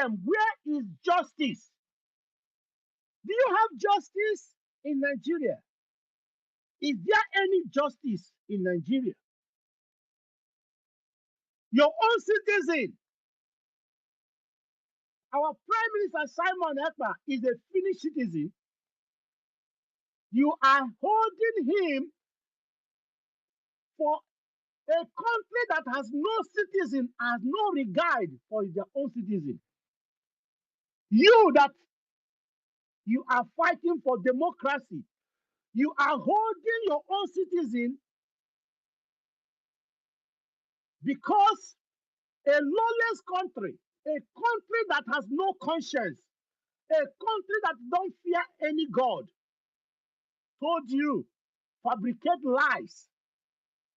them, where is justice? Do you have justice in Nigeria? Is there any justice in Nigeria? Your own citizen, our Prime Minister Simon Ekpa is a Finnish citizen. You are holding him for a country that has no citizen, has no regard for their own citizen. You are fighting for democracy. You are holding your own citizen because a lawless country, a country that has no conscience, a country that don't fear any God, told you, fabricate lies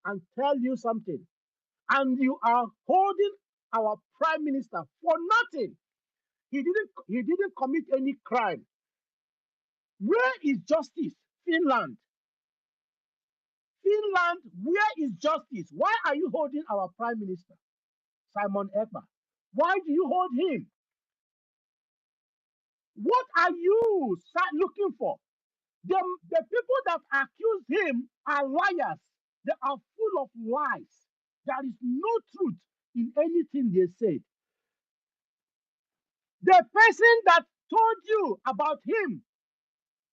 and tell you something. And you are holding our Prime Minister for nothing. He didn't commit any crime. Where is justice? Finland. Finland, where is justice? Why are you holding our Prime Minister, Simon Ekpa? Why do you hold him? What are you looking for? The people that accuse him are liars. They are full of lies. There is no truth in anything they say. The person that told you about him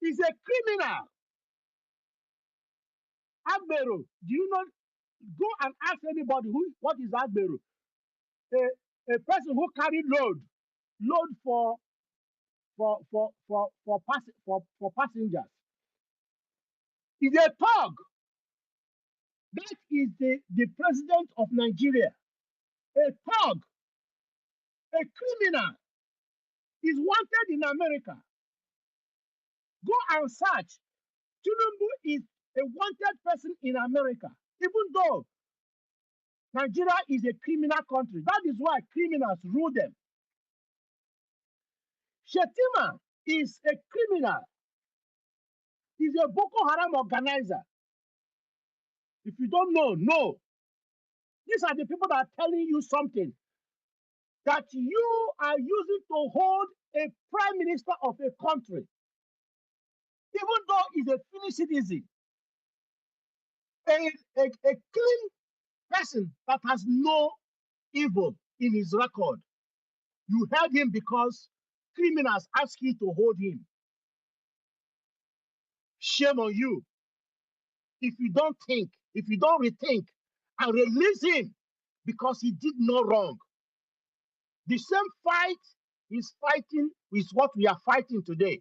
is a criminal. Agbero, do you know? Go and ask anybody what is Agbero? A person who carried load for passengers. Is a thug. That is the president of Nigeria. A thug, a criminal, is wanted in America. Go and search. Tinubu is a wanted person in America, even though Nigeria is a criminal country. That is why criminals rule them. Shetima is a criminal. He's a Boko Haram organizer. If you don't know, no. These are the people that are telling you something that you are using to hold a prime minister of a country, even though he's a Finnish citizen, a clean person that has no evil in his record. You held him because criminals ask you to hold him. Shame on you. If you don't think, if you don't rethink and release him because he did no wrong. The same fight he's fighting is what we are fighting today.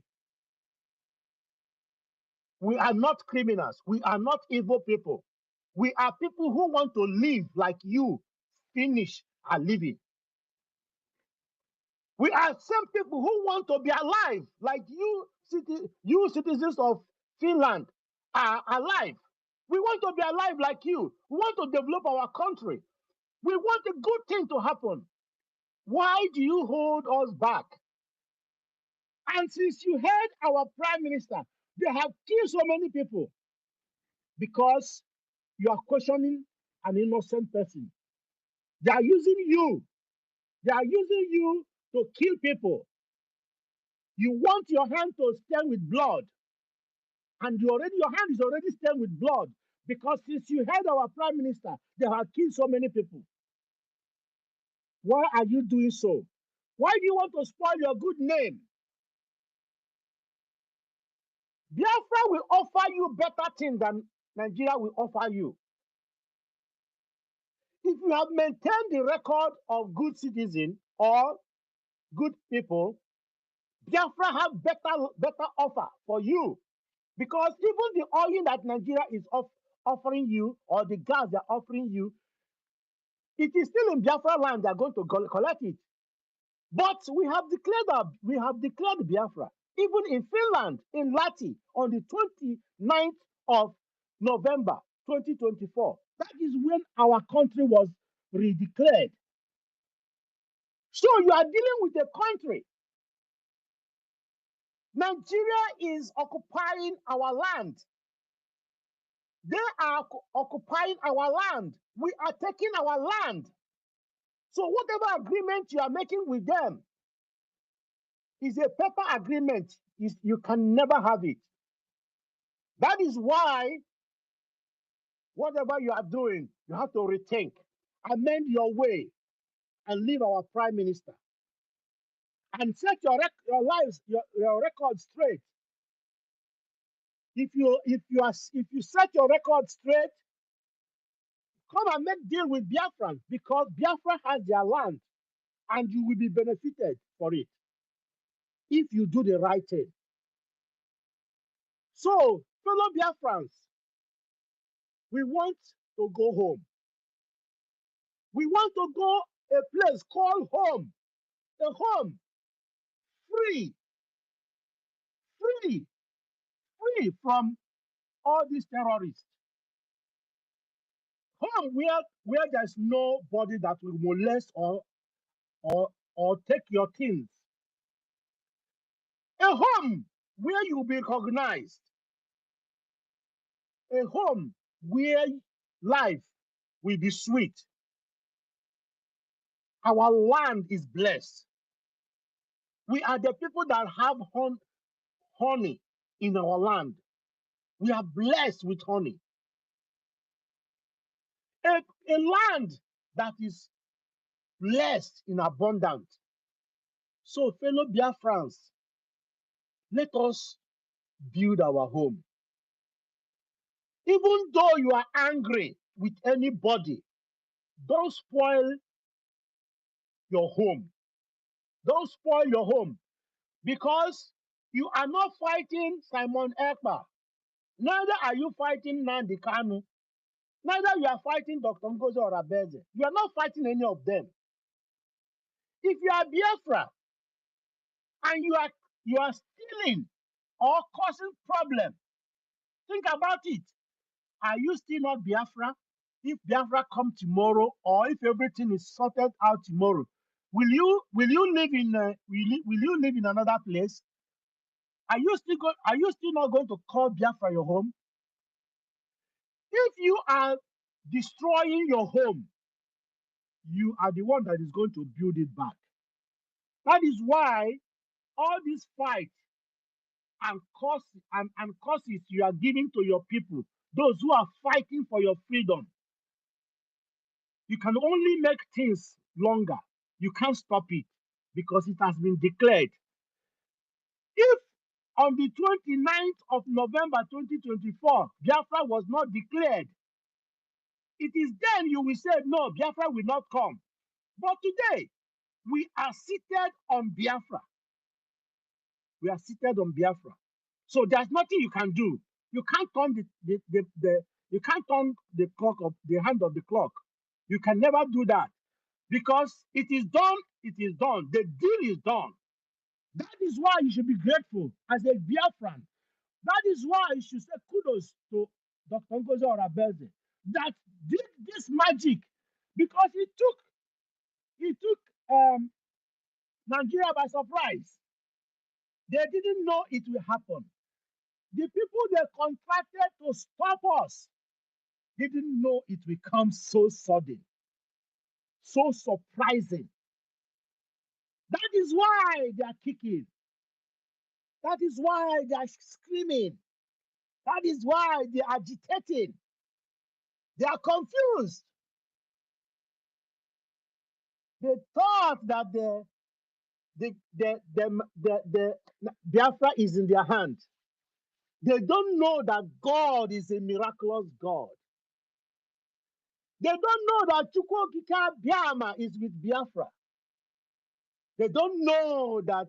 We are not criminals. We are not evil people. We are people who want to live like you Finnish are living. We are same people who want to be alive like you citizens of Finland are alive. We want to be alive like you. We want to develop our country. We want a good thing to happen. Why do you hold us back? And since you heard our prime minister, they have killed so many people because you are questioning an innocent person. They are using you. They are using you to kill people. You want your hand to stain with blood. And your hand is already stained with blood because since you heard our prime minister, they have killed so many people. Why are you doing so? Why do you want to spoil your good name? Biafra will offer you better things than Nigeria will offer you. If you have maintained the record of good citizens or good people, Biafra have better offer for you. Because even the oil that Nigeria is offering you, or the gas they're offering you, it is still in Biafra land. They're going to collect it. But we have declared Biafra. Even in Finland, in Lati, on the 29th of November 2024. That is when our country was redeclared. So you are dealing with a country. Nigeria is occupying our land. They are occupying our land. We are taking our land. So whatever agreement you are making with them, It's a paper agreement. You can never have it. That is why whatever you are doing, you have to rethink, amend your way, and leave our prime minister. And set your record straight. If you set your record straight, come and make deal with Biafra, because Biafra has their land, and you will be benefited for it if you do the right thing. So, fellow Biafrans, we want to go home. We want to go a place called home. A home free, free, free from all these terrorists. Home where there's nobody that will molest or take your things. A home where you'll be recognized. A home where life will be sweet. Our land is blessed. We are the people that have honey in our land. We are blessed with honey. A land that is blessed in abundance. So, fellow Biafrans, let us build our home. Even though you are angry with anybody, don't spoil your home. Don't spoil your home, because you are not fighting Simon Ekpa. Neither are you fighting Nandi Kanu. Neither you are fighting Dr. Ngozi Orabeze. You are not fighting any of them. If you are Biafra and you are stealing or causing problem, think about it. Are you still not Biafra? If Biafra come tomorrow, or if everything is sorted out tomorrow, will you live in will you live in another place? Are you still not going to call Biafra your home? If you are destroying your home, you are the one that is going to build it back. That is why all these fights and causes you are giving to your people, those who are fighting for your freedom, you can only make things longer. You can't stop it, because it has been declared. If on the 29th of November 2024, Biafra was not declared, it is then you will say, no, Biafra will not come. But today, we are seated on Biafra. We are seated on Biafra. So there's nothing you can do. You can't turn you can't turn the clock of the hand of the clock. You can never do that, because it is done. It is done. The deal is done. That is why you should be grateful as a Biafran. That is why you should say kudos to Dr. Ngozi Orabeze that did this magic, because he took Nigeria by surprise. They didn't know it will happen. The people they contracted to stop us didn't know it will come so sudden, so surprising. That is why they are kicking. That is why they are screaming. That is why they are agitating. They are confused. They thought that the Biafra is in their hand. They don't know that God is a miraculous God. They don't know that Chukwokika Biama is with Biafra. They don't know that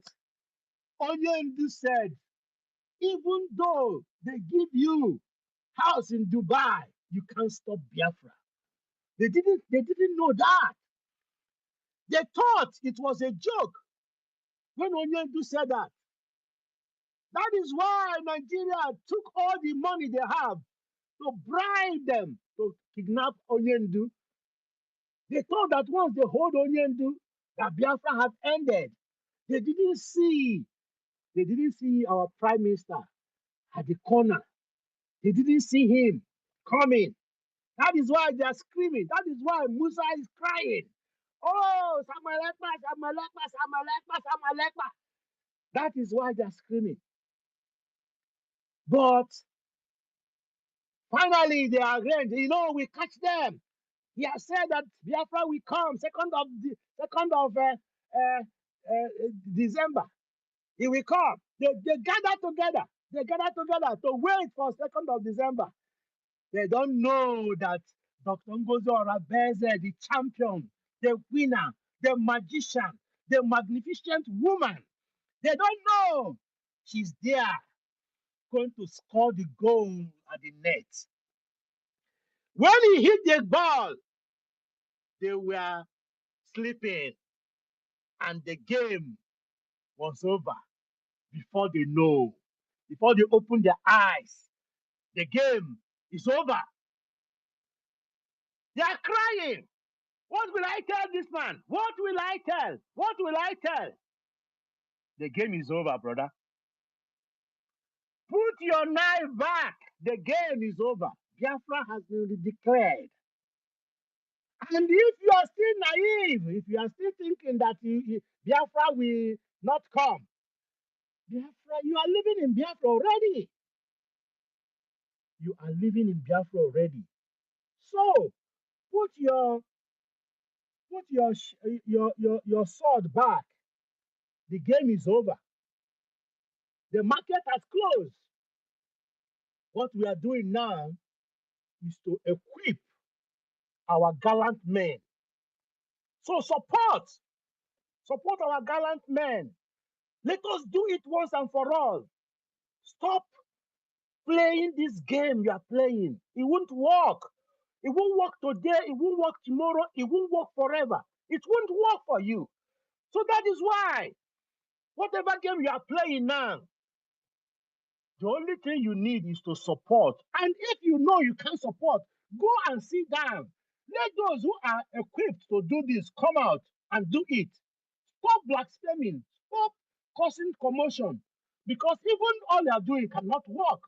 Onyendu said, even though they give you house in Dubai, you can't stop Biafra. They didn't know that. They thought it was a joke when Onyendu said that. That is why Nigeria took all the money they have to bribe them to kidnap Onyendu. They thought that once they hold Onyendu, that Biafra had ended. They didn't see our prime minister at the corner. They didn't see him coming. That is why they are screaming. That is why Musa is crying. Oh, Samalekpa, Samalekpa, Samalekpa, Samalekpa. That is why they're screaming. But finally, they are arranged. We catch them. He has said that Biafra will come second of December. He will come. They gather together. They gather together to wait for 2nd of December. They don't know that Dr. Ngozi Orabeze, the champion, the winner, the magician, the magnificent woman, they don't know she's there going to score the goal at the net. When he hit the ball, they were sleeping and the game was over before they know. Before they open their eyes, the game is over. They are crying. What will I tell this man? What will I tell? What will I tell? The game is over, brother. Put your knife back. The game is over. Biafra has been declared. And if you are still naive, if you are still thinking that Biafra will not come, Biafra, you are living in Biafra already. You are living in Biafra already. So put your sword back. The game is over. The market has closed. What we are doing now is to equip our gallant men. So support our gallant men. Let us do it once and for all. Stop playing this game you are playing. It won't work. It won't work today. It won't work tomorrow. It won't work forever. It won't work for you. So that is why, whatever game you are playing now, the only thing you need is to support. And if you know you can't support, go and sit down. Let those who are equipped to do this come out and do it. Stop blaspheming. Stop causing commotion. Because even all you are doing cannot work.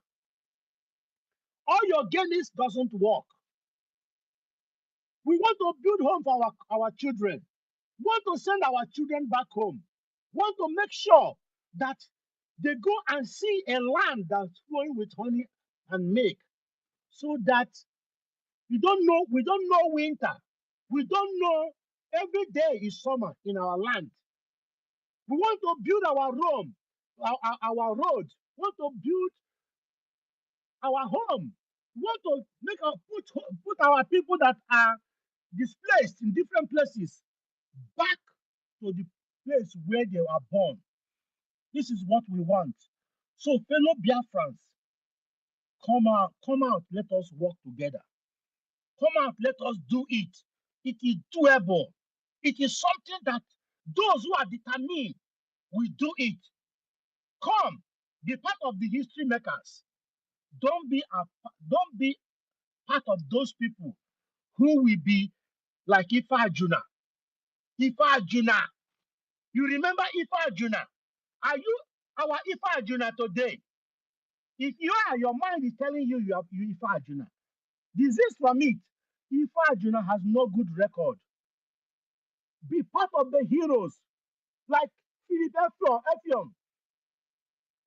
All your gains doesn't work. We want to build home for our children. We want to send our children back home. We want to make sure that they go and see a land that's flowing with honey and milk, so that we don't know winter. We don't know every day is summer in our land. We want to build our home, our road. We want to build our home. We want to put our people that are displaced in different places back to the place where they were born. This is what we want. So, fellow Biafrans, come out, let us work together. Come out, let us do it. It is doable. It is something that those who are determined will do it. Come, be part of the history makers. Don't be part of those people who will be like Ifa Juna. Ifa Juna. You remember Ifa Juna? Are you our Ifa Juna today? If your mind is telling you you Ifa Juna, desist from it. Ifa Juna has no good record. Be part of the heroes like Philip Effiong.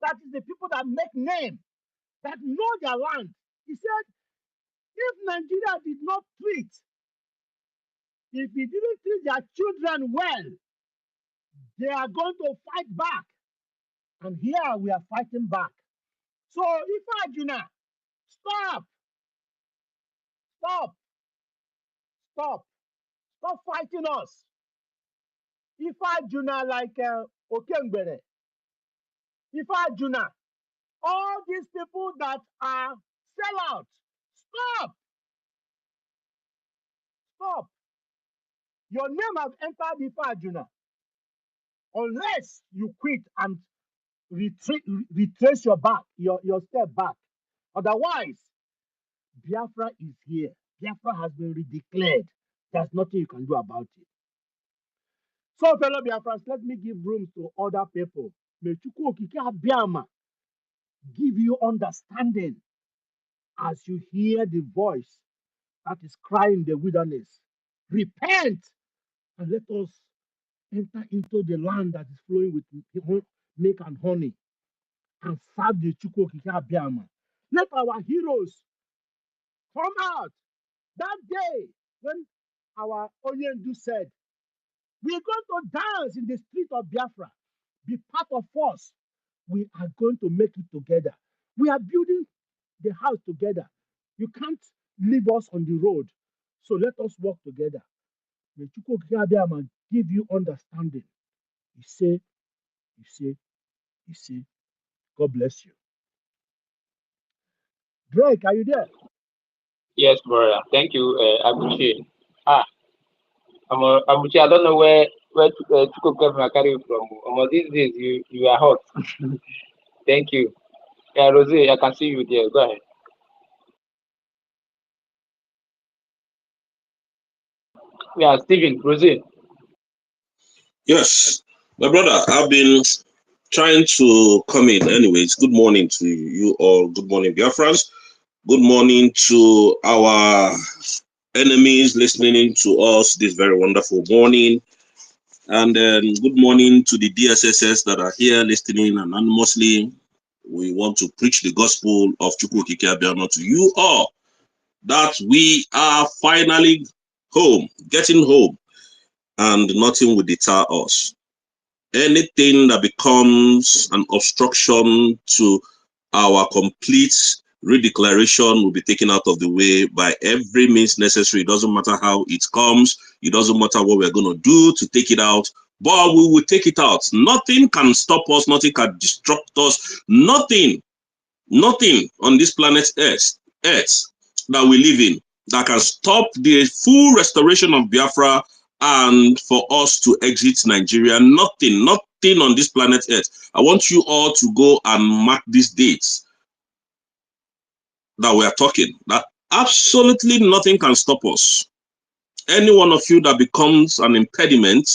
That is the people that make name, that know their land. He said, if Nigeria did not treat, if we didn't treat their children well, they are going to fight back. And here we are fighting back. So, Ifa Juna, stop, stop, stop, stop fighting us. Ifa Juna like Okengbere. Ifa Juna, all these people that are sellouts, stop, stop. Your name has entered Ifa Juna. Unless you quit and retrace your step back. Otherwise, Biafra is here. Biafra has been redeclared. There's nothing you can do about it. So, fellow Biafrans, let me give room to other people. May Chukwu Okike Abiama give you understanding as you hear the voice that is crying in the wilderness. Repent and let us enter into the land that is flowing with milk and honey and serve the Chukwokika Biama. Let our heroes come out that day when our Onyendu said, we're going to dance in the street of Biafra. Be part of us. We are going to make it together. We are building the house together. You can't leave us on the road. So let us work together. May Chukwokika Biama give you understanding. He say, God bless you. Drake, are you there? Yes, brother. Thank you. I appreciate. I don't know where to go carry from. These days you are hot. Thank you. Yeah, Rosie, I can see you there. Go ahead. Yeah, Stephen, Rosie. Yes, my brother, I've been trying to come in. Anyways, good morning to you all. Good morning, Biafrans. Good morning to our enemies listening to us this very wonderful morning. And then good morning to the DSSS that are here listening anonymously. We want to preach the gospel of Chukwokika Biafra to you all, that we are finally home, getting home, and nothing will deter us. Anything that becomes an obstruction to our complete redeclaration will be taken out of the way by every means necessary. It doesn't matter how it comes. It doesn't matter what we're going to do to take it out, but we will take it out. Nothing can stop us. Nothing can disrupt us. Nothing on this planet Earth that we live in that can stop the full restoration of Biafra and for us to exit Nigeria. Nothing on this planet Earth. I want you all to go and mark these dates that we are talking, that absolutely nothing can stop us. Any one of you that becomes an impediment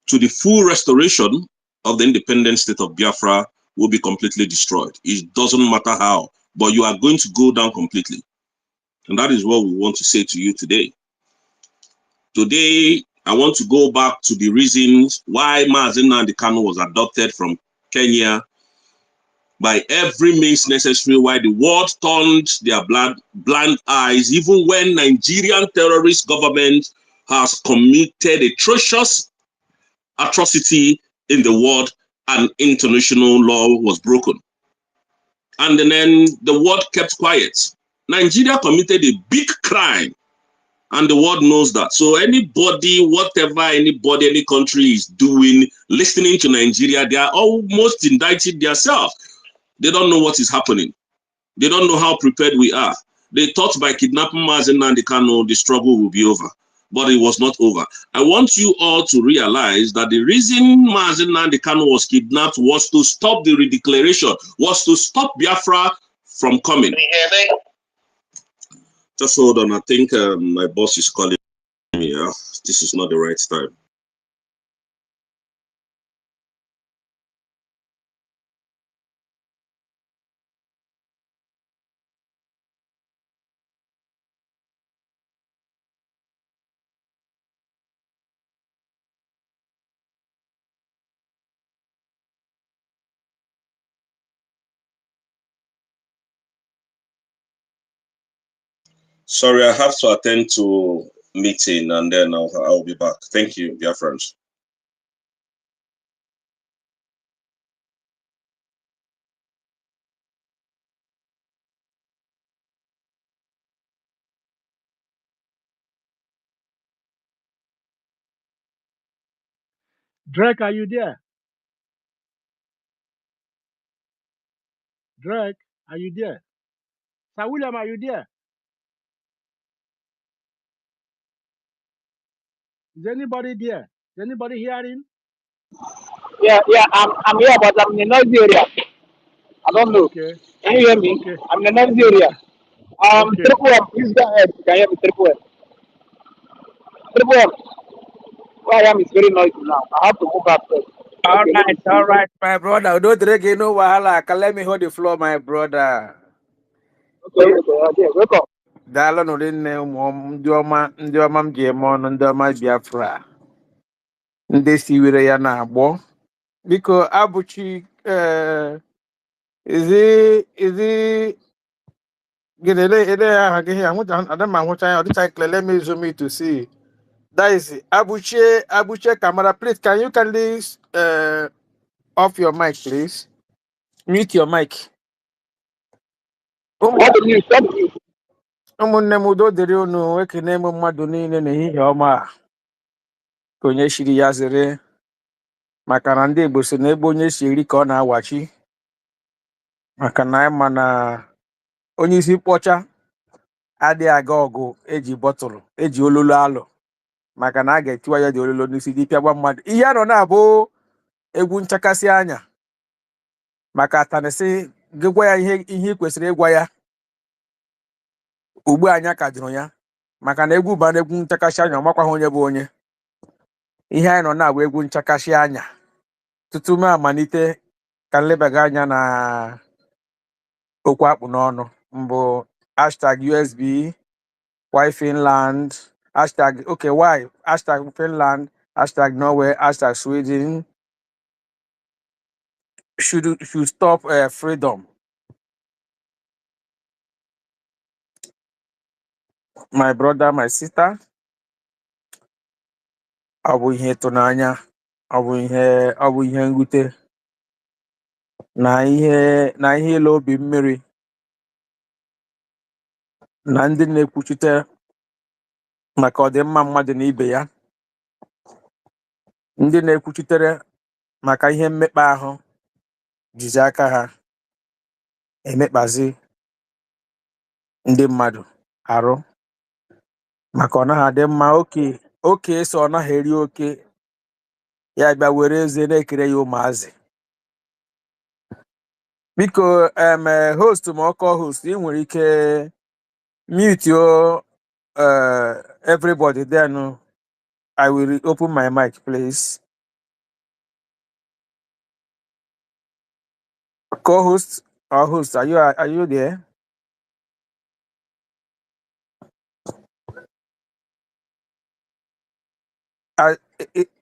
to the full restoration of the independent state of Biafra will be completely destroyed. It doesn't matter how, but you are going to go down completely. And that is what we want to say to you today. Today, I want to go back to the reasons why Mazi Nnamdi Kanu was adopted from Kenya by every means necessary, why the world turned their blind eyes, even when Nigerian terrorist government has committed atrocious atrocity in the world and international law was broken. And then the world kept quiet. Nigeria committed a big crime and the world knows that. So anybody, whatever anybody, any country is doing, listening to Nigeria, they are almost indicted themselves. They don't know what is happening. They don't know how prepared we are. They thought by kidnapping Mazi Nnamdi Kanu, the struggle will be over. But it was not over. I want you all to realize that the reason Mazi Nnamdi Kanu was kidnapped was to stop the redeclaration, was to stop Biafra from coming. Just hold on. I think my boss is calling me. This is not the right time. Sorry, I have to attend to meeting and then I'll be back. Thank you, dear friends. Drake, are you there? Drake, are you there? Sir William, are you there? Is anybody there? Is anybody hearing? Yeah, I'm here, but I'm in a noisy area. I don't know. Okay. Can you hear me? Okay. I'm in a noisy area. Okay. Triple M, please go ahead. Can you hear me? Triple M. Triple M. Where I am is very noisy now. I have to move up first. All right, my brother. Don't drink no wahala. Let me hold the floor, my brother. Okay, welcome. Dalo no din ndị ọma m ji eme ọnụ ndị ọma Biafra. Ndị siwere ya na-agbọ. because Abuchi, is he get let me zoom in to see. That is Abuche Kamara. Please, can you kindly off your mic, please? Mute your mic. What do you say? Ụmụnne m udo dịrị unu ekene m mmadụ niile n'ehihie ọma a ka onye shiri ya zere maka na ndị Igbo si na ebe onye si eri ka ọ na-awachi maka na anyị ma na onye isi mkpọcha adịghị aga ọgụ eji bọtụlụ eji ololo alụ maka na a ga-etiwa ya dị ololo n'isi dị pịagba mmadụ ihe a nọ na-abụ egwu nchakasị anya maka atanịsị gị gwa ya ihe ị kwesịrị ịgwa ya ugbu anya ka jụrụ ya maka na egwu bara egwu nchakasị anya ọ makwaghị onye bụ onye ihe anyị nọ na-agba egwu nchakasị anya tutu m amalite ka nlebaga anya na okwu akpụ n'ọnụ mbụ hashtag USB why Finland hashtag okay why hashtag Finland hashtag Norway hashtag Sweden should stop freedom. My brother, my sister, ọ bụ ihe ịtụnanya, ọ bụ ihe mwute na ihe ile obi mmiri na ndị na-ekwuchite maka ọdịmma mmadụ na ibe ya, ndị na-ekwuchitere maka ihe mmekpa ahụ jizi aka ha emekpazi ndị mmadụ arụ maka ọ naghị adị mma oke so ọ naghị eri oke ya bịa were eze na-ekere ya ụmụazị. Biko host ma ọkọ host ị nwere ike mute everybody then I will open my mic please. Co-host or host, are you there?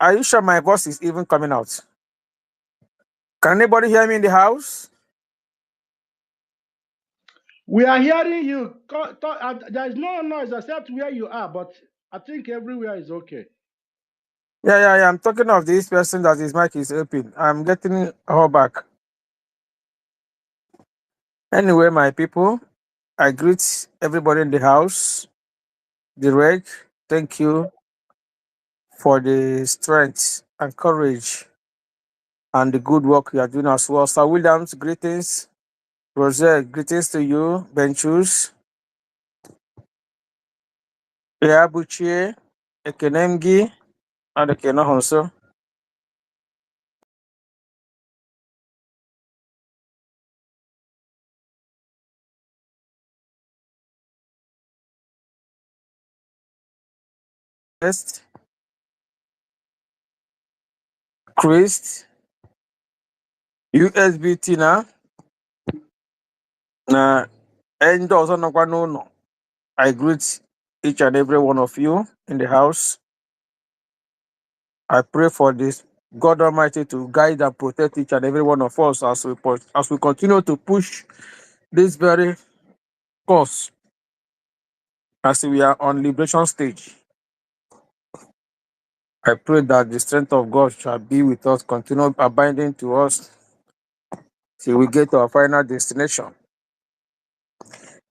Are you sure my voice is even coming out? Can anybody hear me in the house? We are hearing you. There is no noise except where you are, but I think everywhere is okay. Yeah. I'm talking of this person that his mic is open. I'm getting her back. Anyway, my people, I greet everybody in the house. Direct, thank you for the strength and courage and the good work you are doing as well. Sir Williams, greetings. Rosette, greetings to you. Benchus, Eabuchie, Ekenemgi, and Ekenohonso. Chris, USB Tina, and also no. I greet each and every one of you in the house. I pray for this God Almighty to guide and protect each and every one of us as we continue to push this very course as we are on liberation stage. I pray that the strength of God shall be with us, continue abiding to us till we get to our final destination.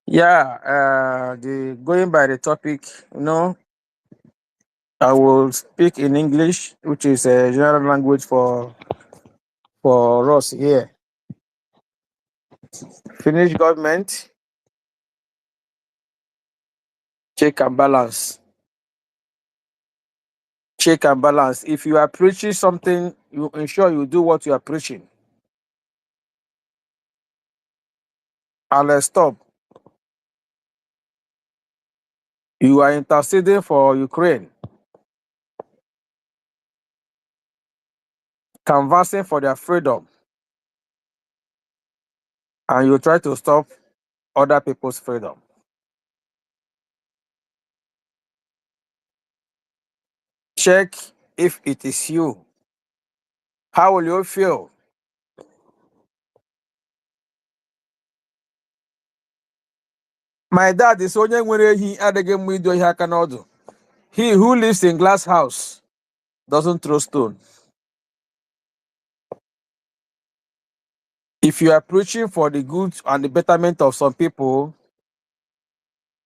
Yeah, going by the topic, I will speak in English, which is a general language for us here. Finnish government, check and balance. Check and balance. If you are preaching something, you ensure you do what you are preaching. And let's stop. You are interceding for Ukraine, canvassing for their freedom, and you try to stop other people's freedom. Check if it is you How will you feel? My dad is onye nwere ehi adịghị mma ido ihe aka n'ọdụ. He who lives in glass house doesn't throw stone. If you are preaching for the good and the betterment of some people,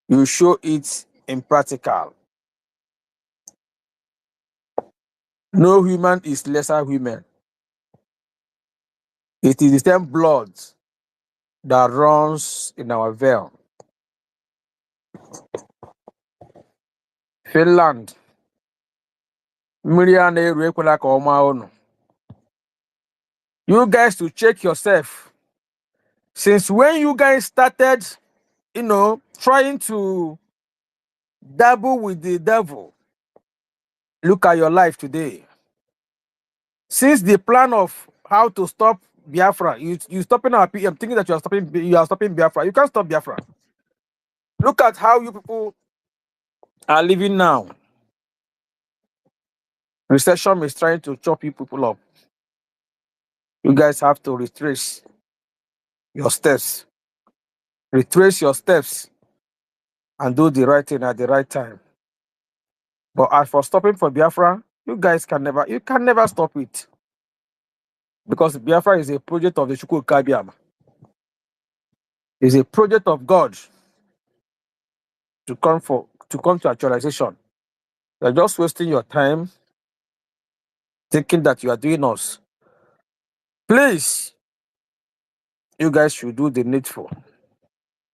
you show it in practical. No human is lesser human. It is the same blood that runs in our vein. Finland, mmiri a na-eru ekwela ka ọ maa unu. You guys to check yourself. Since when you guys started, trying to dabble with the devil, look at your life today. Since the plan of how to stop Biafra, you stopping our PM, thinking that you are stopping Biafra. You can't stop Biafra. Look at how you people are living now. Recession is trying to chop you people up. You guys have to retrace your steps. Retrace your steps and do the right thing at the right time. But as for stopping for Biafra, you can never stop it. Because Biafra is a project of the Chukwu Kabiam. It's a project of God to come to actualization. You're just wasting your time thinking that you are doing us. Please, you guys should do the needful.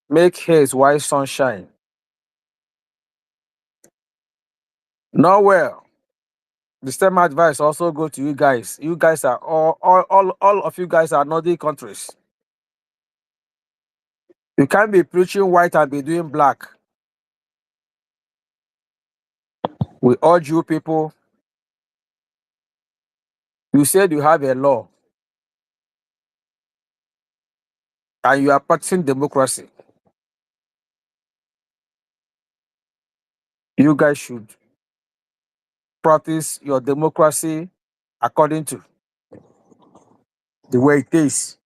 Make haze while sunshine. Not well. The same advice also go to you guys. You guys are all of you guys are Nordic countries. You can't be preaching white and be doing black. We urge you people. You said you have a law and you are practicing democracy. You guys should practice your democracy according to the way it is.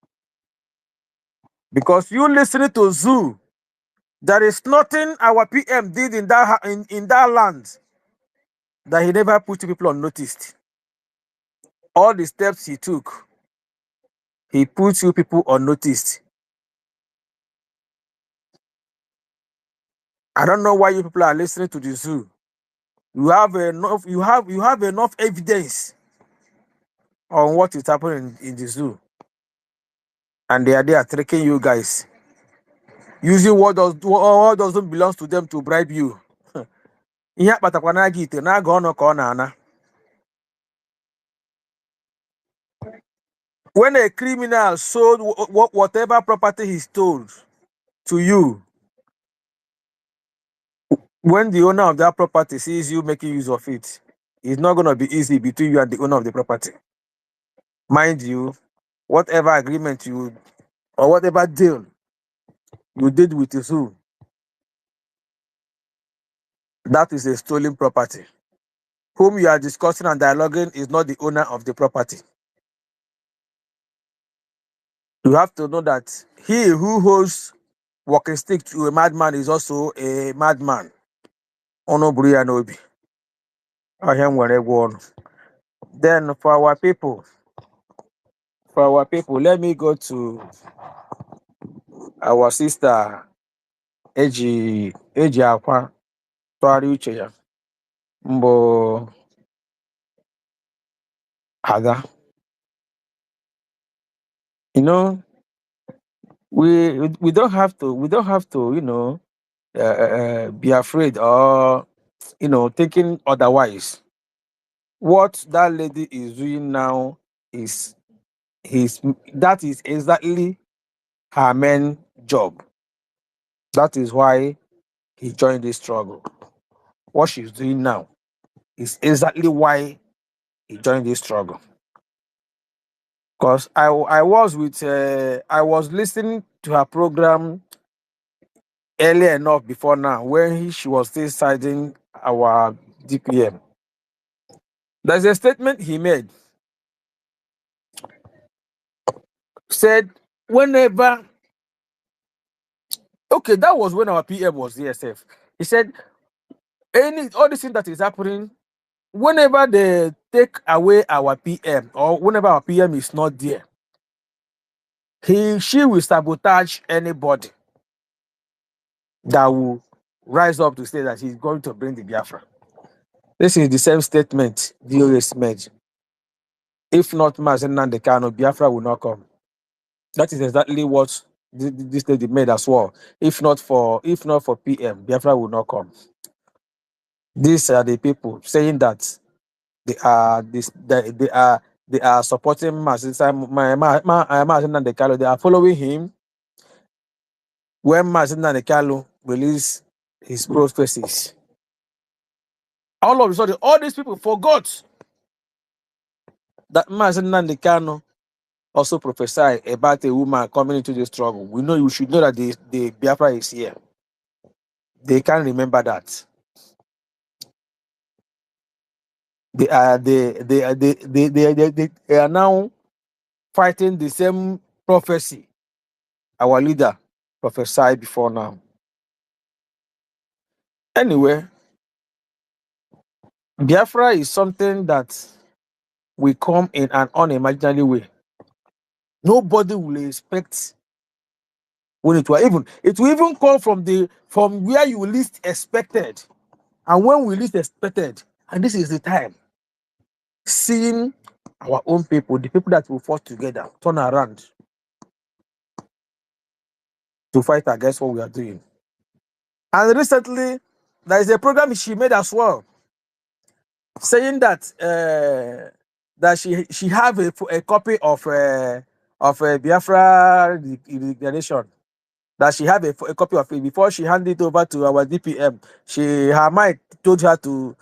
Because you listening to Zoo, there is nothing our PM did in that land that he never put people on notice. All the steps he took, he put you people on notice. I don't know why you people are listening to the Zoo. You have enough evidence on what is happening in the Zoo. And they are there tricking you guys. Using what doesn't belong to them to bribe you. Ihe akpatakwa na aga ite na-aga ọnụ ka ọ na-ana. When a criminal sold whatever property he stole to you, when the owner of that property sees you making use of it, it's not going to be easy between you and the owner of the property. Mind you, whatever agreement or whatever deal you did with the zoo, that is a stolen property. Whom you are discussing and dialoguing is not the owner of the property. You have to know that he who holds walking stick to a madman is also a madman. Ono buru ya n'obi. Ọhịa nwere egwu ọnụ. Then for our people, let me go to our sister Eji Akwa tụgharịa uche ya. Mbụ Ada. We don't have to be afraid or thinking otherwise. What that lady is doing now is that is exactly her main job. That is why he joined this struggle. What she's doing now is exactly why he joined this struggle. Because I was listening to her program earlier enough before now when she was still citing our DPM. There's a statement he made said whenever, okay, that was when our PM was DSF. He said all this thing that is happening, whenever they take away our PM or whenever our PM is not there, she will sabotage anybody that will rise up to say that he's going to bring the Biafra. This is the same statement DOS made. If not Mazen Nandekano, Biafra will not come. That is exactly what this lady made as well. If not for PM, Biafra will not come. These are the people saying that they are supporting Mazen Nandekano. They are following him when Mazen Nandekano released his prophecies. All of a sudden, all these people forgot that Mazen Nandekano also prophesied about a woman coming into the struggle. You should know that the Biafra is here. They can't remember that. They are now fighting the same prophecy our leader prophesied before now. Anyway, Biafra is something that will come in an unimaginable way. Nobody will expect when it will even come from where you least expected, and when we least expected, and this is the time. Seeing our own people, the people that will fought together, turn around to fight against what we are doing. And recently, there is a program she made as well, saying that she have a copy of Biafra Declaration. That she have a copy of it before she handed it over to our DPM. Her mind told her to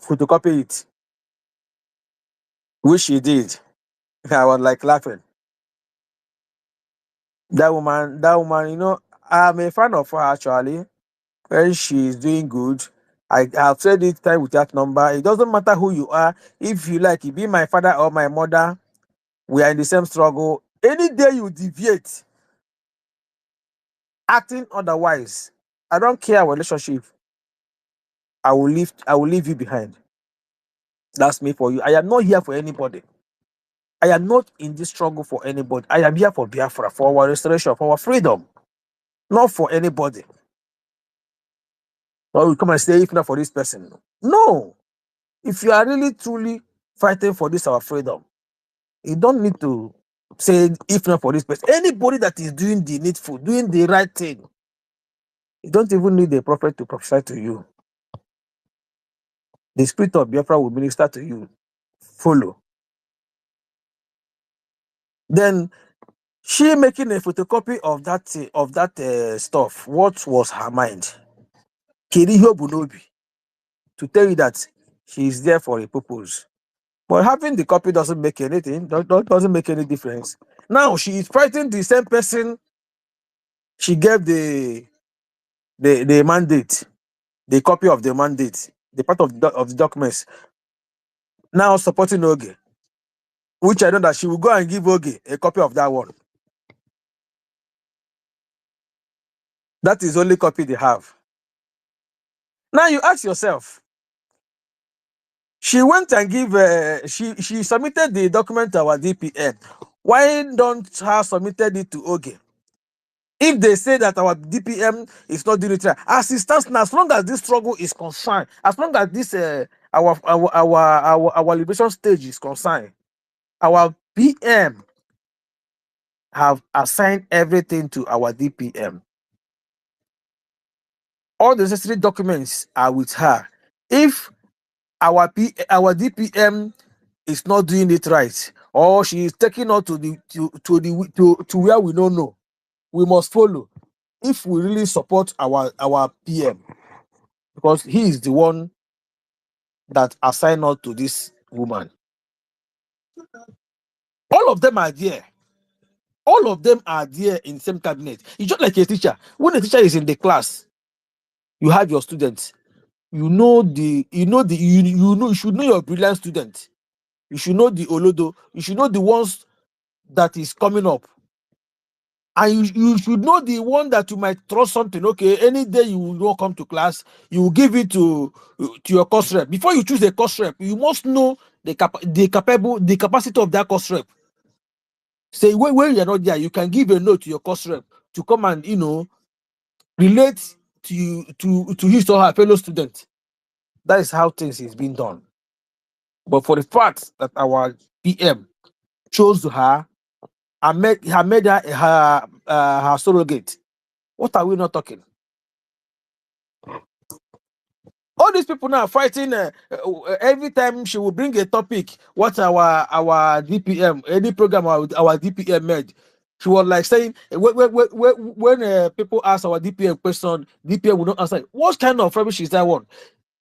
photocopy it, which she did. I was like laughing. That woman, I'm a fan of her actually. When she's doing good, I have said it time with that number. It doesn't matter who you are. If you like, it be my father or my mother, we are in the same struggle. Any day you deviate, acting otherwise, I don't care our relationship. I will leave you behind. That's me for you. I am not here for anybody. I am not in this struggle for anybody. I am here for Biafra, for our restoration, for our freedom, not for anybody. Or we come and say, if not for this person. No. If you are really truly fighting for this our freedom, you don't need to say if not for this person. Anybody that is doing the needful, doing the right thing, you don't even need the prophet to prophesy to you. The spirit of Biafra will minister to you. Follow. Then she making a photocopy of that stuff. What was her mind? Kiriho Bunobi, to tell you that she is there for a purpose. But having the copy doesn't make anything, doesn't make any difference. Now she is fighting the same person she gave the mandate, the copy of the mandate, the part of the documents. Now supporting Oge, which I know that she will go and give Oge a copy of that one. That is the only copy they have. Now you ask yourself, she went and she submitted the document to our DPN. Why don't her submitted it to Oge? If they say that our DPM is not doing it right, as it stands now, as long as this struggle is concerned, as long as this our liberation stage is concerned, our PM have assigned everything to our DPM. All the necessary documents are with her. If our DPM is not doing it right, or she is taking us to where we don't know, we must follow. If we really support our PM, because he is the one that assigned us to this woman. All of them are there. All of them are there in the same cabinet. It's just like a teacher. When a teacher is in the class, you have your students. You should know your brilliant student. You should know the Olodo. You should know the ones that is coming up. And you should know the one that you might trust something. Okay, any day you will come to class, you will give it to your course rep. Before you choose a course rep, you must know the capacity of that course rep. Say when you're not there, you can give a note to your course rep to come and relate to his or her fellow student. That is how things is being done. But for the fact that our PM chose her and made her her surrogate, what are we not talking? All these people now fighting every time she will bring a topic. What our DPM, any program our DPM made, she was like saying when people ask our DPM question, DPM will not answer. What kind of rubbish is that one?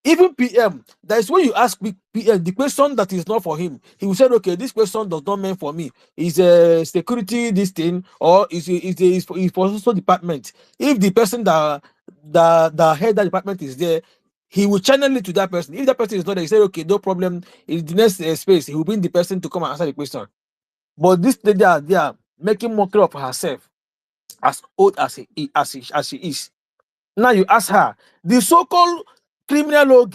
Even PM, that is when you ask PM the question that is not for him, he will say, okay, this question does not mean for me. Is a security this thing, or is for social department. If the person that head that department is there, he will channel it to that person. If that person is not there, he say, okay, no problem. In the next space, he will bring the person to come and answer the question. But this lady they are making mockery of herself, as old as she is. Now you ask her, the so-called criminal law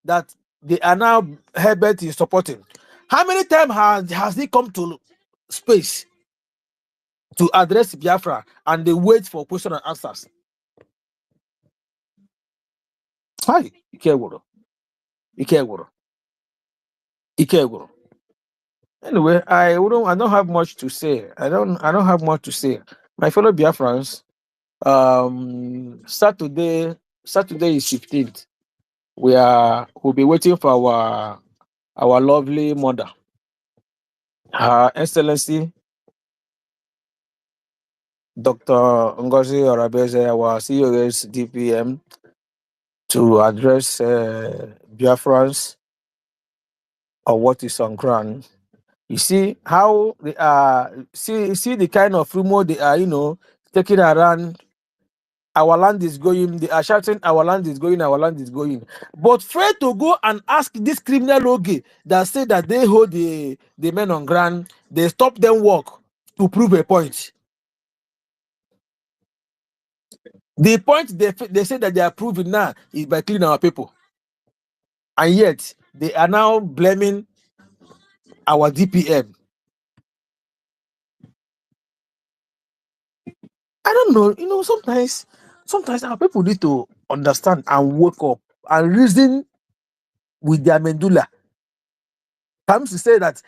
that they are now Herbert is supporting. How many times has he come to space to address Biafra and they wait for question and answers? Hi, Ikeworo. Anyway, I don't have much to say. I don't have much to say. My fellow Biafrans, Saturday is 15th. We'll be waiting for our lovely mother, Her Excellency Dr. Ngozi Orabeze, our COS DPM, to address Biafrans on what is on ground. You see how they are, see the kind of rumor they are, taking around. Our land is going. They are shouting, our land is going, our land is going. But fair to go and ask this criminal logi that say that they hold the men on ground, they stop them work to prove a point. The point they say that they are proving now is by killing our people. And yet, they are now blaming our DPM. I don't know. Sometimes our people need to understand and wake up and reason with their medulla. Comes to say that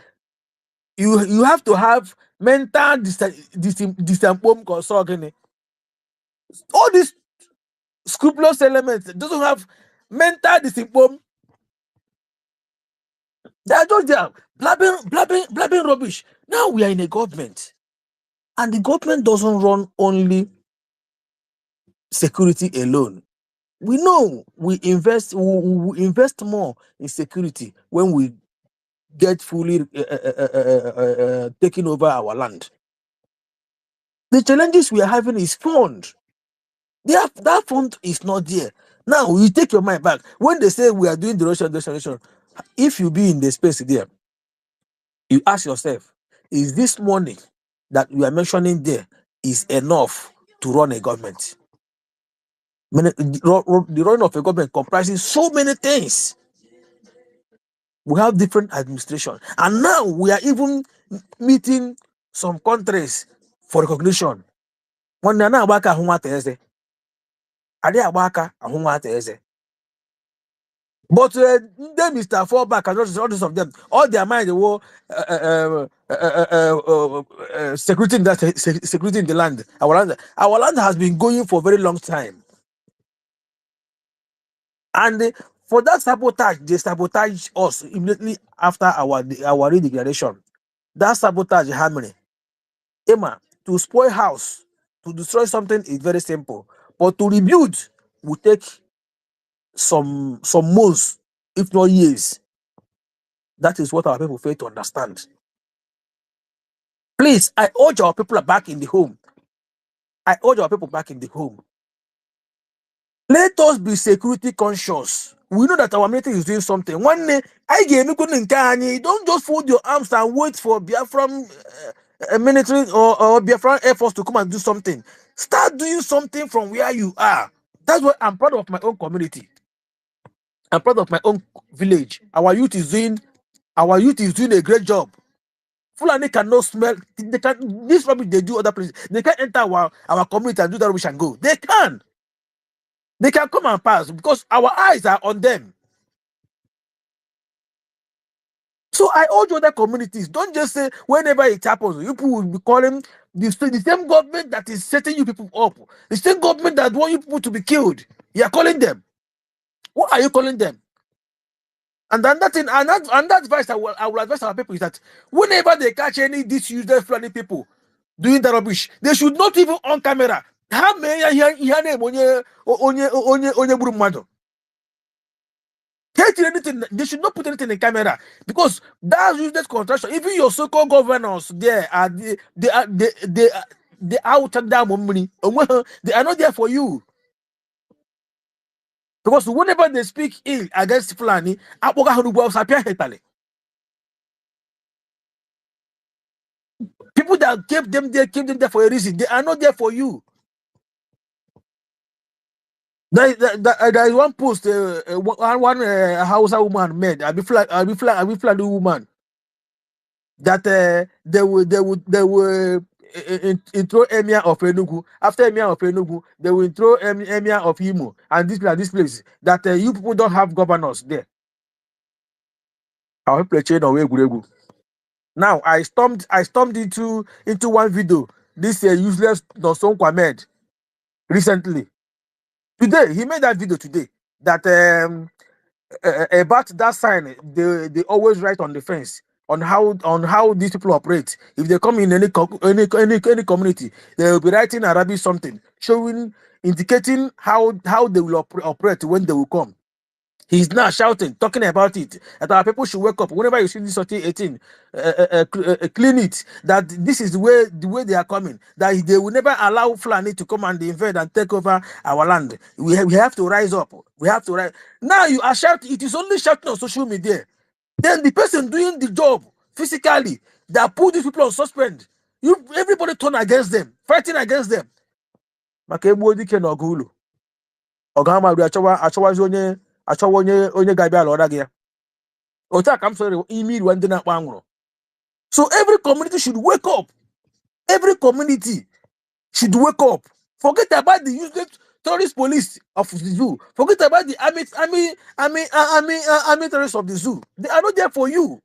you have to have mental disempowerment. All these scrupulous elements doesn't have mental disempowerment. They are just there blabbing rubbish. Now we are in a government, and the government doesn't run only security alone. We know we invest more in security when we get fully taking over our land. The challenges we are having is fund. That fund is not there. Now you take your mind back. When they say we are doing the Russian, if you be in the space there, you ask yourself, is this money that we are mentioning there is enough to run a government? The running of a government comprises so many things. We have different administration, and now we are even meeting some countries for recognition. When they are now back at home, but then Mr. Fallback and all of them, all their mind they were security in the land. Our land has been going for a very long time, and for that sabotage, they sabotage us immediately after our redeclaration. That sabotage, how many? Emma, to spoil house, to destroy something is very simple, but to rebuild will take some months, if not years. That is what our people fail to understand. Please, I urge our people back in the home. Let us be security conscious. We know that our military is doing something. One day, don't just fold your arms and wait for Biafra a military or Biafra Air Force to come and do something. Start doing something from where you are. That's why I'm proud of my own community. I'm proud of my own village. Our youth is doing a great job. Fulani cannot smell. They can this rubbish they do other places. They can enter our community and do that rubbish and go. They can. They can come and pass because our eyes are on them. So I urge other communities, don't just say whenever it happens, you people will be calling the same government that is setting you people up, the same government that want you people to be killed. You are calling them. What are you calling them? And then that thing, and that advice I will advise our people is that whenever they catch any these useless flooding people doing the rubbish, they should not even on camera. How many onye anything, they should not put anything in camera because that's useless construction. Even your so-called governors there are they out that money. They are not there for you. Because whenever they speak ill against Fulani, people that keep them there for a reason. They are not there for you. There is one post one Hausa woman made. I be Fulani woman that they will intro emir of Enugu. After emir of Enugu, they will intro emir of Imo and this place that you people don't have governors there. I'll play chain away. Now I stormed into one video. This useless Noson Kwamed recently. Today he made that video today that about that sign they always write on the fence on how these people operate. If they come in any community, they will be writing Arabic something indicating how they will operate when they will come. He's now shouting, talking about it, that our people should wake up. Whenever you see this 18, clean it. That this is the way they are coming. That they will never allow Fulani to come and invade and take over our land. We have to rise up. We have to rise. Now you are shouting. It is only shouting on social media. Then the person doing the job physically that put these people on suspend. Everybody turn against them, fighting against them. Makebodi ken ogulu. Ogama achawazi onye gabi ala ọra gị ya. Ota ka m sọrọ imi iru ndị na-akpa anwụrụ. So every community should wake up. Every community should wake up. Forget about the useless tourist police of the zoo. Forget about the army terrorists of the zoo. They are not there for you.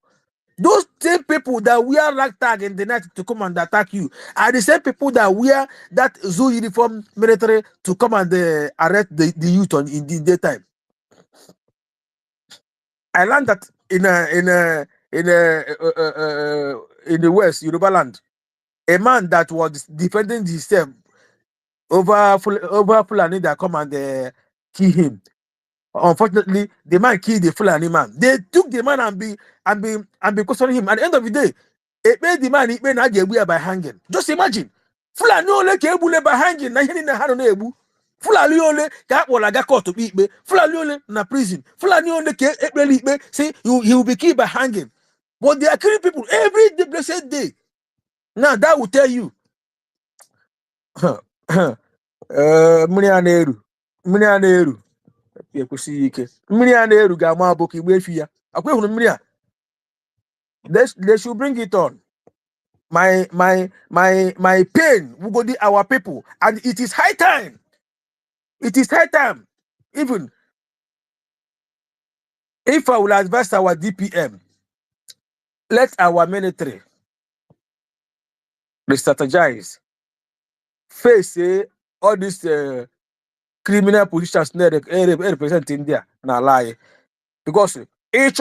Those same people that wear ragtag in the night to come and attack you are the same people that wear that zoo uniform military to come and arrest the youth in the daytime. I learned that in the West, Yoruba land, a man that was defending himself over Fulani that come and kill him. Unfortunately, the man killed the Fulani man. They took the man and be questioning him. At the end of the day, it made the man not by hanging. Just imagine, Fulani only came by hanging. Na hini na hano na ebu. Fulani only got caught to be Fulani only na prison. Fulani only say he will be killed by hanging. But they are killing people every blessed day. Now that will tell you. Muni aneru. They should bring it on. My pain will go to our people, and it is high time. It is high time. Even if I will advise our DPM, let our military re-strategize, face all these criminal positions represent India na lie. Because these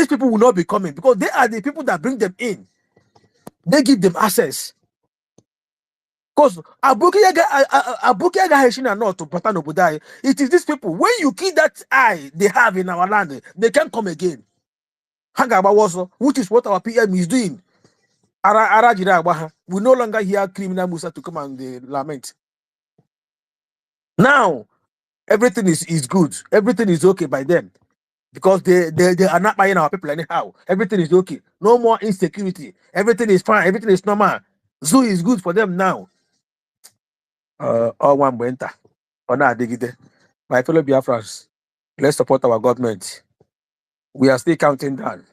people will not be coming because they are the people that bring them in. They give them access. Because it is these people. When you kill that eye they have in our land, they can't come again. Which is what our PM is doing. We no longer hear criminal Musa to come and lament. Now, everything is good. Everything is okay by them. because they are not buying our people anyhow. Everything is okay. No more insecurity. Everything is fine. Everything is normal. Zoo is good for them now. All one winter. My fellow Biafrans, let's support our government. We are still counting down.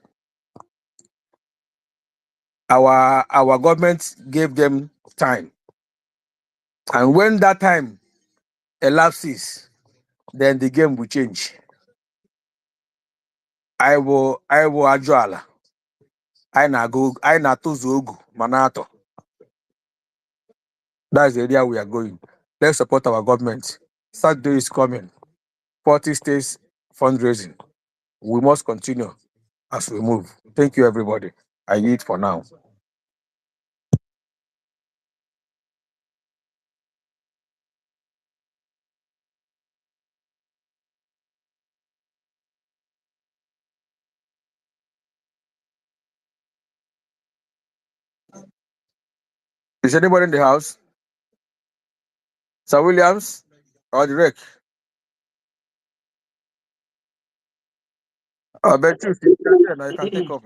Our government gave them time, and when that time elapses, then the game will change. I will ajụala. I na tozu ogu manato. That's the area we are going. Let's support our government. Saturday is coming. 40 states fundraising. We must continue as we move. Thank you, everybody. I yield for now. Is anybody in the house? Sir Williams or Direct? I bet you I can take off.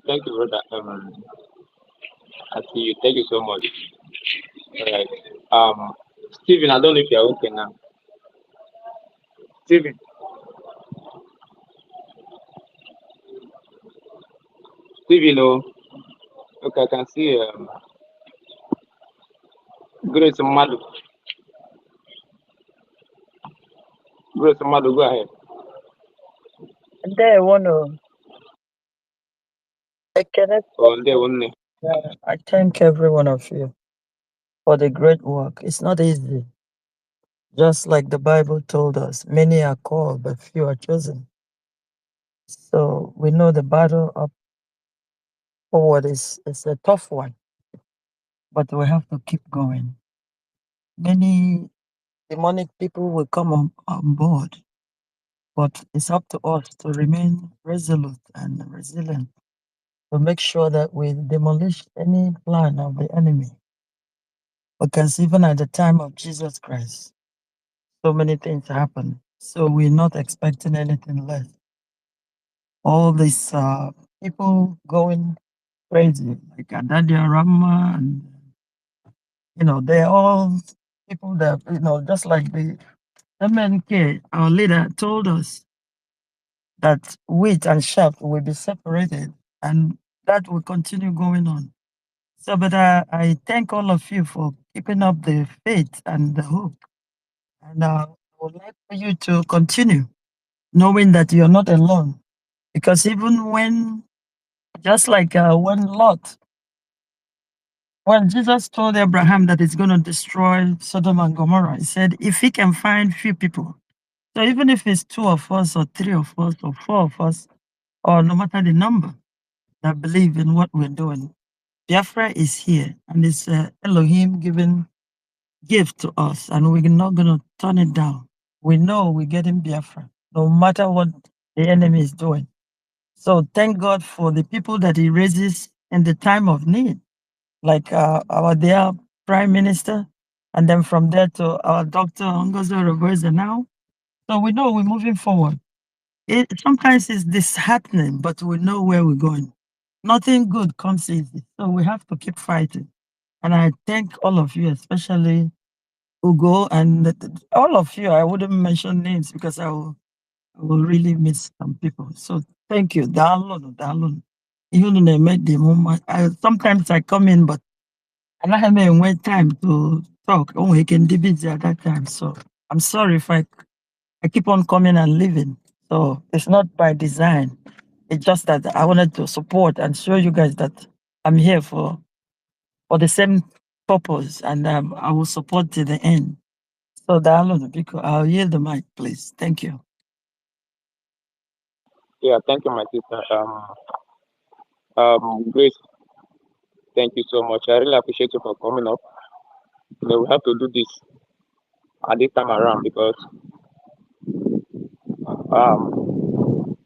Thank you, brother. I see you. Thank you so much. All right. Stephen, I don't know if you're okay now. Stephen. Stephen, oh, okay, I can see. Grace Madu. Grace Madu, go ahead. There, one. I cannot. Oh, there one. I thank every one of you for the great work. It's not easy. Just like the Bible told us, many are called, but few are chosen. So we know the battle up forward is a tough one, but we have to keep going. Many demonic people will come on board, but it's up to us to remain resolute and resilient to make sure that we demolish any plan of the enemy. Because even at the time of Jesus Christ, so many things happen. So we're not expecting anything less. All these people going crazy, like Adadia Rama, and they're all people that just like the MNK, our leader, told us that wheat and chaff will be separated, and that will continue going on. So, but I thank all of you for keeping up the faith and the hope, and I would like for you to continue, knowing that you're not alone, because even when, just like when Jesus told Abraham that he's going to destroy Sodom and Gomorrah, he said, if he can find few people, so even if it's 2 of us or 3 of us or 4 of us, or no matter the number that believe in what we're doing, Biafra is here, and it's Elohim given gift to us, and we're not going to turn it down. We know we're getting Biafra, no matter what the enemy is doing. So thank God for the people that he raises in the time of need, like our dear Prime Minister, and then from there to our Dr. Ngozi Roboeze now. So we know we're moving forward. Sometimes it's disheartening, but we know where we're going. Nothing good comes easy, so we have to keep fighting. And I thank all of you, especially Ugo and all of you. I wouldn't mention names because I will really miss some people. So thank you. Download. Even when I met them, sometimes I come in, but I don't have time to talk. Only can be busy at that time. So I'm sorry if I keep on coming and leaving. So it's not by design. It's just that I wanted to support and show you guys that I'm here for the same purpose, and I will support to the end. So I'll yield the mic, please. Thank you. Yeah, thank you, my sister. Grace, thank you so much. I really appreciate you for coming up. We have to do this at this time around because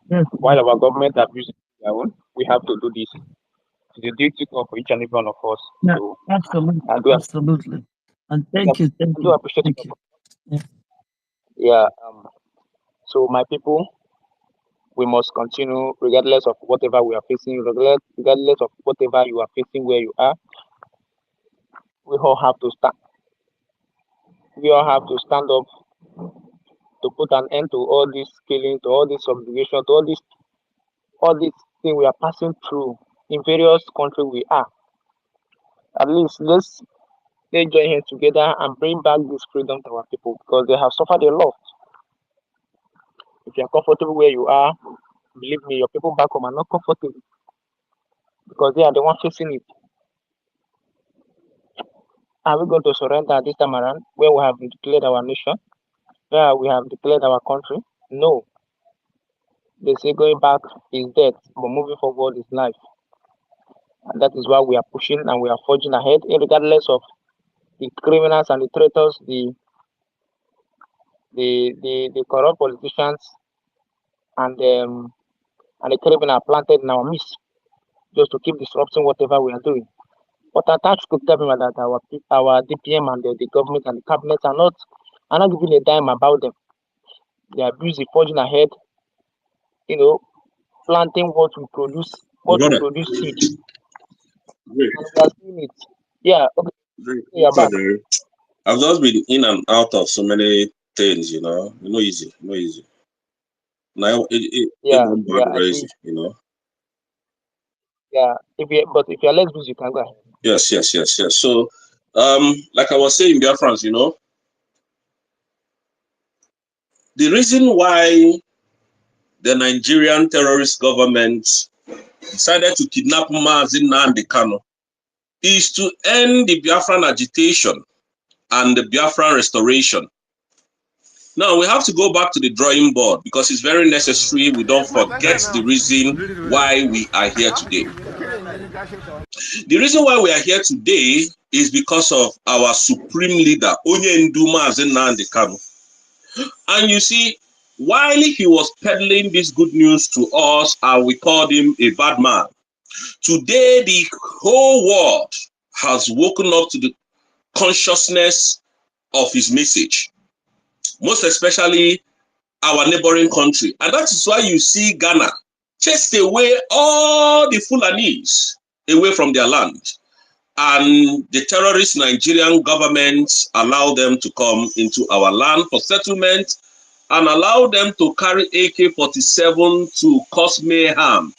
Yes, while our government abuses their own, we have to do this. It's a duty for each and every one of us. yeah, So, absolutely, and we have, absolutely. And thank you, I do appreciate thank it. you. Yeah. Yeah. So my people, we must continue regardless of whatever we are facing, regardless of whatever you are facing where you are. We all have to stand. We all have to stand up to put an end to all this killing, to all this subjugation, to all this thing we are passing through in various countries we are. At least let's join hands together and bring back this freedom to our people because they have suffered a lot. If you are comfortable where you are, believe me, your people back home are not comfortable because they are the ones facing it. Are we going to surrender this time around where we have declared our nation, where we have declared our country? No. They say going back is death, but moving forward is life. And that is why we are pushing and we are forging ahead, regardless of the criminals and the traitors, the corrupt politicians and the criminal planted in our midst, just to keep disrupting whatever we are doing. But attached to government that our DPM and the government and the cabinet are not giving a dime about them. They are busy forging ahead, planting what we produce seed. Great. And we are seeing it. Yeah, okay. Yeah, back. I've just been in and out of so many things, no easy. Now it won't bad crazy, Yeah, if you're less busy, you can go ahead. Yes. So, like I was saying, dear friends, the reason why the Nigerian terrorist government decided to kidnap Mazi Nnamdi Kanu is to end the Biafran agitation and the Biafran restoration. Now, we have to go back to the drawing board because it's very necessary we don't forget the reason why we are here today. The reason why we are here today is because of our supreme leader, Onyendu Mazi Nnamdi Kanu. And you see, while he was peddling this good news to us and we called him a bad man, today the whole world has woken up to the consciousness of his message, most especially our neighboring country. And that is why you see Ghana chased away all the Fulanis away from their land. And the terrorist Nigerian government allowed them to come into our land for settlement and allow them to carry AK-47 to cause mayhem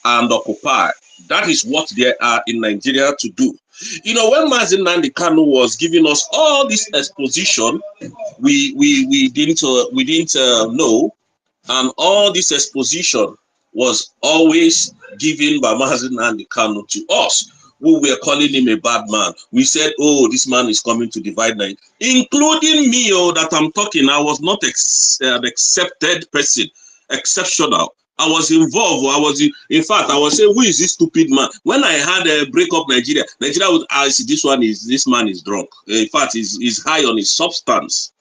and occupy. That is what they are in Nigeria to do. When Mazi Nnamdi Kanu was giving us all this exposition, we didn't know, and all this exposition was always given by Mazi Nnamdi Kanu to us, who were calling him a bad man. We said, oh, this man is coming to divide Nigeria, including me, that I'm talking. I was not an accepted person, exceptional. I was involved. In fact, I was saying, who is this stupid man? When I had a break up Nigeria would ask, this man is drunk. In fact, he's high on his substance.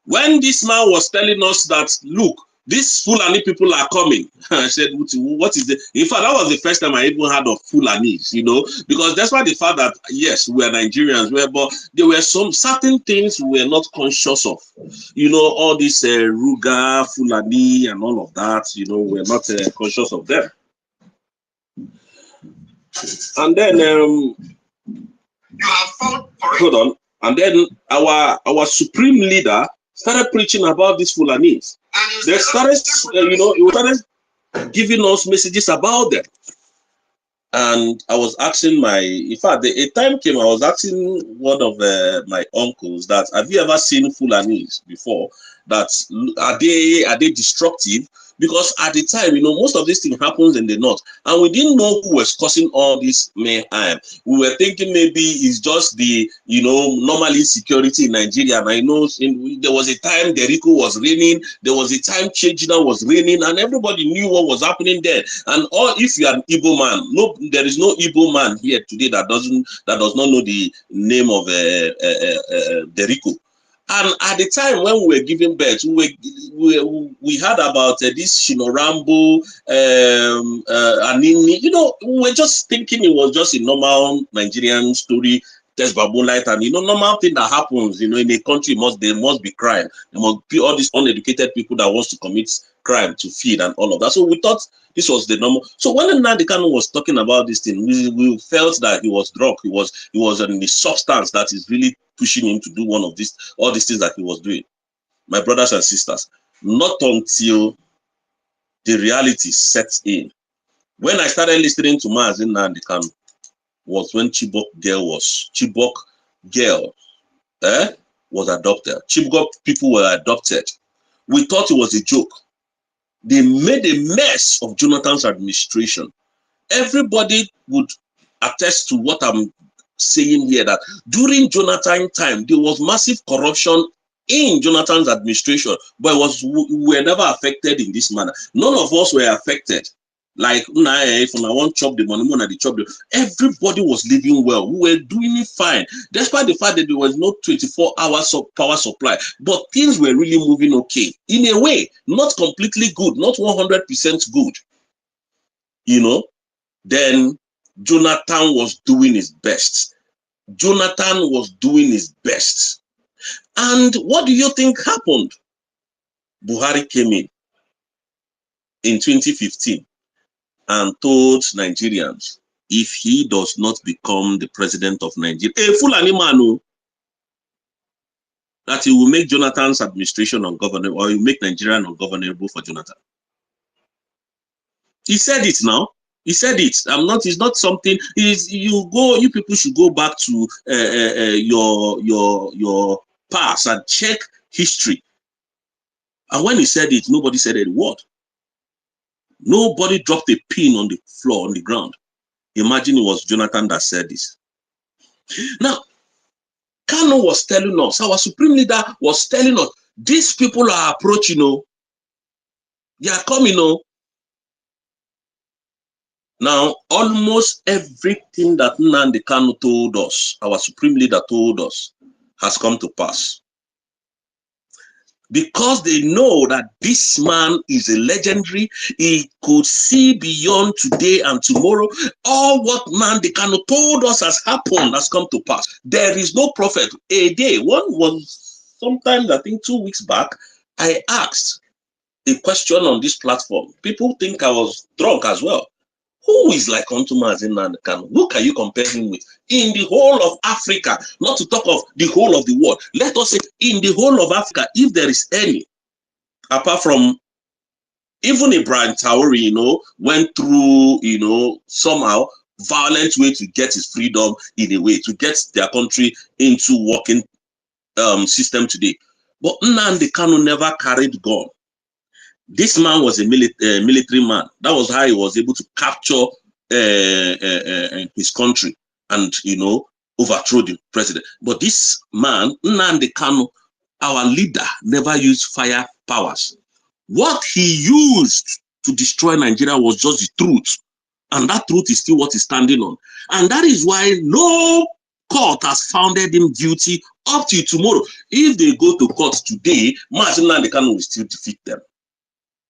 When this man was telling us that, look, these Fulani people are coming, I said, what is it? In fact, that was the first time I even heard of Fulanis, because that's why the fact that, yes, we are Nigerians, but there were some certain things we were not conscious of. All this Ruga, Fulani, and all of that, we're not conscious of them. And then, hold on. And then our supreme leader started preaching about these Fulanis. They started, he started giving us messages about them. And I was asking in fact, a time came, I was asking one of my uncles that, have you ever seen Fulanis before? That are they destructive? Because at the time, most of this thing happens in the north, and we didn't know who was causing all this mayhem. We were thinking maybe it's just the, normal insecurity in Nigeria. And I know there was a time Derrico was raining, there was a time Chejina was raining, and everybody knew what was happening there. And if you are an Igbo man, there is no Igbo man here today that does not know the name of Derrico. And at the time when we were giving birth, we heard about this Shinorambo, Anini. We were just thinking it was just a normal Nigerian story test baboon light, and normal thing that happens, in a country there must be crime. There must be all these uneducated people that wants to commit crime to feed and all of that. So we thought this was the normal. So when Nnamdi Kanu was talking about this thing, we felt that he was drunk. He was in the substance that is really pushing him to do all these things that he was doing. My brothers and sisters, not until the reality sets in. When I started listening to Mazi Nnamdi Kanu was when Chibok girl was adopted. Chibok people were adopted. We thought it was a joke. They made a mess of Jonathan's administration. Everybody would attest to what I'm saying here, that during Jonathan time, there was massive corruption in Jonathan's administration, but we were never affected in this manner. None of us were affected. Like, if I want to chop the money, everybody was living well. We were doing it fine, despite the fact that there was no 24 hours of power supply. But things were really moving okay. In a way, not completely good, not 100% good. Then Jonathan was doing his best. Jonathan was doing his best. And what do you think happened? Buhari came in 2015 and told Nigerians, if he does not become the president of Nigeria, a Fulani man, that he will make Jonathan's administration ungovernable, or he will make Nigeria ungovernable for Jonathan. He said it now. He said it. It's not something. You people should go back to your past and check history. And when he said it, nobody said a word. Nobody dropped a pin on the floor, on the ground. Imagine it was Jonathan that said this. Now, Kanu was telling us, our supreme leader was telling us, these people are approaching, they are coming. Now, almost everything that Nnamdi Kanu told us, our supreme leader told us, has come to pass. Because they know that this man is a legendary, he could see beyond today and tomorrow. All what Nnamdi Kanu told us has happened, has come to pass. There is no prophet. A day, one was sometimes, I think 2 weeks back, I asked a question on this platform. People think I was drunk as well. Who is like unto Mazi Nnamdi Kanu? Who can you compare him with? In the whole of Africa, not to talk of the whole of the world. Let us say in the whole of Africa, if there is any, apart from even Ibrahim Traore, went through, somehow violent way to get his freedom in a way, to get their country into working system today. But Nnamdi Kanu never carried gun. This man was a military man. That was how he was able to capture his country and, overthrow the president. But this man, Nnamdi Kanu, our leader, never used fire powers. What he used to destroy Nigeria was just the truth. And that truth is still what he's standing on. And that is why no court has founded him guilty up till tomorrow. If they go to court today, Mazi Nnamdi Kanu will still defeat them.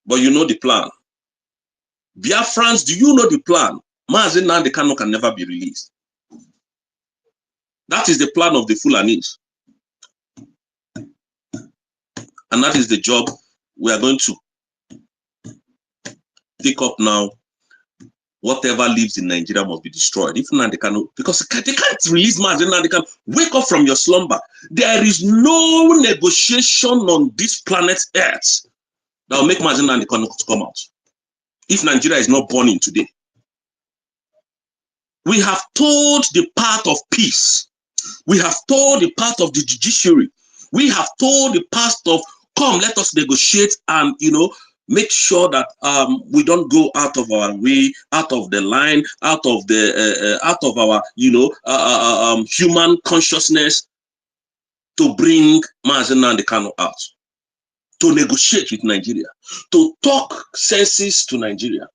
But you know the plan. Biafrans, do you know the plan? Mazi Nnamdi Kanu can never be released. That is the plan of the Fulanis. And that is the job we are going to pick up now. Whatever lives in Nigeria must be destroyed. If Nnamdi Kanu, because they can't release Mazi Nnamdi Kanu. Wake up from your slumber. There is no negotiation on this planet Earth that will make Mazi Nnamdi Kanu to come out. If Nigeria is not burning today. We have told the path of peace. We have told the path of the judiciary. We have told the path of, come, let us negotiate and, make sure that we don't go out of our way, out of the line, out of our, human consciousness to bring Mazi Nnamdi Kanu out. To negotiate with Nigeria, to talk senses to Nigeria.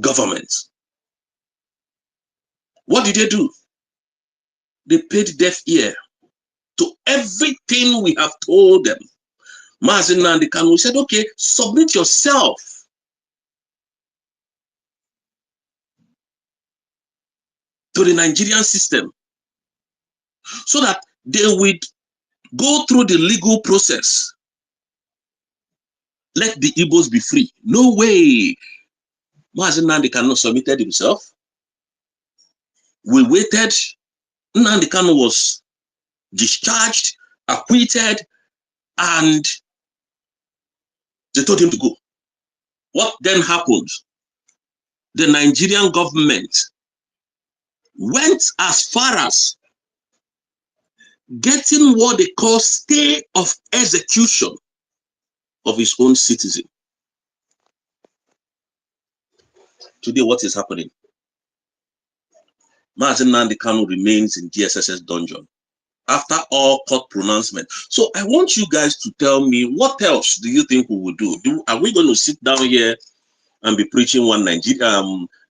Government. What did they do? They paid deaf ear to everything we have told them. Mazi Nnamdi Kanu said, okay, submit yourself. to the Nigerian system so that they would go through the legal process. Let the Igbos be free. No way. Mazi Nnamdi Kanu submitted himself. We waited. Nnamdi Kanu was discharged, acquitted, and they told him to go. What then happened? The Nigerian government went as far as getting what they call stay of execution of his own citizen. Today, what is happening? Mazi Nnamdi Kanu remains in DSSS dungeon after all court pronouncement. So I want you guys to tell me, what else do you think we will do? Are we going to sit down here and be preaching one Nigeria,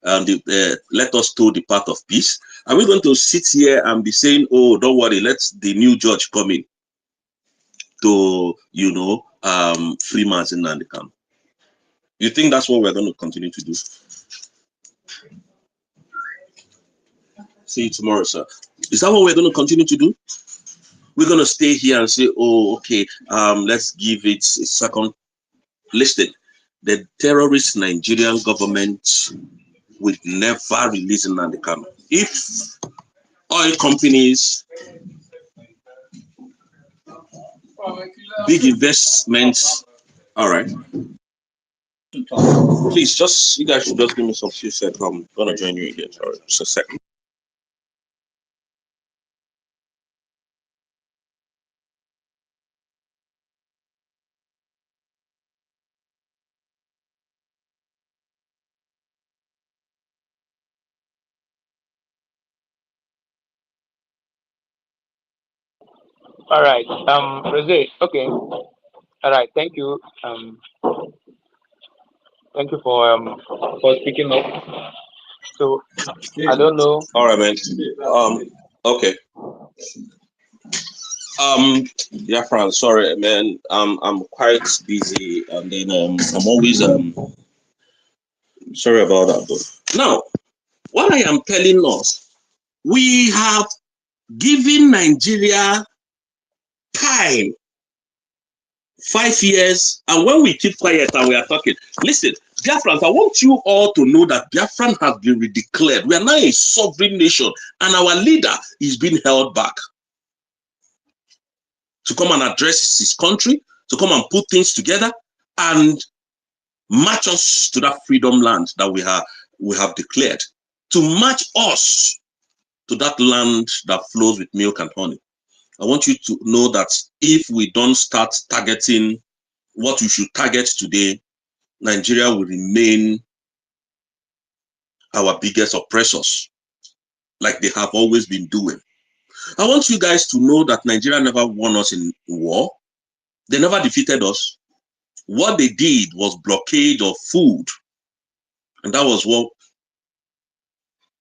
let us tow the path of peace? Are we going to sit here and be saying, oh, don't worry, let the new judge come in to, free Mazi Nnamdi Kanu? You think that's what we're going to continue to do? See you tomorrow, sir. Is that what we're going to continue to do? We're going to stay here and say, oh, okay, let's give it a second. Listen, the terrorist Nigerian government will never release Nnamdi Kanu. If oil companies, big investments, all right. Please, you guys should just give me some few seconds. I'm going to join you again. Sorry, just a second. All right. Rosé. Okay. All right. Thank you. Thank you for speaking up. So I don't know. All right, man. Okay. Yeah, Fran, sorry, man. I'm quite busy, and then I'm always sorry about that. But now, what I am telling us, we have given Nigeria time, 5 years, and when we keep quiet and we are talking, listen, Biafrans, I want you all to know that Biafran has been redeclared. We are now a sovereign nation, and our leader is being held back to come and address his country, to come and put things together and match us to that freedom land that we have declared, to match us to that land that flows with milk and honey. I want you to know that if we don't start targeting what we should target today, Nigeria will remain our biggest oppressors, like they have always been doing. I want you guys to know that Nigeria never won us in war. They never defeated us. What they did was blockade of food, and that was what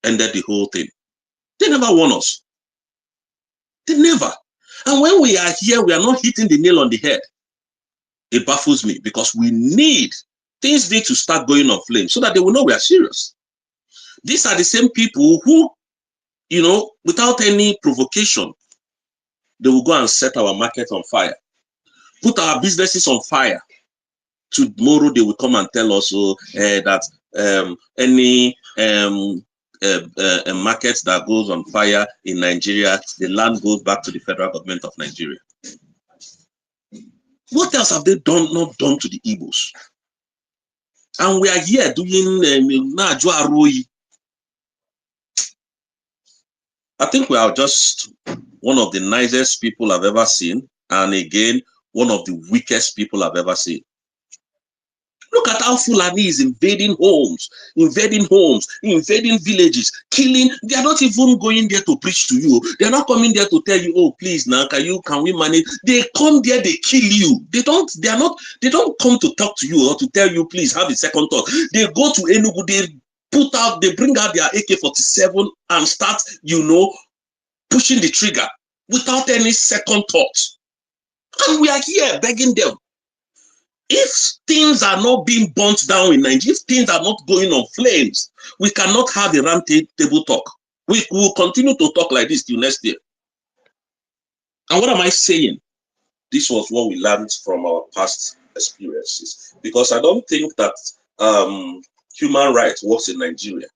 ended the whole thing. They never won us. They never. And when we are here, we are not hitting the nail on the head. It baffles me, because things need to start going on flame so that they will know we are serious. These are the same people who, without any provocation, they will go and set our market on fire, put our businesses on fire. Tomorrow they will come and tell us that any market that goes on fire in Nigeria, the land goes back to the federal government of Nigeria. What else have they not done to the Igbos? And we are here doing I think we are just one of the nicest people I've ever seen, and again, one of the weakest people I've ever seen. Look at how Fulani is invading homes, invading villages, killing. They are not even going there to preach to you. They are not coming there to tell you, oh, please, now can we manage? They come there, they kill you. They don't come to talk to you or to tell you, please have a second thought. They go to Enugu, they bring out their AK-47 and start, pushing the trigger without any second thought. And we are here begging them. If things are not being burnt down in Nigeria, if things are not going on flames, we cannot have a round table talk. We will continue to talk like this till next year. And what am I saying? This was what we learned from our past experiences. Because I don't think that human rights works in Nigeria.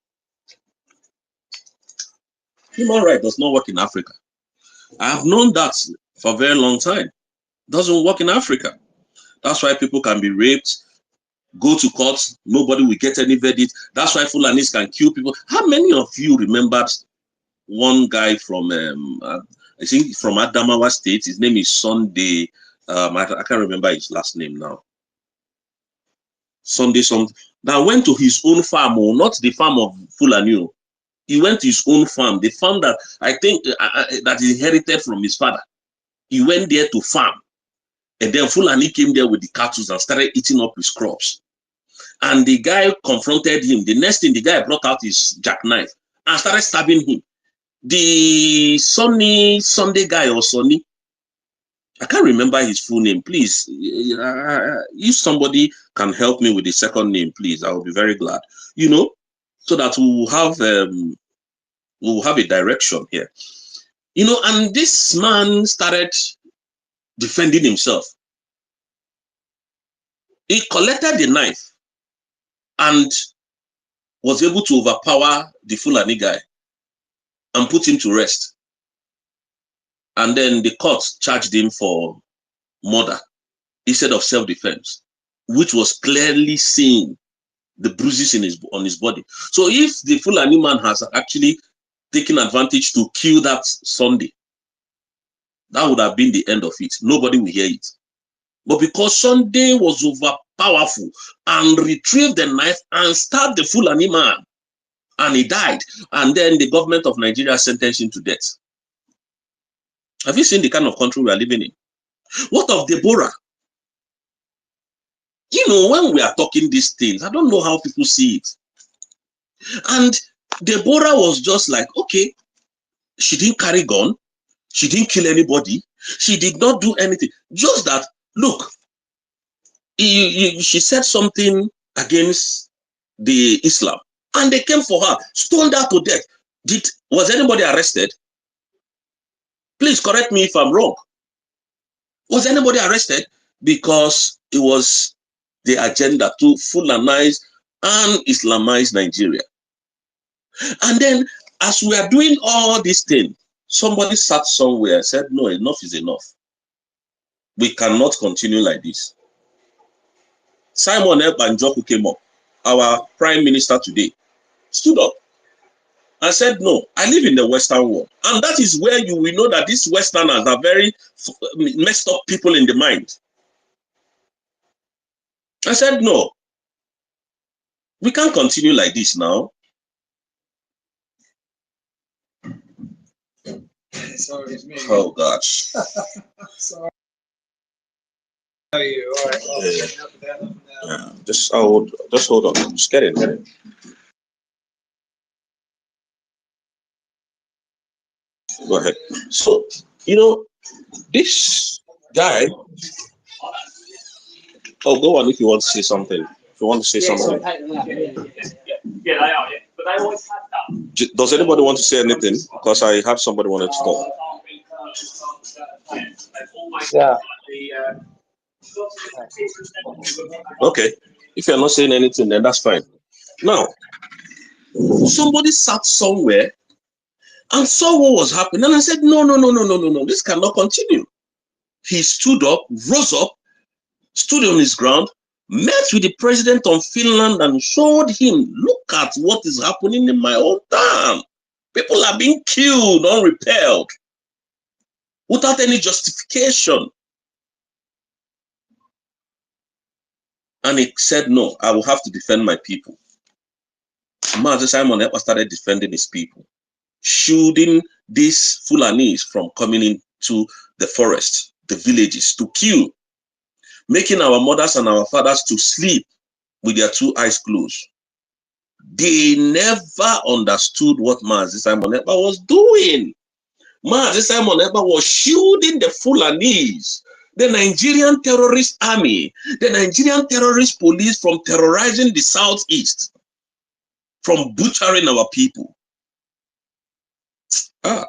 Human rights does not work in Africa. I have known that for a very long time. It doesn't work in Africa. That's why people can be raped, go to court, nobody will get any verdict. That's why Fulanis can kill people. How many of you remembered one guy from, I think from Adamawa State? His name is Sunday. I can't remember his last name now. Sunday something. That went to his own farm, or not the farm of Fulani. He went to his own farm, the farm that I think that he inherited from his father. He went there to farm. And then Fulani came there with the cattle and started eating up his crops. And the guy confronted him. The next thing, the guy brought out his jackknife and started stabbing him. The Sunday guy or Sonny, I can't remember his full name. Please, if somebody can help me with the second name, please, I will be very glad. You know, so that we'll have a direction here. You know, and this man started defending himself. He collected the knife and was able to overpower the Fulani guy and put him to rest. And then the court charged him for murder instead of self-defense, which was clearly seen the bruises on his body. So if the Fulani man has actually taken advantage to kill that Sunday, that would have been the end of it. Nobody will hear it. But because Sunday was overpowerful and retrieved the knife and stabbed the Fulani man, and he died, and then the government of Nigeria sentenced him to death. Have you seen the kind of country we are living in? What of Deborah? You know, when we are talking these things, I don't know how people see it. And Deborah was just like, okay, she didn't carry gun, she didn't kill anybody, she did not do anything. Just that, look, she said something against the Islam, and they came for her, stoned her to death. Was anybody arrested? Please correct me if I'm wrong. Was anybody arrested? Because it was the agenda to Fulanize and Islamize Nigeria. And then, as we are doing all these things, somebody sat somewhere and said, no, enough is enough. We cannot continue like this. Simon Ekpa who came up, our prime minister today, stood up and said, no, I live in the Western world. And that is where you will know that these Westerners are very messed up people in the mind. I said, no, we can't continue like this now. Sorry, it's me. Oh, gosh. Sorry. How are you? All right. Yeah. Just hold on. Just get in. Go ahead. So, you know, this guy. Oh, go on if you want to say something. If you want to say something. Yeah, they are. Yeah, but they always had that. Does anybody want to say anything? Because I have somebody wanted to talk. Yeah. Okay. If you're not saying anything, then that's fine. Now, somebody sat somewhere and saw what was happening, and I said, no, this cannot continue. He stood up, rose up, stood on his ground, met with the president of Finland and showed him, look at what is happening in my hometown. People are being killed, unrepelled, without any justification. And he said, no, I will have to defend my people. Mazi Simon Ekpa started defending his people, shielding these Fulanis from coming into the forest, the villages, to kill, making our mothers and our fathers to sleep with their two eyes closed. They never understood what Mazi Simon Ekpa was doing. Mazi Simon Ekpa was shielding the Fulanis, the Nigerian terrorist army, the Nigerian terrorist police from terrorizing the southeast, from butchering our people. Ah,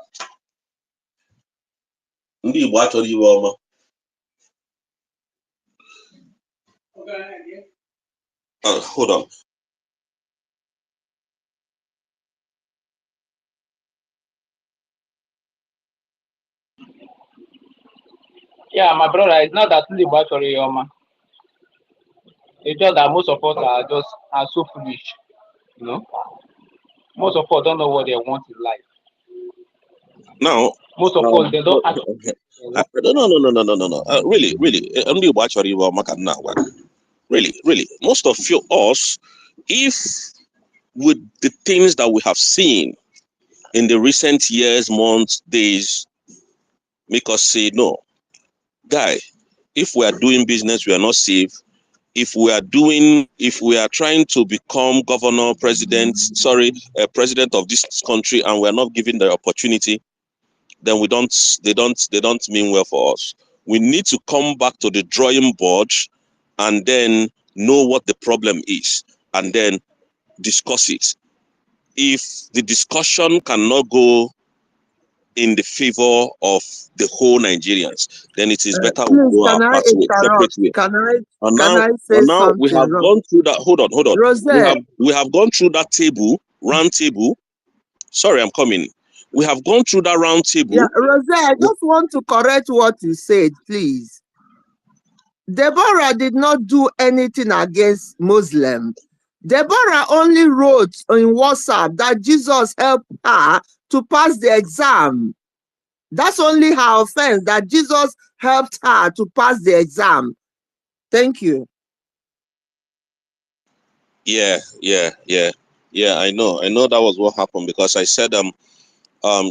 ndị Igbo achọrọ iwe ọma. Hold on. Yeah, my brother, it's not that the battery, it's just that most of us are so foolish, you know. Most of us don't know what they want in life. Now, most of us they don't actually. No. Really, ndị Igbo achọrọ iwe ọma ka m na-agwa. Really, most of us, if with the things that we have seen in the recent years, months, days, make us say, no, guy, if we are doing business, we are not safe. If we are trying to become president of this country, and we are not given the opportunity, then they don't mean well for us. We need to come back to the drawing board and then know what the problem is and then discuss it. If the discussion cannot go in the favor of the whole Nigerians, then it is better we go our path way, separate way. Can I say now something? We have gone through that. Hold on. Rosette. We have gone through that round table. Sorry, I'm coming. We have gone through that round table. Yeah, Rosette, I just want to correct what you said, please. Deborah did not do anything against Muslims. Deborah only wrote in WhatsApp that Jesus helped her to pass the exam. That's only her offense, that Jesus helped her to pass the exam. Thank you. Yeah. I know that was what happened, because I said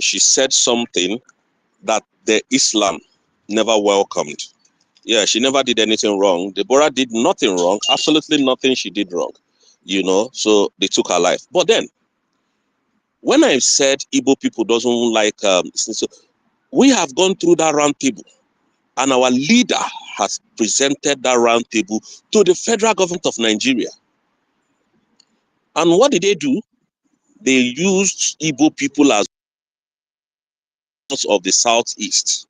she said something that the Islam never welcomed. Yeah, she never did anything wrong. Deborah did nothing wrong, absolutely nothing she did wrong, so they took her life. But then, when I said Igbo people doesn't like, so we have gone through that round table, and our leader has presented that round table to the federal government of Nigeria. And what did they do? They used Igbo people as of the Southeast.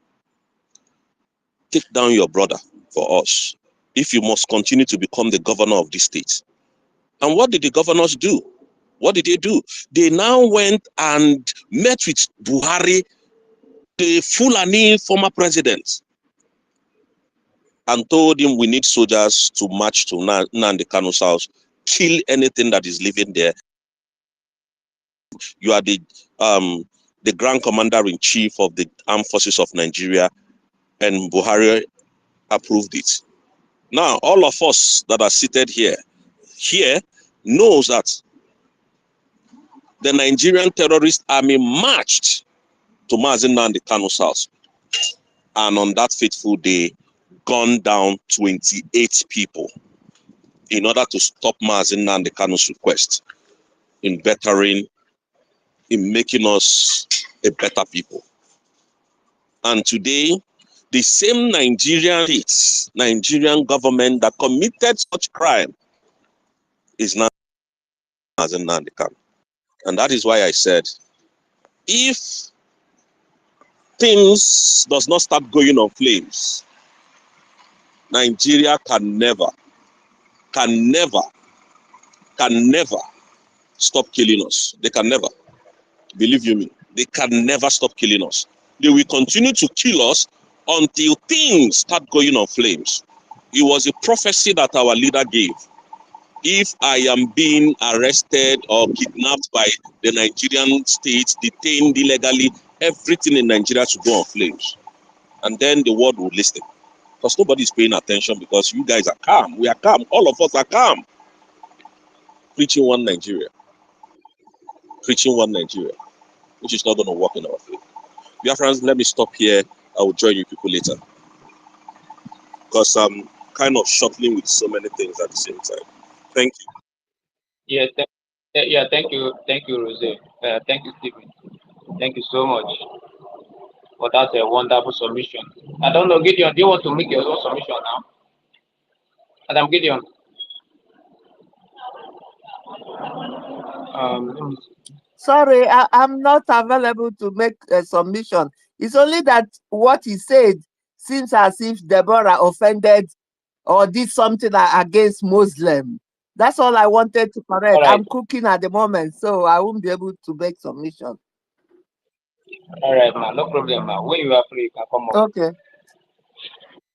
Take down your brother for us, if you must continue to become the governor of this state. And what did the governors do? What did they do? They now went and met with Buhari, the Fulani former president, and told him, we need soldiers to march to Nnamdi Kanu's house, kill anything that is living there. You are the Grand Commander-in-Chief of the Armed Forces of Nigeria, and Buhari approved it. Now, all of us that are seated here knows that the Nigerian terrorist army marched to Mazi Nnamdi Kanu's house, and on that fateful day, gunned down 28 people in order to stop Mazi Nnamdi Kanu's request in making us a better people. And today, the same Nigerian government that committed such crime is now Mazi Nnamdi Kanu. And that is why I said, if things does not start going on flames, Nigeria can never stop killing us. They can never. Believe you me, they can never stop killing us. They will continue to kill us until things start going on flames. It was a prophecy that our leader gave. If I am being arrested or kidnapped by the Nigerian state, detained illegally, everything in Nigeria should go on flames. And then the world will listen. Because nobody is paying attention, because you guys are calm. We are calm. All of us are calm. Preaching one Nigeria. Preaching one Nigeria, which is not going to work in our favor. Biafrans, let me stop here. I will join you people later, because I'm kind of shuttling with so many things at the same time. Thank you. Thank you, Rose. Thank you, Stephen. Thank you so much for that wonderful submission. I don't know, Gideon, do you want to make your own submission now? Adam Gideon. Let me see. Sorry, I'm not available to make a submission. It's only that what he said seems as if Deborah offended or did something against Muslim. That's all I wanted to correct. All right, I'm cooking at the moment, so I won't be able to make submission. all right, man, no problem, man. When you are free, you can come up. Okay.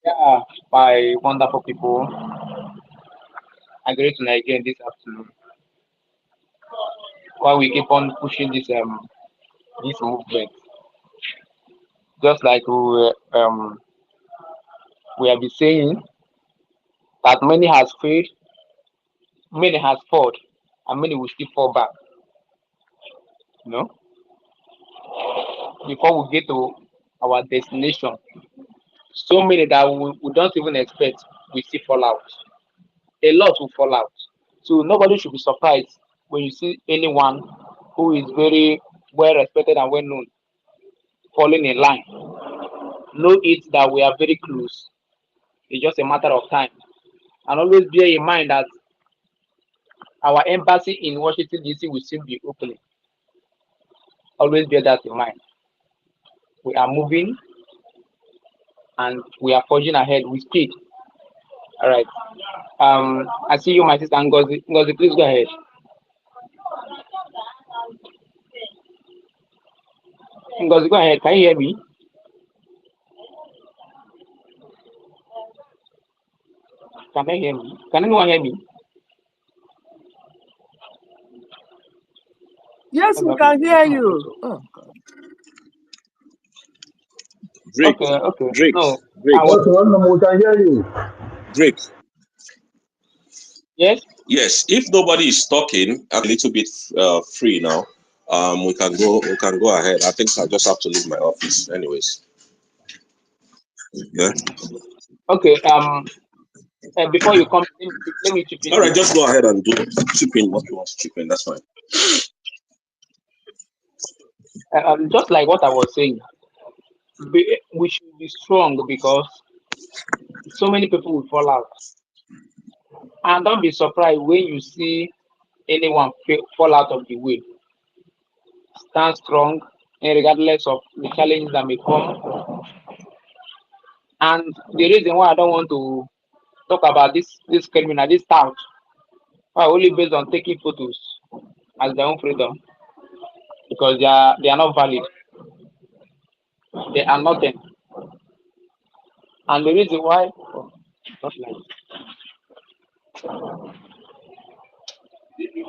Yeah, my wonderful people, I greet to Nigeria this afternoon. While we keep on pushing this movement, just like we have been saying that many has failed, many has fought, and many will still fall back. You know, before we get to our destination, so many that we don't even expect we still fall out. A lot will fall out. So nobody should be surprised when you see anyone who is very well respected and well known falling in line. Know it that we are very close. It's just a matter of time. And always bear in mind that our embassy in Washington DC will soon be opening. Always bear that in mind. We are moving and we are forging ahead with speed. All right. I see you, my sister Ngozi. Ngozi, please go ahead. Ngozi, go ahead. Can you hear me? Can I hear me? Can anyone hear me? Yes, we can hear you. Oh, God. Drake, Okay. Drake, No, Drake, I was. we can hear you. Drake. Yes. Yes, if nobody is talking, I'm a little bit free now. We can go ahead. I think I just have to leave my office, anyways. Yeah. Okay. Before you come, let me chip in All right, here. just go ahead and chip in what you want to chip in. That's fine. Just like what I was saying, we should be strong because so many people will fall out, and don't be surprised when you see anyone fall out of the way. Stand strong, and regardless of the challenges that may come. And the reason why I don't want to talk about this criminal, this tout, are only based on taking photos as their own freedom because they are not valid. They are nothing. And the reason why, not like,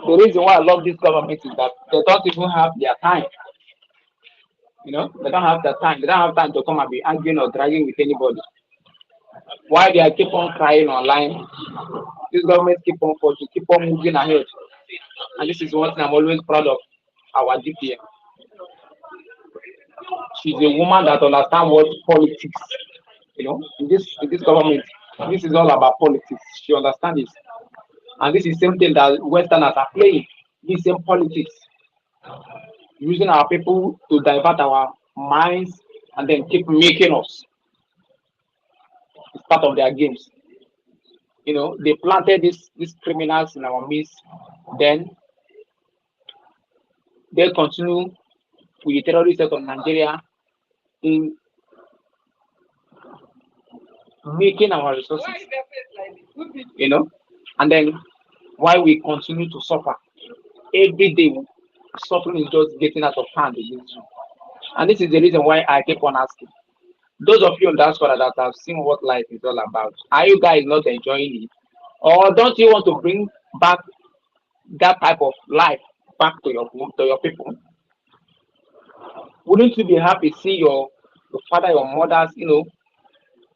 the reason why I love this government is that they don't even have their time. You know, they don't have the time. They don't have time to come and be arguing or dragging with anybody. Why they are keep on crying online? This government keep on pushing, keep on moving ahead. And this is one thing I'm always proud of our DPM. She's a woman that understands what politics. You know, in this government, this is all about politics. She understands it. And this is the same thing that Westerners are playing. This same politics. Using our people to divert our minds and then keep making us. It's part of their games. You know, they planted these criminals in our midst, then they continue with the terrorist state of Nigeria in making our resources, you know, and then why we continue to suffer every day, suffering is just getting out of hand against you. And this is the reason why I keep on asking those of you on diaspora that have seen what life is all about, are you guys not enjoying it? Or don't you want to bring back that type of life back to your people? Wouldn't you be happy see your father, your mothers, you know,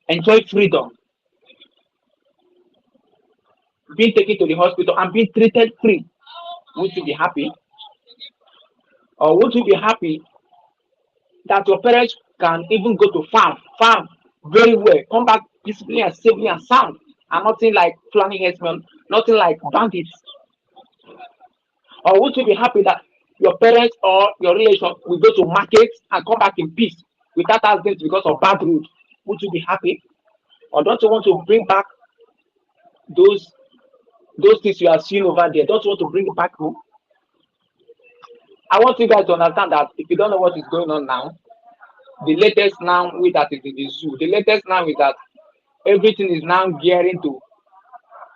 enjoy freedom, being taken to the hospital and being treated free? Would you be happy? Or would you be happy that your parents can even go to farm very well, come back peacefully and safely and sound, and nothing like flying herdsmen, nothing like bandits? Or would you be happy that your parents or your relation will go to market and come back in peace without accidents because of bad road? Would you be happy? Or don't you want to bring back those things you have seen over there? Don't you want to bring it back home? I want you guys to understand that if you don't know what is going on now, the latest now with that is in the zoo. The latest now is that everything is now gearing to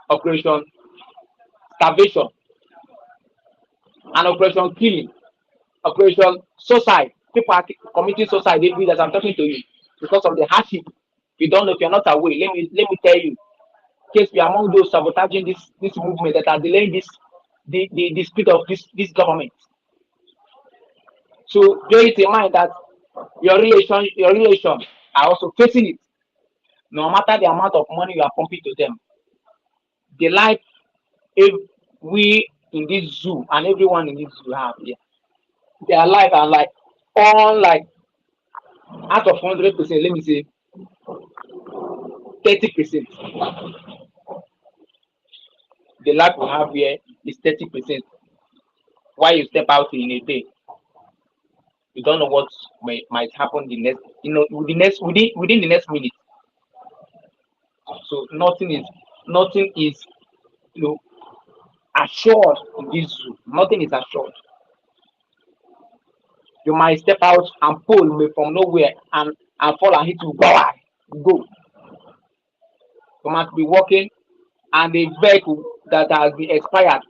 operation starvation and operation killing, operation suicide. People are committing suicide every day as I'm talking to you because of the hardship. If you don't know, if you're not aware, let me tell you, in case we are among those sabotaging this movement that are delaying the speed of this government. So bear it in mind that your relation are also facing it. No matter the amount of money you are pumping to them, the life if we in this zoo and everyone in this zoo have here, their life are like on like out of 100%, let me say 30%. The life we have here is 30%. Why you step out in a day, you don't know what might happen the next, within the next minute. So nothing is assured in this zoo. Nothing is assured. You might step out and pull me from nowhere and fall and hit you. Go. You must be walking and the vehicle that has been expired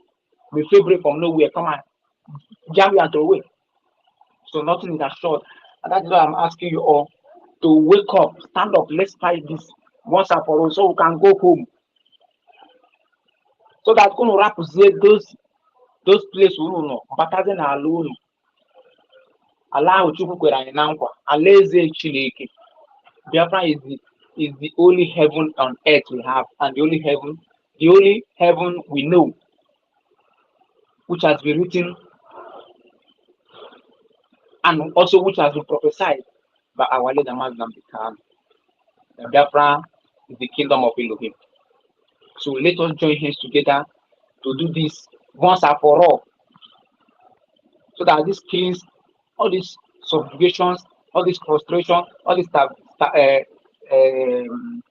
may favorite from nowhere come and jam you and throw away. So nothing is assured. And that's why I'm asking you all to wake up, stand up, let's fight this once and for all so we can go home. So that's going to represent those places we know, better than our alone. Allow Chukwu kwere anyị na nkwa, Alaeze Chineke. Biafra is the only heaven on earth we have, and the only heaven we know, which has been written and also which has been prophesied by our leader Muslim Khan. Biafra is the kingdom of Elohim. So let us join hands together to do this once and for all, so that these killings, all these subjugations, all this frustration, all this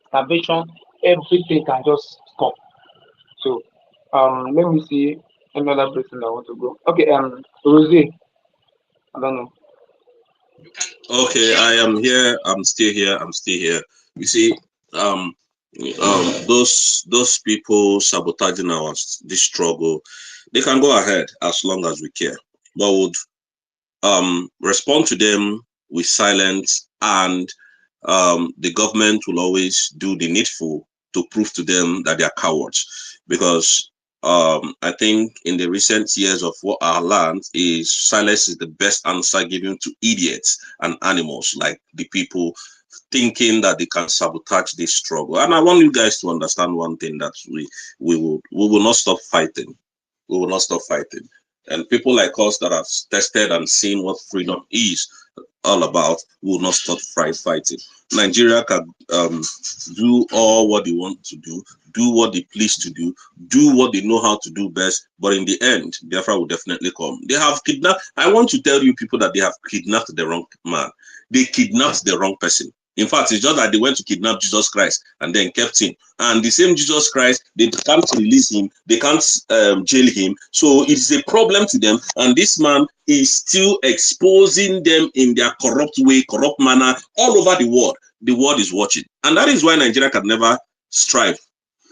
starvation, everything can just stop. So let me see another person that want to go. Okay, Rosie, I don't know. Okay, I am here. I'm still here. You see, those people sabotaging this struggle, they can go ahead as long as we care, but would respond to them with silence, and the government will always do the needful to prove to them that they are cowards, because I think in the recent years of what our land is, silence is the best answer given to idiots and animals like the people thinking that they can sabotage this struggle. And I want you guys to understand one thing, that we will not stop fighting. We will not stop fighting. And people like us that have tested and seen what freedom is all about will not stop fighting. Nigeria can do all what they want to do what they please to do what they know how to do best, but in the end, Biafra will definitely come. They have kidnapped. I want to tell you people that they have kidnapped the wrong man. They kidnapped the wrong person. In fact, it's just that they went to kidnap Jesus Christ and then kept him. And the same Jesus Christ, they can't release him. They can't jail him. So it's a problem to them. And this man is still exposing them in their corrupt way, corrupt manner all over the world. The world is watching. And that is why Nigeria can never strive.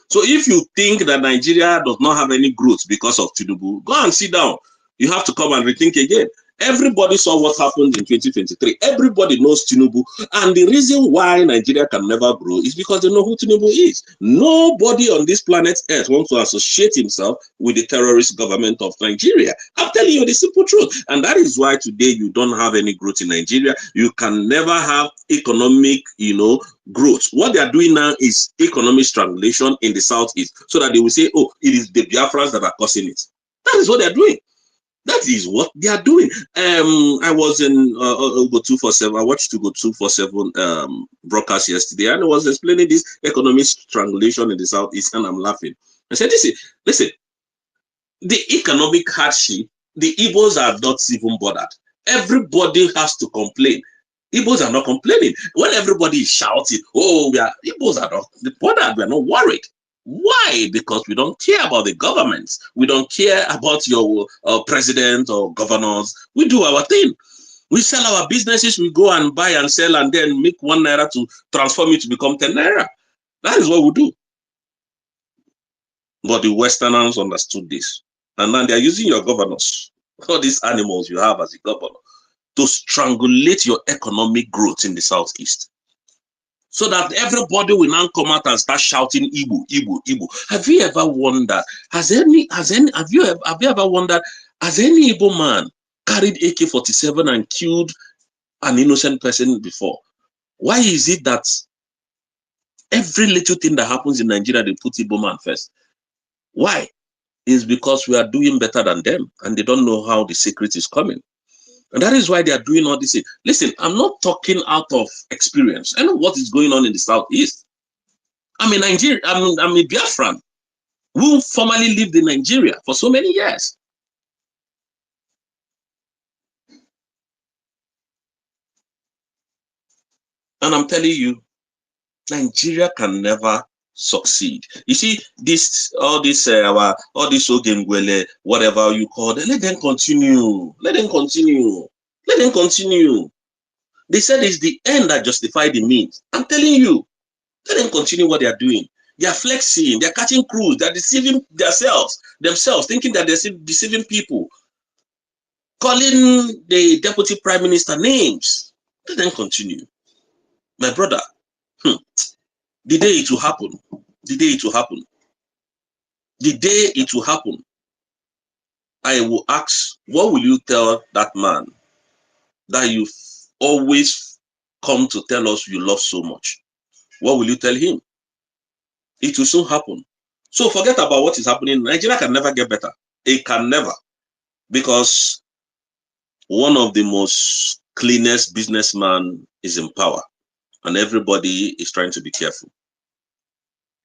So if you think that Nigeria does not have any growth because of Tinubu, go and sit down. You have to come and rethink again. Everybody saw what happened in 2023. Everybody knows Tinubu. And the reason why Nigeria can never grow is because they know who Tinubu is. Nobody on this planet Earth wants to associate himself with the terrorist government of Nigeria. I'm telling you the simple truth. And that is why today you don't have any growth in Nigeria. You can never have economic, growth. What they are doing now is economic strangulation in the southeast, so that they will say, oh, it is the Biafrans that are causing it. That is what they are doing. That is what they are doing. I was in Go 247. I watched Go 247 broadcast yesterday, and I was explaining this economic strangulation in the southeast, and I'm laughing. I said, listen, the economic hardship, the Igbos are not even bothered. Everybody has to complain. Igbos are not complaining. When everybody is shouting, oh, Igbos are not bothered, we are not worried. Why? Because we don't care about the governments. We don't care about your president or governors. We do our thing. We sell our businesses, we go and buy and sell and then make 1 naira to transform it to become 10 naira. That is what we do. But the Westerners understood this. And now they are using your governors, all these animals you have as a governor, to strangulate your economic growth in the Southeast. So that everybody will now come out and start shouting Igbo, Igbo, Igbo. Have you ever wondered, have you ever wondered, has any Igbo man carried AK-47 and killed an innocent person before? Why is it that every little thing that happens in Nigeria, they put Igbo man first? Why? It's because we are doing better than them and they don't know how the secret is coming. And that is why they are doing all this. Listen, I'm not talking out of experience. I know what is going on in the Southeast. I'm a Nigerian, I'm a Biafran who formerly lived in Nigeria for so many years. And I'm telling you, Nigeria can never succeed. You see, all this Ogengwele, whatever you call them, let them continue. Let them continue. Let them continue. They said it's the end that justified the means. I'm telling you, let them continue what they are doing. They are flexing, they are catching crews, they are deceiving themselves, thinking that they're deceiving people, calling the deputy prime minister names. Let them continue. My brother, the day it will happen, the day it will happen, the day it will happen, I will ask, what will you tell that man that you always come to tell us you love so much? What will you tell him? It will soon happen. So forget about what is happening. Nigeria can never get better. It can never. Because one of the most cleanest businessmen is in power. And everybody is trying to be careful.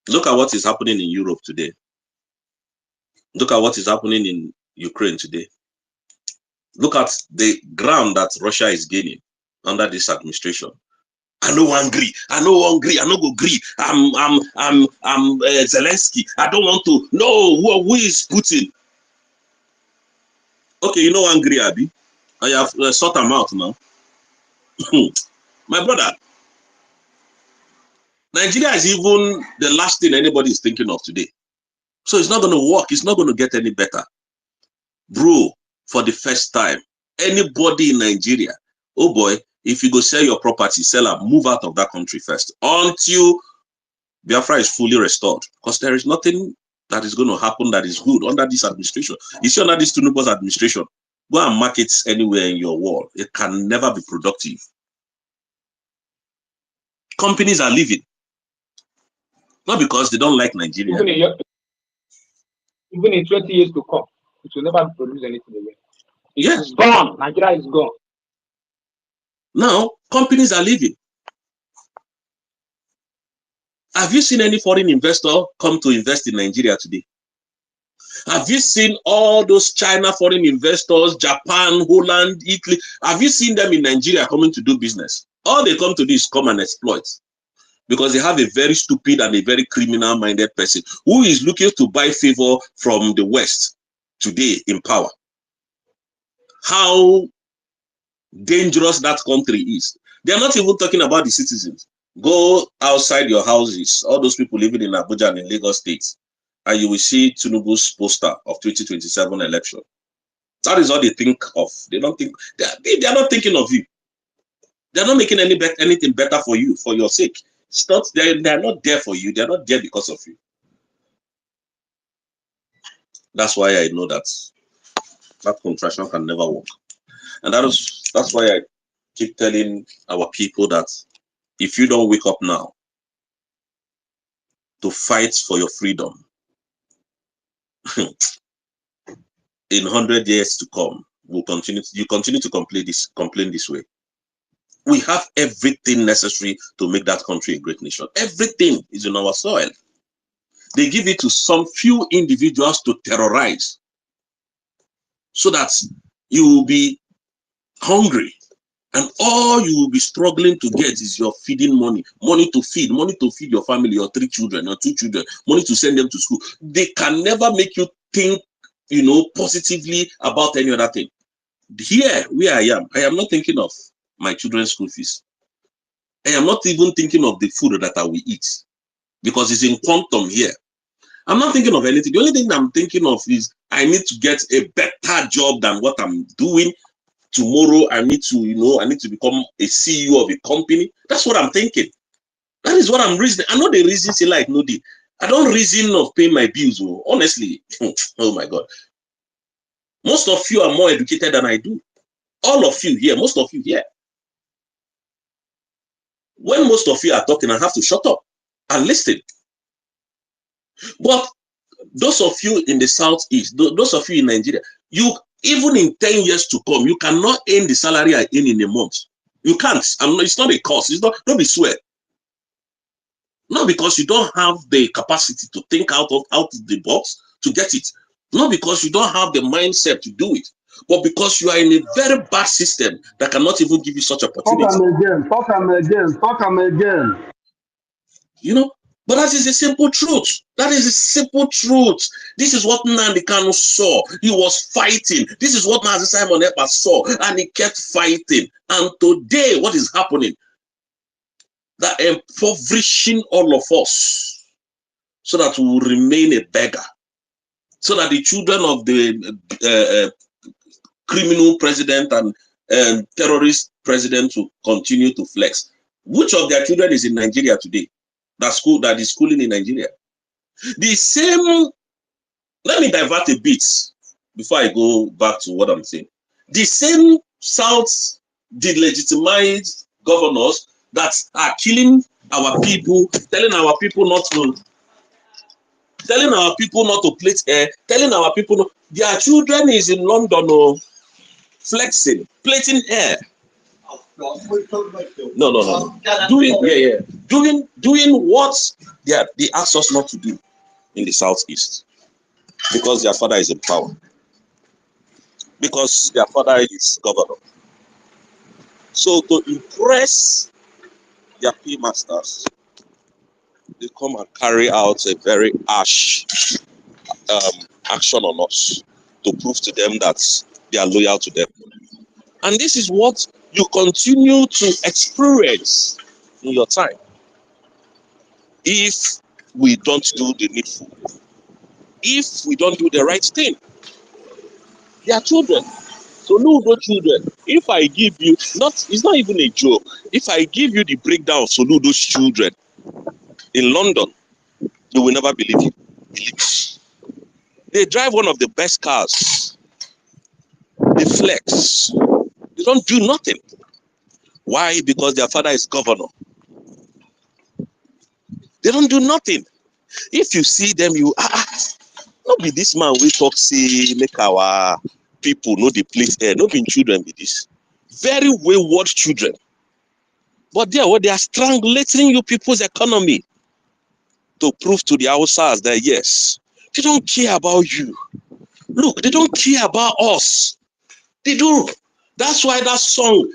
Look at what is happening in Europe today. Look at what is happening in Ukraine today. Look at the ground that Russia is gaining under this administration. I no agree. I no agree. I no go agree. I'm Zelensky. I don't want to. No, who is Putin? Okay, you know angry, Abi. I have sort them out now. My brother, Nigeria is even the last thing anybody is thinking of today. So it's not going to work. It's not going to get any better. Bro, for the first time, anybody in Nigeria, oh boy, if you go sell your property, sell and move out of that country first until Biafra is fully restored. Because there is nothing that is going to happen that is good under this administration. You see, under this Tinubu's administration, go and market anywhere in your world. It can never be productive. Companies are leaving. Not because they don't like Nigeria. Even in 20 years to come, it will never produce anything again. Yes. Gone. Nigeria is gone. Now, companies are leaving. Have you seen any foreign investor come to invest in Nigeria today? Have you seen all those China foreign investors, Japan, Holland, Italy? Have you seen them in Nigeria coming to do business? All they come to do is come and exploit. Because they have a very stupid and a very criminal-minded person who is looking to buy favor from the West today in power. How dangerous that country is. They are not even talking about the citizens. Go outside your houses, all those people living in Abuja and in Lagos states, and you will see Tinubu's poster of 2027 election. That is all they think of. They don't think, they are not thinking of you. They are not making anything better for you, for your sake. It's not, they are not there for you. They are not there because of you. That's why I know that contraction can never work. And that's why I keep telling our people that if you don't wake up now to fight for your freedom, in 100 years to come, you continue to complain this way. We have everything necessary to make that country a great nation. Everything is in our soil. They give it to some few individuals to terrorize so that you will be hungry And all you will be struggling to get is your feeding money, money to feed your family, your 3 children, or 2 children, money to send them to school. They can never make you think, positively about any other thing. Here, where I am not thinking of my children's school fees. I am not even thinking of the food that I will eat because it's in quantum here. I'm not thinking of anything. The only thing I'm thinking of is I need to get a better job than what I'm doing. Tomorrow, I need to become a CEO of a company. That's what I'm thinking. That is what I'm reasoning. I know the reasons you like, no, I don't reason of paying my bills. Honestly, oh my God. Most of you are more educated than I do. All of you here, most of you here. When most of you are talking, I have to shut up and listen. But those of you in the Southeast, those of you in Nigeria, even in 10 years to come, you cannot earn the salary I earn in a month. You can't. It's not a cost. It's not. Don't be swear. Not because you don't have the capacity to think out of the box to get it. Not because you don't have the mindset to do it, but because you are in a very bad system that cannot even give you such opportunity. Talk am again. But that is a simple truth. That is a simple truth. This is what Nnamdi Kanu saw. He was fighting. This is what Mazi Simon Ekpa saw, and he kept fighting. And today, what is happening? That impoverishing all of us, so that we will remain a beggar, so that the children of the criminal president and terrorist president will continue to flex. Which of their children is in Nigeria today? That is schooling in Nigeria. The same, let me divert a bit before I go back to what I'm saying. The same South delegitimized governors that are killing our people, telling our people not to plate air, telling our people their children is in London flexing, plating air. No. Doing what they ask us not to do in the Southeast, because their father is in power, because their father is governor. So to impress their paymasters, they come and carry out a very harsh action on us to prove to them that they are loyal to them. And this is what you continue to experience in your time if we don't do the needful, if we don't do the right thing. They are children. So Soludo children, if I give you, it's not even a joke, if I give you the breakdown of Soludo's children in London, you will never believe it. They drive one of the best cars. They flex. They don't do nothing. Why? Because their father is governor. They don't do nothing. If you see them, you not be this man we talk say make our people know the place air. Not being children with this. Very wayward children. But they are strangulating you people's economy to prove to the outsiders that yes, they don't care about you. Look, they don't care about us. They do. That's why that song,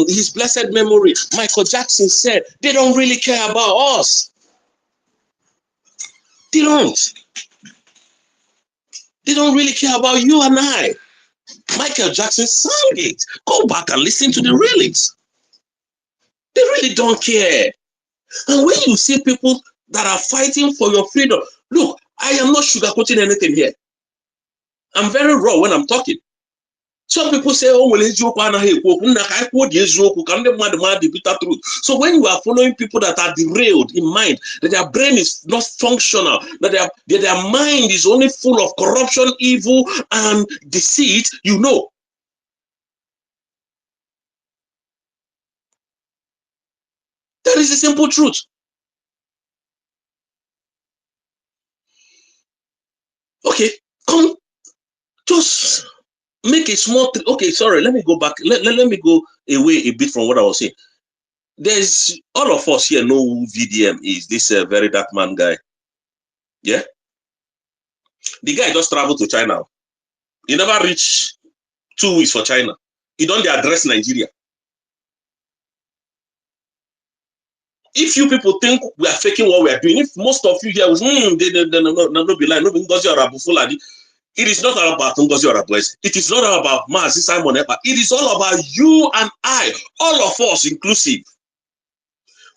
his blessed memory, Michael Jackson said, they don't really care about us. They don't. They don't really care about you and I. Michael Jackson sang it. Go back and listen to the lyrics. They really don't care. And when you see people that are fighting for your freedom, look, I am not sugarcoating anything here. I'm very raw when I'm talking. Some people say, oh, well, it's joke. The bitter truth. So when you are following people that are derailed in mind, that their brain is not functional, that their mind is only full of corruption, evil, and deceit, you know. That is the simple truth. Okay, come, just make a small. Okay, sorry. Let me go back. Let me go away a bit from what I was saying. There's all of us here know who VDM is. This very dark man guy. Yeah, the guy just traveled to China. He never reached 2 weeks for China. You don't address Nigeria. If you people think we are faking what we are doing, if most of you here was, they no be lying, no be Ngozi Orabu-Fulani. It is not all about Ngozi Orabu-Eze. It is not all about Mazi Simon Ekpa. It is all about you and I, all of us inclusive.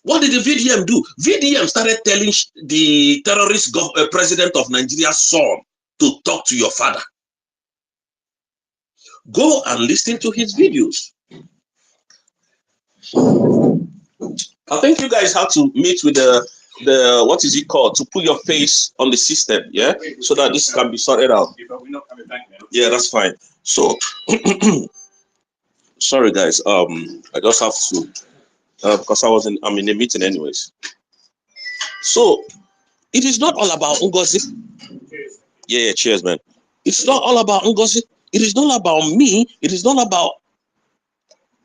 What did the VDM do? VDM started telling the terrorist president of Nigeria's son to talk to your father. Go and listen to his videos. I think you guys have to meet with the what is it called, to put your face on the system, yeah, so that this can be sorted out. Yeah, that's fine. So sorry guys, I just have to because I'm in a meeting anyways. So it is not all about Ngozi. Yeah, cheers, man. It's not all about Ngozi. It is not about me. It is not about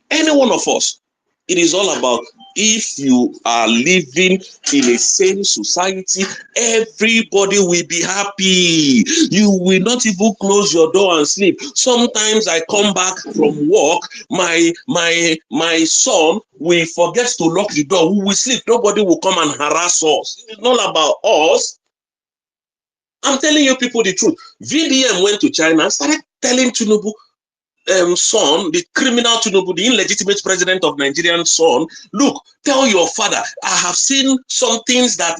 any one of us. It is all about, if you are living in a sane society, everybody will be happy. You will not even close your door and sleep. Sometimes I come back from work, my son will forget to lock the door. We will sleep. Nobody will come and harass us. It's not about us. I'm telling you people the truth. VDM went to China and started telling Tinubu, son, the criminal Tinubu, the illegitimate president of Nigerian son, look, tell your father, I have seen some things that,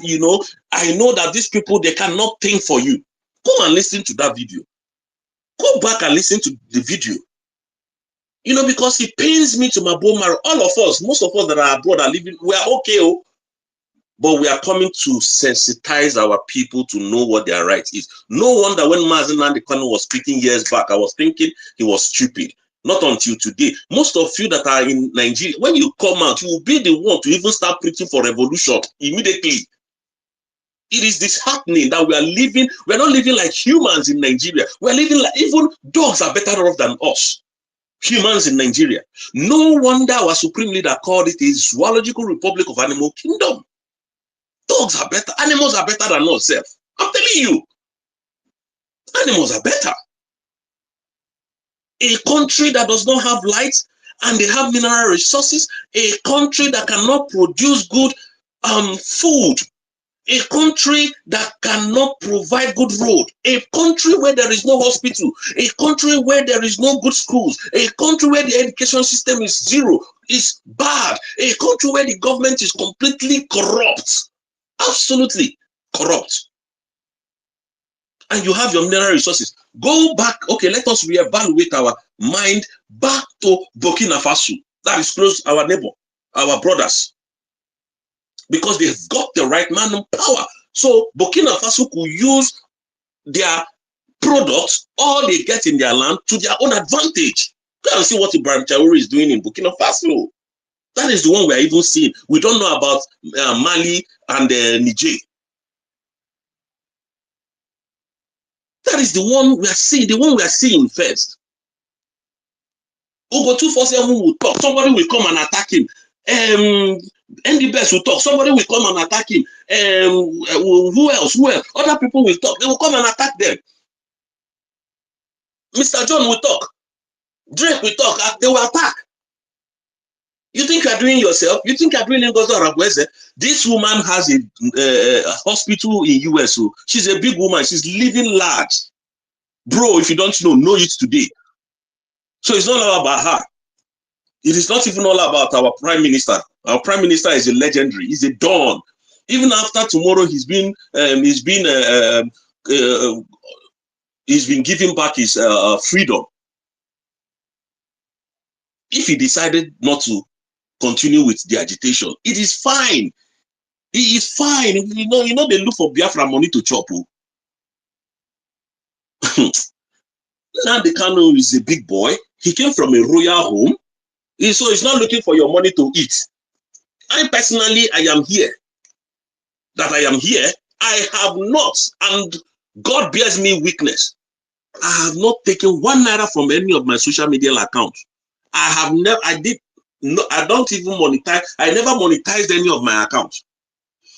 I know that these people, they cannot think for you. Come and listen to that video. Go back and listen to the video. Because it pains me to my bone marrow. All of us, most of us that are abroad are living, we are okay, but we are coming to sensitize our people to know what their right is. No wonder when Mazi Nnamdi Kanu was speaking years back, I was thinking he was stupid. Not until today. Most of you that are in Nigeria, when you come out, you will be the one to even start preaching for revolution immediately. It is disheartening that we are not living like humans in Nigeria. We are living like, even dogs are better off than us. Humans in Nigeria. No wonder our supreme leader called it a zoological republic of animal kingdom. Dogs are better. Animals are better than us. I'm telling you. Animals are better. A country that does not have light and they have mineral resources, a country that cannot produce good food, a country that cannot provide good road, a country where there is no hospital, a country where there is no good schools, a country where the education system is zero, is bad, a country where the government is completely corrupt. Absolutely corrupt. And you have your mineral resources. Go back, okay, let us reevaluate our mind back to Burkina Faso. That is close, our neighbor, our brothers. Because they've got the right man and power. So Burkina Faso could use their products, all they get in their land, to their own advantage. Go and see what Ibrahim Traoré is doing in Burkina Faso. That is the one we are even seeing. We don't know about Mali and Niger. That is the one we are seeing, first. Ugo 247 will talk, somebody will come and attack him. NDBS will talk, somebody will come and attack him. Who else? Other people will talk, they will come and attack them. Mr. John will talk, Drake will talk, they will attack. You think you are doing yourself? You think you are doing Ngozi Orabu-Eze? This woman has a hospital in US. So she's a big woman. She's living large. Bro, if you don't know it today. So it's not all about her. It is not even all about our prime minister. Our prime minister is a legendary. He's a don. Even after tomorrow, he's been giving back his freedom. If he decided not to continue with the agitation, it is fine. He is fine. You know they look for Biafra money to chop. Nnamdi Kanu is a big boy. He came from a royal home. So he's not looking for your money to eat. I personally, I am here. That I am here. I have not, and God bears me witness, I have not taken 1 naira from any of my social media accounts. I don't even monetize. I never monetized any of my accounts.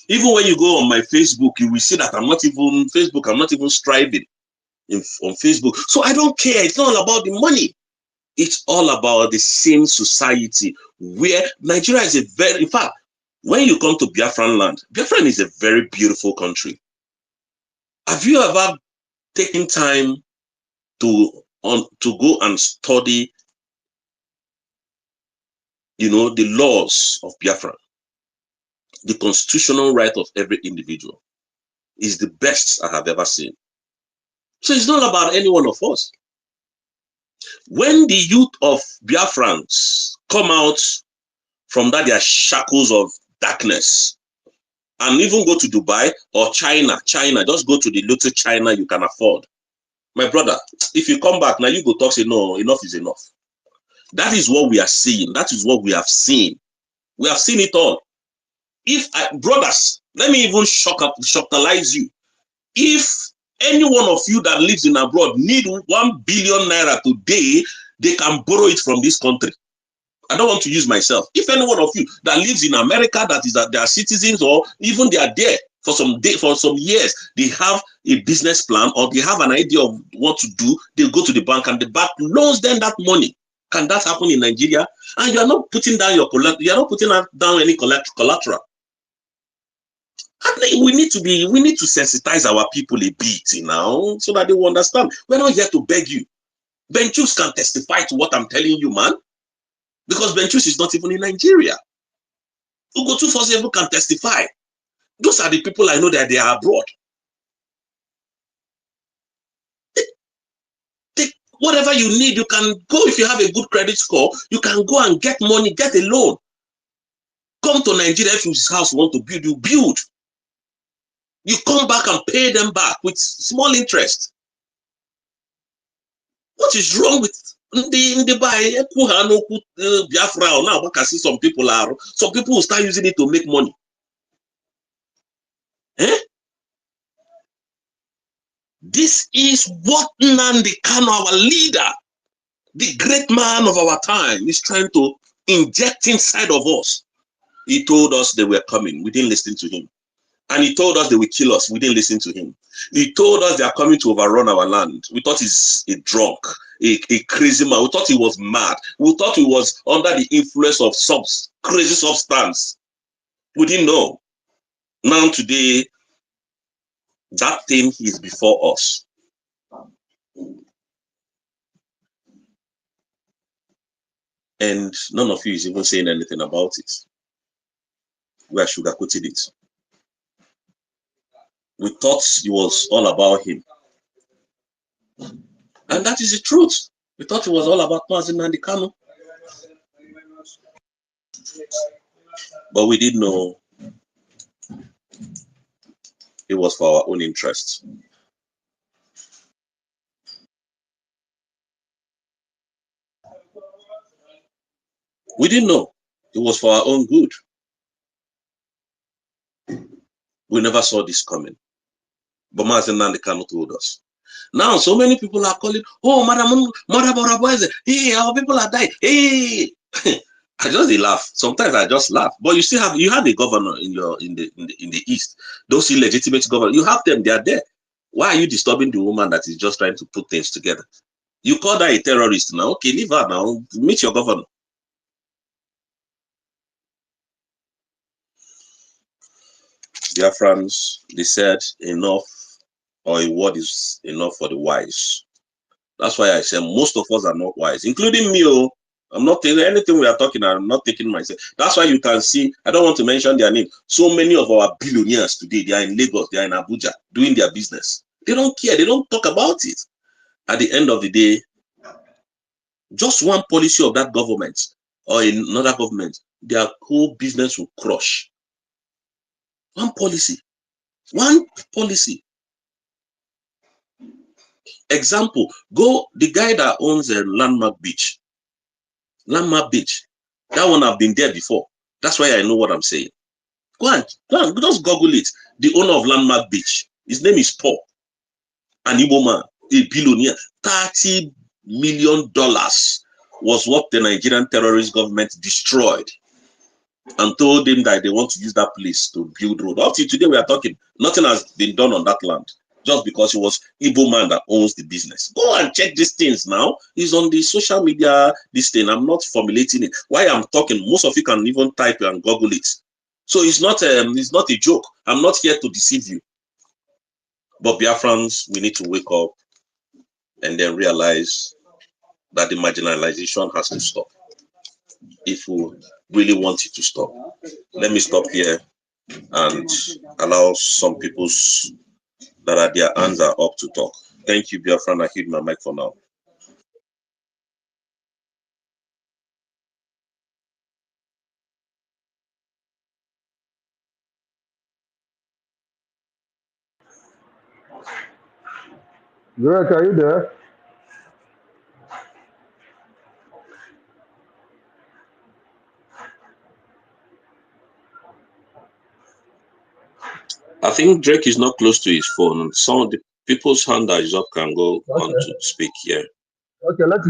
Even when you go on my Facebook, you will see that I'm not even striving on Facebook. So I don't care. It's not all about the money. It's all about the same society where Nigeria is a very, in fact, when you come to Biafran land, Biafran is a very beautiful country. Have you ever taken time to go and study, you know, the laws of Biafra? The constitutional right of every individual is the best I have ever seen. So it's not about any one of us. When the youth of Biafrans come out from that their shackles of darkness and even go to Dubai or China, just go to the little China you can afford. My brother, if you come back now, you go talk, say, no, enough is enough. That is what we are seeing. That is what we have seen. We have seen it all. Brothers, let me even shockalize you. If any one of you that lives in abroad need 1 billion naira today, they can borrow it from this country. I don't want to use myself. If any one of you that lives in America, that is that they are citizens, or even they are there for some years, they have a business plan or they have an idea of what to do, they go to the bank and the bank loans them that money. Can that happen in Nigeria? And you are not putting down your collateral. You are not putting down any collateral. We need to sensitize our people a bit, you know, so that they will understand. We're not here to beg you. Benchus can testify to what I'm telling you, man. Because Benchus is not even in Nigeria. Ugo 247 can testify. Those are the people I know that they are abroad. Take whatever you need. You can go, if you have a good credit score, you can go and get money, get a loan. Come to Nigeria if his house want to build, you build. You come back and pay them back with small interest. What is wrong with the Biafra now? I can see some people will start using it to make money. Eh? This is what Nnamdi Kanu, our leader, the great man of our time, is trying to inject inside of us. He told us they were coming. We didn't listen to him. And he told us they will kill us. We didn't listen to him. He told us they are coming to overrun our land. We thought he's a drunk, a crazy man. We thought he was mad. We thought he was under the influence of some crazy substance. We didn't know. Now today, that thing is before us. And none of you is even saying anything about it. We are sugarcoating it. We thought it was all about him. And that is the truth. We thought it was all about Nnamdi Kanu. But we didn't know it was for our own interests. We didn't know it was for our own good. We never saw this coming. But Nnamdi Kanu told us. Now, so many people are calling, oh, Mother Boraboise, hey, our people are dying. Hey, I just laugh. Sometimes I just laugh. But you still have a governor in the east. Those illegitimate governors, you have them, they are there. Why are you disturbing the woman that is just trying to put things together? You call that a terrorist now. Okay, leave her now. Meet your governor. Biafrans, they said enough, or a word is enough for the wise. That's why I say most of us are not wise, including me. Oh, I'm not taking anything we are talking. I'm not taking myself. That's why you can see, I don't want to mention their name. So many of our billionaires today, they are in Lagos, they are in Abuja, doing their business. They don't care. They don't talk about it. At the end of the day, just one policy of that government or another government, their whole business will crush. One policy. One policy. Example, the guy that owns a Landmark Beach. Landmark Beach. That one I've been there before. That's why I know what I'm saying. Go and just Google it. The owner of Landmark Beach. His name is Paul. An Igbo man, a billionaire. $30 million was what the Nigerian terrorist government destroyed and told them that they want to use that place to build road. Up to today we are talking, nothing has been done on that land. just because it was Igbo man that owns the business. Go and check these things now. It's on the social media, this thing. I'm not formulating it. Why I'm talking, most of you can even type and Google it. So it's not a joke. I'm not here to deceive you. But Biafrans, we need to wake up and then realize that the marginalization has to stop if we really want it to stop. Let me stop here and allow some people that are their hands are up to talk. Thank you, Biafran. I hit my mic for now. Greg, are you there? I think Drake is not close to his phone. Some of the people's hand that is up can go on to speak here. Okay, let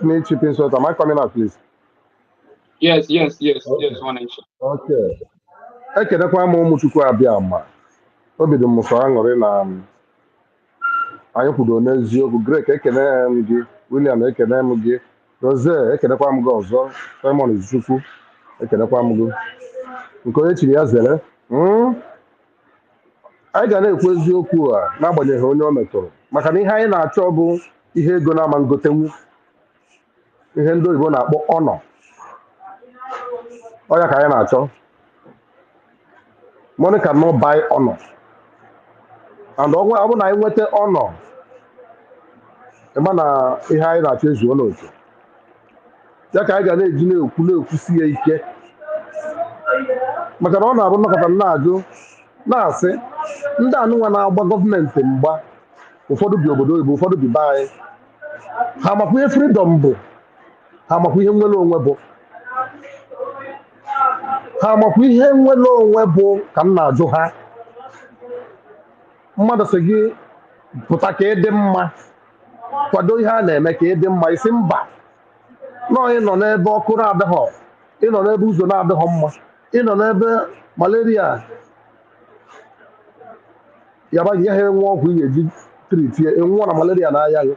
me chip in. So, am I coming out, please? Yes, Okay. one inch. Okay. Ekenekwa m ụmụchukwu abịa ma obi dị m sọ aṅụrị na anyị kwudo n'eziokwu. Greg ekene m gị, William ekene m gị, Rose ekenekwa m gị ọzọ, Simon Izuchukwu ekenekwa m gị, nke onye chiri ya zere. Anyị ga na-ekwu eziokwu a n'agbanyeghị onye o metụrụ, maka na ihe anyị na-achọ bụ ihe ego na-ama ngotenwu, ihe ndị oyibo na-akpọ ọnọ. Ọ ya ka anyị na-achọ. Money cannot buy honor. And ọ bụrụ na anyị nweta honor, ịma na ihe anyị na-achọ ezuo n'otu. Ya ka anyị ga na-eji na-ekwusi ya ike. Maka na ọ na-abụ nnọkọta na-ajụ na-asị ndị anụnwa na-agba gọọmenti mgba, ụfọdụ bi obodo oyibo, ụfọdụ bi be anyị. Ha amakwa ihe freedom bụ, ha amakwa ihe nnwere onwe bụ. Ha amakwa ihe nnwere onwe bụ ka m na-ajụ ha. Mmadụ sị gị pụta ka ịdị mma, kwado ihe a na-eme ka ịdị mma, isi mba. Nọọ ịnọ n'ebe ọkụ na-adịghọ, ịnọ n'ebe ụzọ na-adịghọ mma, ịnọ n'ebe malaria yaba gị ihe nwe ọgwụ ị ga-eji tritie enwụọ na malaria n'ahịa gị.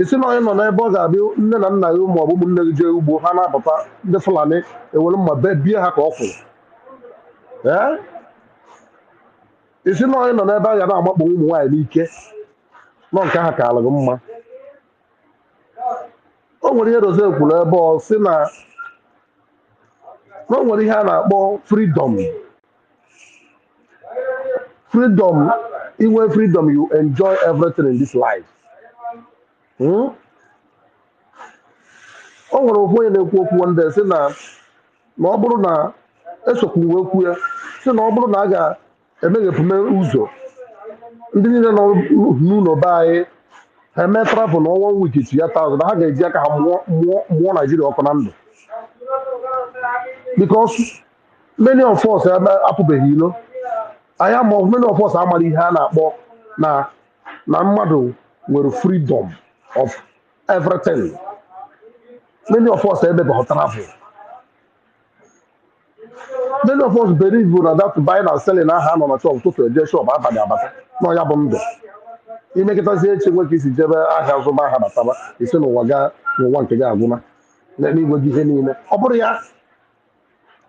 Isi nọọ ịnọ n'ebe ọ ga-abịa nne na nna gị ma ọ bụ ụmụnne gị jee ugbo, ha na-apụta ndị Fulani ewere mma bie ha ka ọ kwụrụ. Isi nọọ ịnọ n'ebe a ga na-amakpọ ụmụ nwaanyị n'ike, nọ nke ha ka alụ gị mma. O nwere ihe Rose kwuru ebe ọ sị na o nwere ihe a na-akpọ freedom. Freedom, inwe freedom, you enjoy everything in this life. O nwere ofu onye na-ekwu okwu ndị sị na ọ bụrụ na esokwu uwe okwu ya, sị na ọ bụrụ na a ga-emeghepụme ụzọ ndị niile nọ n'ụlọ be anyị ha eme trapụ na ọnwa wikichi ya 1000 na ha ga-eji aka ha mụọ Naijiria ọkụ na ndụ. Because many of us apụbeghị ilo. Many of us amara ihe a na-akpọ na mmadụ nwere freedom of everything. Many of us ebebeghị travel. Many of us believe na that buying and selling aha nọ na shop ụtụtụ eje shop abalị abata na ya bụ ndụ. Imekịtazi echi nwe ka isi jebe ahịa azụmahịa bataba isi n'ụwa nke gị agwụna n'igwe gị ihe niile. Ọ bụrụ ya,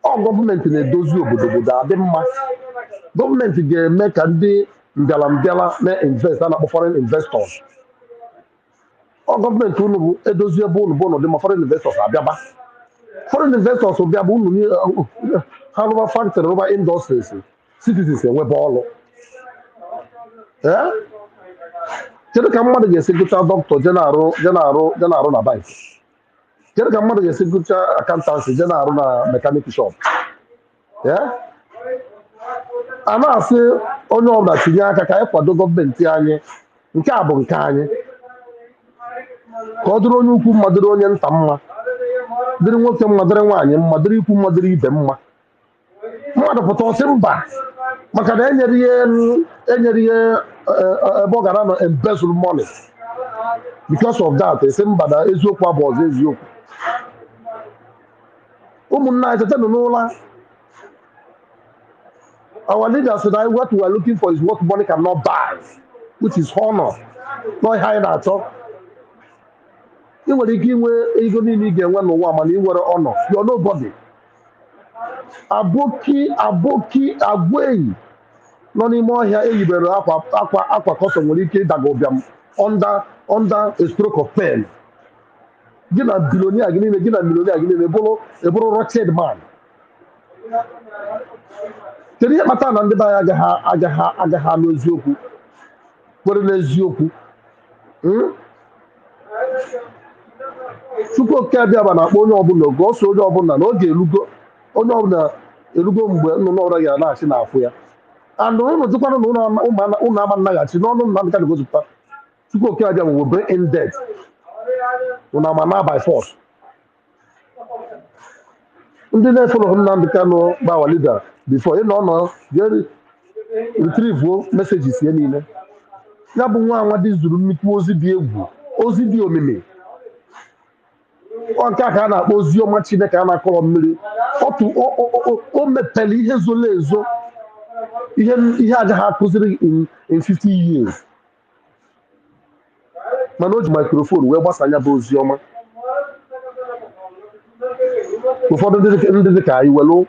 ọ gọọmenti na-edozi obodo adị mma. Gọọmenti ga-eme ka ndị mbịala na-invest, a na-akpọ foreign investors. Ọ gọọmenti unu bụ edozi ebe unu bụ ụnụ dị ma foreign investors abịaba. Foreign investors bịa bụ unu ha rụba factory, rụba industries, citizens enwebe ọrụ. Kedu ka mmadụ ga-esi gụcha dọkịta jenarụ na bank? Kedu ka mmadụ ga-esi gụcha accountancy jenarụ na mechanic shop? A na-asị onye ọbụla tinye aka ka anyị kwado gọọmenti anyị, nke a bụ nke anyị, ka ọ dịrị onye ukwu mma, dịrị onye nta mma, dịrị nwoke mma, dịrị nwaanyị mma, dịrị ikwu mma, dịrị ibe mma. Mmadụ pụta ọsị mba maka na enyere ihe ebe ọ gara nọ embezzle money. Because of that, esi mba na eziokwu abụ ọzọ eziokwu. Ụmụnna anyị tetanụ n'ụla. Our leaders said that what we are looking for is what money cannot buy, which is honor. Not high at all. You will give ego ni get one woman, you were honor. You're nobody. Aboki, Agway. No more here, you better aqua custom will eat that under a stroke of pen. Gina billionaire, gina millionaire, gina a bolo wretched man. Tell you Matan and the Agaha no Zoku. What is Zoku? Suko Kabiabana, onye ọbụla go so onye ọbụla na oge elugo onye ọbụla elugo mgbe nnụnụ ọrụ ya na-achị n'afọ ya. And ụnụ jụkwana na ụnụ ama nnaghachi n'ọnụ nna ndị ka na-egosipụta Suko Kabiabana will bring in debt. Ụnụ ama na by force. Ndị na-efolo Nnamdi Kanu bụ our leader before ị nọ retrieve messages ya niile. Ya bụ nwa anwa zuru nnukwu ozi dị egwu, ozi dị omimi. Nke a ka a na-akpọ ozi ọma Chineke a na-akọrọ mmiri. O mepere ihe zoro ezo, ihe agaghị akụziri in 50 years. Mana o ji microphone wee gbasa anya bụ ozi ọma. Ụfọdụ ndị dị ka anyị welu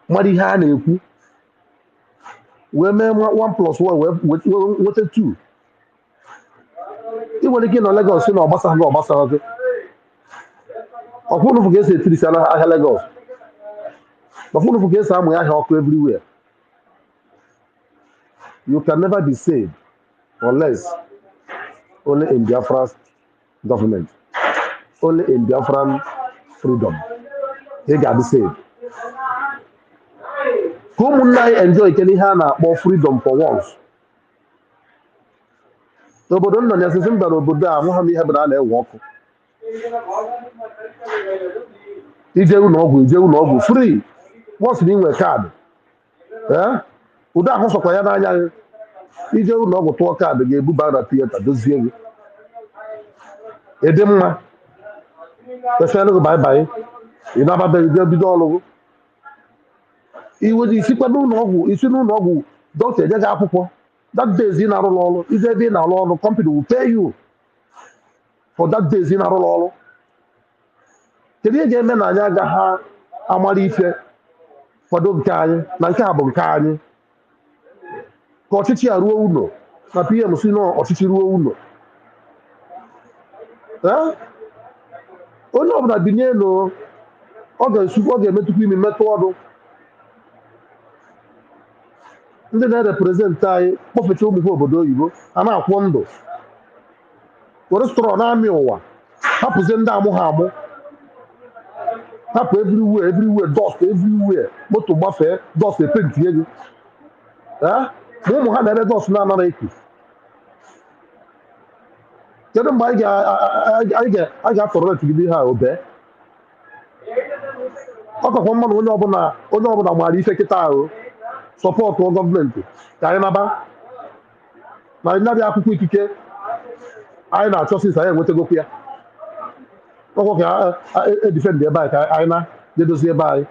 mmadụ ihe a na-ekwu wee mee 1+1 wee nweta 2. Ị nwere ike nọ Lagos na ọgbasaghị ọkwụnụfụ ga-esi etirisi ahịa Lagos, ọkwụnụfụ ga-esi amụ ahịa ọkụ everywhere. You can never be saved unless only in Biafra's government, only in Biafran freedom. He got be saved. Ka ụmụnne anyị enjoy ike ihe a na-akpọ freedom for once. N'obodo nọ ya sisi mba n'obodo a amụha m ihe bụ na a na-ewe ọkụ. Ije ụlọ ọgwụ free once na inwe kaadị. Ụdị ahụ sọkwa ya n'anya gị. Ije ụlọ ọgwụ tụọ kaadị ga-ebuba na tieta dozie gị. Ịdị mma. Efere gị baịbaị. Ị na-ababeghị bido ọrụ gị. Iwe isikwa n'ụlọ ọgwụ dọkịta enye gị akwụkwọ. That days ị na-arụ ọrụ, ije ebe ị na-arụ ọrụ, company will pay you for that days ị na-arụ ọrụ. Kedu ihe ga-eme na anyị agaghị amara ife kwado nke anyị na nke a bụ nke anyị? Ka ọchịchị a ruo ụlọ na PM si na ọchịchị ruo ụlọ. Onye ọbụla binye elu ọ ga-emetụkwa imi metụ ọdụ. Ndị na-represent anyị kpọfecha ụmụ ha obodo oyibo a na-akwụ ndụ were strọ na-amị ụwa hapụzie ndị amụ ha amụ hapụ everywhere dust everywhere moto gbafee dust epentie gị ma ụmụ ha na-ere dust na-anara eku. Kedu mgbe anyị ga-atọrọ etigide ha obe? Ọ kakwa mmanụ onye ọbụla maara ife kịta ahụ sọpọtụ gọọmenti ka anyị naba na anyị nabịa akwụkwọ ikike anyị na-achọ sisi anyị enwetagokwu ya. Ọkwa ka edifendị ebe anyị ka anyị na-edozi ebe anyị.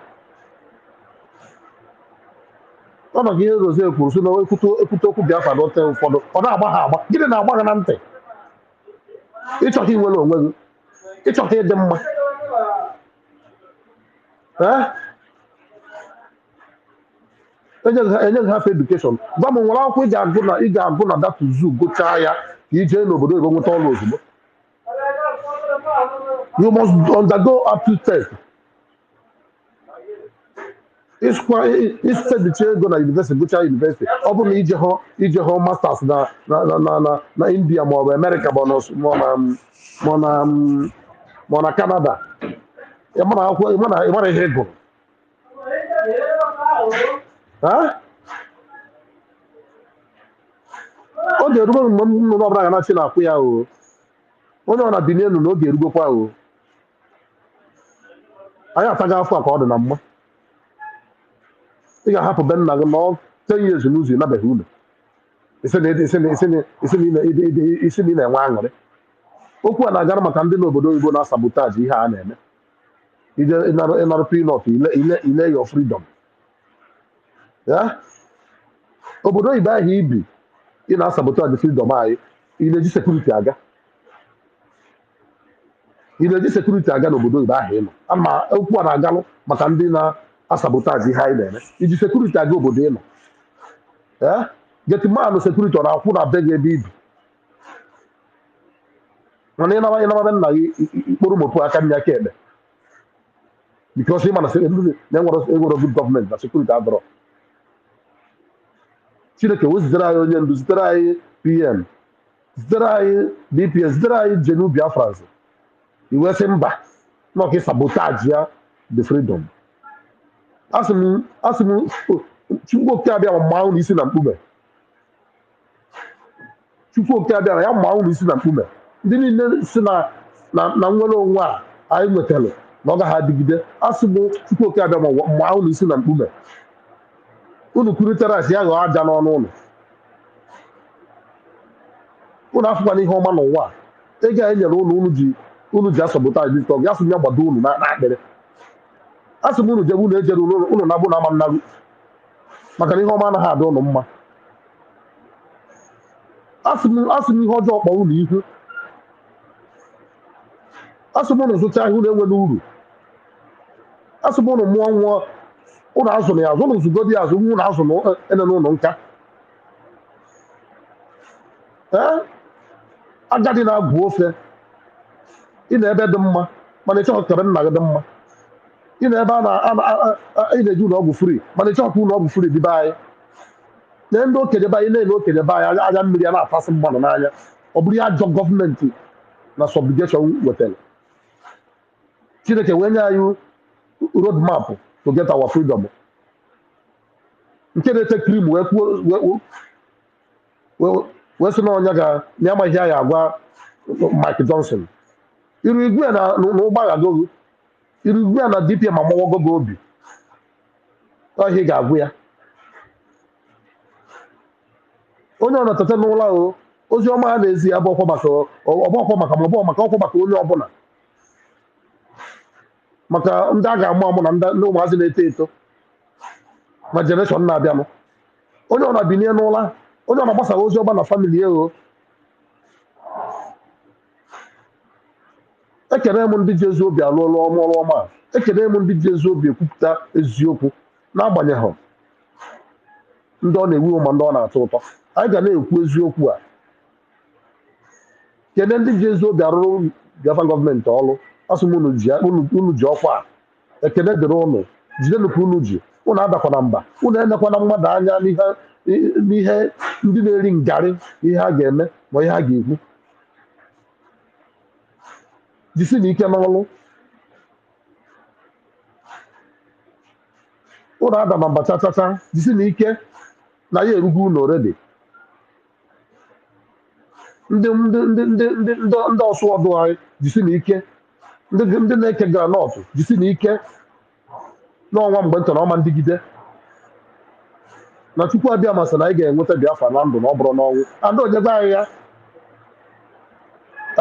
Ọnọdụ ihe Rozie kwuru si na ekwute okwu Biafra n'ote ụfọdụ ọ na-agba ha agba. Gịnị na-agba ha na ntị? Ịchọghị inwere onwe gị, ịchọghị ịdị mma. Enye gị hafe edukeshọn. Gwa m nwere akwụkwọ ị ga-agụ na datu zoo gụchaa ya ka ijee n'obodo oyibo nweta ọrụ ozugbo. You must undergo aptitude test. Isediche ego na university gụchaa university. Ọ bụrụ na ije hụ masters na India ma ọ bụ America ma na Canada. Ịmara ihe ị gụrụ. Ọ ga-erugo mgbe nnụnụ ọbụla ga na-achị na-akwụ ya o. Onye ọ na-abịa n'elu na oge erugokwa o. Anyị ataghị afọ a ka ọ dị na mma. Ị ga-ahapụ be nna gị nọ 10 years n'ụzọ ịnabeghị ụlọ. Isi na ị na-enwe aṅụrị. Okwu a na-agara maka ndị n'obodo oyibo na sabotage ihe a na-eme. Ije ịnarụ pin of ile your freedom. obodo oyibo ahụ ibi ị na-asabotage freedom anyị ị na-eji sekuriti aga n'obodo oyibo ahụ ị nọ ama okwu a na-agalụ maka ndị na-asabotage ihe anyị na-eme iji sekuriti aga obodo ị nọ getimanụ sekuriti ọ na-akwụ na be gị ebe ibi mana ịnabata nna gị ikporo mopụ aka nne aka ekpe bikos ị ma na enwere good gọọmenti na sekuriti adọrọ Chineke wezitere anyị onye ndu zitere anyị PM zitere anyị DPS zitere anyị jenu Biafra iwe sị mba nọka ịsabotaji ya the freedom asị m Chukwu oke abịa ma maa unu isi na mkpume Chukwu oke abịa ma ya maa unu isi na mkpume ndị niile si na nwere onwe a anyị nwetara na ọ gaghị adịgide asị m Chukwu oke abịa ma maa unu isi na mkpume unu kwurịtara asị ya ghọọ aja n'ọnụ unu afụkwana ihe ọma n'ụwa ego a enyere unu ji asabotaji dịtọ gị asị m ya gbado unu n'akpịrị asị m unu jebe unu ejere unu na-abụ na ama nnarụ maka na ihe ọma anaghị adị ụnụ mma asị m ihe ọjọọ kpọrọ unu ihu asị m unu zụcha ihe unu enwere uru asị m unu mụọ nwụọ unu azụ na ya azụ unu zugodi ya azụ unu azụ ene n'ụlọ nka agadi na-agụ ofe ị na-ebe dị mma mana ịchọghị ka nna gị dị mma ị na-ebe ị na-eji ụlọ ọgwụ fri mana ịchọghị ka ụlọ ọgwụ fri dị be anyị na ndị okenye be anyị na-ele okenye be anyị anya mmiri ya na-atasị mmadụ n'anya ọ bụrụ ya ajọ gọọmenti na subjugation wetara Chineke wee nye anyị road map to get our freedom nke na-ete krim wee sị na ọnya ga na amaghị ya agwa Mike Johnson iru igwe na ụgbaghagogo iru igwe na DPM ma mawagogo obi ọhịa ga-agwụ ya onye ọ na-etete n'ụlọ ahụ ozi ọma ha na-ezi ya bụ ọkwa maka ọkwa maka onye ọbụla maka ndị a ga-amụ amụ na ndị ụmụazị na-eto eto ma jenereshọn na-abịanụ onye ọ na-binye n'ụla onye ọ na-agbasa ozi ọma na famili ego ekele m ndị ji ezi obi alụ ọrụ ọma ekele m ndị ji ezi obi ekwupụta eziokwu n'agbanyeghị ndị ọ na-ewu ma ndị ọ na-atọ ụtọ anyị ga na-ekwu eziokwu a kele ndị ji ezi obi arụrụ Biafra gọọmenti ọrụ asị m unu ji ọkwa a ekele dịrị ụnụ jidenụ ka unu ji unu adakwana mba unu enyekwana mmadụ anya n'ihe ndị na-eri ngarị ihe ha ga-eme ma ihe ha ga-ekwu jisi na ike n'ọrụ unu ada na mba chachacha jisi na ike na ya erugo unu oredi ndị ọsụ ọdụ anyị jisi na ike ndị na-eke granọtụ jisi na ike n'ọnwa mgbe ntọ na ọma ndịgide na Chukwu abịa masị na anyị ga-enweta Biafra na ndụ na ọ bụrụ n'ọnwụ ada onyebe anyị ya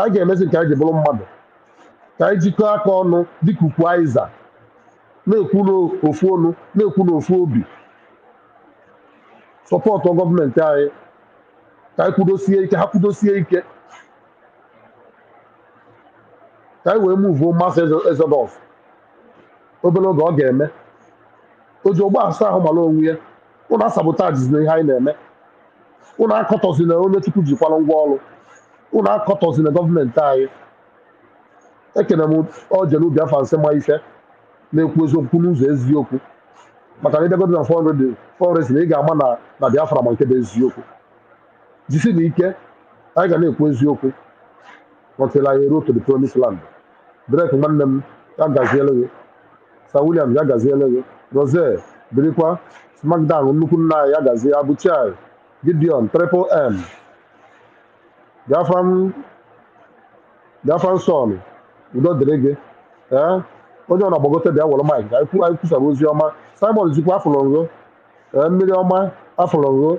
anyị ga-emezi nke anyị ji bụrụ mmadụ ka anyị jikọọ aka ọnụ dịka ukwu Aiza na-ekwu n'ofu ọnụ na-ekwu n'ofu obi sọpọtụ gọọmenti anyị ka anyị kwudosie ike ha kwudosie ike ka anyị wee muvuo mmasị Exodus obere oge ọ ga-eme o ji ụgbọ asa ahụ mara onwe ya ụnụ asabotaji na ihe anyị na-eme ụnụ akọtọzi na onye Chukwu jikwara ngwa ọrụ ụnụ akọtọzi na gọọmenti anyị ekene m Ojenu Biafra nsị ma ife na-ekwu eziokwu n'ụzọ eziokwu maka na ịbịagodo na 400 na ị ga-ama na Biafra ma nke bụ eziokwu jisi na ike anyị ga na-ekwu eziokwu until anyị eruo to the promised land. Drake nwanne m ya gaziele gị Sir William ya gaziele gị Rose birikwa Smackdown nnukwu nna anyị ya gazie Abuchai Gideon Triple M Biafran Son udo dịrị gị onye ọ na-agbagote bịa were mike anyị kwusara ozi ọma Simon Zikwu afụrụ nro mmiri ọma afụrụ nro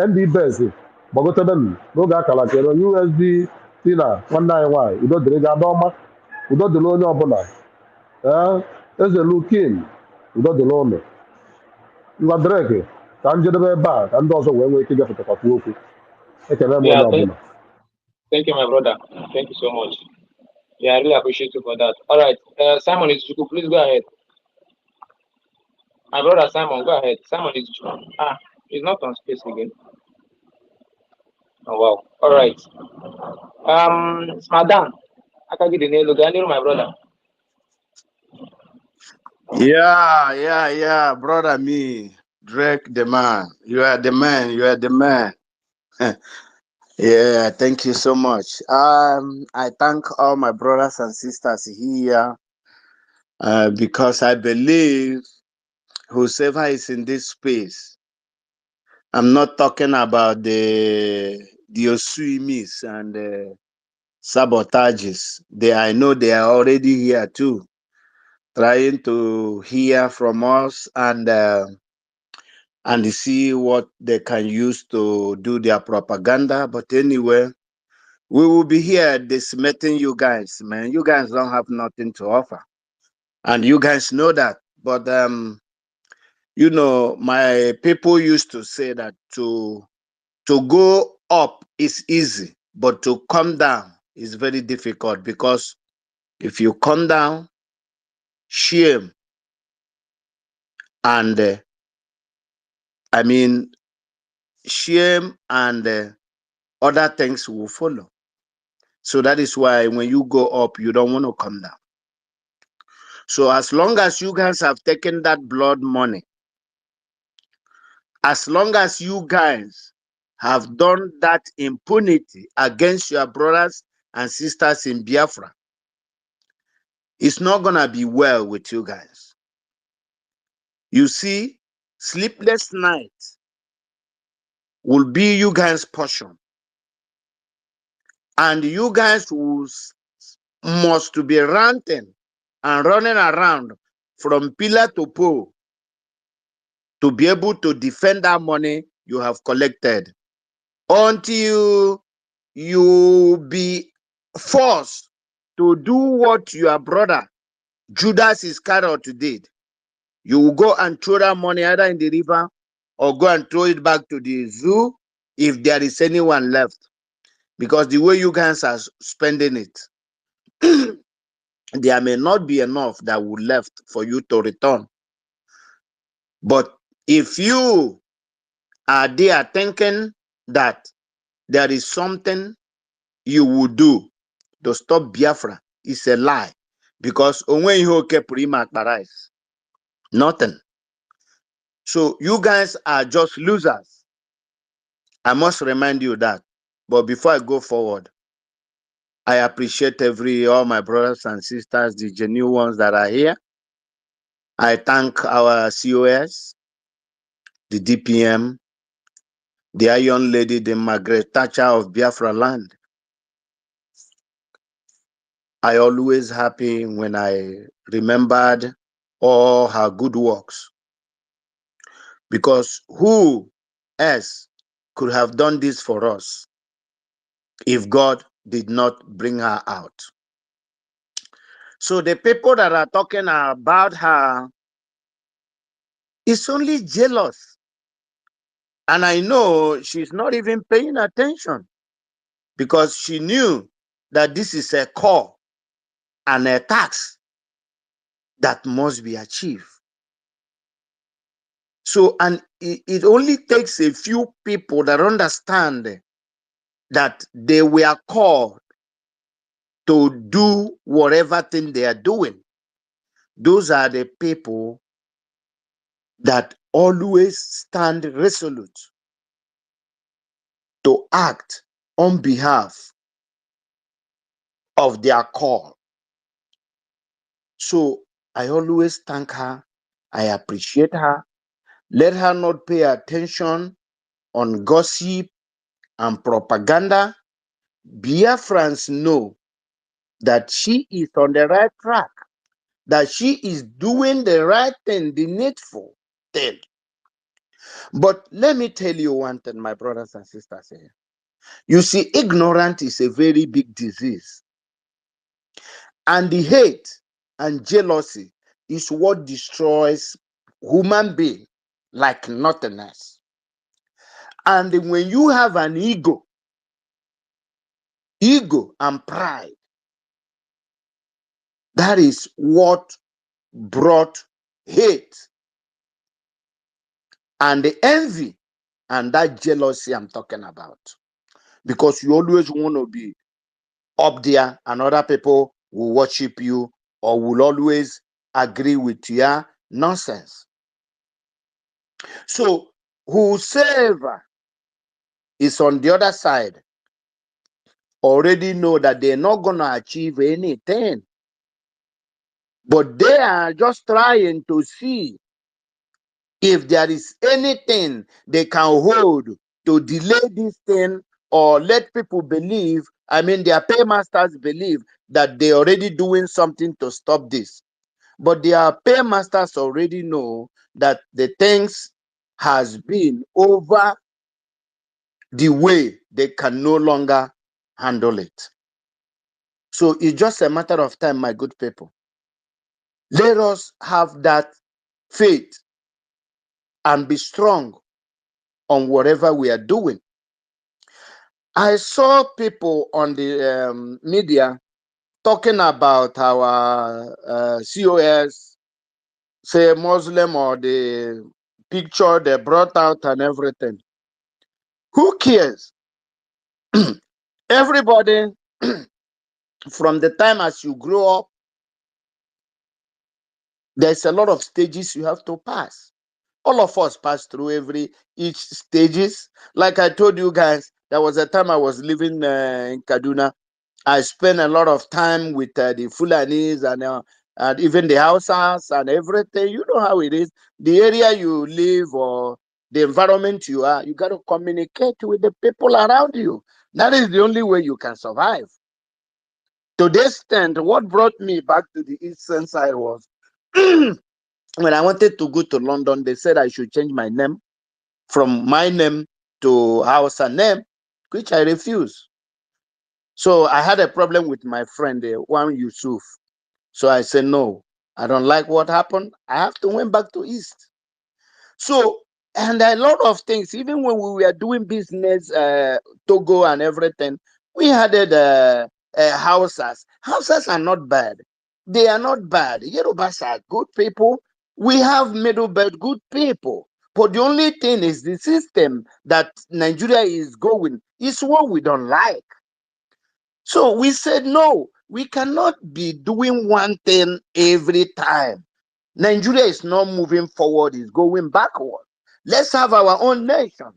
ndị bezi gbagotebe m n'oge akara kere USD tina nwanne anyị nwaanyị udo dịrị gị Adaọma udo dịrị onye ọbụla Eze Lukin udo dịrị ụlọ ngwa Drake ka m jedebe ebe a ka ndị ọzọ wee nwee ike ịgafetakwa okwu ekele m Yeah, onye ọbụla. thank you, my brother. Thank you so much. Yeah, I really appreciate you for that. All right, Simon Izuchukwu, please go ahead. My brother Simon, go ahead. Simon Izuchukwu. He's not on space again. Oh wow. All right. Madam, I can get the name. Look, I need my brother. Yeah, brother me, Drake the man. You are the man, you are the man. Yeah, thank you so much. I thank all my brothers and sisters here because I believe whosoever is in this space, I'm not talking about the Osuimis and the sabotages. I know they are already here too, trying to hear from us and see what they can use to do their propaganda. But anyway, we will be here dismissing you guys, man. You guys don't have nothing to offer. And you guys know that. But you know, my people used to say that to go up is easy, but to come down is very difficult, because if you come down, shame and shame and other things will follow. So that is why when you go up, you don't want to come down. So as long as you guys have taken that blood money, as long as you guys have done that impunity against your brothers and sisters in Biafra, it's not going to be well with you guys. You see, sleepless nights will be you guys' portion. And you guys must be ranting and running around from pillar to pole to be able to defend that money you have collected, until you be forced to do what your brother Judas Iscariot did. You will go and throw that money either in the river or go and throw it back to the zoo if there is anyone left. Because the way you guys are spending it, there may not be enough that will left for you to return. But if you are there thinking that there is something you will do to stop Biafra, it's a lie. Because onwe ihe oke pụrụ ime akpara is nothing. So you guys are just losers. I must remind you that. But before I go forward, I appreciate all my brothers and sisters, the genuine ones that are here. I thank our COS, the DPM, the Iron Lady, the Margaret Thatcher of Biafra land. I always happy when I remembered all her good works. Because who else could have done this for us if God did not bring her out? So the people that are talking about her is only jealous. And I know she's not even paying attention, because she knew that this is a call and a task that must be achieved. So, and it only takes a few people that understand that they were called to do whatever thing they are doing. Those are the people that always stand resolute to act on behalf of their call. So I always thank her. I appreciate her. Let her not pay attention on gossip and propaganda. Biafrans know that she is on the right track, that she is doing the right thing, the needful thing. But let me tell you one thing, my brothers and sisters here. You see, ignorance is a very big disease. And the hate and jealousy is what destroys human being like nothing else. And when you have an ego and pride, that is what brought hate and the envy and that jealousy I'm talking about. Because you always want to be up there and other people will worship you or will always agree with your nonsense. So whosoever is on the other side already know that they're not going to achieve anything. But they are just trying to see if there is anything they can hold to delay this thing or let people believe, their paymasters believe that they're already doing something to stop this. But their paymasters already know that the things has been over the way they can no longer handle it. So it's just a matter of time, my good people. Let us have that faith and be strong on whatever we are doing. I saw people on the media talking about our COS, say Muslim, or the picture they brought out and everything. Who cares? Everybody, from the time as you grow up, there's a lot of stages you have to pass. All of us pass through each stages. Like I told you guys, there was a time I was living in Kaduna. I spent a lot of time with the Fulanis and even the Hausas and everything. You know how it is. The area you live or the environment you are, you got to communicate with the people around you. That is the only way you can survive. To this extent, what brought me back to the eastern side was when I wanted to go to London, they said I should change my name from my name to Hausa name, which I refused. So I had a problem with my friend, one Yusuf. So I said, no, I don't like what happened. I have to went back to East. So, and a lot of things, even when we were doing business, Togo and everything, we had houses. Houses are not bad. They are not bad. Yorubas are good people. We have middle belt good people. But the only thing is the system that Nigeria is going is what we don't like. So we said, no, we cannot be doing one thing every time. Nigeria is not moving forward, it's going backward. Let's have our own nation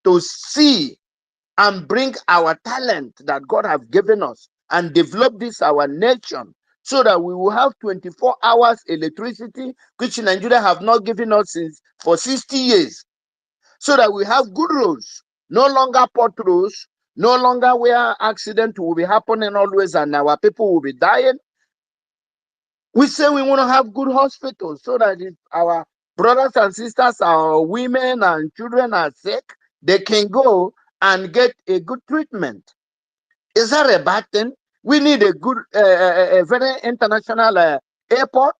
to see and bring our talent that God has given us and develop this our nation so that we will have 24 hours electricity, which Nigeria have not given us for 60 years. So that we have good roads, no longer pot roads, no longer where accident will be happening always and our people will be dying. We say we want to have good hospitals so that if our brothers and sisters, our women and children are sick, they can go and get a good treatment. Is that a bad thing? We need a good, a very international airport.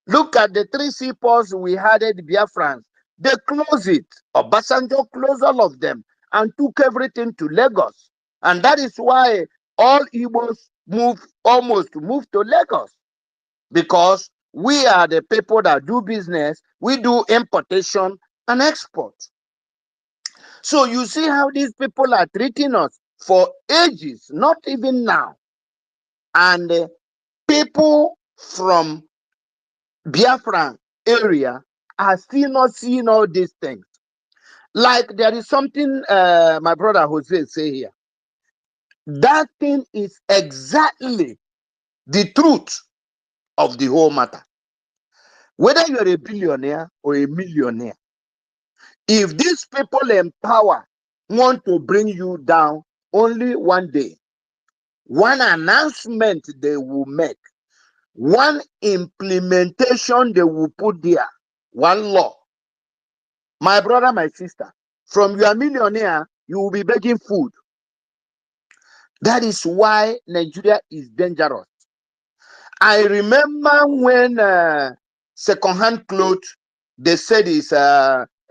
Look at the 3 seaports we had at Biafra. They closed it. Obasanjo closed all of them and took everything to Lagos. And that is why all Igbos almost moved to Lagos. Because we are the people that do business. We do importation and export. So you see how these people are treating us for ages, not even now. And people from Biafra area are still not seeing all these things. Like there is something my brother Jose say here. That thing is exactly the truth of the whole matter. Whether you're a billionaire or a millionaire, if these people in power want to bring you down only one day, one announcement they will make, one implementation they will put there, one law. My brother, my sister, from your millionaire, you will be begging food. That is why Nigeria is dangerous. I remember when second-hand clothes, they said is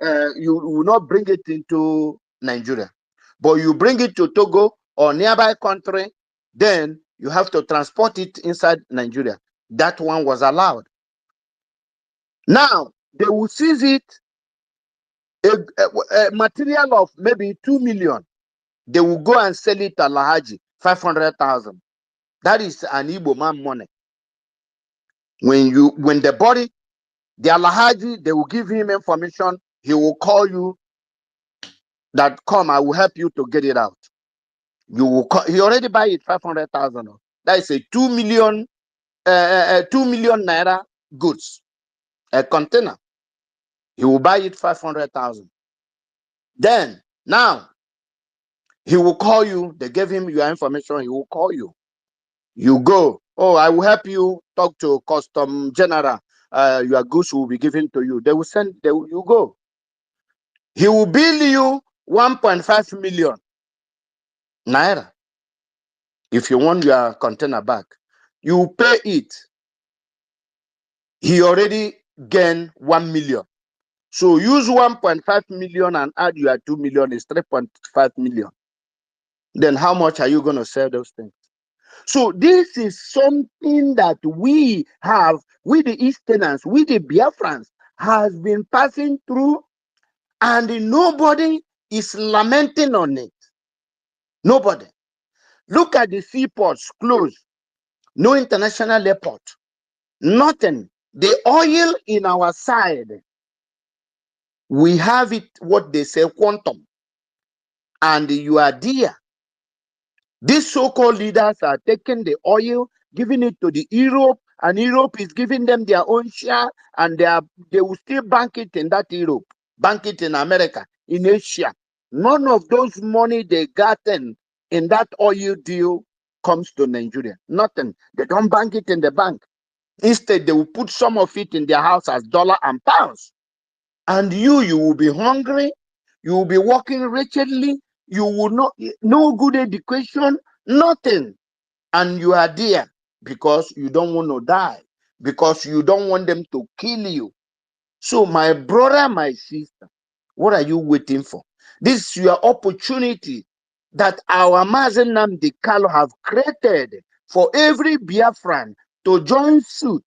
you will not bring it into Nigeria, but you bring it to Togo or nearby country, then you have to transport it inside Nigeria. That one was allowed. Now they will seize it, a material of maybe 2 million. They will go and sell it at Lahaji 500,000. That is an Igbo man money. When the body, the Alhaji, they will give him information. He will call you that, come, I will help you to get it out. You will call, he already buy it 500,000. That is a 2 million, 2 million naira goods, a container. He will buy it 500,000. Then now he will call you. They gave him your information. He will call you. You go. Oh, I will help you talk to custom general. Your goods will be given to you. They will send. You go. He will bill you 1.5 million naira if you want your container back. You pay it. He already gained 1 million. So use 1.5 million and add your 2 million is 3.5 million. Then how much are you going to sell those things? So this is something that we have, we the Easterners, we the Biafrans, has been passing through, and nobody is lamenting on it. Nobody. Look at the seaports closed. No international airport. Nothing. The oil in our side, we have it, what they say, quantum. And you are there. These so-called leaders are taking the oil, giving it to the Europe, and Europe is giving them their own share, and they will still bank it in that Europe, bank it in America, in Asia. None of those money they gotten in that oil deal comes to Nigeria. Nothing. They don't bank it in the bank. Instead, they will put some of it in their house as dollar and pounds. And you will be hungry. You will be working wretchedly. You will not, no good education, nothing. And you are there because you don't want to die, because you don't want them to kill you. So my brother, my sister, what are you waiting for? This is your opportunity that our Mazen Nnamdi Kanu have created for every Biafran to join suit.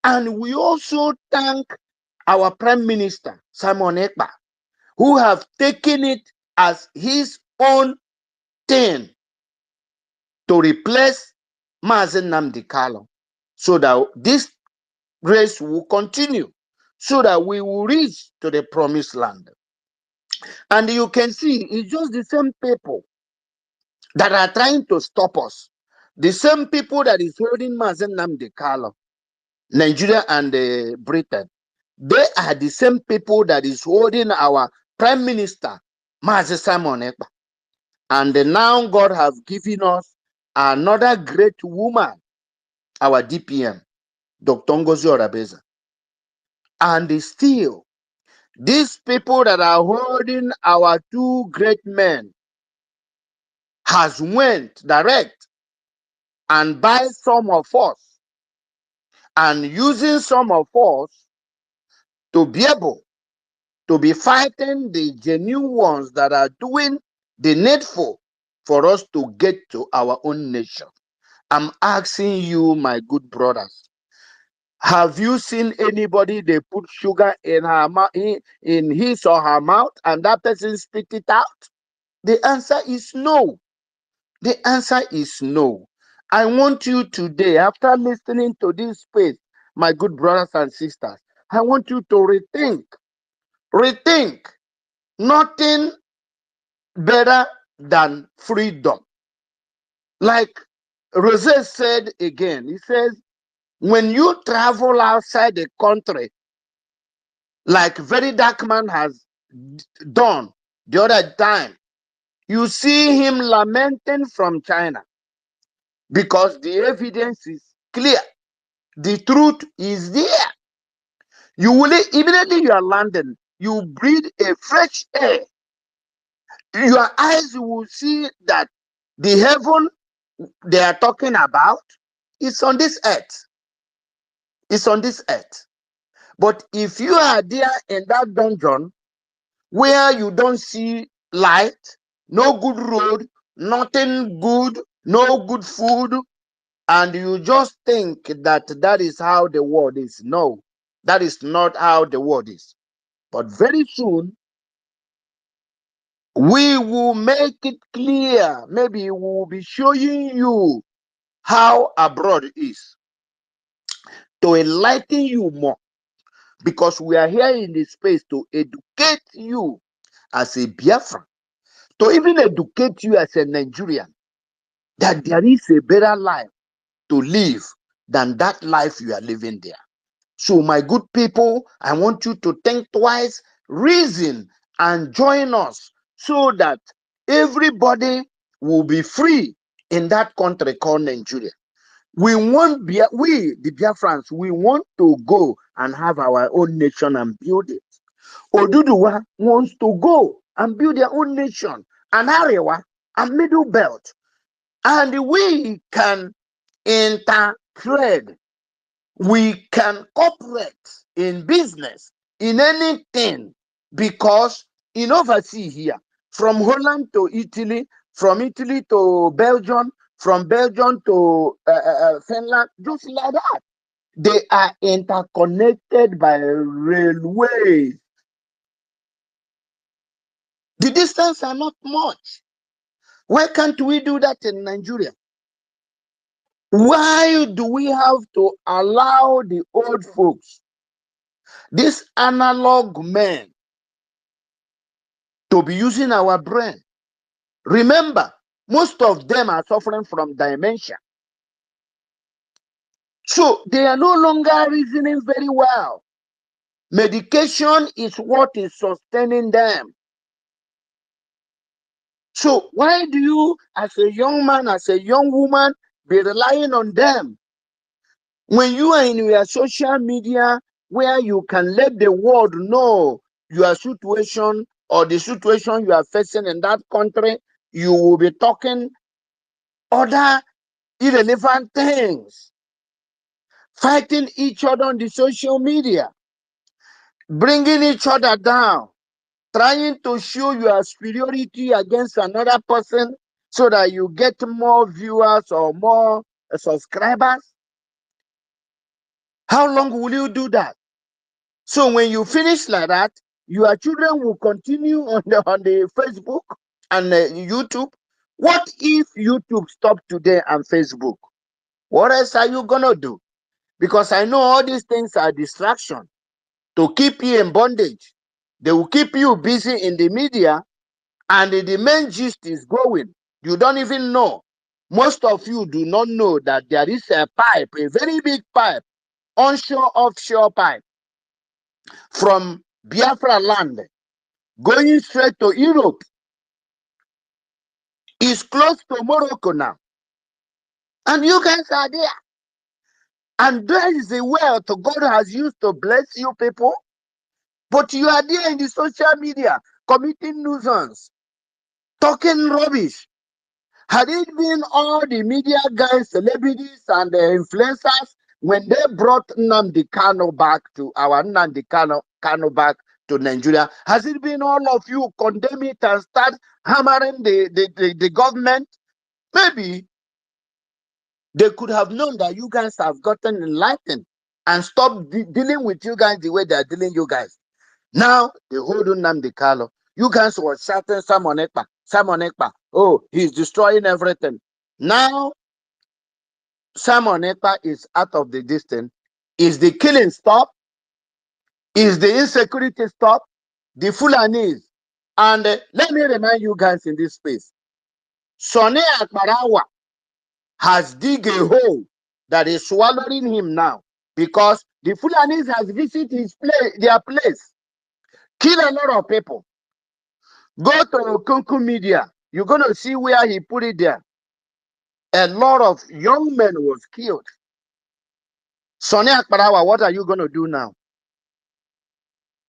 And we also thank our Prime Minister, Simon Ekpa, who have taken it as his own thing to replace Mazen Nnamdi Kanu, so that this race will continue, so that we will reach to the promised land. And you can see it's just the same people that are trying to stop us. The same people that is holding Mazen Nnamdi Kanu, Nigeria and Britain. They are the same people that is holding our Prime Minister, Mazen Simon Ekpa. And now God has given us another great woman, our DPM, Dr. Ngozi Orabeza. And still, these people that are holding our two great men has went direct and buy some of us and using some of us to be able to be fighting the genuine ones that are doing the needful for us to get to our own nation. I'm asking you, my good brothers, have you seen anybody they put sugar in her in his or her mouth and that person spit it out? The answer is no. The answer is no. I want you today, after listening to this space, my good brothers and sisters, I want you to rethink. Nothing better than freedom. Like Rose said again, he says, when you travel outside the country, like Very Dark Man has done the other time, you see him lamenting from China because the evidence is clear. The truth is there. You will immediately you are landing, you breathe a fresh air. Your eyes will see that the heaven they are talking about is on this earth. It's on this earth. But if you are there in that dungeon, where you don't see light, no good road, nothing good, no good food, and you just think that that is how the world is. No, that is not how the world is. But very soon, we will make it clear. Maybe we will be showing you how abroad is to enlighten you more, because we are here in this space to educate you as a Biafran, to even educate you as a Nigerian, that there is a better life to live than that life you are living there. So, my good people, I want you to think twice, reason, and join us so that everybody will be free in that country called Nigeria. We the Biafrans, we want to go and have our own nation and build it. Oduduwa wants to go and build their own nation, and Arewa, and Middle Belt. And we can intertrade, we can cooperate in business, in anything, because in overseas here, from Holland to Italy, from Italy to Belgium, from Belgium to Finland, just like that. They are interconnected by railways. The distance are not much. Why can't we do that in Nigeria? Why do we have to allow the old folks, these analog men, to be using our brain? Remember, most of them are suffering from dementia. So they are no longer reasoning very well. Medication is what is sustaining them. So why do you, as a young man, as a young woman, be relying on them when you are in your social media, where you can let the world know your situation or the situation you are facing in that country? You will be talking other irrelevant things, fighting each other on the social media, bringing each other down, trying to show your superiority against another person so that you get more viewers or more subscribers. How long will you do that? So when you finish like that, your children will continue on the Facebook and YouTube. What if YouTube stopped today and Facebook? What else are you gonna do? Because I know all these things are distraction to keep you in bondage. They will keep you busy in the media, and the main gist is going. You don't even know. Most of you do not know that there is a pipe, a very big pipe, onshore, offshore pipe, from Biafra land going straight to Europe. It's close to Morocco now. And you guys are there. And there is a wealth God has used to bless you people. But you are there in the social media committing nuisance, talking rubbish. Had it been all the media guys, celebrities, and the influencers, when they brought Nnamdi Kanu back to Kanu back to Nigeria, has it been all of you condemn it and start hammering the government? Maybe they could have known that you guys have gotten enlightened and stopped dealing with you guys the way they are dealing you guys. Now they hold Nnamdi Kanu. You guys were shouting Simon Ekpa. Oh, he's destroying everything. Now Simon Ekpa is out of the distance. Is the killing stop? Is the insecurity stop? The Fulanis. And let me remind you guys in this space, Sonny Akbarawa has dig a hole that is swallowing him now, because the Fulanis has visited their place, kill a lot of people. Go to Kunku Media, you're going to see where he put it there. A lot of young men was killed. Sonny Akbarawa, what are you going to do now?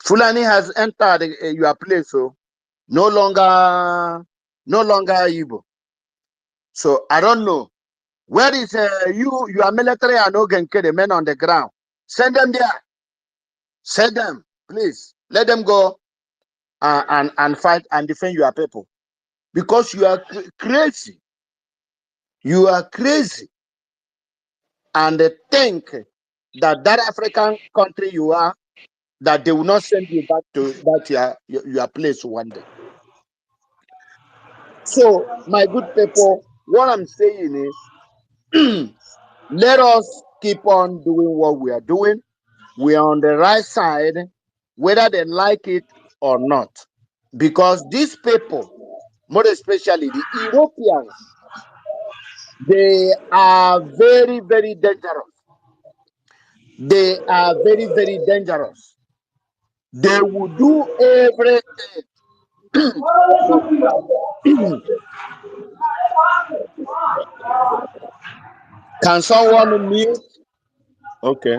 Fulani has entered your place, so no longer Igbo. So I don't know. Where is your military and Ogenke, the men on the ground? Send them there. Send them, please. Let them go and fight and defend your people, because you are crazy. You are crazy, and they think that African country you are, that they will not send you back to your place one day. So, my good people, what I'm saying is, let us keep on doing what we are doing. We are on the right side, whether they like it or not. Because these people, more especially the Europeans, they are very, very dangerous. They are very, very dangerous. They will do everything. Can someone mute? Okay.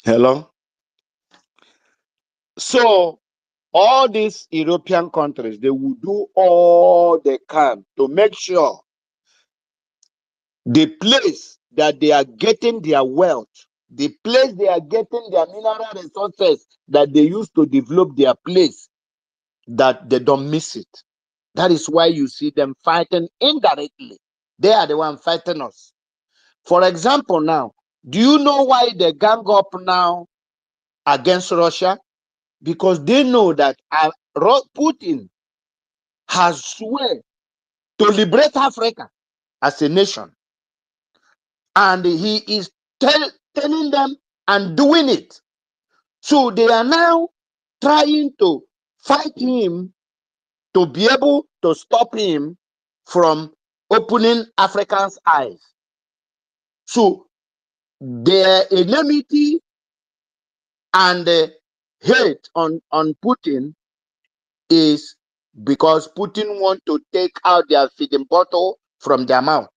Hello. So all these European countries, they will do all they can to make sure the place that they are getting their wealth, the place they are getting their mineral resources that they use to develop their place, that they don't miss it. That is why you see them fighting indirectly. They are the one fighting us. For example, now, do you know why they gang up now against Russia? Because they know that Putin has sworn to liberate Africa as a nation. And he is telling them and doing it. So they are now trying to fight him to be able to stop him from opening Africans' eyes. So their enmity and hate on Putin is because Putin want to take out their feeding bottle from their mouth.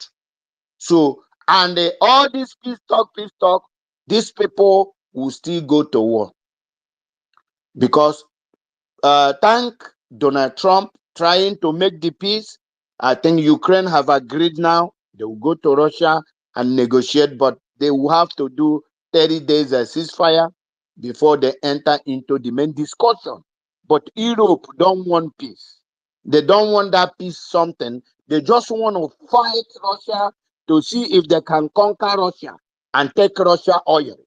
So, and all this peace talk, these people will still go to war. Because thank Donald Trump trying to make the peace. I think Ukraine have agreed now. They will go to Russia and negotiate, but they will have to do 30 days a ceasefire before they enter into the main discussion. But Europe don't want peace. They don't want that peace something. They just want to fight Russia to see if they can conquer Russia and take Russia oil.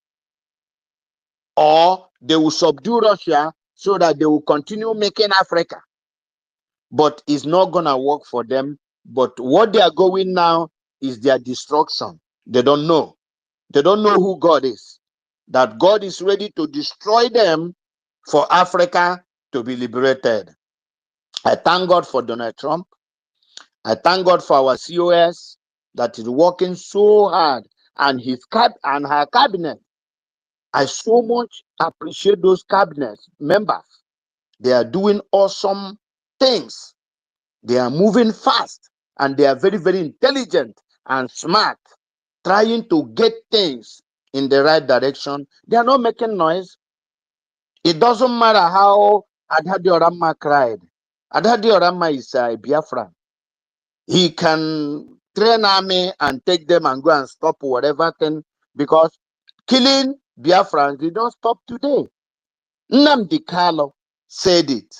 Or they will subdue Russia so that they will continue making Africa. But it's not going to work for them. But what they are going now is their destruction. They don't know. They don't know who God is. That God is ready to destroy them for Africa to be liberated. I thank God for Donald Trump. I thank God for our COS that is working so hard, and her cabinet. I so much appreciate those cabinet members. They are doing awesome things. They are moving fast, and they are very, very intelligent and smart, trying to get things in the right direction. They are not making noise. It doesn't matter how Adhadi Orama cried. Adhadi Orama is a Biafra. He can train army and take them and go and stop whatever thing, because killing Biafrans did not stop today. Nnamdi Kano said it.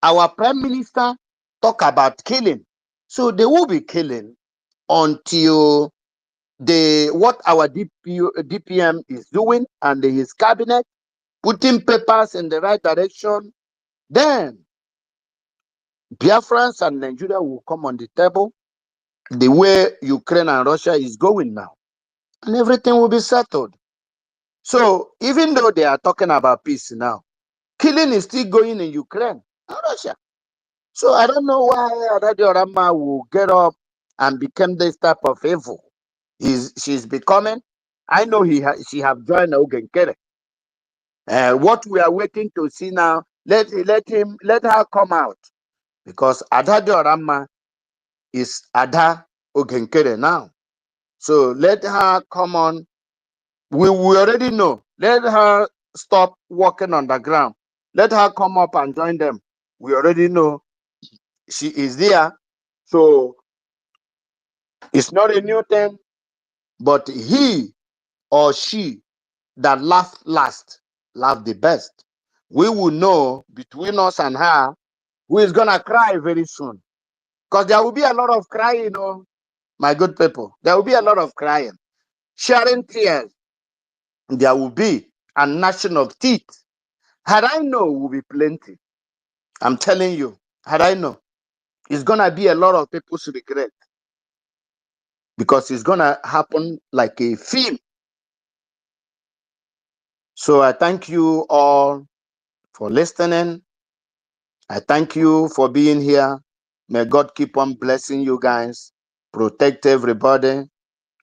Our prime minister talk about killing. So they will be killing until what our DPM is doing and his cabinet putting papers in the right direction. Then Biafrans and Nigeria will come on the table the way Ukraine and Russia is going now, and everything will be settled. So even though they are talking about peace now, killing is still going in Ukraine and Russia. So I don't know why Radio Rama will get up and become this type of evil. She's becoming. I know she have joined Ogenkere. What we are waiting to see now, let her come out, because Ada Diorama is Ada Ogenkere now. So let her come on. We already know. Let her stop walking on the ground. Let her come up and join them. We already know she is there. So it's not a new thing. But he or she that laughed last, laughed the best. We will know between us and her who is going to cry very soon. Because there will be a lot of crying, oh, my good people. There will be a lot of crying. Sharing tears. There will be a gnashing of teeth. Had I known, will be plenty. I'm telling you, had I known, it's going to be a lot of people's regret. Because it's going to happen like a film. So I thank you all for listening. I thank you for being here. May God keep on blessing you guys, protect everybody,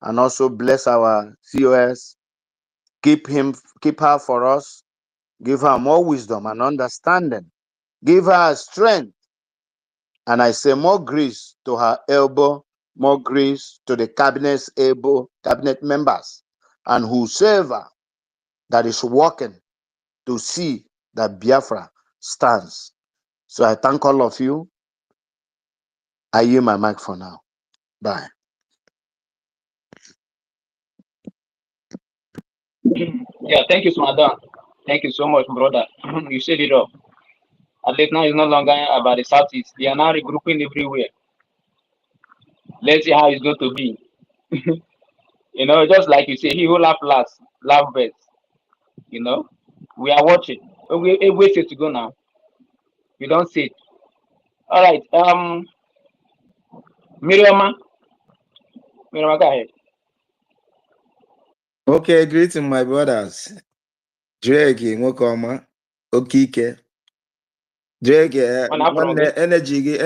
and also bless our COS. Keep her for us. Give her more wisdom and understanding. Give her strength. And I say more grace to her elbow, more grace to the cabinet members, and whosoever that is working to see that Biafra stands. So I thank all of you. I yield my mic for now. Bye. Yeah, thank you, Smadan. Thank you so much, brother. You said it all. At least now it's no longer about the Southeast. They are now regrouping everywhere. Let's see how it's going to be. You know, just like you say, he who laugh last, laugh best. You know, we are watching. We say to go now. We don't sit. All right. Miriam, go ahead. Okay, greeting my brothers. Drake, Nwokoma, Okike. Drake, one energy,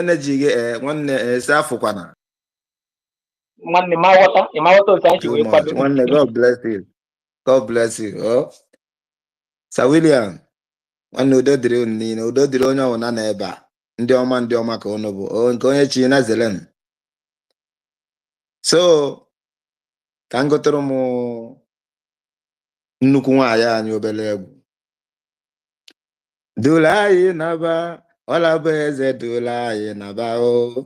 one Safukwana. Too much. One, God bless you. God bless you. Oh, Sir William, one no dodri no dodri onye ọna na ebe a. Ndị ọma ka unu bụ. O nke onye chi na Zelen. So, ka m gotụrụ m nnukwu nwaanyị anyị obere egwu. Dula anyị naba, ọla bụ eze dula anyị naba o.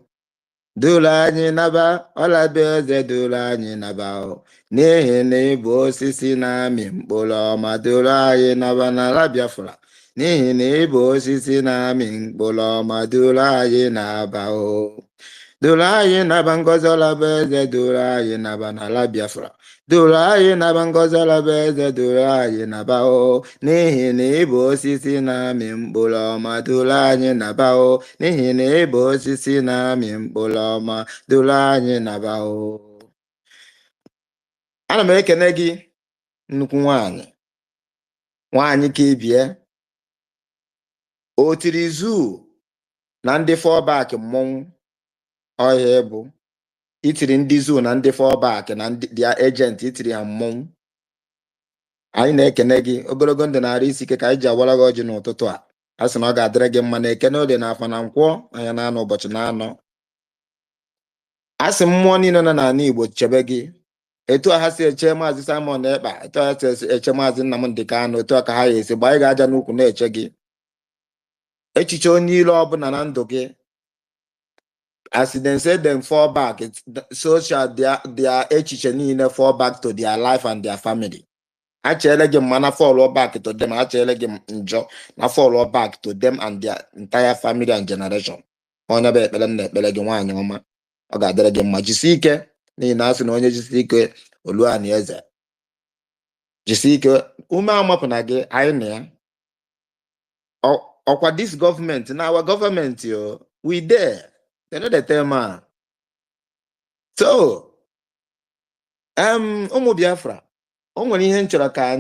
Dula anyị naba, ọla bụ eze dula anyị naba o. N'ihi na ịbụ osisi na-amị mkpụrụ ọma, dula anyị naba n'ala Biafra. N'ihi na ịbụ osisi na-amị mkpụrụ ọma, dula anyị naba o. Dula anyị naba ngozi ọla bụ eze dula anyị naba n'ala Biafra. Dula anyị naba ngozi ọla bụ eze dula anyị naba o. N'ihi na ịbụ osisi na-amị mkpụrụ ọma, dula anyị naba o. N'ihi na ịbụ osisi na-amị mkpụrụ ọma, dula anyị naba o. Ana m ekene gị nnukwu nwaanyị ka ibie. O tiri izu na ndị fallback mmọnwụ ọhịa bụ itiri ndị zoo na ndị fallback na ndị agent itiri ha mmọnwụ. Anyị na-ekene gị ogologo ndụ na-arụ isi ike ka anyị ji awara gị ọjị n'ụtụtụ a. A sị na ọ ga-adịrị gị mma na ekene ode na afọ na nkwọ anya na-anọ ụbọchị na-anọ. A sị mmụọ niile nọ n'ala Igbo chebe gị. Etu a ha si eche maazị Simon Ekpa, etu a si eche maazị Nnamdị Kanụ, etu a ka ha esi gbaa ị ga-aja n'ukwu na-eche gị. Echiche onye ile ọbụla na ndụ gị, as they say them fall back, so shall their echiche niile fall back to their life and their family. Actually, them mana fall back to them. Actually, them enjoy na fall back to them and their entire family and generation. Onye be ekpele na ekpele gị nwaanyị ọma, ọ ga-adịrị gị mma. Jisie ike n'ihi na asị na onye jisie ike olu ani eze. Jisie ike ume amapụ na gị anyị na ya. Ọkwa this government na our government yo, we there. They know the term. So, ụmụ Biafra, o nwere ihe nchọrọ ka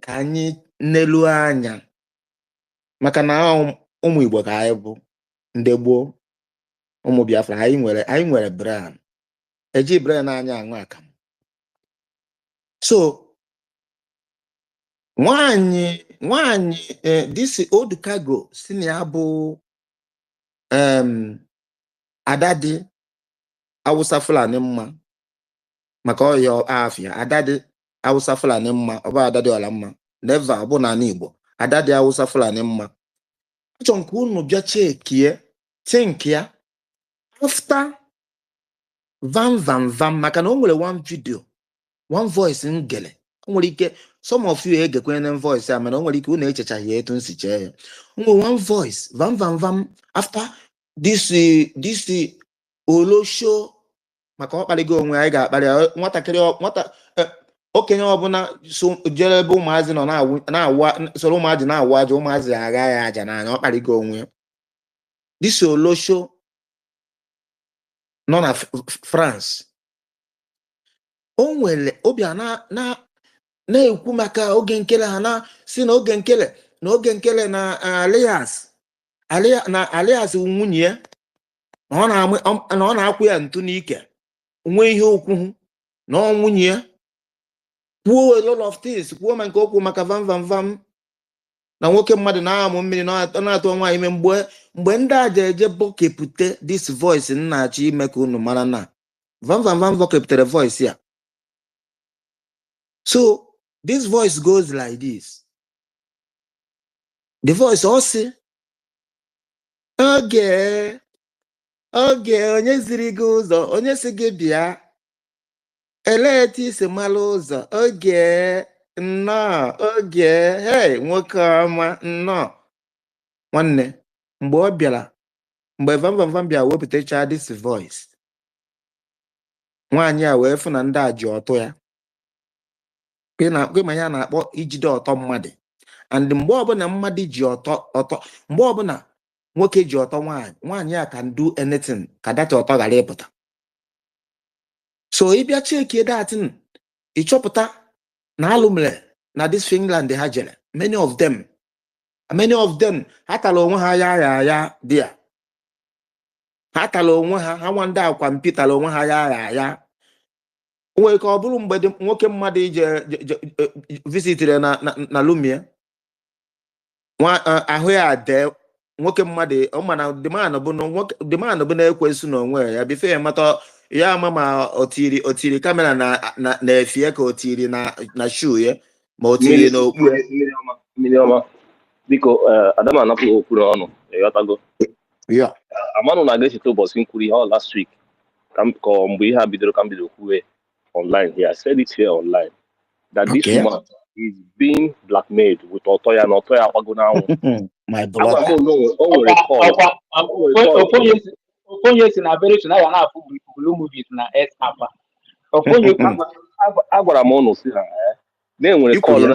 anyị nelu anya maka na ụmụ Igbo ka anyị bụ ndị gboo. Ụmụ Biafra anyị nwere brain. Eji brain anya aṅụ akamụ. So, nwaanyị this old cargo si na ya bụ Adadi Awụsa Fulani mma maka ọyọ afịa. Adadi Awụsa Fulani mma, ọ bụ Adadi ọla mma. Never ọ bụ n'ala Igbo. Adadi Awụsa Fulani mma. Achọ nke unu bịa chekie think ya after vam maka na o nwere one video one voice ngele nwere ike some of you egekwenye voice a mana o nwere ike unu echechaghị etu nsi chee ya nwere one voice vam after this olosho maka ọ kparịgo onwe anyị ga-akparị nwatakịrị okenye ọbụla so jere ebe ụmụazị nọ na-awa soro ụmụazị na-awa aja ụmụazị agha ya aja n'anya ọ kparịgo onwe this olosho nọ na France o nwere obi na-ekwu maka oge nkele ha na si na oge nkele na alias nwunye na ọ na-akwụ ya ntu n'ike nwe ihe okwu na nwunye ya kwuo a lot of things kwuo ma nke okwu maka vam na nwoke mmadụ na-amụ mmiri na-atụ nwaanyị ime mgbe ndị aja eje bọkepụte this voice nna-achọ ime ka unu mara na vam bọkepụtere voice ya. So this voice goes like this. The voice also oge onye ziri gị ụzọ onye si gị bịa eleti isi malụ ụzọ oge nnọọ oge hey nwoke ọma nnọọ nwanne mgbe ọ bịara mgbe vam bịa wepụtacha this voice nwaanyị a wee fụ na ndị a ji ọtọ ya kwe ma ya na-akpọ ijide ọtọ mmadụ and mgbe ọbụla mmadụ ji ọtọ mgbe ọbụla nwoke ji ọtọ nwaanyị a can do anything ka data ọtọ ghara ịpụta. So ịbịa cheki datin ịchọpụta na alụmle na this Finland ha jere many of them ha tara onwe ha ya dia ha tara onwe ha nwanda akwa mpi tara onwe ha ya nwere ka ọ bụrụ mgbe nwoke mmadụ ije visitere na Lumia ahụ ya de nwoke mmadụ ọmana demand bụ na-ekwesu n'onwe ya bife ya mata ya ama ma otiri kamera na-efie ka otiri na shoe ya ma otiri n'okpu mmiri ọma biko Adama anapụ okwu n'ọnụ ịghọtago ya amanụ na ga-echeta ụbọchị nkwuru ihe last week ka mgbe ihe a bidoro ka m bido kwuwe online here. I said it here online that this woman is being blackmailed with ọtọ ya na ọtọ ya akwago n'anwụ. My brother. Ofonye si na very soon ya na-afụ blue movies na Ekpa. Ofonye agwara m ụnụ si ha na-enwere call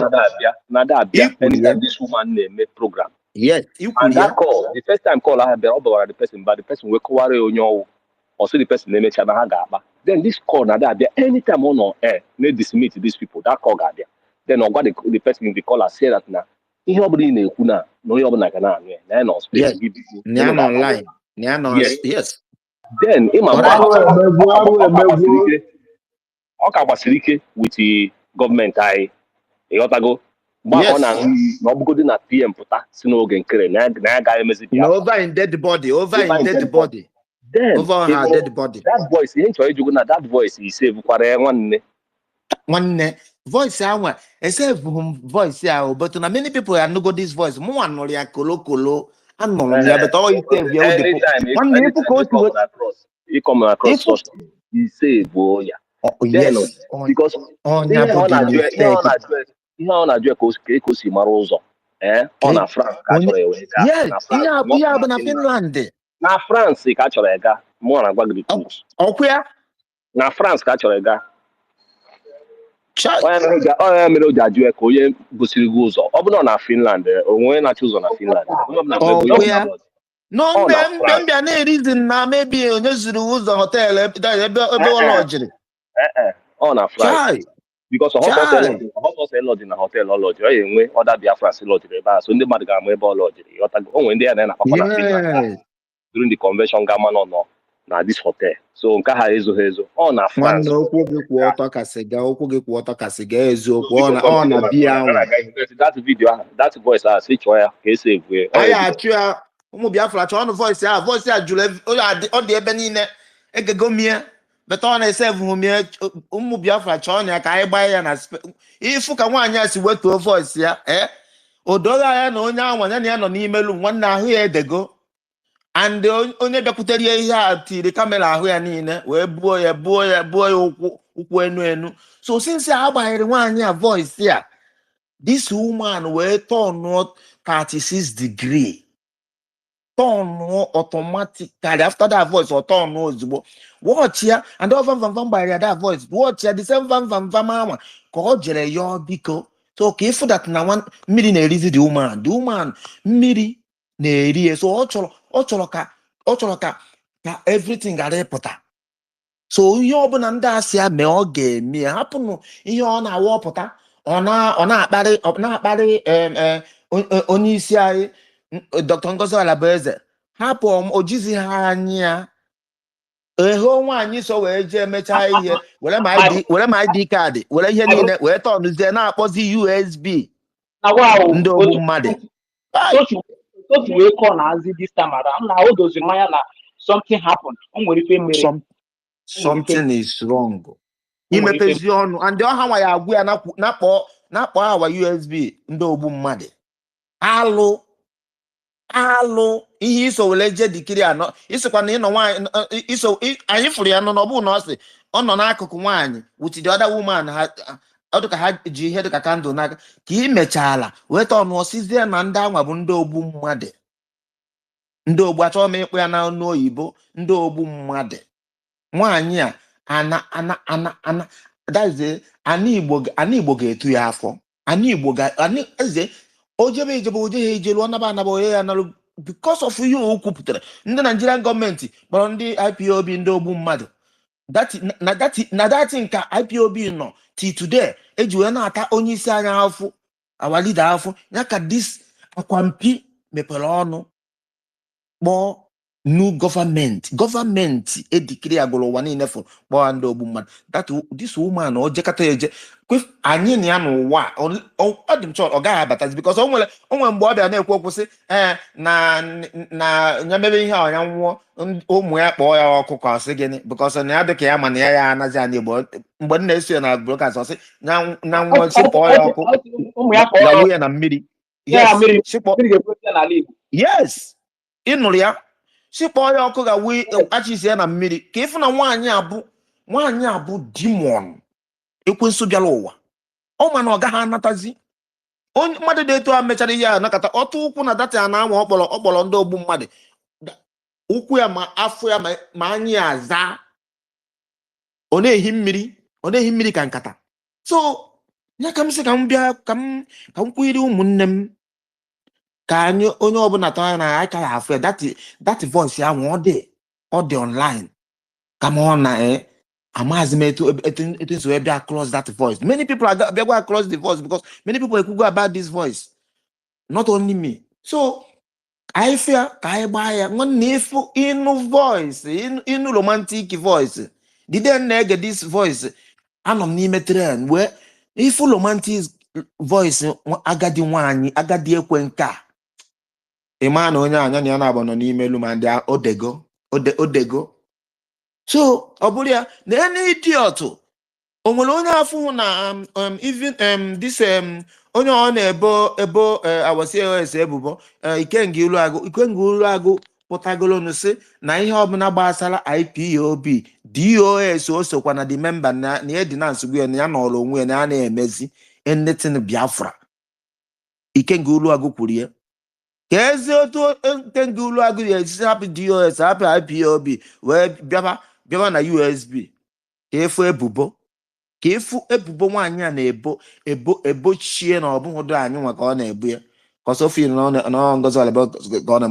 na-abịa anytime this woman na-eme program. Yes, and that call, the first time call I had ọ gbawara the person but the person wee kọwara onye ọwụ also the person na-emecha na ha ga-akpa. Then this call na-abịa anytime ọ nọ na-dismiss these people, that call ga-abịa. Then ọ gwa the person in the caller say that na ihe ọ bụla ị na-ekwu na onye ọbụla ga na-anụ ya na nọ space online yes. Then ọ ka gbasiri ike with gọọmenti anyị ịghọtago mgbe ọ na ọ bụgodị na PM pụta si n'oge nkere na ya gaghị emezi over in dead body then over her dead body that voice ihe nchọrọ ijugo na that voice ise bukwara ya nwanne voice ahụ esave voice ahụ but na many people anụgo this voice mụ anụrụ ya kolokolo anụrụ ya but all you save ya nwanne ịpụ ka otu come across ise bụ ya yes because ihe ọ na-ajụ ka o si mara ụzọ ọ na France ka a chọrọ ewe ihe bụ na Finland na France ka a chọrọ ega mụ na agwa gị ọkụ ya na France ka a chọrọ ega onye mere o ji ajụ ya ka onye gosiri gị ụzọ ọ bụrụ na Finland onwe na-achị ụzọ na Finland no mbe mbịa na-erizin na mebi onye zuru ụzọ họteelụ ebe ụlọ jiri ọ na France because ọhọtọsọ lọji na họteelụ ọlọji ọ ga-enwe ọda Biafra si lọjiri ebe a so ndị mmadụ ga-ama ebe ọlọjiri o nwere ndị ya na-akpakọ na Finland during the convention gama nọ na this hotel so nke ha ezoghị ezo ọ na France okwu gị kwụ ọtọ kasị ga eziokwu ọ na biya ahụ that video ahụ that voice ahụ si chọọ ya ka esi egwu anyị achụ ya ụmụ Biafra chọọ ọnụ voice a jụrụ ọ dị ebe niile egego mie beta ọ na-esevu mie ụmụ Biafra chọọ ya ka anyị gbaa ya na ifu ka nwaanyị a si wetuo voice ya o doro ya na onye ahụ ya na ya nọ n'ime elu nwanne ahụ ya edego and onye bịakwutere ya ihe a tiri kamera ahụ ya niile wee buo ya ụkwụ enu. So since a gbanyere nwaanyị a voice ya, this woman wee turn 36 degree. Turn automatically after that voice or turn ozugbo. Watch ya and over van by that voice. Watch ya the same van mama ka o jere yo biko. So ka ifu that na one mmiri na-erizi the woman mmiri na-eri so ọ chọrọ ka everything gara ịpụta. So ihe ọbụla ndị asị ya mee ọ ga-eme ya hapụnụ ihe ọ na-awọpụta ọ na-akparị onye isi anyị Dr. Ngozi Alabueze hapụ ojizi ha anya eho nwaanyị so wee jee mechaa ihe were ma ID kaadị were ihe niile wee tọnụzie na-akpọzi USB ndị ogbu mmadụ. Otu wee call na this time around na o dozi mmanya na something happened. O nwere ife mere. Something is wrong. Imepezi ọnụ and ọha nwa ya agwụ ya na-akpọ awa USB ndị ogbu mmadụ. Alụ ihe iso wele je dikiri anọ isokwa na ịnọ nwaanyị iso anyị fụrụ ya nọ n'ọbụ na ọsị ọ nọ n'akụkụ nwaanyị with the other woman ha ọ dịka ha ji ihe dịka kandụl n'aka ka ị mechala weta ọnụ ọsizie na ndị anwa bụ ndị ogbu mmadụ. Ndị ogbu achọghị m ịkpụ ya na ọnụ oyibo ndị ogbu mmadụ. Nwaanyị a ana dazie ana Igbo ga-etu ya afọ. Eze ojebe ejelu anaba onye ya narụ because of ihe o kwupụtara. Ndị Nigerian gọọmenti kpọrọ ndị IPOB ndị ogbu mmadụ. Dati nka IPOB nọ till today eji wee na-ata onye isi anya afụ our leader afụ ya ka this akwampi mepere ọnụ kpọọ new gọọmenti edikiri agụrụ ụwa niile fụ kpọọ ndị ogbu mmadụ. This woman o jekata eje anyị na ya n'ụwa ọ dị m chọrọ ọ gaghị abatazi because o nwere mgbe ọ bịa na-ekwu okwu sị na ya mebe ihe ọnya nwụọ ụmụ ya kpọọ ya ọkụ ka ọ sị gịnị because na ya dịka ya ma na ya anazi anyị Igbo mgbe m na-eso ya na broadcast ọ sị na nwụọ si kpọọ ya ọkụ gawu ya na mmiri. Yes ịnụrụ ya si kpọọ ya ọkụ gawu achịsi ya na mmiri ka ịfụ na nwaanyị abụ demon ekwensu bịara ụwa ọ ma na ọ gaghị anatazi onye mmadụ dị etu a mechara ihe a nakọta ọtụ ụkwụ na data ya na-anwa ọkpọrọ ndị ogbu mmadụ ụkwụ ya ma afọ ya ma anyị aza ọ na-ehi mmiri ka nkata. So ya ka m sị ka m bịa ka m kwụnyere ụmụnne m ka anyị onye ọbụla tọọ na aka ya afọ ya that voice ya nwa ọ dị online ka ma ọ na amazim etu nso ebe across that voice. Many people are going across the voice because many people go about this voice, not only me. So I fear ka I buy one if in voice in romantic voice. Didn't get this voice anom n'ime train where if romantic voice agadi nwanyi agadi ekwe nka ịma na onye anya na ya na-abọ nọ n'ime elu ma ndị odego. So obulia na any idiot o nwere onye afụ na even this onye ọ na-ebo awasios ebubo ikenga ilu agụ pụtagolo nsi na ihe ọbụla gbasara IPOB DOS o sokwa na the member na edina nsogbu ya na ya nọrọ onwe na ya na-emezi anything Biafra. Ikenga ilu agụ kwuru ya ka ezi otu ikenga ilu agụ ya esi hapụ DOS hapụ IPOB wee bịaba na USB ka efu ebubo nwaanyị a na-ebo chie na ọbụghị anyị nwa ka ọ na-ebu ya ka Sophie na Ngozi Alabueze ka ọ na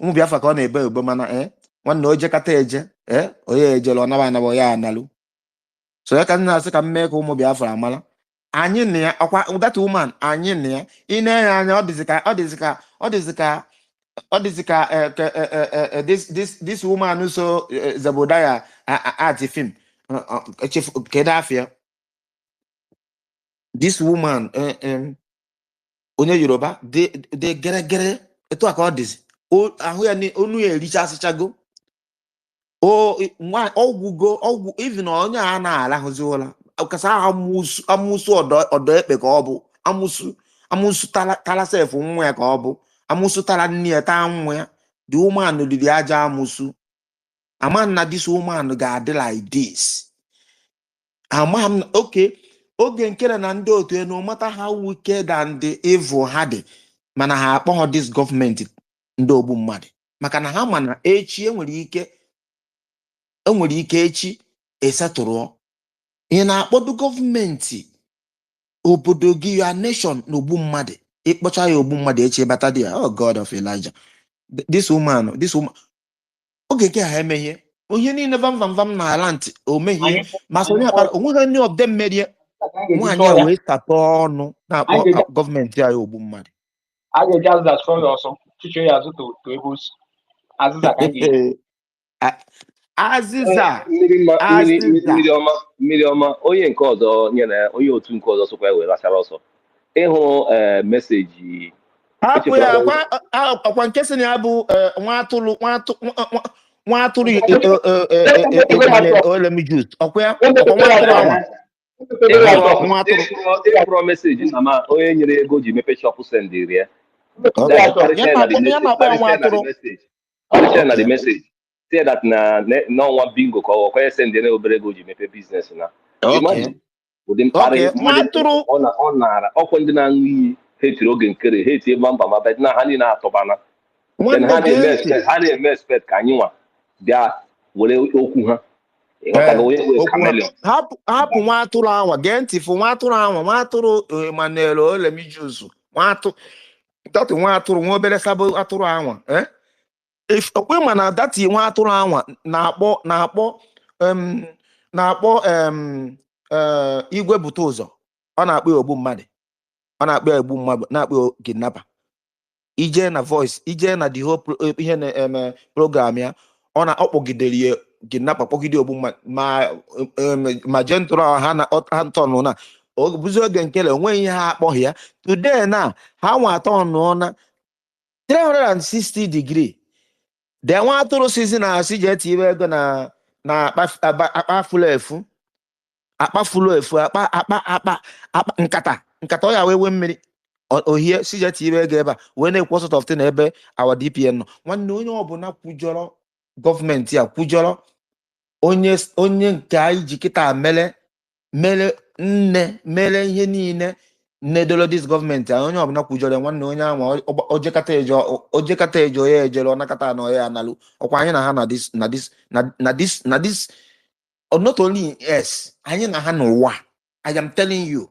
ụmụ Biafra ka ọ na-ebo mana nwanne o jekata eje onye ejele ọ naba ya analụ. So ya ka m na-asị ka m mee ka ụmụ Biafra amala anyị na ya ọkwa that woman anyị na ya ị na-enye anya ọ dịzị ka this woman so Zabodaya art film Kedafia. This woman onye Yoruba de gere etu aka ọ dịzị ahụ ya ni onu ya erichasịchago ọgwụ even onye a na-alahụzi ụla kasa amụsụ ọdọ ekpe ka ọ bụ amụsụ tala sef nwa ya ka ọ bụ amụsụ tala nne ya taa nwa ya the woman did the aja musu. A man na this woman got like this. A man, okay. Oge nkere na ndị otu no matter how wicked and the evil had it. Mana ha akpọ this government ndị ogbu mmadụ. Maka na ha mana echi enwere ike echi esetụrụ. Ị na-akpọdo gọọmenti obodo gị your nation n'ogbu mmadụ. Ịkpọcha ya ogbu mmadụ echi bata dị ya. Oh God of Elijah. This woman oge nke ha emehie. Onye niile vam na ala ntị o mehie ma sonye akpara onweghị any of them merie. Nwaanyị a wee tapụ ọnụ na-akpọ gọọmenti anyị ogbu mmadụ. A ga-eji azịza chụọ ya ọsọ chụchie ya azụ to ebe osi azịza ka a ga-eji azịza mmiri ọma onye nke ọzọ nyere onye otu nke ọzọ sokwa wee lachara ọsọ ịhụ meseji hapụ ya ọkwa nke sị na ya bụ nwa atụrụ olemijus ọkwa ya ọkwa nwa atụrụ ịfụrọ meseji na ma onye nyere ego ji mepe shọpụ sendịrị ya na the message say that na n'ọnwa bingo ka ọkwa ya sendị na obere ego ji mepe biznes na ụdị mkparị ọ nara ọkwa ndị na-aṅụ iyi ha etiri oge nkere ha etie mba ma bet na ha niile atọbana ha na-eme expect ka anyị nwa bịa were okwu ha hapụ nwa atụrụ anwa gee ntị fụ nwa atụrụ anwa nwa atụrụ Emmanuel Olemijus nwa atụrụ nwa obere sabo atụrụ anwa okwe ma na dati nwa atụrụ anwa na-akpọ igwe bute ụzọ ọ na-akpọ ogbu mmadụ na-akpọ kidnapper ije na voice ije na the whole ihe na program ya ọ na-akpọgidere ya kidnapper kpọgide ogbu mmadụ ma jentụrụ ha ntọnụ na obuzi oge nkele onweghị ihe ha akpọghị ya today na ha nwa atọnụ na 360 degree de nwa atụrụ sizi na asị je tiwe ego na akpa fulu efu akpa nkata ọ ya wewe mmiri ohie si je tiwe ego ebe a wee na-ekwu sort of thing ebe our DPN nọ nwanne onye ọbụla kwujọrọ gọọmenti a kwujọrọ onye nke anyị ji kịta mere ihe niile nedolo dis gọọmenti a onye ọbụla kwujọrọ nwanne onye anwa ojekata ejo ya ejere ọnakata na ya analụ ọkwa anyị na ha na this not only yes anyị na ha n'ụwa I am telling you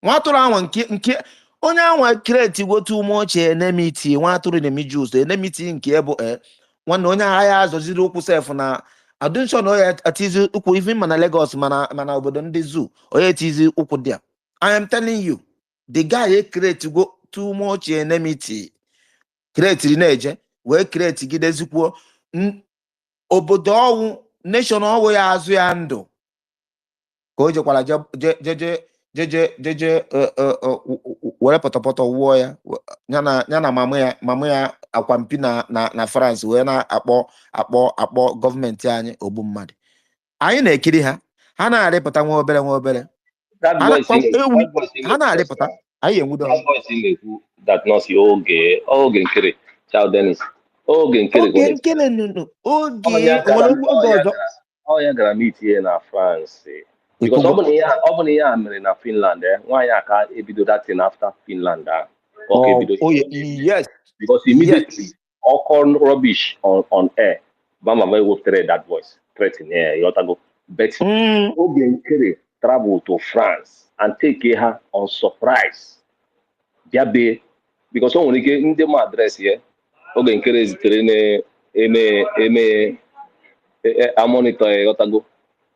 nwa atụrụ anwa nke onye anwa create gotu umoche enmity nwa atụrụ na-emijus enmity nke bụ nwanne onye agha ya azọziri ụkwụ sef na adunshon oya atizi ụkwụ even mana Lagos mana obodo ndị zoo oya etizi ụkwụ dị a I am telling you the guy create go too much enmity create na-eje wee create gidezikwuo obodo ọwụ nation ọwụ ya azụ ya ndụ ka o jekwara jeje were pọtọpọtọ wụọ ya na mama ya akwampi na France wee na-akpọ gọọmenti anyị ogbu mmadụ anyị na-ekiri ha na-arịpụta nwa obere ha na-arịpụta anyị enwudo that nọsi oge nkere Charles Dennis oge nkere nwere oge ọzọ ya gara mitie na France because ọ bụ na ihe a mere na Finland nwaanyị aka ebido datin after Finland yes because immediately all call rubbish on air Bama wepụtara that voice threatening yotago but oge nkere travel to France and take her on surprise bịabe because o nwere ike ndị ma adreesị ya oge nkere zitere na eme a monitor yotago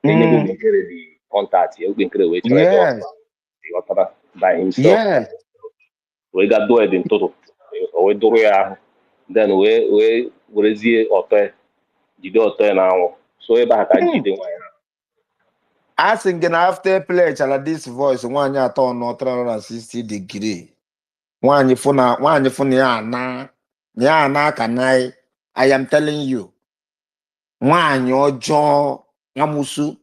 enye oge nkere di contact ya oge nkere wee chọrọ yotara by himself we got do it in total we duru ya ahụ then we werezie jide ọtọ na anwụ so ebe ha ka jide nwa ya asị gị na after play chala this voice nwaanyị atọ nọ 360 degree nwaanyị fụna ya ana ka nai I am telling you nwaanyị ọjọọ amusu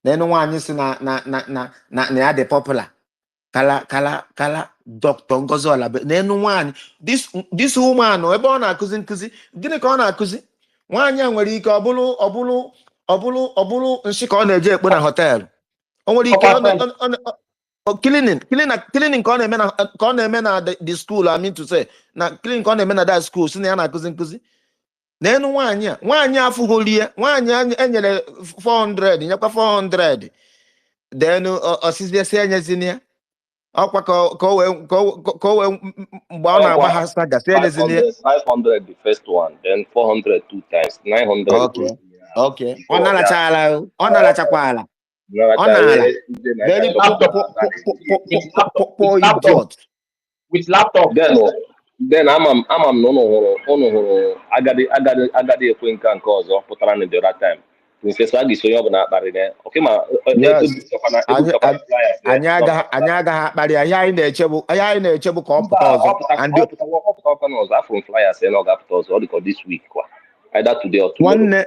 nenu nwaanyị si na ya dị popular kala Dr. Ngozi Olabe n'enu nwaanyị this woman ebe ọ na-akụzi nkụzi gịnị ka ọ na-akụzi nwaanyị a nwere ike ọ bụrụ nshi ka ọ na-eje ekpo na họteelụ o nwere ike cleaning ka ọ na-eme na the school I mean to say na cleaning ka ọ na-eme na that school si na ya na-akụzi nkụzi n'enu nwaanyị afụgolie nwaanyị enyere 400 nyekwa 400 then osisi enyezini ya ọkwa ka o wee mgbe ọ na-agba ha saga si enyezini ya 500 the first one, then 400 two times, 900. Okay. Ọ nalachakwala ọ na-ala very poor idiot with laptop. Then I'm no hụrụ agadi ekwe nke ọzọ pụtara na the right time. Princess Agi so yob na akpari ne. Okay ma anyị agaghị akparị ya anyị na-eche bụ ka ọ pụta ọzọ and afọ flyers na ọ ga-apụta ọzọ ọ dịka this week kwa either today or tomorrow. Nwanne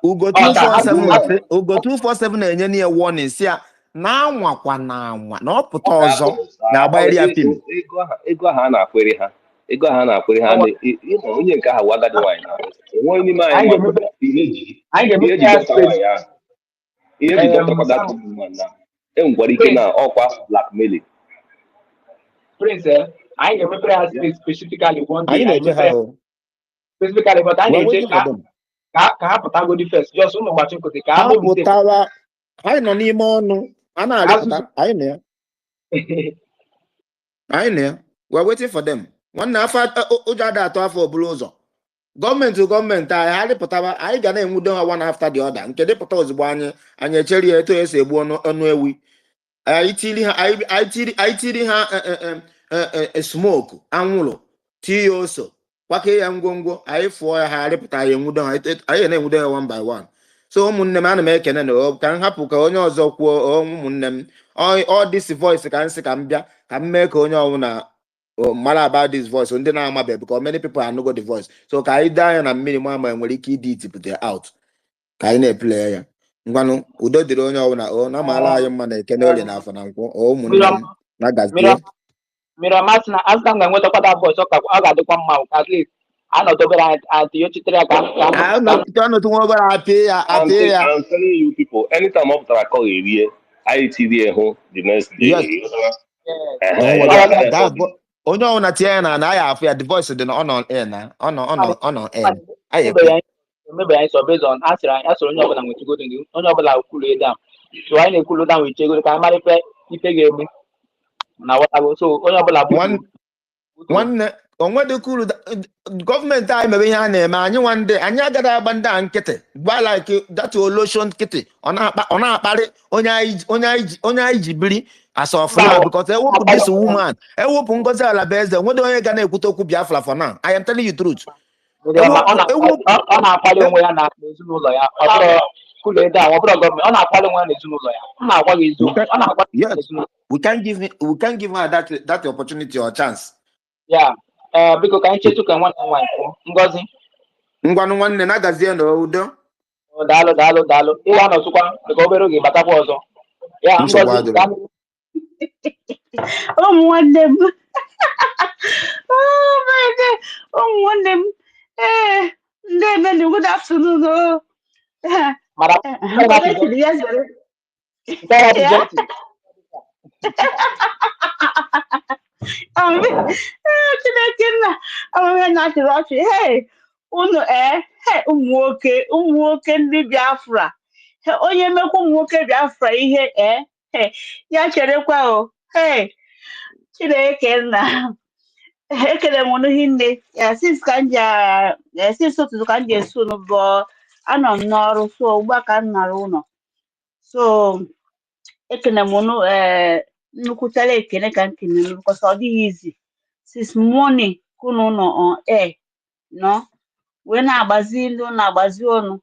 Ugo 247 na-enye n'ihe warning si ya na anwakwa na ọ pụta ọzọ na-agbaghịrị ya film. Ego ahụ a na-akwere ha onye nke ahụ agadi nwaanyị na onwe n'ime ihe eji dọtakwada na enwekwara ike na ọkwa blackmailing. Prince, I remember us specifically one day. Specifically, but I need to go the first. Just one watching because I no n'ime ọnụ a na-arịpụta anyị we're waiting for them. Nwanne afọ ụjọ ada atọ afọ obulu ụzọ gọọmenti anyị ha dịpụtaba anyị ga na-enwudo ha one after the other nke dịpụta ozugbo anyị echeri eto esi egbu ọnụ ewi anyị tiri ha smoke anwụrụ tie oso kwake ya ngwongwo anyị fụọ ya ha dịpụta anyị enwudo ha anyị na-enwudo ha one by one. So ụmụnne m ana m ekene na ka m hapụ ka onye ọzọ kwuo ụmụnne m all this voice ka m sị ka m bịa ka m mee ka onye ọbụla mara about this voice ndị na-amabe because many people are know the voice. So ka anyị daa ya na mmiri ma nwere ike ịdị itipụta out ka anyị na-eple ya ngwanụ udo dịrị onye ọbụla na amaala anyị mma na ekene olie na afọ na nkwụ ụmụnne m na gazie mmiri masị na azụta m ga-enwetakwada voice ọ ga-adịkwa mma at least anọdobere atị ya chitere ka ọnọdụ nwa obere apị ya I'm telling you people, anytime ọ pụtara akọ erie anyị tiri hụ the next day. Onye ọbụla tie ya na ya afụ ya the voice dị na ọ nọ air na ọ nọ air maybe anyị so based on asịrị onye ọbụla nwere chigodo onye ọbụla kwuru down so anyị na-ekwulu down with chego ka anyị mara ife ga-eme na whatever so onye ọbụla bụ nwanne onwe dị kwuru gọọmenti anyị mere ihe a na-eme anyị nwande anyị agada agba ndị a nkịtị gba like that oloshon nkịtị ọ na-akparị onye anyị ji biri as of now because ewepụ this woman ewepụ Ngozi Alabaeze nwede onye ga na-ekwute okwu Biafra for now. I am telling you truth. Ọ na-akpali onwe ya na ezinụlọ ya ọ bụrụ kwulu ede ọ bụrụ gọọmenti ọ na-akpali onwe ya na ezinụlọ ya m na-agwa gị eziokwu ọ na-agwa we can give her that opportunity or chance. Yeah. Biko ka anyị chetu ka nwanne nwaanyị kwuo Ngozi ngwanụ nwanne na-agazie na udo daalụ ịwa nọtụkwa dịka obere oge batakwa ọzọ ya Ngozi ụmụnne m ụmụnne m ndị emeni good afternoon Chineke nna onwe na-achịrị ọchị unu ụmụ nwoke ndị Biafra onye mekwa ụmụ nwoke Biafra ihe ya cherekwa o Chineke nna ekele m unu hinne ya sis ụtụtụ ka m ji esi unu bụ anọ m n'ọrụ so ugbu a ka m nara ụlọ so ekele m unu nnukwutara ekele ka m kenere because ọ dịghị izi since morning kunu nọ on air no wee na-agbazi ilu na-agbazi ọnụ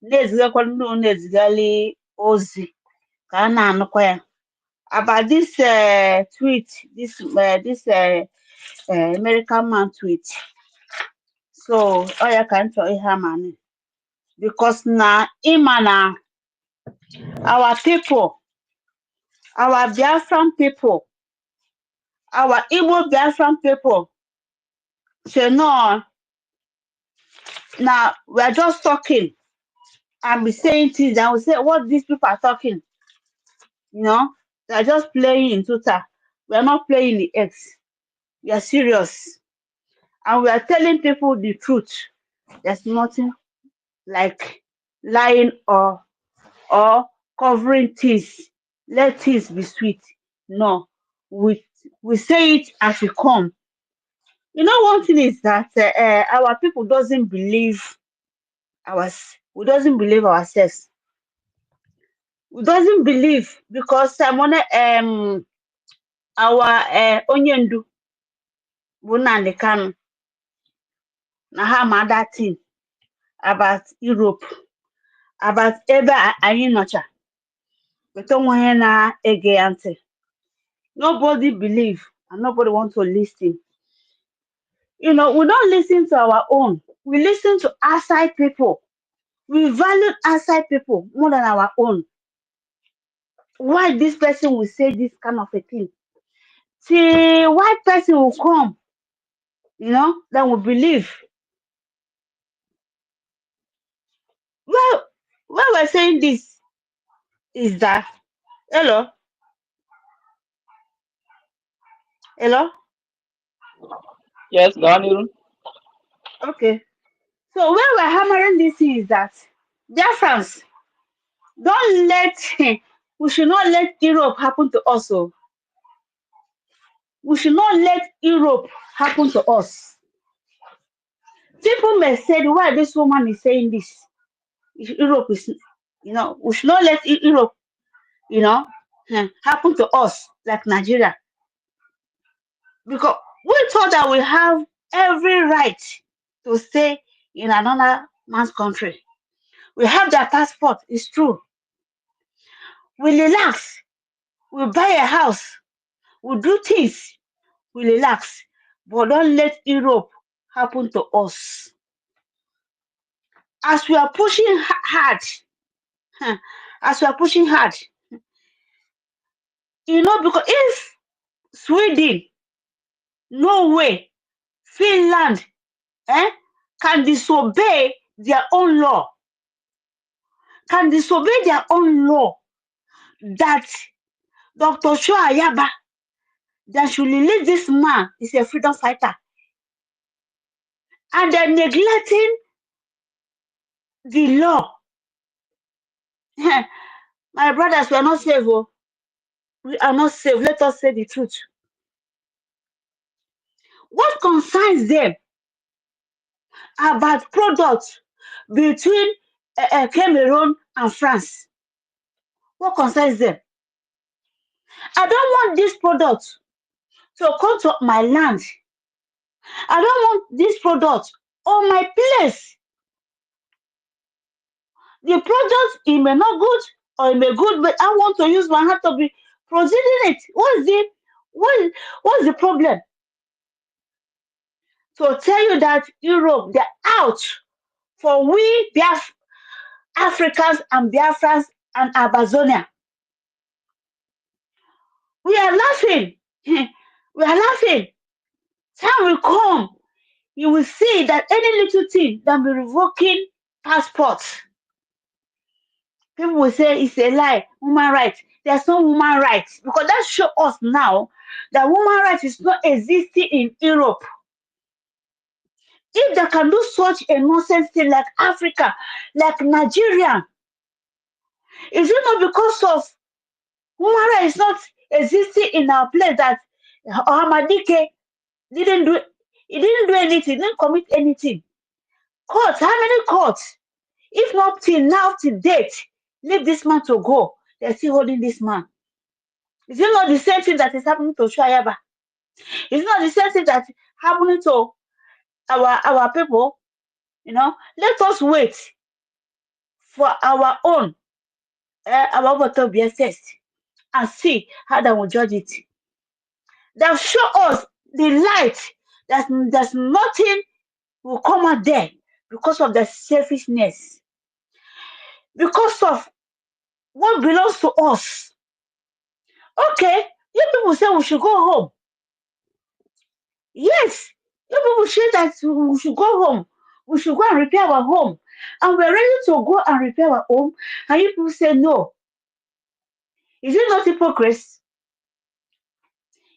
na-ezigakwa ndị unu na-ezigali ozi ka a na-anụkwa ya about this tweet this American man tweet so ọ ya ka m chọrọ ihe amani because na ịma na our people our Biafran people our Igbo Biafran people say no. Now we are just talking and be saying things and we say what these people are talking. You know, they are just playing in Twitter. We are not playing the X. We are serious. And we are telling people the truth. There's nothing like lying or covering things. Let things be sweet. No. We say it as it come. You know, one thing is that our people doesn't believe we doesn't believe ourselves. We doesn't believe because our onyendu bụ Nnamdi Kanu na ha ma that thing about Europe, about ebe anyị nọcha, but onwe na-ege ya ntị. Nobody believe and nobody want to listen. You know, we don't listen to our own. We listen to outside people. We value outside people more than our own. Why this person will say this kind of a thing? See, white person will come, you know, that will believe. Well, why we're saying this is that, hello, Yes, go on. okay. So where we're hammering this is that, dear friends, don't let, we should not let Europe happen to us. So we should not let Europe happen to us. People may say, why this woman is saying this? Europe is, you know, we should not let Europe, you know, happen to us like Nigeria. Because we thought that we have every right to stay in another man's country. We have their passport, it's true. We relax, we buy a house, we do things, we relax. But don't let Europe happen to us. As we are pushing hard, as we are pushing hard, you know, because if Sweden, Norway, Finland can disobey their own law, that Dr. Shoayaba, that should release this man, is a freedom fighter, and they're neglecting the law. My brothers, we are not safe. Oh. We are not safe. Let us say the truth. What concerns them about products between Cameroon and France? What concerns them? I don't want this product to come to my land. I don't want this product on my place. The product, it may not good or it may good, but I want to use my hand to be proceeding it. What's the problem? To tell you that Europe, they're out for we Africans and Biafrans and Amazonia. We are laughing. We are laughing. Time will come. You will see that any little thing that will be revoking passports. People will say it's a lie, human rights. There's no human rights because that shows us now that human rights is not existing in Europe. If they can do such a nonsense thing like Africa, like Nigeria, is it not because of human rights not existing in our place that Hamadike didn't do anything, didn't commit anything? Courts, how many courts? If not till now, to date, leave this man to go. They're still holding this man. Is it not the same thing that is happening to Shayaba? Is it not the same thing that is happening to our people? You know, let us wait for our own our vote to be assessed and see how they will judge it. They'll show us the light that there's nothing will come out there because of the selfishness, because of what belongs to us. Okay, you people say we should go home. Yes, you people say that we should go home. We should go and repair our home. And we're ready to go and repair our home. And you people say no. Is it not hypocrisy?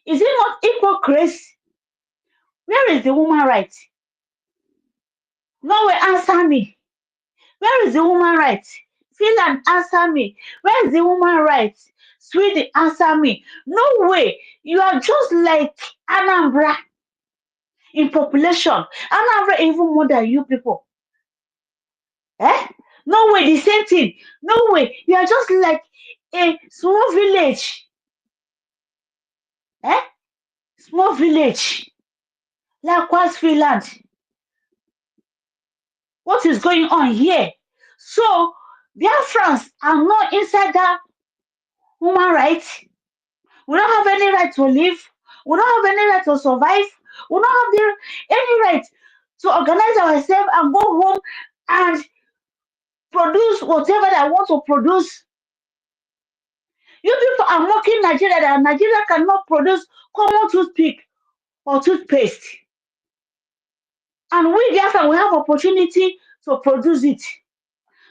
Is it not hypocrisy? Where is the woman right? Norway, answer me. Where is the woman right? Finland, answer me. Where is the woman right? Sweden, answer me. No way. You are just like Anambra in population. Anambra even more than you people. Eh? No way, the same thing. No way. You are just like a small village. Eh? Small village. Likewise, Finland. What is going on here? So, Biafrans are not inside that human rights. We don't have any right to live. We don't have any right to survive. We don't have any right to organize ourselves and go home and produce whatever I want to produce. You people are mocking Nigeria that Nigeria cannot produce common toothpick or toothpaste. And we therefore we have opportunity to produce it.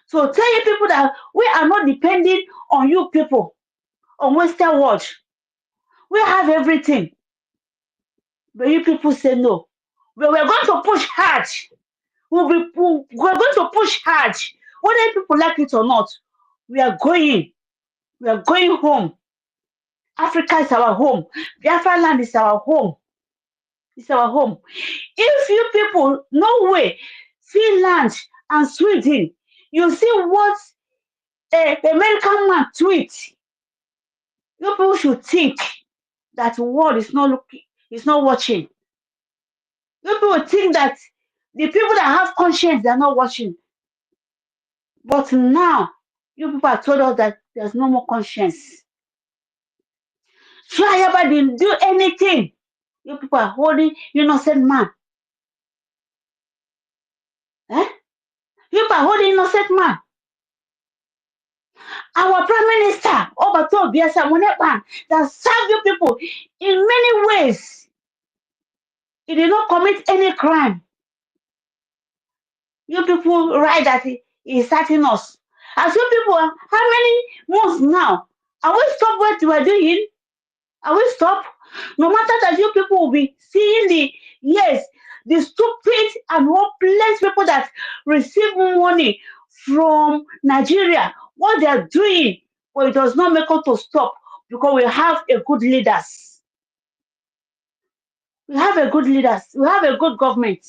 So tell you people that we are not depending on you people, on Western world. We have everything. But you people say no. But we're going to push hard. We're going to push hard. Whether people like it or not, we are going. We are going home. Africa is our home. Biafra land is our home. It's our home. If you people, Norway, Finland, and Sweden, you see what a American man tweets, you people should think that the world is not looking, is not watching. You people think that the people that have conscience, they are not watching. But now, you people have told us that there's no more conscience. Triaba didn't do anything. You people are holding innocent man. Eh? You people are holding innocent man. Our Prime Minister, Obato Biasa Monepan, that served you people in many ways. He did not commit any crime. You people write that he is hurting us. As you people, how many months now? Are we stopped what we are doing? Are we stop? No matter that you people will be seeing the stupid and hopeless people that receive money from Nigeria, what they are doing, but it does not make us to stop because we have a good leaders. We have a good leaders. We have a good government.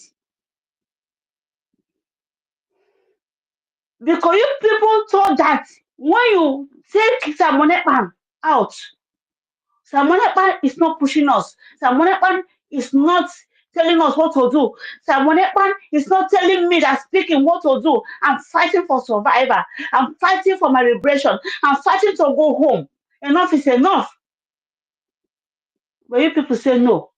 Because you people thought that when you take Samonepan out, Samonepan is not pushing us. Samonepan is not telling us what to do. Samonepan is not telling me that speaking what to do. I'm fighting for survival. I'm fighting for my liberation. I'm fighting to go home. Enough is enough. But you people say no.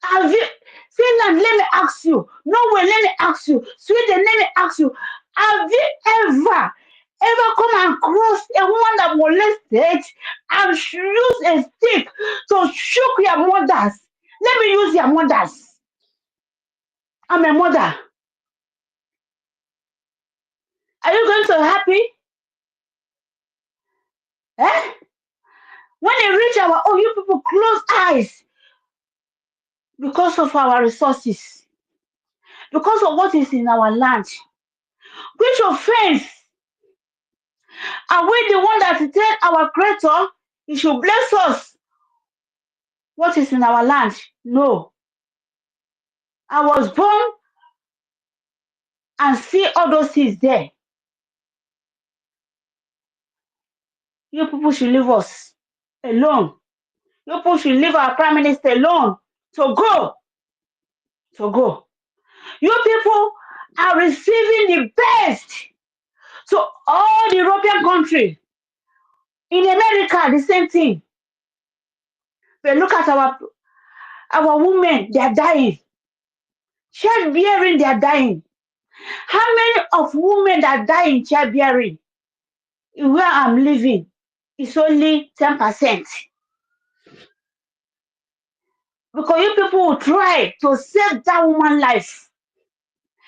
Have you, Finland, let me ask you. Norway, let me ask you. Sweden, let me ask you. Have you ever come across a woman that molested and use a stick to shook your mothers? Let me use your mothers. I'm a mother. Are you going to be happy? Eh? When they reach our own, you people close eyes because of our resources, because of what is in our land. Which offense? Are we the one that tell our creator he should bless us? What is in our land? No. I was born and see all those things there. You people should leave us alone. You people should leave our prime minister alone to go. To go. You people are receiving the best to all the European countries. In America, the same thing. But look at our women, they are dying. Childbearing, they are dying. How many of women that die in childbearing where I'm living is only 10%. Because you people will try to save that woman's life.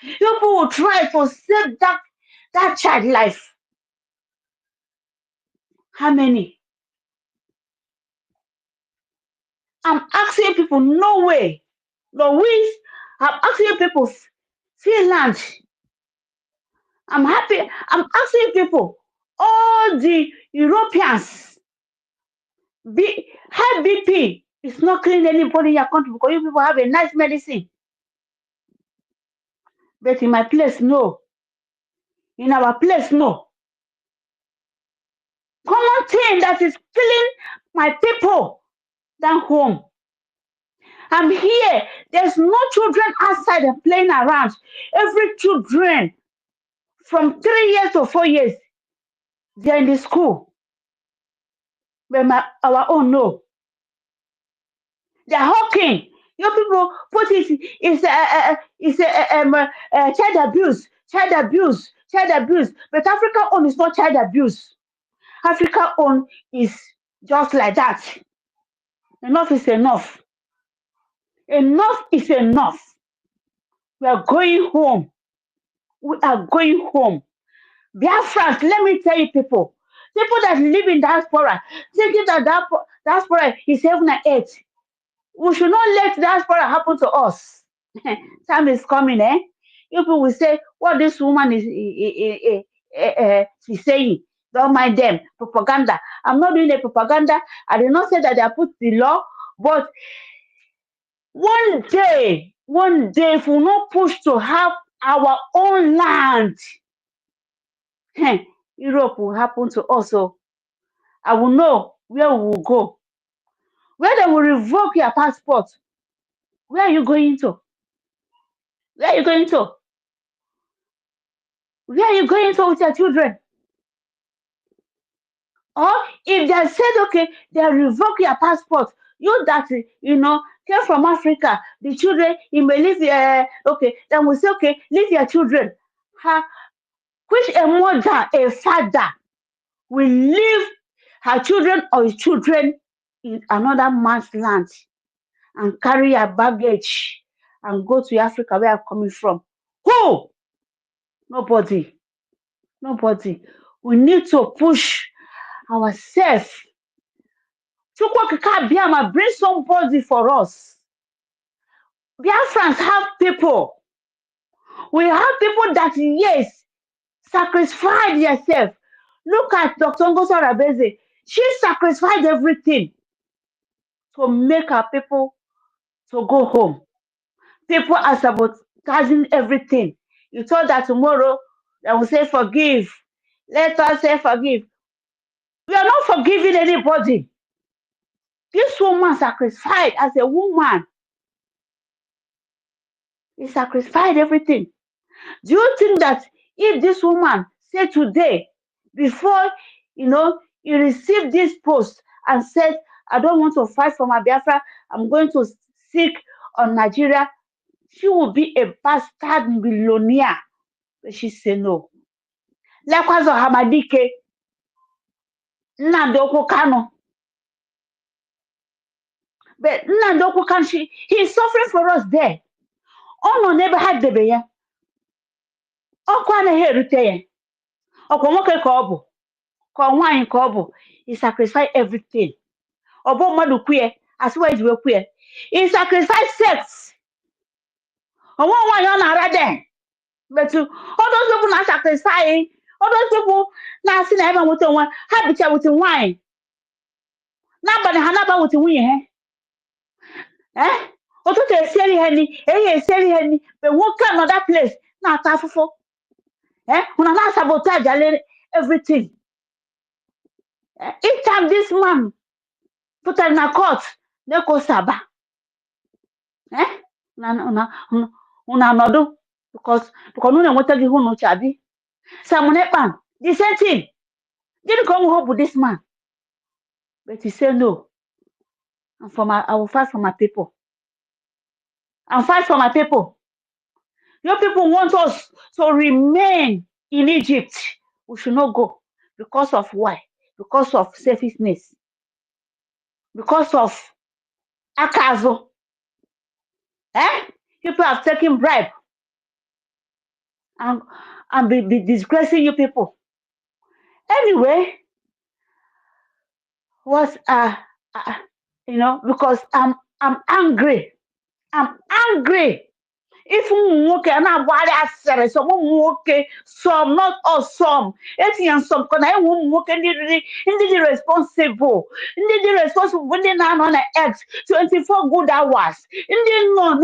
You people will try to save that child life. How many? I'm asking people, no way. No way. I'm asking people, Finland. I'm happy. I'm asking people, all the Europeans, high BP is not killing anybody in your country because you people have a nice medicine. But in my place, no. In our place, no. Common thing that is killing my people than home. I'm here. There's no children outside and playing around. Every children from 3 years to 4 years, they're in the school. But our own, no. They're hawking. You people put it's child abuse, child abuse, child abuse. But Africa own is not child abuse. Africa own is just like that. Enough is enough. Enough is enough. We are going home. We are going home. Biafra, let me tell you people that live in diaspora, thinking that diaspora is heaven and earth. We should not let diaspora happen to us. Time is coming, eh? People will say, what this woman is she's saying. Don't mind them. Propaganda. I'm not doing the propaganda. I did not say that they put the law, but one day, if we not push to have our own land, Europe will happen to us. So I will know where we will go. Where they will revoke your passport. Where are you going to? Where are you going to? Where are you going to with your children? Or if they said, okay, they revoke your passport, you that, came from Africa, the children, you may leave, okay, then we say, okay, leave your children. Which a mother, a father, will leave her children or his children in another man's land and carry her baggage and go to Africa where I'm coming from? Who? Nobody. Nobody. We need to push ourselves. Chukwokika bring somebody for us. Biafrans have people. We have people that, yes, sacrificed themselves. Look at Dr. Ngozi Arabeze. She sacrificed everything to make our people to go home. People are sabotaging everything. You thought that tomorrow they will say forgive. Let us say forgive. We are not forgiving anybody. This woman sacrificed as a woman. He sacrificed everything. Do you think that if this woman said today, before you received this post and said, I don't want to fight for my Biafra, I'm going to seek on Nigeria, she will be a bastard millionaire? But she said no. Likewise, Hamadike, Nnamdi Okwu Kanu. But Nnamdi Okwu Kanu, he's suffering for us there. Ono never had the baby. Ọkwa anaghị erute ya. Ọkwa nwoke ka ọ bụ, ka nwaanyị ka ọ bụ. He sacrificed everything. Ọ bụ mmadụ kwue, asịwa eji wee kwue. He sacrificed sex. Ọnwa nwaanyị ọ na-ara there. But all those people na sacrifice, all those people na-asị na ebe nweta onwe ha bicha with nwaanyị. N'abalị ha na-aba with nwunye ha. Ụtụtụ esieri ha nri, ehihie esieri ha nri, but nwoke another place na-ata afụfụ. When I sabotage everything. Each time this man put in a court, they go saba. Una nodo because no one want to give no chabi. Someone Ekpa, the same thing. Didn't come hope with this man, but he said no. I will fight for my people. I'll fight for my people. Your people want us to remain in Egypt. We should not go. Because of why? Because of selfishness. Because of Akazo. Eh? People have taken bribe and be disgracing you people. Anyway, what uh because I'm angry. I'm angry. If nwoke a na-agbagharị asịrị some ụmụ nwoke some not all some etinye some ka na enwe ụmụ nwoke ndị dị responsible ndị na-anọ na X 24 good hours ndị nọ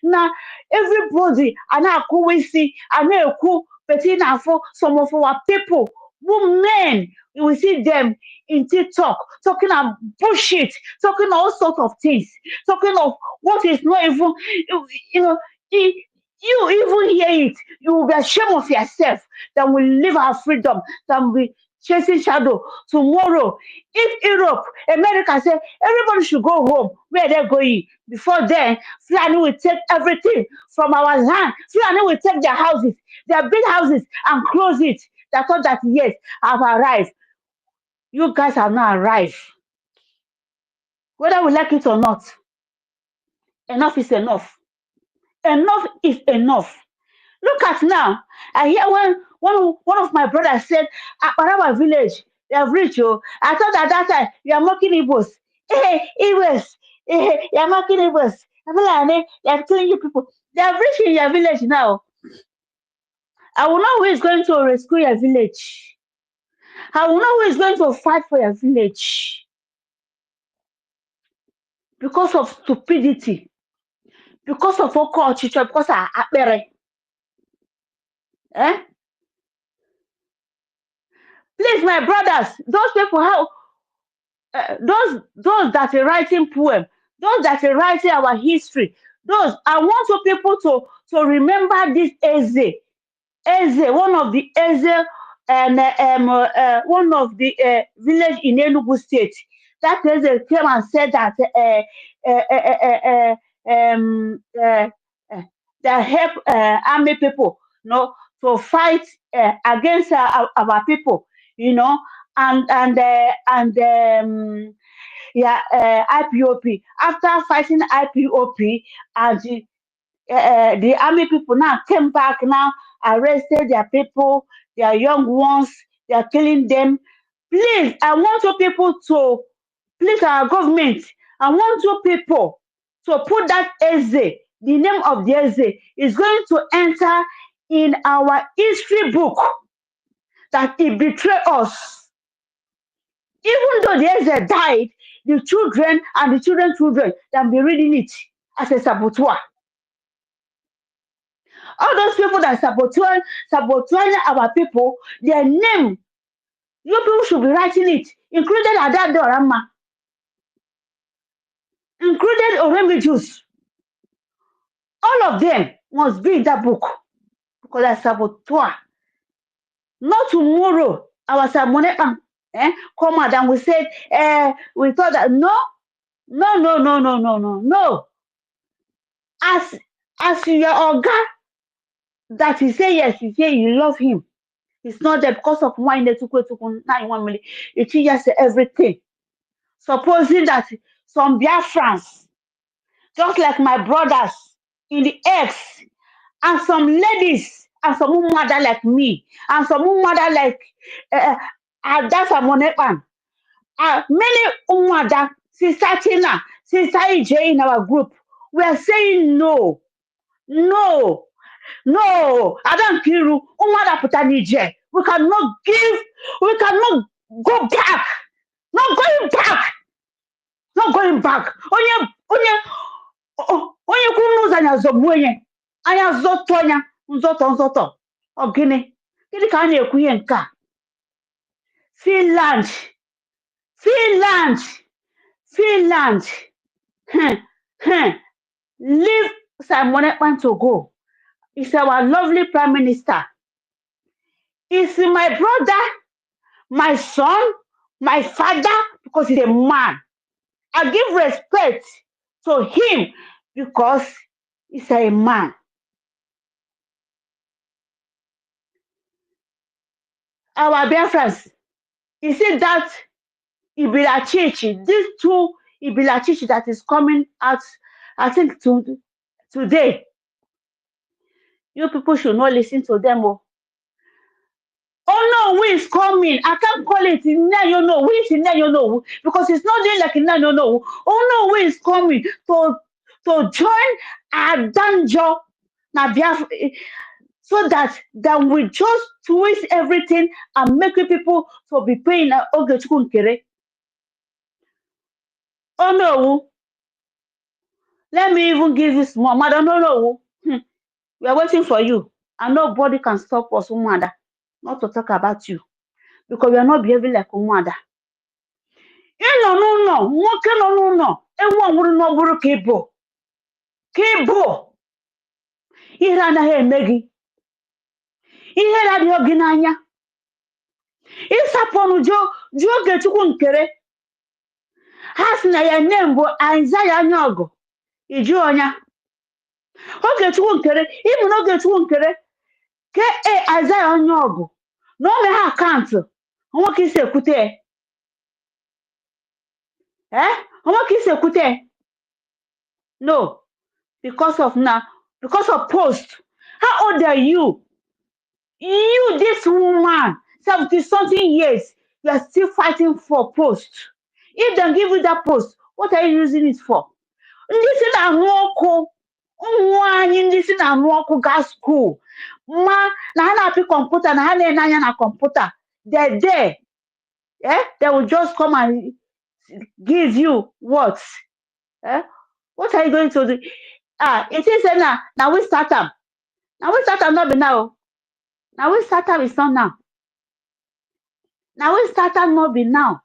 na everybody a na-akụwa isi a na-ekwu peti na-afụ some of our people who men we see them in TikTok talking about bullshit, talking all sorts of things, talking of what is not even you know you even hear it, you will be ashamed of yourself that we live our freedom, that we chasing shadow. Tomorrow, if Europe, America say everybody should go home, where they're going, before then, Fulani will take everything from our land. Fulani will take their houses, their big houses, and close it. They thought that, yes, I've arrived. You guys have not arrived. Whether we like it or not, enough is enough. Enough is enough. Look at now. I hear one of my brothers said, Aparawa village, they have reached you. I thought at that time you are mocking Igbos. Igbos. You are mocking Igbos. I feel like they are killing you people. They have reached in your village now. I will know who is going to rescue your village. I will know who is going to fight for your village. Because of stupidity. Because of culture, because of apere. Eh? Please, my brothers, those people, how those that are writing poem, those that are writing our history, those I want you people to remember this Eze, one of the Eze, and one of the village in Enugu State. That Eze came and said that they help army people, to fight against our people, yeah, IPOP. After fighting IPOP, and the army people now came back now, arrested their people, their young ones, they are killing them. Please, I want you people to, please, our government, I want you people to put that Eze, the name of the Eze is going to enter in our history book that he betrayed us. Even though the Eze died, the children and the children's children, they'll be reading it as a saboteur. All those people that saboteuring our people, their name, you people should be writing it, including Adad Dorama, including Oremi Jews. All of them must be in that book because they're saboteur. Not tomorrow, our Samonepan come out and we said, we thought that no. As your Oga, that you say yes, you say you love him. It's not that because of wine that took 9 million. It just everything. Supposing that some Biafrans, just like my brothers in the X, and some ladies, and some mother like me, and some mother like that's a Monepan. Many mother, Sister Tina, Sister EJ in our group, we are saying no. I don't care. We cannot go back. Not going back. Onye kwuru n'ụzọ anya zọgbuo onye anya zọtọ anya nzọtọ ọ gịnị ka a na-ekwu ihe nke a Finland leave Simon Ekpa to go. It's our lovely prime minister. It's my brother, my son, my father, because he's a man. I give respect to him because he's a man. Our Biafrans, you see that Ibilachichi, these two Ibilachichi that is coming out, I think today. You people should not listen to them. Oh no, who is coming? I can't call it in you know. Who is in you know? Because it's not doing like in you know. Oh no, who is coming to join our danger now so that we just twist everything and make people to be paying Ogechunkere. Oh no, let me even give you small mother. No. We are waiting for you, and nobody can stop us, mother, not to talk about you, because we are not behaving like mother. No, nwoke nọ n'ụlọ ewu ọnwụrụ n'ọbụrụ ka ịbụ ihere anaghị eme gị, ihere adịghị gị n'anya, ịsapụ ọnụ jụọ Ogechukwu nkere ha sị na ya nne mbụ Aịzaya anya ọgụ iju ọnya Ogechukwu nkere ịbụ na Ogechukwu nkere ke Aịzaya anya ọgụ na o meghe akaụntụ nwoke isi ekwute nwoke isi ekwute no, because of post. How old are you? You, this woman, 70-something years, you are still fighting for post. If they give you that post, what are you using it for? Listen and walk. Listen and walk gas school. Ma, na hana api computer, na hana enanya na computer. They're there. They will just come and give you what? What are you going to do? It is now we start up. Now we start up not be now. Now we start up is not now. Now we start up not be now.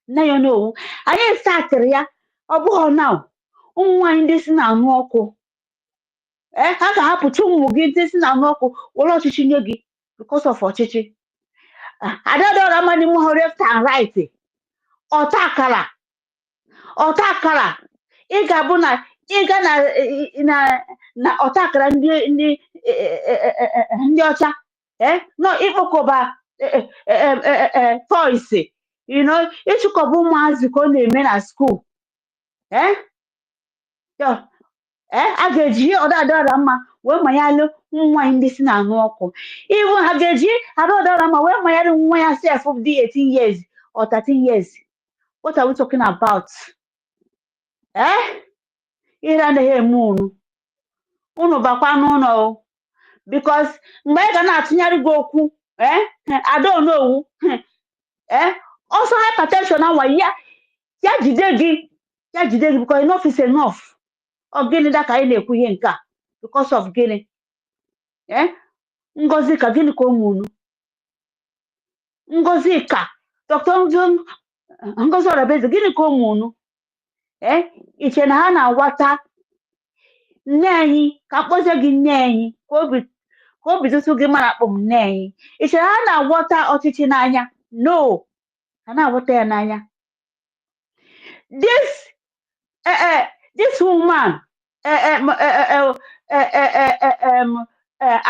Now you know. I ain't started ya. Obo now. Nwa this na anu oku. Ha ga hapu tu mu gi this na anu oku. Wolo chichi nye gi because of ochichi. Adado ramani mu left and right. Otakara. Ịga bụ na ịga na ọtakara ndị ọcha no ịkpọkọba toys ịchụkọba ụmụazị ka ọ na-eme na skuul a ga-eji ọdadọra mma wee manyalụ nwa ndị si na-anụ ọkụ iwu ha ga-eji adọdọra mma wee manyalụ nwa ya sef dị 18 years or 13 years. What are we talking about? Ihe anaghị eme unu bakwa n'ụlọ because mgbe ị ga na-atụnyere gị okwu adaonowu also hypertension anwa ya jide gị because enough is enough. Ọ gịnị da ka anyị na-ekwu ihe nke a because of gịnị Ngozi ka gịnị ka ụmụ Ngozi ka Dr. Ngozi Orabeze gịnị ka ụmụ iche na ha na-agwata nne anyị ka mkpọzie gị nne anyị ka obi tụtụ gị mara akpọ m nne anyị iche na ha na-agwọta ọchịchị n'anya no ha na-agwọta ya n'anya. This woman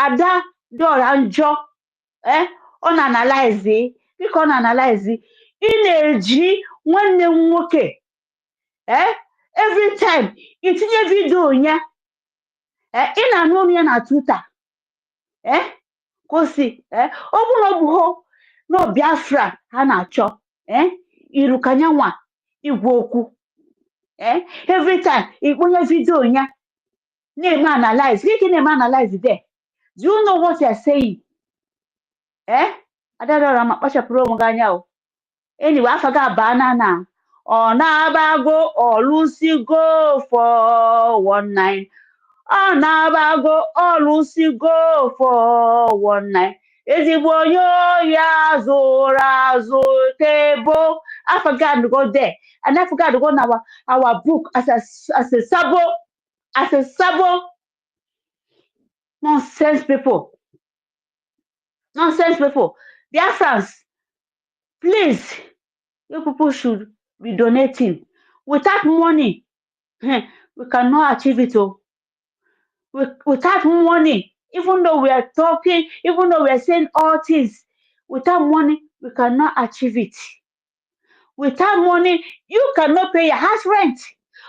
Ada Dora Njọ ọ na-analyze dịka ọ na-analyze ị na-eji nwanne m nwoke every time itinye vidio ya ị na-anụ ọnụ ya na Twitter ka o si ọ bụrụ na ọ bụ na Biafra ha na-achọ iru ka nyanwa igwe okwu every time ikponye vidio ya na-eme analyze gị na-eme analyze there. Do you know what you are saying? Adadora ma kpachapụrụ onwe gị anya o. Anyway, afọ gị abana na ọ na-abago ọlụsigo 419 ọ na-abago ọlụsigo 419 ezigbo onye oyi azụrụ azụ tebo. I forgot to go there and I forgot to go on our book as a sabo nonsense people. Biafrans, please, you people should be donating. Without money, we cannot achieve it. Without money, even though we are talking, even though we are saying all things, without money, we cannot achieve it. Without money, you cannot pay your house rent.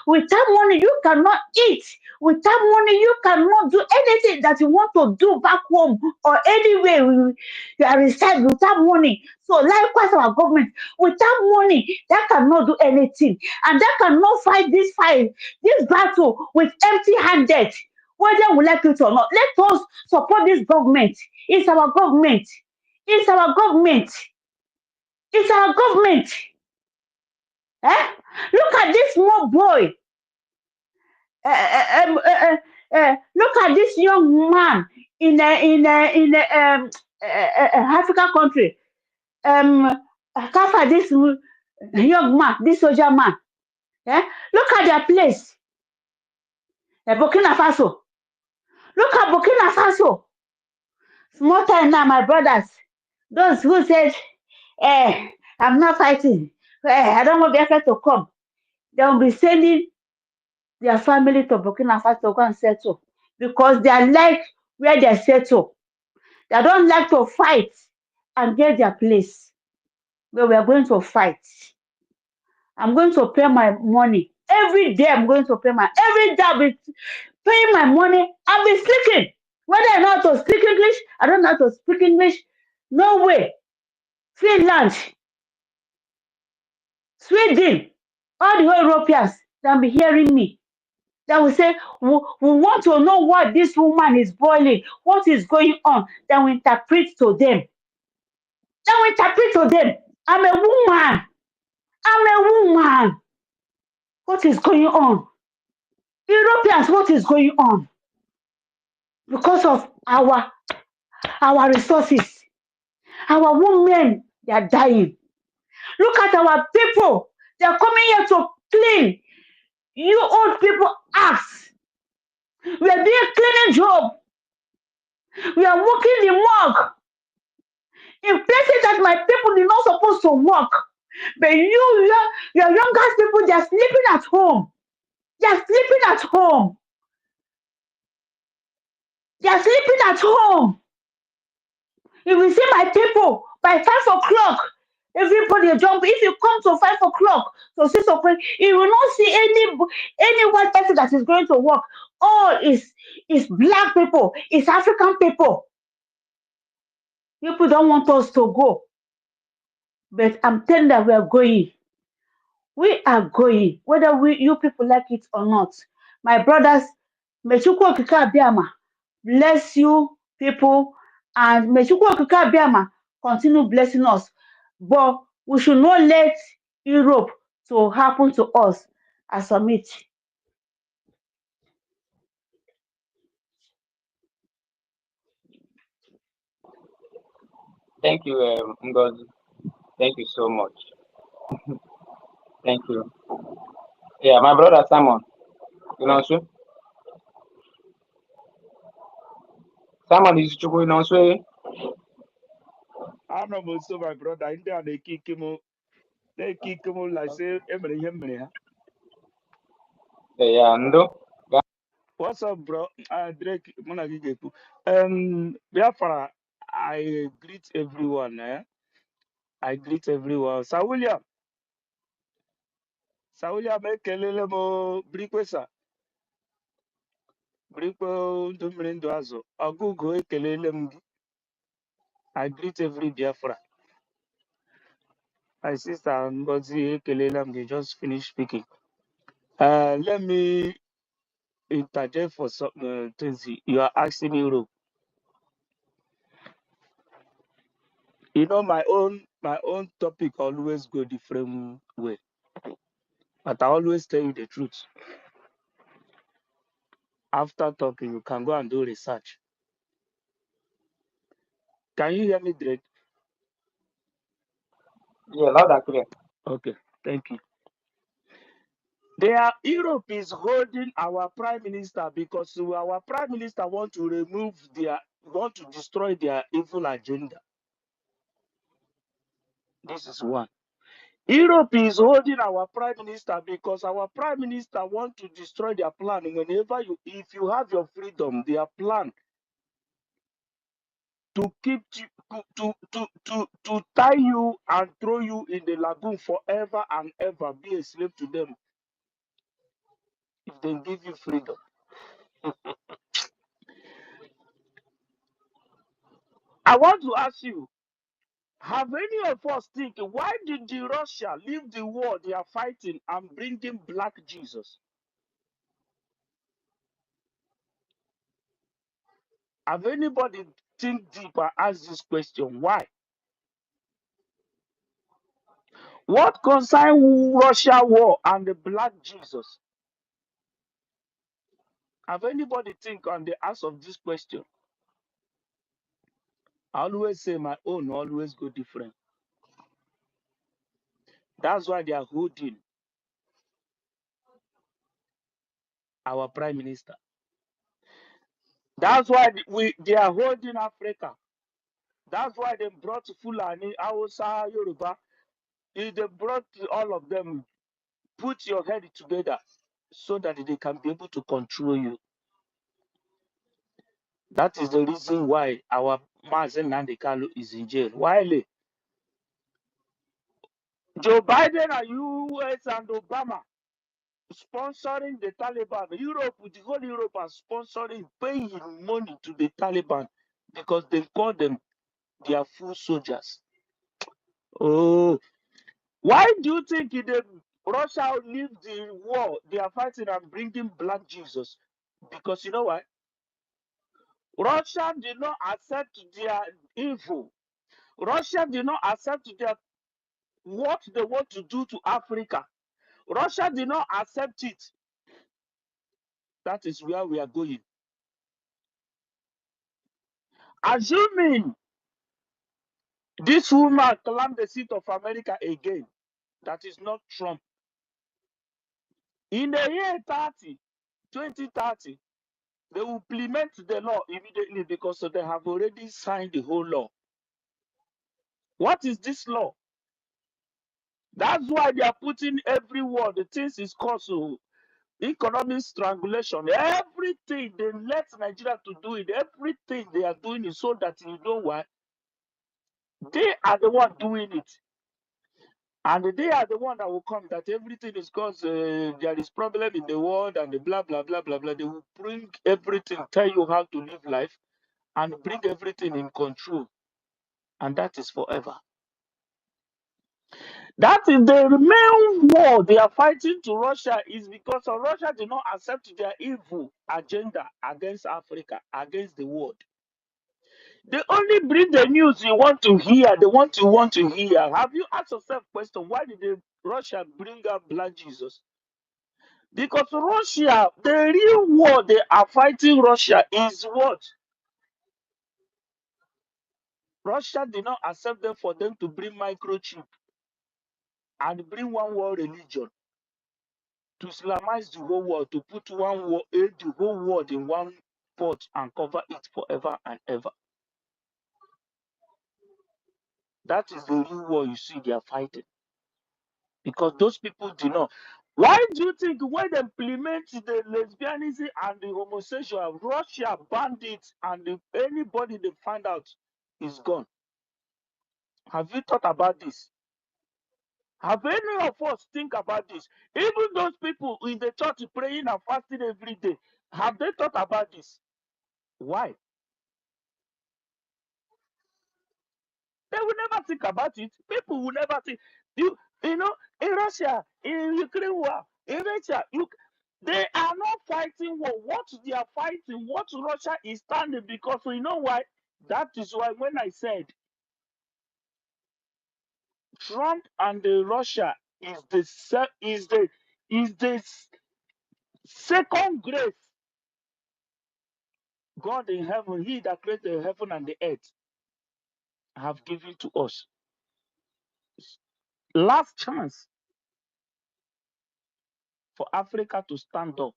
Without money, you cannot eat. Without money, you cannot do anything that you want to do back home or anywhere you are reside without money. So likewise, our government, without money, that cannot do anything. And that cannot fight, this battle with empty-handed, whether we like it or not. Let us support this government. It's our government. It's our government. It's our government. Eh? Look at this small boy. Look at this young man in a African country. Cover this young man, this soldier man. Eh? Look at their place. Burkina Faso. Look at Burkina Faso. Small time now, my brothers. Those who said, I'm not fighting. I don't want Biafra to come. They will be sending their family to Burkina Faso to go and settle because they are like where they settle. They don't like to fight and get their place. But we are going to fight. I'm going to pay my money. Every day I'm going to pay every day I'll be paying my money. I'll be speaking. Whether I know how to speak English, I don't know how to speak English. No way. Finland, Sweden, all the whole Europeans, they'll be hearing me. They will say, we want to know what this woman is boiling, what is going on. Then we interpret to them. I'm a woman. What is going on? Europeans, what is going on? Because of our resources. Our women, they are dying. Look at our people. They are coming here to clean you old people ass. We are doing cleaning job. We are working the morgue in places that my people are not supposed to work. But your youngest people, they are sleeping at home. They are sleeping at home. If you see my people, by 5 o'clock, everybody jump. If you come to 5 o'clock, to 6 o'clock, you will not see any one person that is going to work. All is black people, it's African people. People don't want us to go. But I'm telling that we are going. We are going, whether you people like it or not. My brothers, may Chukwu Okike Abiama bless you people, and may Chukwu Okike Abiama continue blessing us. But we should not let Europe to happen to us as a meet. Thank you, Ngozi. Thank you so much. Thank you. Yeah, my brother Simon. You know, sir? Simon is Chukwu, you know, sir? I know most of my brother in there, they kick him like say, Yeah, Ndo. what's up, bro? Drake, Monagigeku. Biafra, I greet everyone. I greet everyone. Sir William, ekelele mo brikwesa. Brikwo ndumiri ndu azo. Agugo ekelele m. I greet every Biafra. My sister Ngozi ekelele m. Just finished speaking. Let me interject for some things you are asking me, Ro. You know, my own topic always go different way. But I always tell you the truth. After talking, you can go and do research. Can you hear me, Drake? Yeah, loud and clear. Okay, thank you. Europe is holding our prime minister because our prime minister want to destroy their evil agenda. This is one. Europe is holding our prime minister because our prime minister want to destroy their plan. If you have your freedom, their plan to keep you, to tie you and throw you in the lagoon forever and ever, be a slave to them. if they give you freedom. I want to ask you, have any of us think why did the Russia leave the war they are fighting and bring in black Jesus? Have anybody think deep and ask this question? Why? What concern Russia war and the black Jesus? Have anybody think on the answer of this question? I always say my own always go different. That's why they are holding our prime minister. That's why they are holding Africa. That's why they brought Fulani, Hausa, Yoruba. They brought all of them. Put your head together so that they can be able to control you. That is the reason why our Mazen Nandekalu is in jail. Why? Joe Biden and US and Obama sponsoring the Taliban. Europe, the whole Europe are sponsoring, paying money to the Taliban because they call them their full soldiers. Oh, why do you think Russia leave the war they are fighting and bringing black Jesus? Because you know why? Russia did not accept their evil. Russia did not accept what they want to do to Africa. Russia did not accept it. That is where we are going. Assuming this woman claimed the seat of America again, that is not Trump. In the year 2030, they will implement the law immediately because they have already signed the whole law. What is this law? That's why they are putting every word. The things is called economic strangulation. Everything they let Nigeria to do it. Everything they are doing is so that you know why they are the one doing it. And they are the one that will come that everything is because there is problem in the world and the blah, blah, blah, blah, blah. They will bring everything, tell you how to live life and bring everything in control. And that is forever. That is the main war they are fighting to Russia is because Russia did not accept their evil agenda against Africa, against the world. They only bring the news you want to hear, they want to hear. Have you asked yourself question, why did Russia bring up Black Jesus? Because Russia, the real war they are fighting Russia is what? Russia did not accept them for them to bring microchip and bring one world religion to Islamize the whole world, to put the whole world in one pot and cover it forever and ever. That is the real war you see they are fighting. Because those people do not. Why do you think when they implement the lesbianism and the homosexual, Russia banned it and anybody they find out is gone? Have you thought about this? Have any of us think about this? Even those people in the church praying and fasting every day, have they thought about this? Why? They will never think about it. People will never think. You know, in Russia, in Ukraine war, in Russia, they are not fighting war. What they are fighting, what Russia is standing, because you know why? That is why when I said Trump and Russia is the second grace God in heaven, He that created heaven and the earth, have given to us. Last chance for Africa to stand up.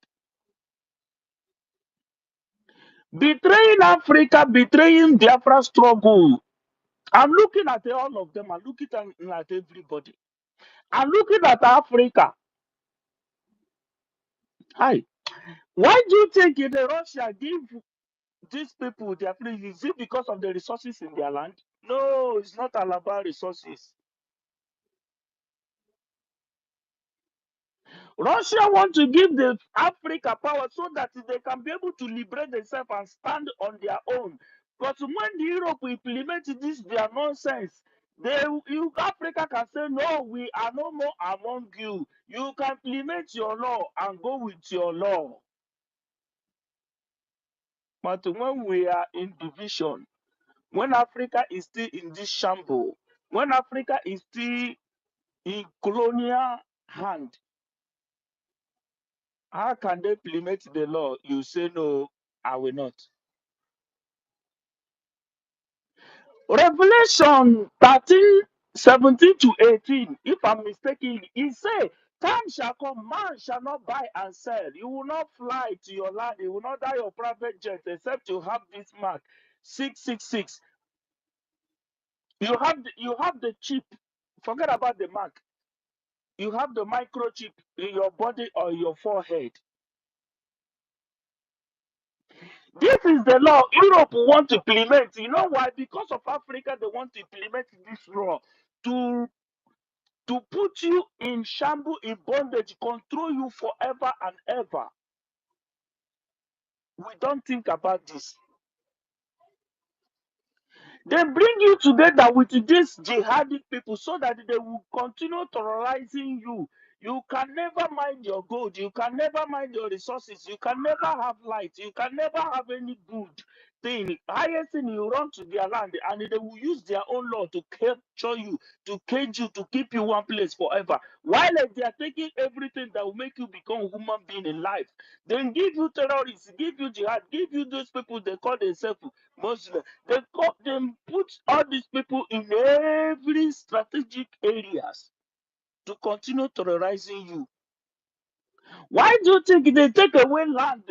Betraying Africa, betraying Biafra struggle. I'm looking at all of them. I'm looking at everybody. I'm looking at Africa. Hi. Why do you think Russia give these people their free? Is it because of the resources in their land? No, it's not all about resources. Russia want to give the Africa power so that they can be able to liberate themselves and stand on their own. But when the Europe implement this their nonsense, Africa can say no, we are no more among you. You can implement your law and go with your law. But when we are in division, when Africa is still in this shamble, when Africa is still in colonial hand, how can they implement the law? You say no, I will not. Revelation 13:17 to 18, if I'm mistaken, it say, time shall come, man shall not buy and sell. You will not fly to your land, you will not die your private jet except you have this mark 666. You have the chip. Forget about the mark. You have the microchip in your body or your forehead. This is the law Europe want to implement. You know why? Because of Africa, they want to implement this law to put you in shambles, in bondage, control you forever and ever. We don't think about this. They bring you together with these jihadi people so that they will continue terrorizing you. You can never mind your gold. You can never mind your resources. You can never have light. You can never have any good thing. Highest thing, you run to their land and they will use their own law to capture you, to cage you, to keep you one place forever. While they are taking everything that will make you become a human being in life, then give you terrorists, give you jihad, give you those people they call themselves Muslim. They put all these people in every strategic areas to continue terrorizing you. Why do you think they take away land,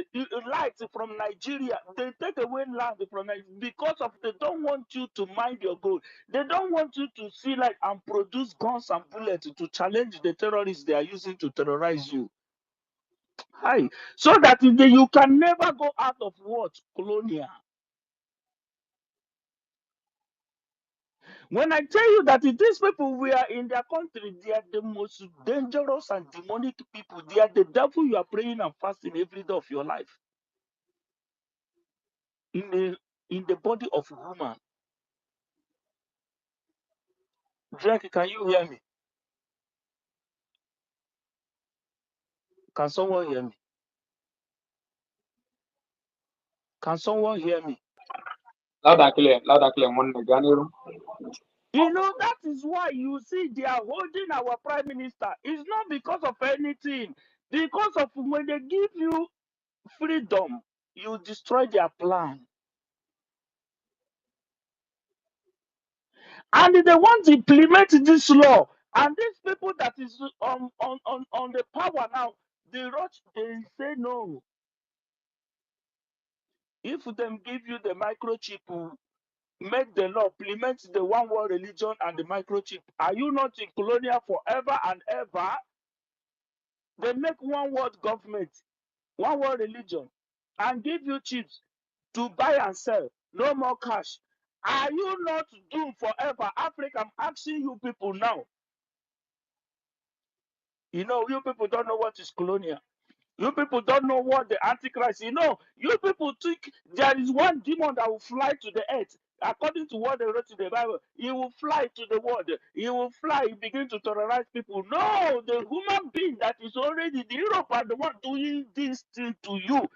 light from Nigeria? They take away land from Nigeria because of they don't want you to mind your goal. They don't want you to see light and produce guns and bullets to challenge the terrorists they are using to terrorize you. Hi. So that you can never go out of what? Colonial. When I tell you that these people we are in their country, they are the most dangerous and demonic people. They are the devil you are praying and fasting every day of your life. In the body of a woman. Drake, can you hear me? Can someone hear me? Can someone hear me? Loud and clear, one Ganiro. You know, that is why you see they are holding our prime minister. It's not because of anything. Because of when they give you freedom, you destroy their plan. And they want to implement this law. And these people that is on the power now, they say no. If them give you the microchip, make the law, implement the one world religion and the microchip, are you not in colonial forever and ever? They make one world government, one world religion, and give you chips to buy and sell. No more cash. Are you not doomed forever? Africa, I'm asking you people now. You know, you people don't know what is colonial. You people don't know what the Antichrist. You know, you people think there is one demon that will fly to the earth. According to what they wrote in the Bible, he will fly to the world. He will fly, begin to terrorize people. No, the human being that is already the Europe are the one doing this thing to you.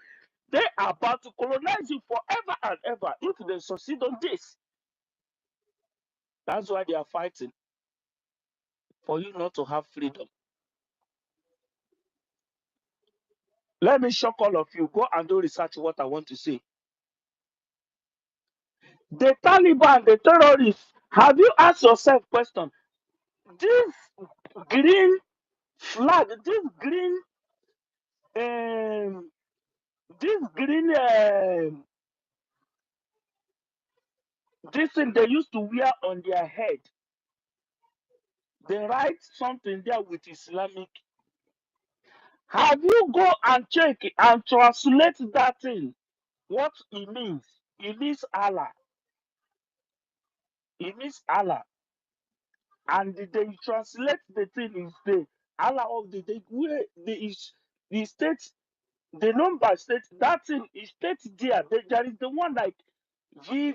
They are about to colonize you forever and ever if they succeed on this. That's why they are fighting for you not to have freedom. Let me shock all of you. Go and do research what I want to say. The Taliban, the terrorists, have you asked yourself question? This green flag, um, this green, this thing they used to wear on their head, they write something there with Islamic. Have you go and check and translate that thing? What it means? It means Allah. It means Allah. And they translate the thing is Allah of the state, the number state, that thing is state there. There is the one like V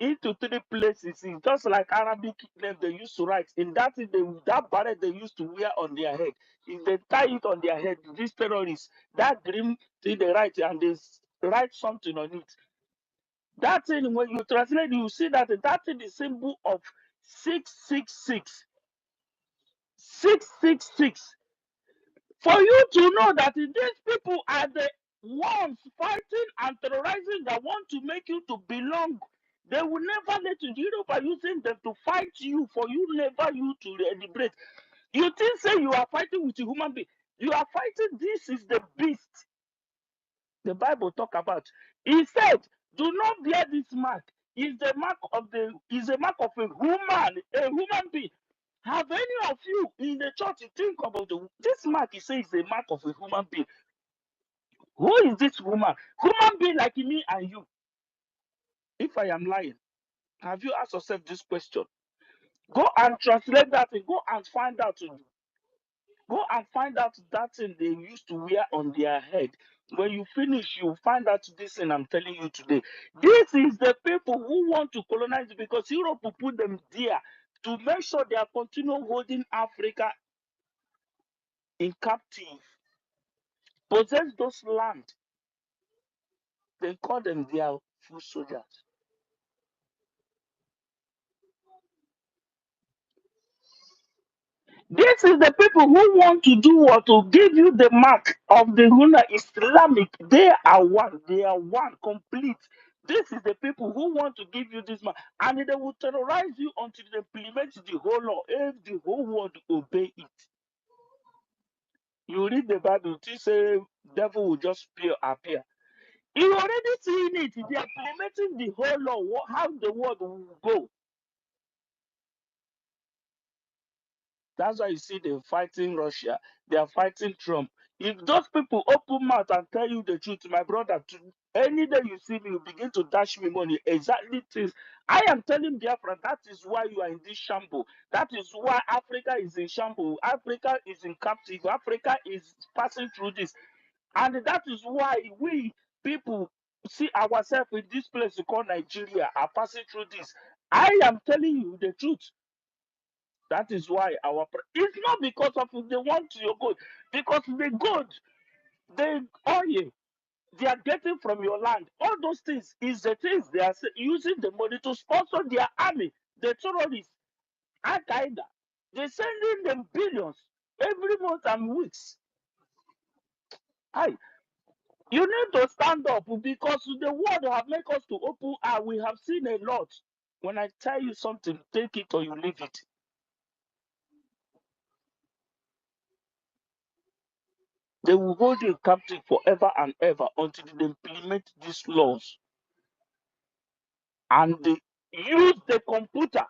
into 3 places. It's just like Arabic name they used to write. In that thing, that barret they used to wear on their head. If they tie it on their head, these terrorists, that green thing they write and they write something on it. That thing, when you translate, you see that that thing is symbol of 666. 666. For you to know that these people are the ones fighting and terrorizing that want to make you to belong. They will never let you. You know, by using them to fight you, for you never you to liberate. You think say you are fighting with a human being. You are fighting. This is the beast. The Bible talk about. He said, "Do not bear this mark. Is the mark of a human being." Have any of you in the church think about this mark? He says the mark of a human being. Who is this woman? Human being like me and you. If I am lying, have you asked yourself this question? Go and translate that thing. Go and find out. Go and find out that thing they used to wear on their head. When you finish, you find out this thing I'm telling you today. This is the people who want to colonize because Europe will put them there to make sure they are continue holding Africa in captive. Possess those land. They call them their foot soldiers. This is the people who want to do what? To give you the mark of the Huna Islamic. They are one. They are one. Complete. This is the people who want to give you this mark. And they will terrorize you until they implement the whole law. If the whole world obey it. You read the Bible, you say devil will just appear. You already seen it. They are implementing the whole law. How the world will go. That's why you see them fighting Russia. They are fighting Trump. If those people open mouth and tell you the truth, my brother, any day you see me, you begin to dash me money. Exactly things. I am telling Biafra, that is why you are in this shambles. That is why Africa is in shambles. Africa is in captive. Africa is passing through this. And that is why we people see ourselves in this place called Nigeria are passing through this. I am telling you the truth. That is why it's not because of they want your good, because the good, the oil they are getting from your land, all those things is the things they are using the money to sponsor their army, the terrorists, Al Qaeda. They're sending them billions every month and weeks. You need to stand up because the world have made us to open eye. We have seen a lot. When I tell you something, take it or you leave it. They will hold you captive forever and ever until they implement these laws. And they use the computer,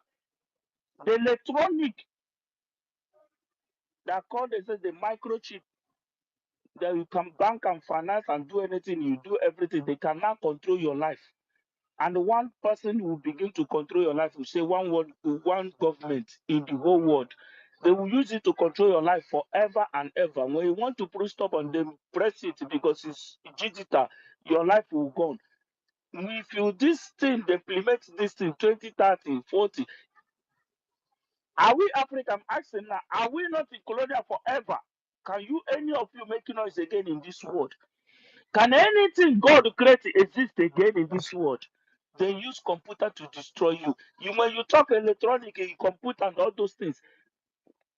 the electronic, that called the microchip, that you can bank and finance and do anything, you do everything. They can now control your life. And one person will begin to control your life. We say one word, one government in the whole world. They will use it to control your life forever and ever. When you want to press stop on them, press it because it's digital. Your life will go on. If you this thing, they implement this thing 20, 30, 40. Are we African? I'm asking now, are we not in colonial forever? Can you, any of you, make noise again in this world? Can anything God create exist again in this world? They use computer to destroy you. When you talk electronic, computer and all those things,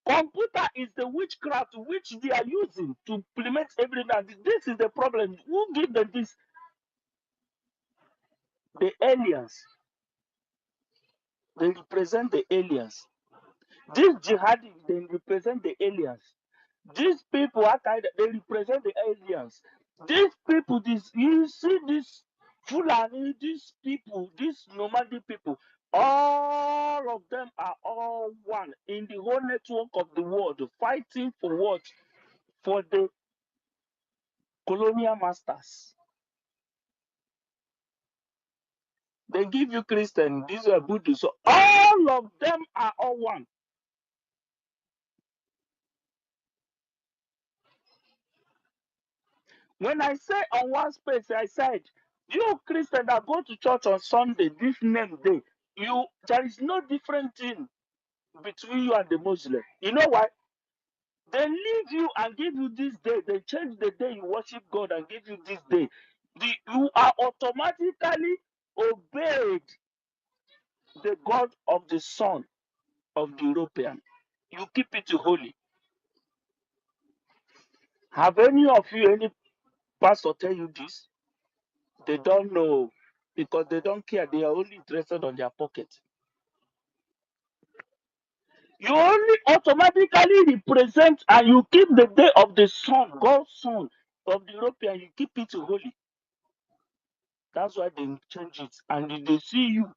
computer is the witchcraft which they are using to implement everything. And this is the problem. Who give them this? The aliens. They represent the aliens. These jihadists, they represent the aliens. These people are they represent the aliens. These people, you see this Fulani, these people, these nomadic people, all of them are all one in the whole network of the world, fighting for what? For the colonial masters. They give you Christian, these are Buddhists. So all of them are all one. When I say on one space, I said, you Christian that go to church on Sunday, this name day, there is no different thing between you and the Muslim. You know why? They leave you and give you this day. They change the day you worship God and give you this day. You are automatically obeyed the God of the Son of the European. You keep it holy. Have any of you, any pastor tell you this? They don't know because they don't care. They are only interested on their pocket. You only automatically represent and you keep the day of the Son, God's Son of the European. You keep it holy. That's why they change it. And they see you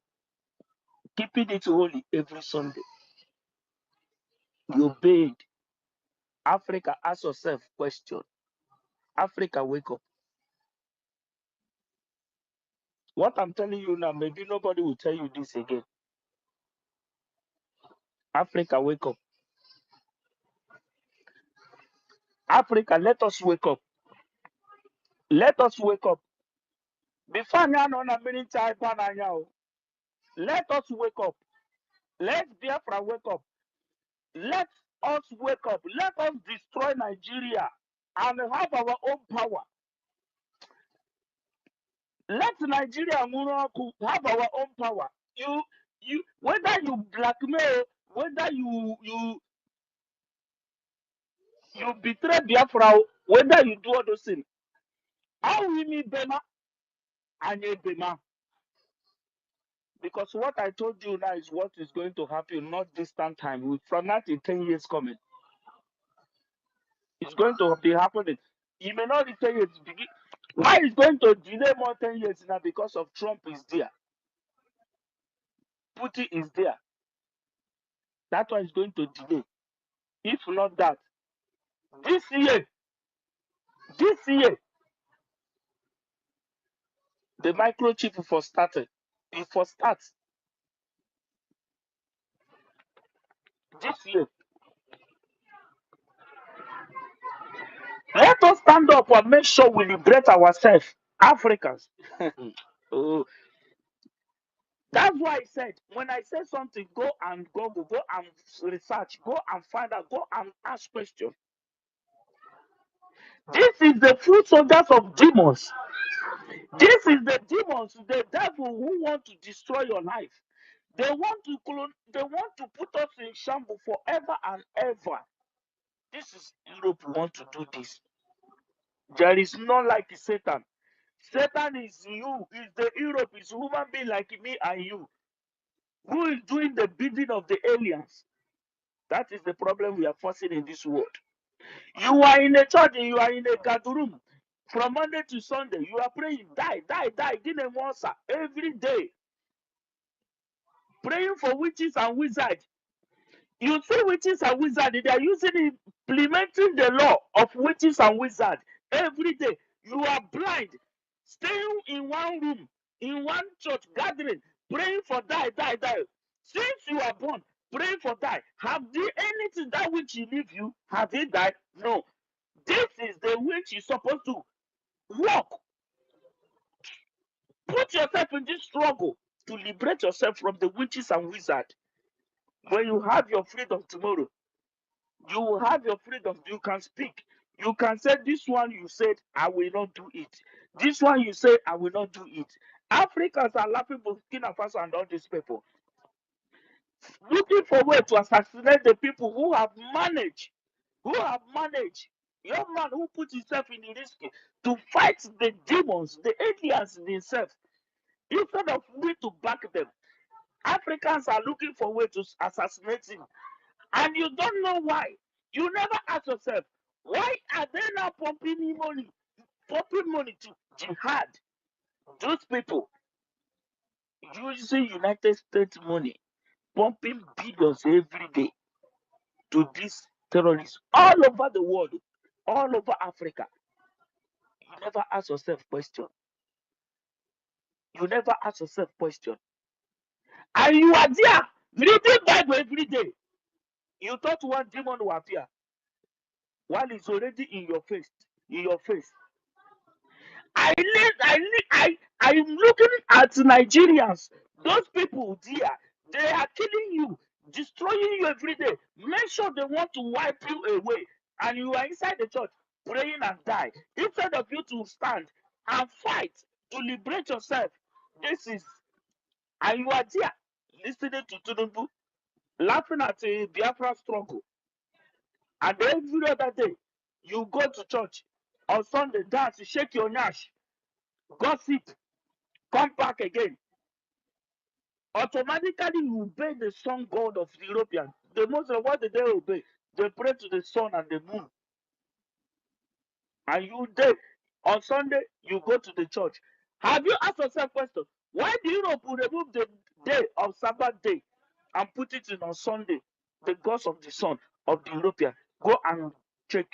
keeping it holy every Sunday. You obeyed. Africa, ask yourself question. Africa, wake up. What I'm telling you now, maybe nobody will tell you this again. Africa, wake up. Africa, let us wake up. Let us wake up. Before now, let us wake up. Let Biafra wake up. Let us wake up. Let us destroy Nigeria and have our own power. Let Nigeria have our own power. You whether you blackmail, whether you betray Biafra, whether you do all those things. How we meet Bema and Bema? Because what I told you now is what is going to happen, not distant time. From now to 10 years coming, it's going to be happening. It may not be 10 years. Why is going to delay more 10 years now? Because of Trump is there. Putin is there. That's why it's going to delay. If not that, this year, the microchip for started. It for starts this year. Let us stand up and make sure we liberate ourselves, Africans. Oh, that's why I said, when I say something, go and Google, go and research, go and find out, go and ask questions. This is the foot soldiers of demons. This is the demons, the devil who want to destroy your life. They want to put us in shambles forever and ever. This is Europe want to do this. There is none like Satan. Satan is you, is the Europe, is human being like me and you, who is doing the bidding of the aliens. That is the problem we are facing in this world. You are in a church, you are in a gathering from Monday to Sunday. You are praying, die, didn't answer every day. Praying for witches and wizards. You see witches and wizards, they are implementing the law of witches and wizards every day. You are blind, staying in one room, in one church gathering, praying for die. Since you are born, praying for die. Have they anything that which you leave you? Have they died? No. This is the which you're supposed to walk. Put yourself in this struggle to liberate yourself from the witches and wizards. When you have your freedom tomorrow, you will have your freedom. You can speak. You can say, this one you said, I will not do it. This one you said, I will not do it. Africans are laughing Burkina Faso and all these people, looking for way to assassinate the people who have managed. Young man who put himself in the risk to fight the demons, the aliens themselves, instead of we to back them. Africans are looking for way to assassinate him. And you don't know why. You never ask yourself, why are they now pumping money to jihad? Those people using United States money, pumping billions every day to these terrorists all over the world, all over Africa. You never ask yourself question. And you are there reading Bible every day. You thought one demon will appear while it's already in your face. I'm looking at Nigerians. Those people there, they are killing you, destroying you every day. Make sure they want to wipe you away, and you are inside the church praying and die. Instead of you to stand and fight to liberate yourself, this is, and you are there listening to Tinubu, laughing at the Biafra struggle, and every other day you go to church on Sunday, dance, shake your nash, gossip, come back again. Automatically you obey the sun god of the European. The Muslim, what did they obey? They pray to the sun and the moon. And you there on Sunday, you go to the church. Have you asked yourself question? Why do Europe remove the day of Sabbath day and put it in on Sunday? The gods of the sun of the European. Go and check.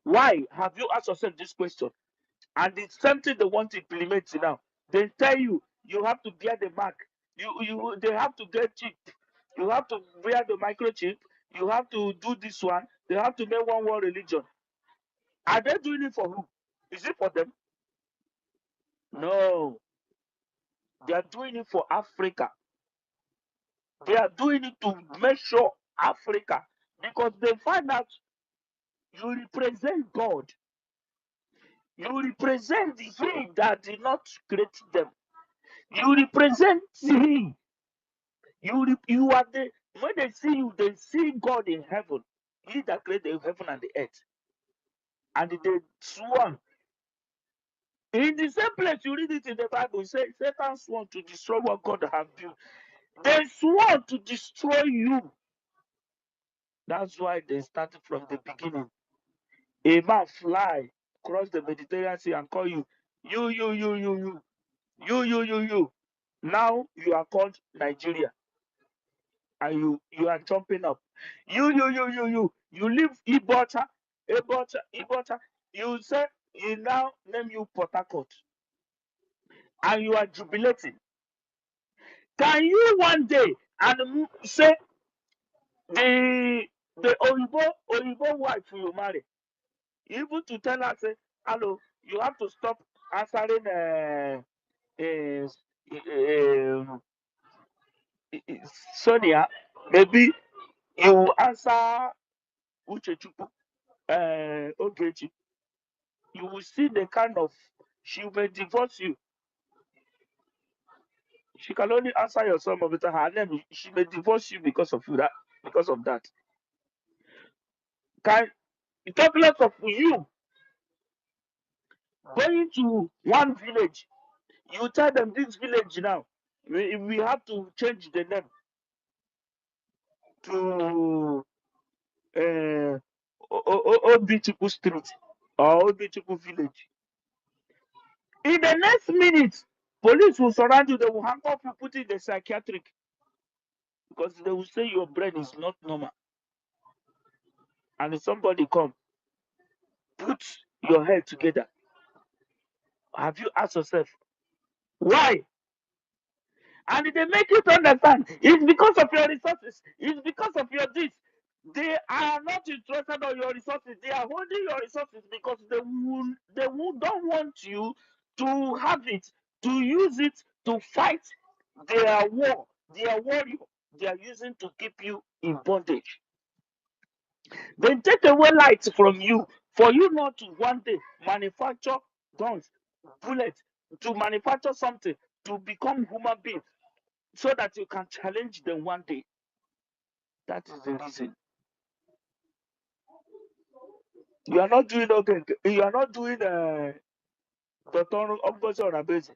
Why? Have you asked yourself this question? And it's something they want to implement now. They tell you you have to bear the mark. They have to get chip. You have to wear the microchip. You have to do this one. They have to make one world religion. Are they doing it for who? Is it for them? No. They are doing it for Africa. They are doing it to make sure Africa, because they find out you represent God. You represent He that did not create them. You represent Him. You are the, when they see you, they see God in heaven. He that created heaven and the earth. And they sworn. In the same place, you read it in the Bible, it says Satan sworn to destroy what God has built. They swore to destroy you. That's why they started from the beginning. A man fly across the Mediterranean Sea and call you. You. Now you are called Nigeria. And you are jumping up. You leave Ibota. You say you now name you Port Harcourt. And you are jubilating. Can you one day and say the Oyibo wife you marry, even to tell her say, hello, you have to stop answering Sonia, maybe you answer Uchechukwu, Ogechi. You will see the kind of, she may divorce you. She can only answer your son, but her name, she may divorce you because of that. Can talk less of you going to one village? You tell them this village now, we have to change the name to Obichuku Street or Obichuku Village. In the next minute, police will surround you, they will handcuff you, put you in the psychiatric, because they will say your brain is not normal. And if somebody come, put your head together. Have you asked yourself, why? And they make you to understand it's because of your resources, it's because of your this. They are not interested in your resources. They are holding your resources because they don't want you to have it, to use it to fight their war, their warrior. They are using to keep you in bondage. They take away light from you for you not to one day manufacture guns, bullets, to manufacture something, to become human beings, so that you can challenge them one day. That is the reason. You are not doing okay. You are not doing Dr. Ogbozo Orabeze.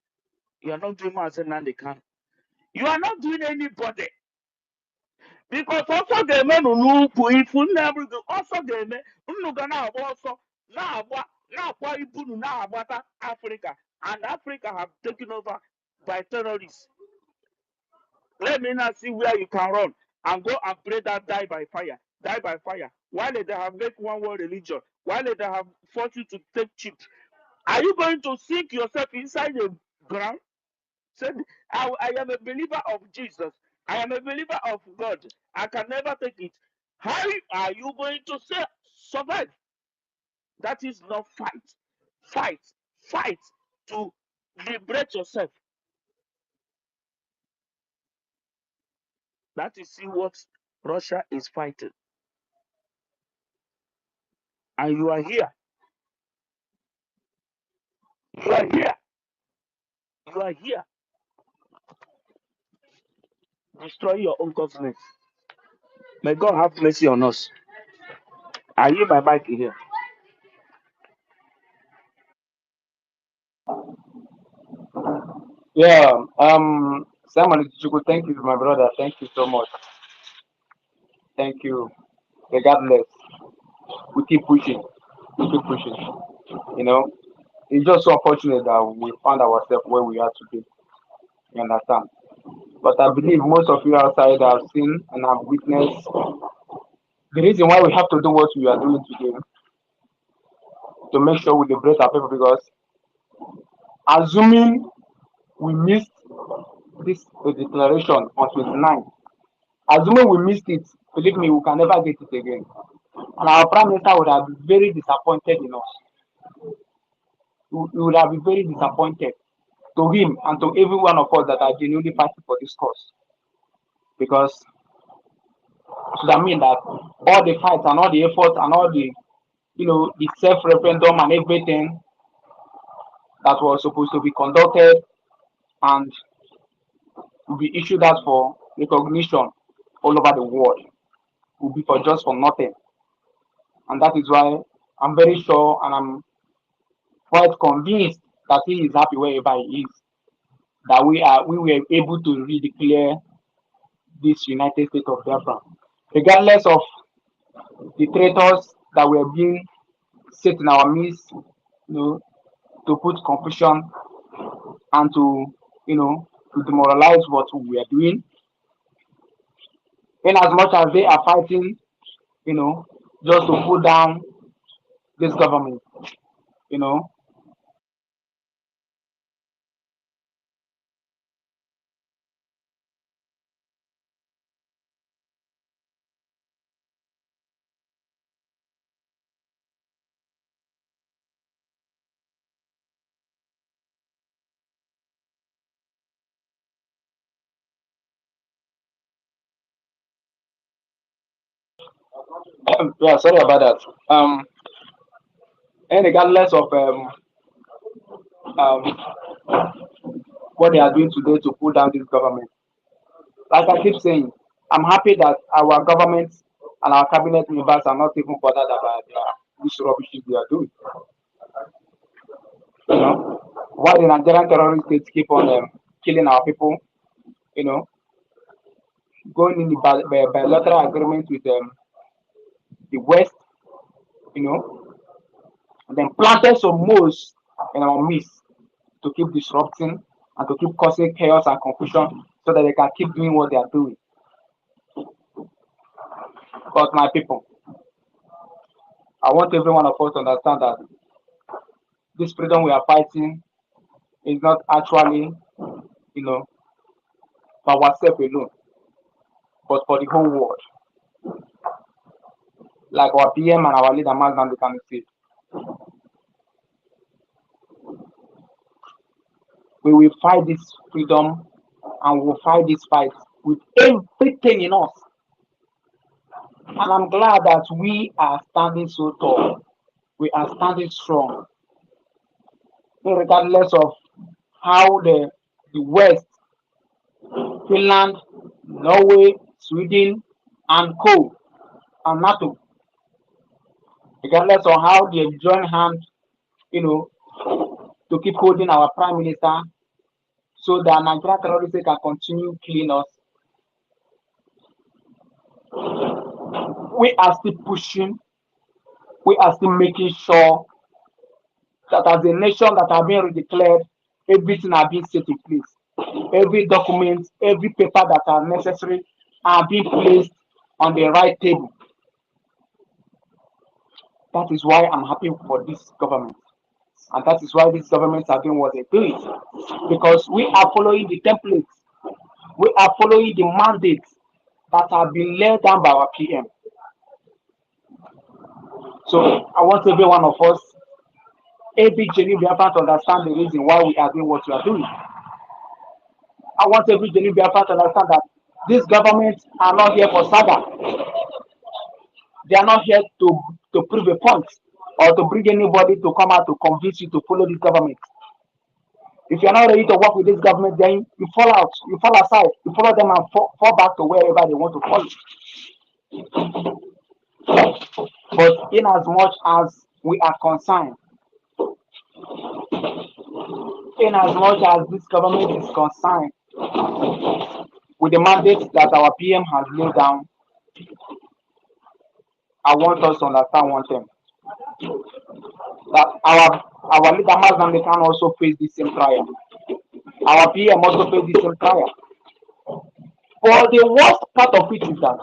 You are not doing Mazen Nandekan. You are not doing anybody. Because also the men who if you never do, also the men who gonna also now Ibunu now about Africa, and Africa have taken over by terrorists. Let me now see where you can run and go and pray that die by fire. Die by fire. While they have made one world religion, while they have forced you to take chips, are you going to sink yourself inside the ground? Say, I am a believer of Jesus. I am a believer of God. I can never take it. How are you going to survive? That is not fight. Fight. Fight. to liberate yourself. That is see what Russia is fighting. And you are here. You are here. You are here. Destroy your own government. May God have mercy on us. I hear my mic here. Yeah, Simon Chuku, thank you, my brother. Thank you so much. Thank you. Regardless, we keep pushing. We keep pushing. You know, it's just so unfortunate that we found ourselves where we are today. You understand? But I believe most of you outside have seen and have witnessed the reason why we have to do what we are doing today to make sure we liberate our people, because assuming we missed this declaration on 29, assuming we missed it, believe me, we can never get it again. And our prime minister would have been very disappointed in us. We would have been very disappointed to him and to every one of us that are genuinely fighting for this cause. Because it should mean that all the fights and all the efforts and all the, the self-referendum and everything that was supposed to be conducted and will be issued as for recognition all over the world will be for just for nothing. And that is why I'm very sure and I'm quite convinced that he is happy wherever he is, that we were able to redeclare this United States of Biafra, regardless of the traitors that were being set in our midst, to put confusion and to demoralize what we are doing. In as much as they are fighting, just to put down this government, yeah, sorry about that. And regardless of what they are doing today to pull down this government, like I keep saying, I'm happy that our government and our cabinet members are not even bothered about this rubbish we are doing. Why the Nigerian terrorist states keep on killing our people, going in the bilateral agreement with the West, and then planted some moles in our midst to keep disrupting and to keep causing chaos and confusion so that they can keep doing what they are doing. But my people, I want every one of us to understand that this freedom we are fighting is not actually, for ourselves alone, but for the whole world. Like our PM and our leader, Mazdan, can say, we will fight this freedom and we will fight this fight with everything in us. And I'm glad that we are standing so tall. We are standing strong, regardless of how the West, Finland, Norway, Sweden, and co and NATO, regardless of how they join hands, to keep holding our prime minister, so that Nigerian terrorists can continue killing us. We are still pushing. We are still making sure that as a nation that have been declared, everything has been set in place. Every document, every paper that are necessary are being placed on the right table. That is why I'm happy for this government. And that is why these governments are doing what they do. Because we are following the templates. We are following the mandates that have been laid down by our PM. So I want every one of us every genuine Biafran to understand the reason why we are doing what we are doing. I want every genuine Biafran to understand that these governments are not here for saga. They are not here to prove a point or to bring anybody to come out to convince you to follow this government. If you're not ready to work with this government, then you fall out, you fall aside, you follow them and fall back to wherever they want to fall. But in as much as we are concerned, in as much as this government is concerned with the mandate that our PM has laid down, I want us to understand one thing. That our leader Mazam can also face the same trial. Our PM also face the same trial. But the worst part of it is that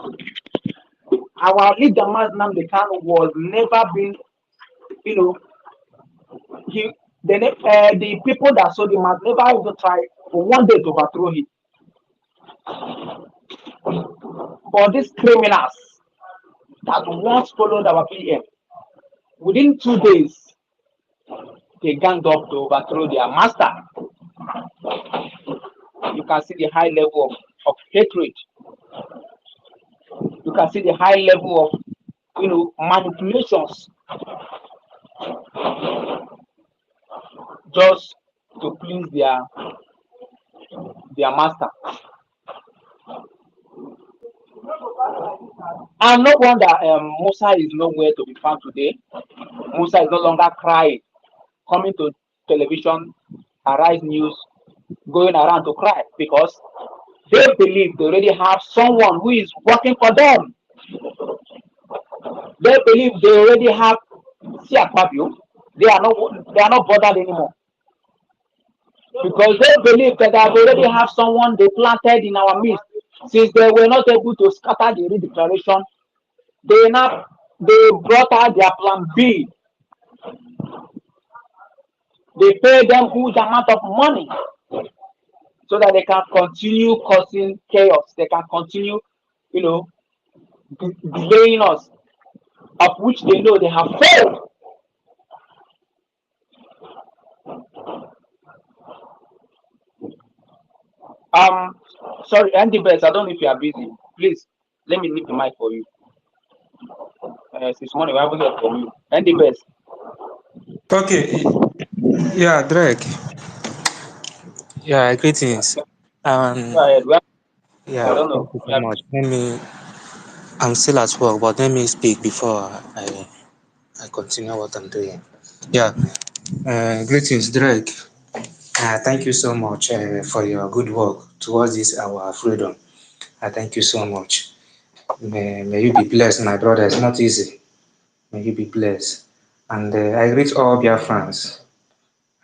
our leader Mazam Khan was never been, the people that saw him has never even tried for one day to overthrow him. But these criminals that once followed our PM, within 2 days, they ganged up to overthrow their master. You can see the high level of hatred. You can see the high level of manipulations just to please their master. And no wonder Musa is nowhere to be found today. Musa is no longer crying, coming to television, Arise News, going around to cry because they believe they already have someone who is working for them. They believe they already have Akpabio. They are not bothered anymore because they believe that they already have someone they planted in our midst. Since they were not able to scatter the declaration, they brought out their plan B. They pay them huge amount of money so that they can continue causing chaos. They can continue, delaying us, of which they know they have failed. Sorry, Andy Best, I don't know if you are busy. Please, let me leave the mic for you. Since morning, we haven't heard from you. Andy Best. Okay, yeah, Drake. Yeah, greetings. Go ahead. I Yeah, don't thank know. you so much. I'm still at work, but let me speak before I continue what I'm doing. Yeah, greetings, Drake. Thank you so much for your good work towards this our freedom. Thank you so much. May you be blessed, my brother. It's not easy. May you be blessed. And I greet all Biafrans.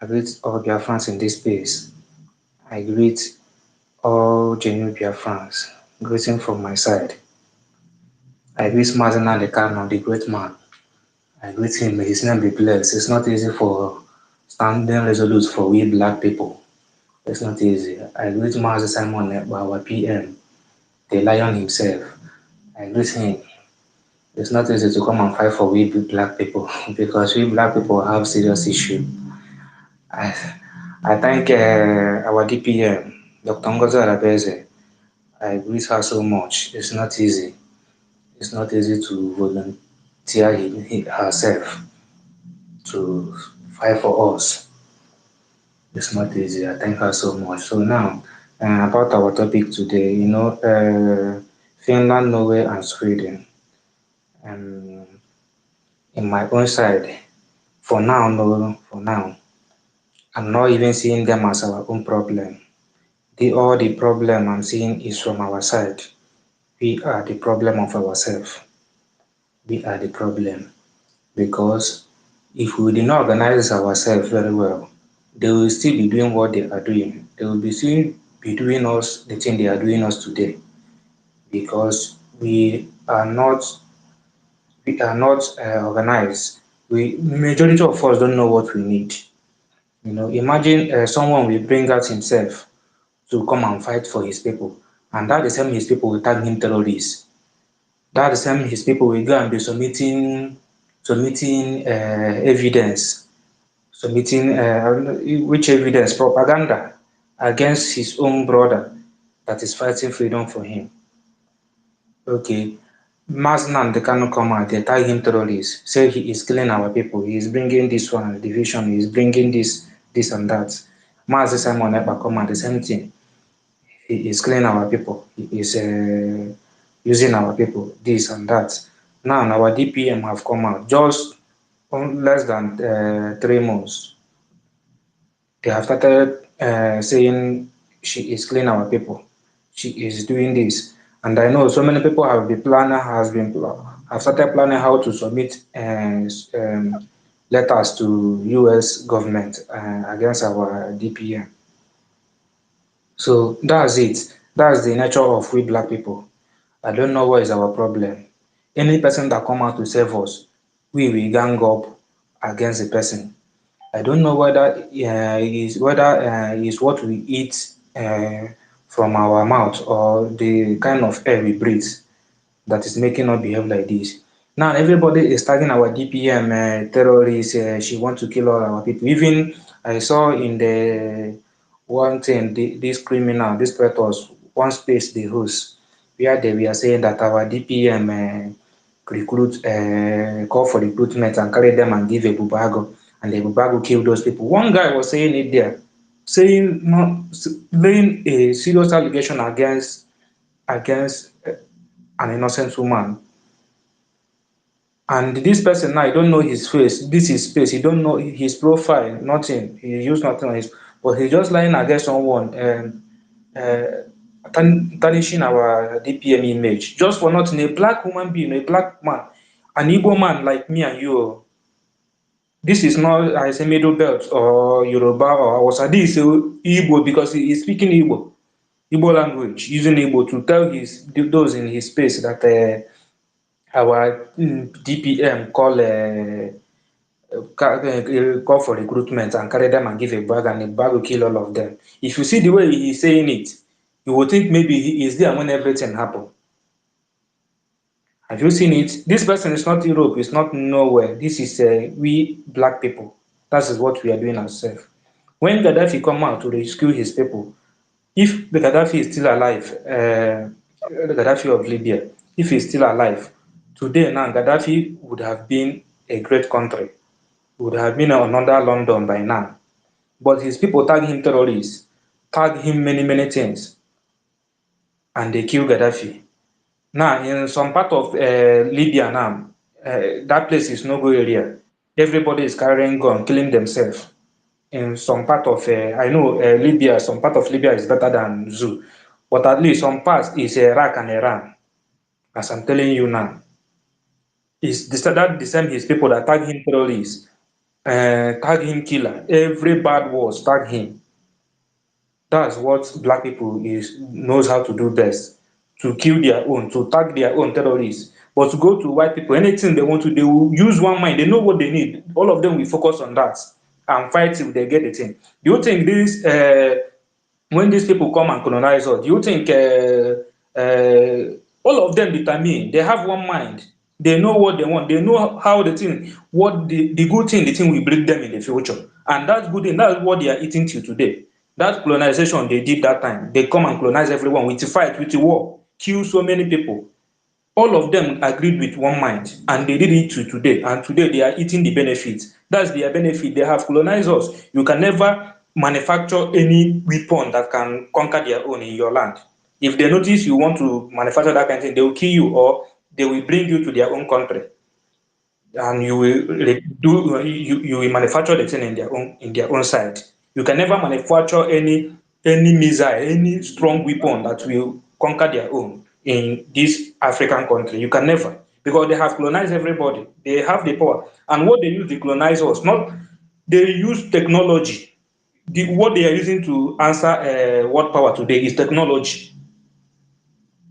I greet all Biafrans in this space. I greet all genuine Biafrans. Greeting from my side. I greet Mazana Lekano, the great man. I greet him. May his name be blessed. It's not easy for standing resolute for we black people. It's not easy. I greet Master Simon Ekpa, our PM, the lion himself. I greet him. It's not easy to come and fight for we black people because we black people have serious issue. I, I thank our DPM, Dr. Ngozi Arabeze. I greet her so much. It's not easy. It's not easy to volunteer herself to fight for us. It's not easy. I thank her so much. So now, about our topic today, Finland, Norway, and Sweden. Um, in my own side, for now, no, for now, I'm not even seeing them as our own problem. All the problem I'm seeing is from our side. We are the problem of ourselves. We are the problem because if we did not organize ourselves very well, they will still be doing what they are doing. They will be still be doing us the thing they are doing us today because we are not organized. We majority of us don't know what we need. Imagine someone will bring out himself to come and fight for his people, and that the same his people will tag him terrorist. That the same his people will go and be submitting evidence submitting which evidence propaganda against his own brother that is fighting freedom for him. Okay, Masnan they cannot come out, they tag him terrorist, say he is killing our people, he is bringing this one division, he is bringing this and that. Mazi Simon Ekpa come out, the same thing. He is killing our people, he is using our people, this and that. Now our DPM have come out, just less than 3 months. They have started saying she is killing our people. She is doing this, and I know so many people have started planning how to submit letters to U.S. government against our DPM. So that's it. That's the nature of we black people. I don't know what is our problem. Any person that come out to save us, we will gang up against the person. I don't know whether is what we eat from our mouth or the kind of air we breathe that is making us behave like this. Now everybody is tagging our DPM terrorists. She wants to kill all our people. Even I saw in the one thing this criminal, this traitors, one space they host where they were saying that our DPM call for recruitment and carry them and give a bubago, and the bubago kill those people. One guy was saying it there, saying laying a serious allegation against an innocent woman. And this person now, I don't know his face. This is face. He don't know his profile. Nothing. He used nothing on his. But he's just lying against someone and tarnishing our DPM image just for nothing. A black woman being a black man, an Igbo man like me and you. This is not as a middle belt or Yoruba or Hausa. This is Igbo because he is speaking Igbo language, using Igbo to tell those in his space that our DPM call for recruitment and carry them and give a bag, and the bag will kill all of them. If you see the way he's saying it, you will think maybe he is there when everything happened. Have you seen it? This person is not Europe, it's not nowhere. This is we black people. That is what we are doing ourselves. When Gaddafi come out to rescue his people, if the Gaddafi is still alive, the Gaddafi of Libya, if he's still alive, today now Gaddafi would have been a great country, would have been another London by now. But his people tag him terrorists, tag him many things, and they kill Gaddafi. Now, in some part of Libya now, that place is no-go area. Everybody is carrying gun, killing themselves. In some part of, I know Libya, some part of Libya is better than Zoo, but at least some parts is Iraq and Iran, as I'm telling you now. It's that the same his people that tag him terrorists, tag him killer, every bad word, tag him. That's what black people knows how to do best. To kill their own, to tag their own terrorists. But to go to white people, anything they want to, they will use one mind. They know what they need. All of them will focus on that and fight till they get the thing. Do you think this, when these people come and colonize us, do you think all of them determine? They have one mind. They know what they want. They know how the thing, what the good thing, the thing will bring them in the future. And that's good thing. That's what they are eating till today. That colonization they did that time, they come and colonize everyone with a fight, with a war, kill so many people. All of them agreed with one mind, and they did it to today. And today they are eating the benefits. That's their benefit. They have colonized us. You can never manufacture any weapon that can conquer their own in your land. If they notice you want to manufacture that kind of thing, they will kill you or they will bring you to their own country, and you will manufacture the thing in their own side. You can never manufacture any missile, any strong weapon that will conquer their own in this African country. You can never, because they have colonized everybody. They have the power, and what they use to colonize us, not they use technology. What they are using to answer world power today is technology,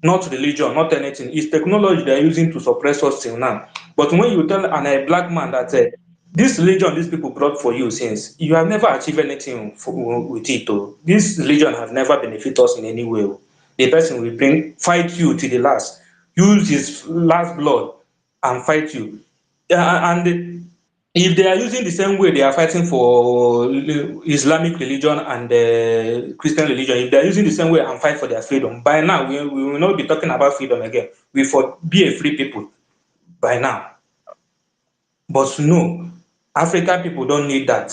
not religion, not anything. It's technology they're using to suppress us till now. But when you tell a black man that this religion these people brought for you since, you have never achieved anything with it. Oh. This religion has never benefited us in any way. Oh. The person will fight you to the last, use his last blood and fight you. And If they are using the same way they are fighting for Islamic religion and Christian religion, if they are using the same way and fight for their freedom, by now we will not be talking about freedom again. We will be a free people by now. But no, African people don't need that.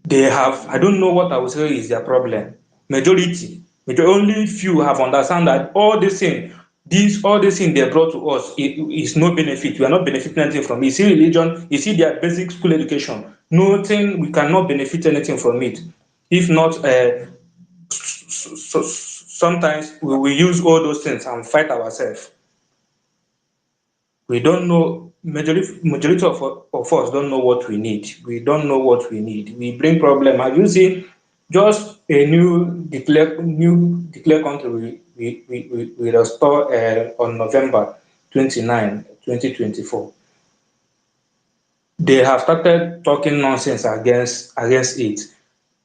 They have, I don't know what I would say is their problem. Only few have understand that all these things they brought to us is no benefit. We are not benefiting anything from it. You see religion, you see their basic school education. Nothing, we cannot benefit anything from it. If not, sometimes we will use all those things and fight ourselves. We don't know, majority of us don't know what we need. We don't know what we need. We bring problem. Have you seen just a new declare country we restore on November 29, 2024. They have started talking nonsense against it.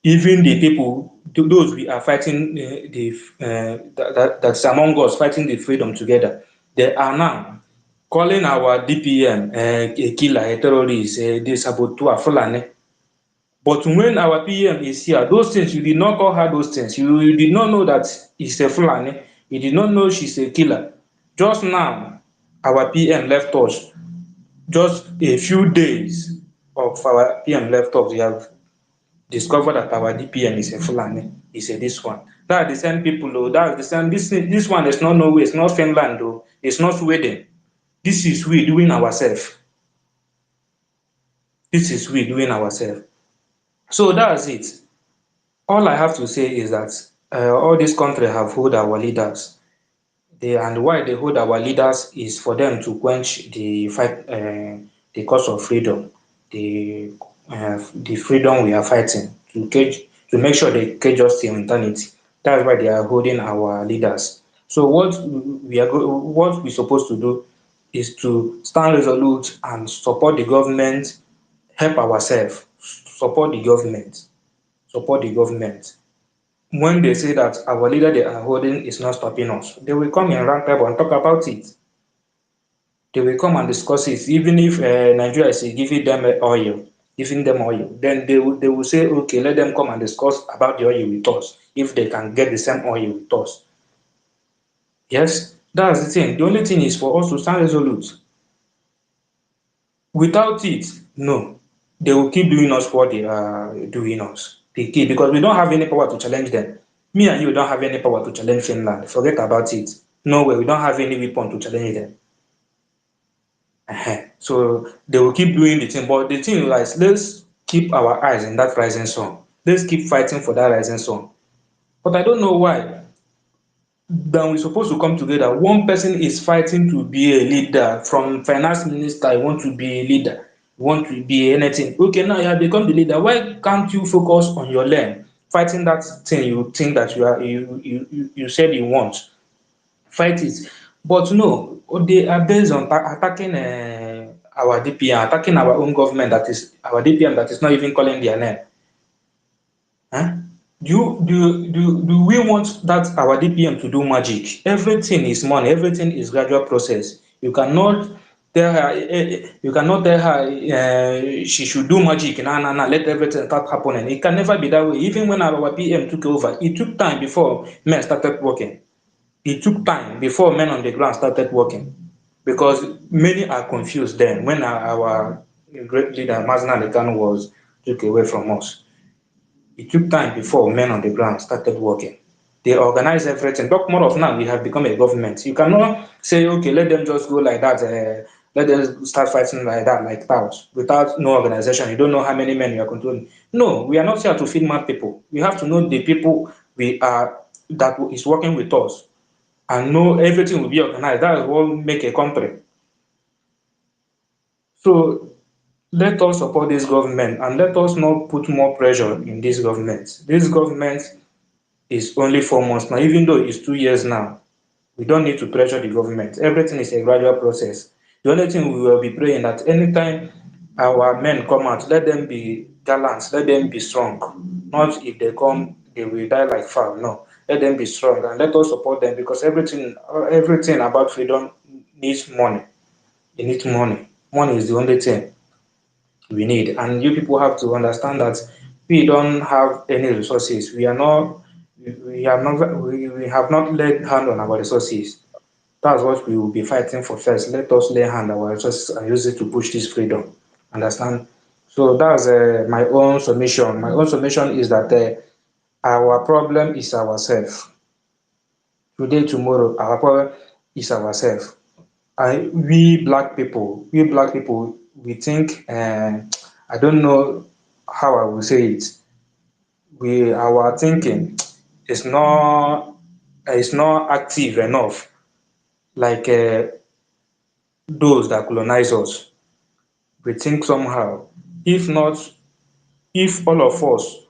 Even the people, those we are fighting, that's among us fighting the freedom together, they are now calling our DPM a killer, a terrorist, a saboteur, Fulani. But when our PM is here, those things, you did not call her those things. You did not know that it's a Fulani. You did not know she's a killer. Just now, our PM left us. Just a few days of our PM left us, we have discovered that our DPM is a Fulani, is a this one. That's the same people, though. That's the same. This one is not Norway, it's not Finland, though. It's not Sweden. This is we doing ourselves. This is we doing ourselves. So that's it. All I have to say is that all these countries have hold our leaders. And why they hold our leaders is for them to quench the fight, the cause of freedom, the freedom we are fighting to make sure they cage us till eternity. That's why they are holding our leaders. So what we're supposed to do is to stand resolute and support the government, help ourselves, support the government, support the government. When they say that our leader they are holding is not stopping us, they will come in round table and talk about it. They will come and discuss it. Even if Nigeria is giving them oil, then they will say, okay, let them come and discuss about the oil with us, if they can get the same oil with us. Yes, that's the thing. The only thing is for us to stand resolute. Without it, no, they will keep doing us what they are doing us. They keep, because we don't have any power to challenge them. Me and you don't have any power to challenge Finland. Forget about it. No way, we don't have any weapon to challenge them. So they will keep doing the thing. But the thing is, let's keep our eyes in that rising sun. Let's keep fighting for that rising sun. But I don't know why. Then we're supposed to come together. One person is fighting to be a leader. From finance minister, you want to be a leader, you want to be anything. Okay, now you have become the leader. Why can't you focus on your lane, fighting that thing you think that you said you want? Fight it. But no, they are based on attacking our DPM, attacking our own government, that is our DPM, that is not even calling their name. Huh? Do we want that our DPM to do magic? Everything is money. Everything is gradual process. You cannot tell her. You cannot tell her she should do magic. Nah. Let everything start happening. It can never be that way. Even when our PM took over, it took time before men started working. It took time before men on the ground started working, because many are confused then when our great leader Mazna Lekan was took away from us. It took time before men on the ground started working. They organize everything. Talk more of now, we have become a government. You cannot say, okay, let them just go like that, let them start fighting like that, like that, without no organization. You don't know how many men you are controlling. No, we are not here to feed mad people. We have to know the people that is working with us, and know everything will be organized. That is what make a country. So let us support this government, and let us not put more pressure in this government. This government is only 4 months now, even though it's 2 years now. We don't need to pressure the government. Everything is a gradual process. The only thing we will be praying that anytime our men come out, let them be gallant, let them be strong. Not if they come, they will die like fowl. No, let them be strong, and let us support them, because everything about freedom needs money. It needs money. Money is the only thing. we need. And you people have to understand that we don't have any resources. We have not laid hand on our resources. That's what we will be fighting for first. Let us lay hand on our resources and use it to push this freedom. Understand? So that's my own submission. My own submission is that our problem is ourselves. Today, tomorrow, our problem is ourselves. We black people, we think, I don't know how I will say it. Our thinking is not active enough, like those that colonize us. We think somehow. If not, if all of us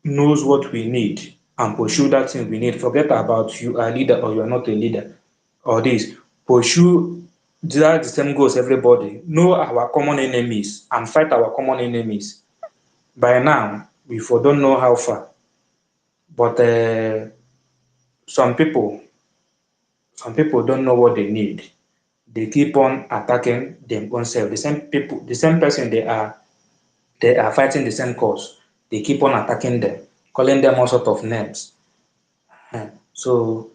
knows what we need and pursue that thing we need, forget about you are a leader or you are not a leader, or this, pursue the same goals everybody, know our common enemies and fight our common enemies. By now, we for don't know how far, but some people some people don't know what they need. They keep on attacking them own self. The same people, the same person they are fighting the same cause. They keep on attacking them, calling them all sort of names. So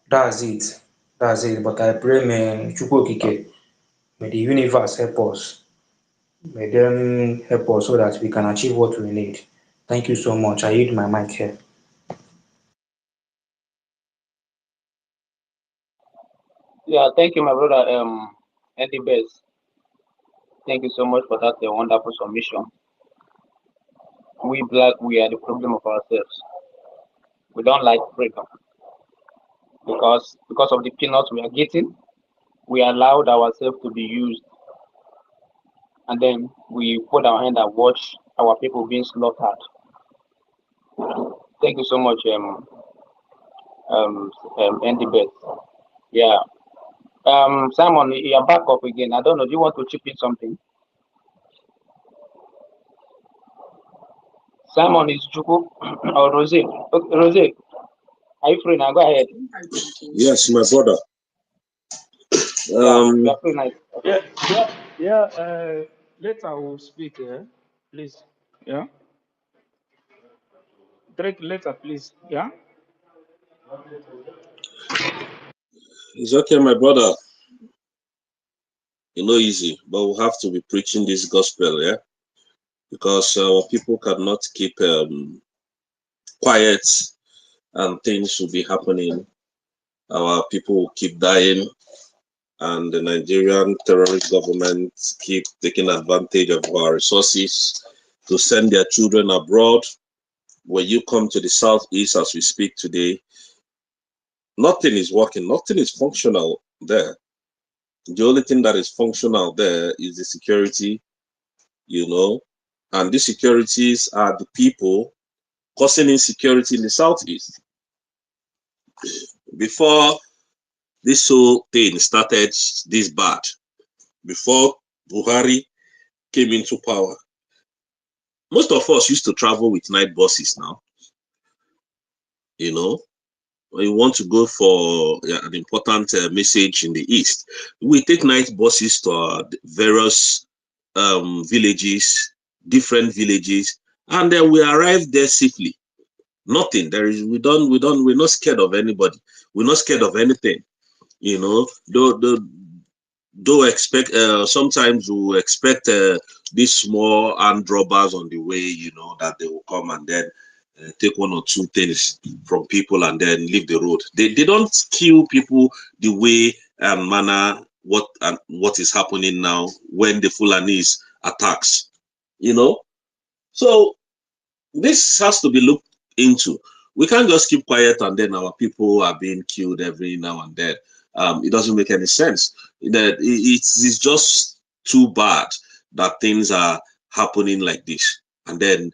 that's it. That's it. But I pray, may Chukwu Okike, may the universe help us. May them help us so that we can achieve what we need. Thank you so much. I yield my mic here. Yeah, thank you, my brother. Eddie Best. Thank you so much for that wonderful submission. We black, we are the problem of ourselves. We don't like freedom because of the peanuts we are getting. We allowed ourselves to be used, and then we put our hand and watch our people being slaughtered. Thank you so much, Andy Best. Yeah. Simon, you're back up again. I don't know. Do you want to chip in something? Simon is Juku or Rose? Okay, Rose, are you free now? Go ahead. Yes, my brother. You're free now. Later we'll speak, please. Yeah. Drake later, please. Yeah. It's okay, my brother. You know, easy, but we have to be preaching this gospel, yeah, because our people cannot keep quiet and things will be happening. Our people will keep dying, and the Nigerian terrorist government keep taking advantage of our resources to send their children abroad. When you come to the southeast as we speak today, nothing is working, nothing is functional there. The only thing that is functional there is the security, you know, and these securities are the people causing insecurity in the southeast. Before this whole thing started this bad, before Buhari came into power, most of us used to travel with night buses now. You know, when you want to go for an important message in the east, we take night buses to various villages, different villages, and then we arrive there safely. Nothing. We're not scared of anybody. We're not scared of anything. You know, though expect sometimes we expect these small armed robbers on the way, you know, that they will come and then take one or two things from people and then leave the road. They don't kill people the way and manner what is happening now when the Fulanese attacks, you know. So this has to be looked into. We can't just keep quiet and then our people are being killed every now and then. It doesn't make any sense. It's just too bad that things are happening like this. And then,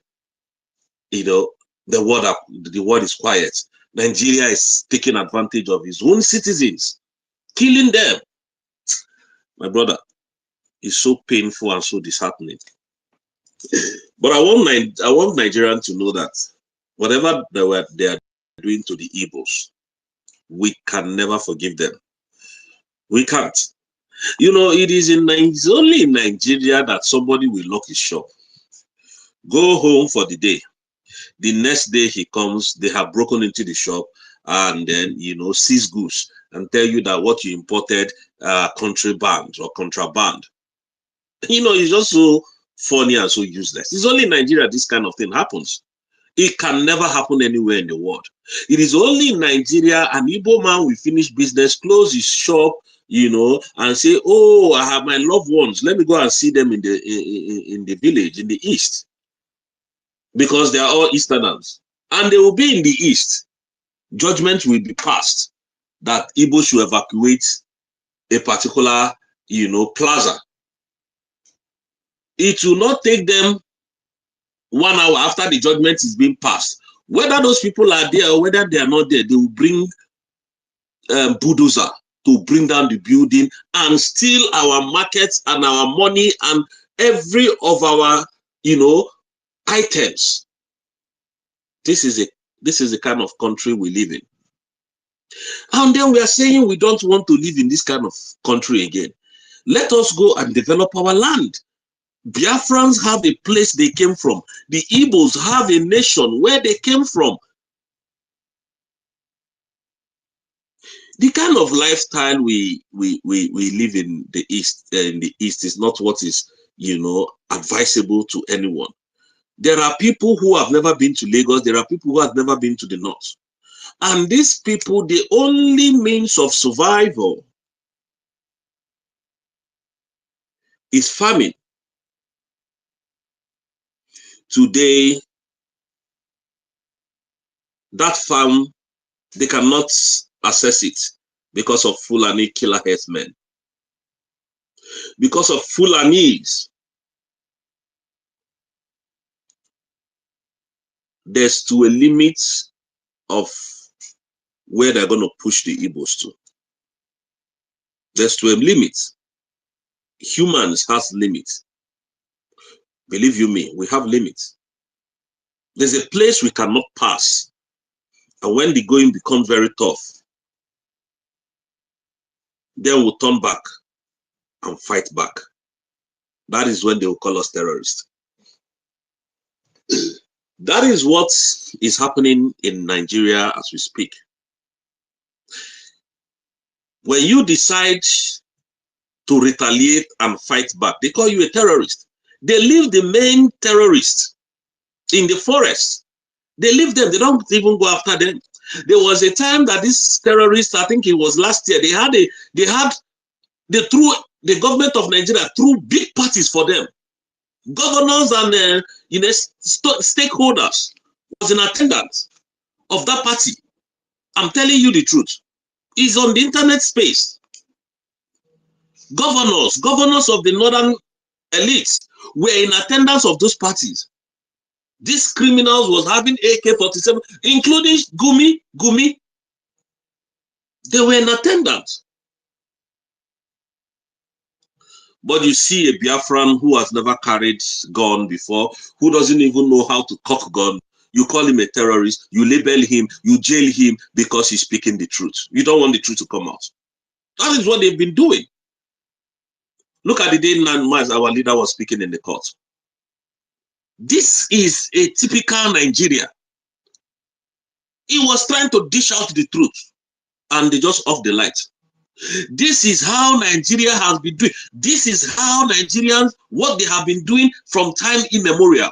you know, the world is quiet. Nigeria is taking advantage of his own citizens, killing them. My brother, it's so painful and so disheartening. But I want Nigerians to know that whatever they are doing to the Igbos, we can never forgive them. We can't. You know, it's only in Nigeria that somebody will lock his shop, go home for the day. The next day he comes, they have broken into the shop and then, seize goods and tell you that what you imported contraband or contraband. It's just so funny and so useless. It's only in Nigeria this kind of thing happens. It can never happen anywhere in the world. It is only in Nigeria an Igbo man will finish business, close his shop, and say, oh, I have my loved ones. Let me go and see them in the village, in the east. Because they are all Easterners. And they will be in the east. Judgment will be passed that Igbo should evacuate a particular, plaza. It will not take them 1 hour after the judgment is being passed. Whether those people are there or whether they are not there, they will bring bulldozer to bring down the building and steal our markets and our money and every of our, items. This is the kind of country we live in. And then we are saying we don't want to live in this kind of country again. Let us go and develop our land. Biafrans have a place they came from. The Igbos have a nation where they came from. The kind of lifestyle we live in the East is not what is, advisable to anyone. There are people who have never been to Lagos. There are people who have never been to the North. And these people, the only means of survival is farming. Today, that farm, they cannot access it because of Fulani killer herdsmen. Because of Fulanis, there's to a limit of where they're going to push the Igbos to. There's to a limit. Humans has limits. Believe you me, we have limits. There's a place we cannot pass. And when the going becomes very tough, then we'll turn back and fight back. That is when they will call us terrorists. That is what is happening in Nigeria as we speak. When you decide to retaliate and fight back, they call you a terrorist. They leave the main terrorists in the forest. They leave them. They don't even go after them. There was a time that these terrorists, I think it was last year, they threw the government of Nigeria threw big parties for them. Governors and stakeholders was in attendance of that party. I'm telling you the truth. It's on the internet space. Governors of the northern elites were in attendance of those parties. These criminals was having AK-47, including Gumi. They were in attendance. But you see a Biafran who has never carried gun before, who doesn't even know how to cock gun. You call him a terrorist, you label him, you jail him because he's speaking the truth. You don't want the truth to come out. That is what they've been doing. Look at the day Maz, our leader, was speaking in the court. This is a typical Nigeria. He was trying to dish out the truth and they just off the light. This is how Nigeria has been doing. This is how Nigerians, what they have been doing from time immemorial.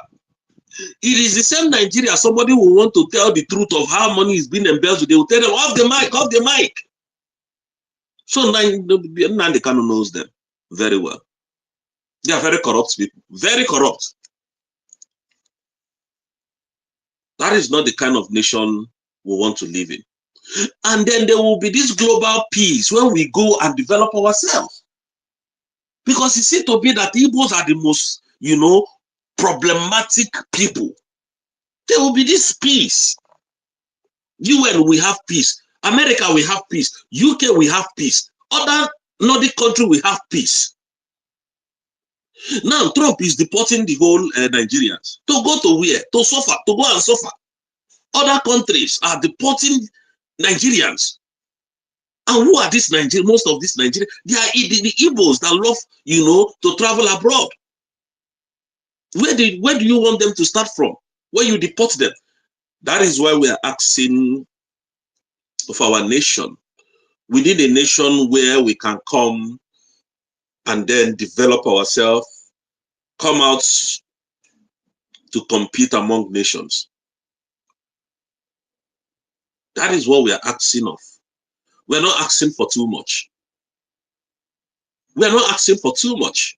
It is the same Nigeria. Somebody will want to tell the truth of how money is being embezzled. They will tell them, off the mic. So Nnamdi Kanu knows them very well. They are very corrupt people. Very corrupt. That is not the kind of nation we want to live in. And then there will be this global peace when we go and develop ourselves. Because it seems to be that Igbos are the most, problematic people. There will be this peace. UN, we have peace. America, we have peace. UK, we have peace. Other Nordic countries, we have peace. Now, Trump is deporting the whole Nigerians. To go to where? To suffer, to go and suffer. Other countries are deporting Nigerians. And who are these Nigerians? Most of these Nigerians, they are the Igbos that love, to travel abroad. Where do you want them to start from? Where you deport them? That is why we are asking of our nation. We need a nation where we can come and then develop ourselves, come out to compete among nations. That is what we are asking of. We're not asking for too much. We're not asking for too much.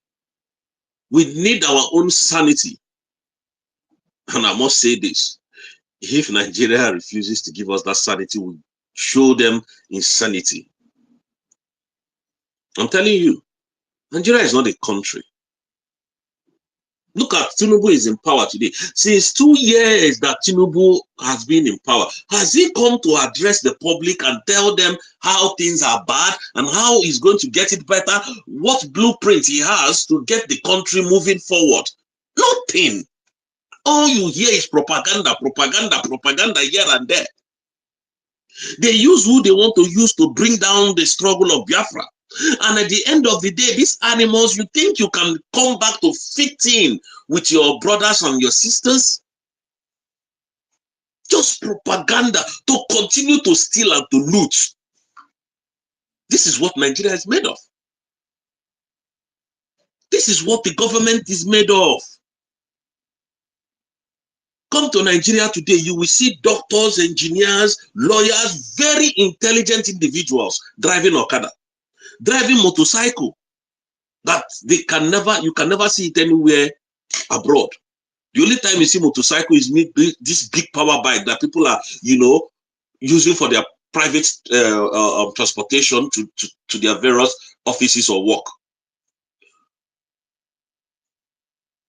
We need our own sanity. And I must say this, if Nigeria refuses to give us that sanity, we show them insanity. I'm telling you, Nigeria is not a country. Look at Tinubu is in power today. Since 2 years that Tinubu has been in power, has he come to address the public and tell them how things are bad and how he's going to get it better? What blueprint he has to get the country moving forward? Nothing. All you hear is propaganda, propaganda, propaganda here and there. They use who they want to use to bring down the struggle of Biafra. And at the end of the day, these animals, you think you can come back to fit in with your brothers and your sisters? Just propaganda to continue to steal and to loot. This is what Nigeria is made of. This is what the government is made of. Come to Nigeria today, you will see doctors, engineers, lawyers, very intelligent individuals driving Okada, driving motorcycle that you can never see it anywhere abroad. The only time you see motorcycle is this big power bike that people are, using for their private transportation to their various offices or work.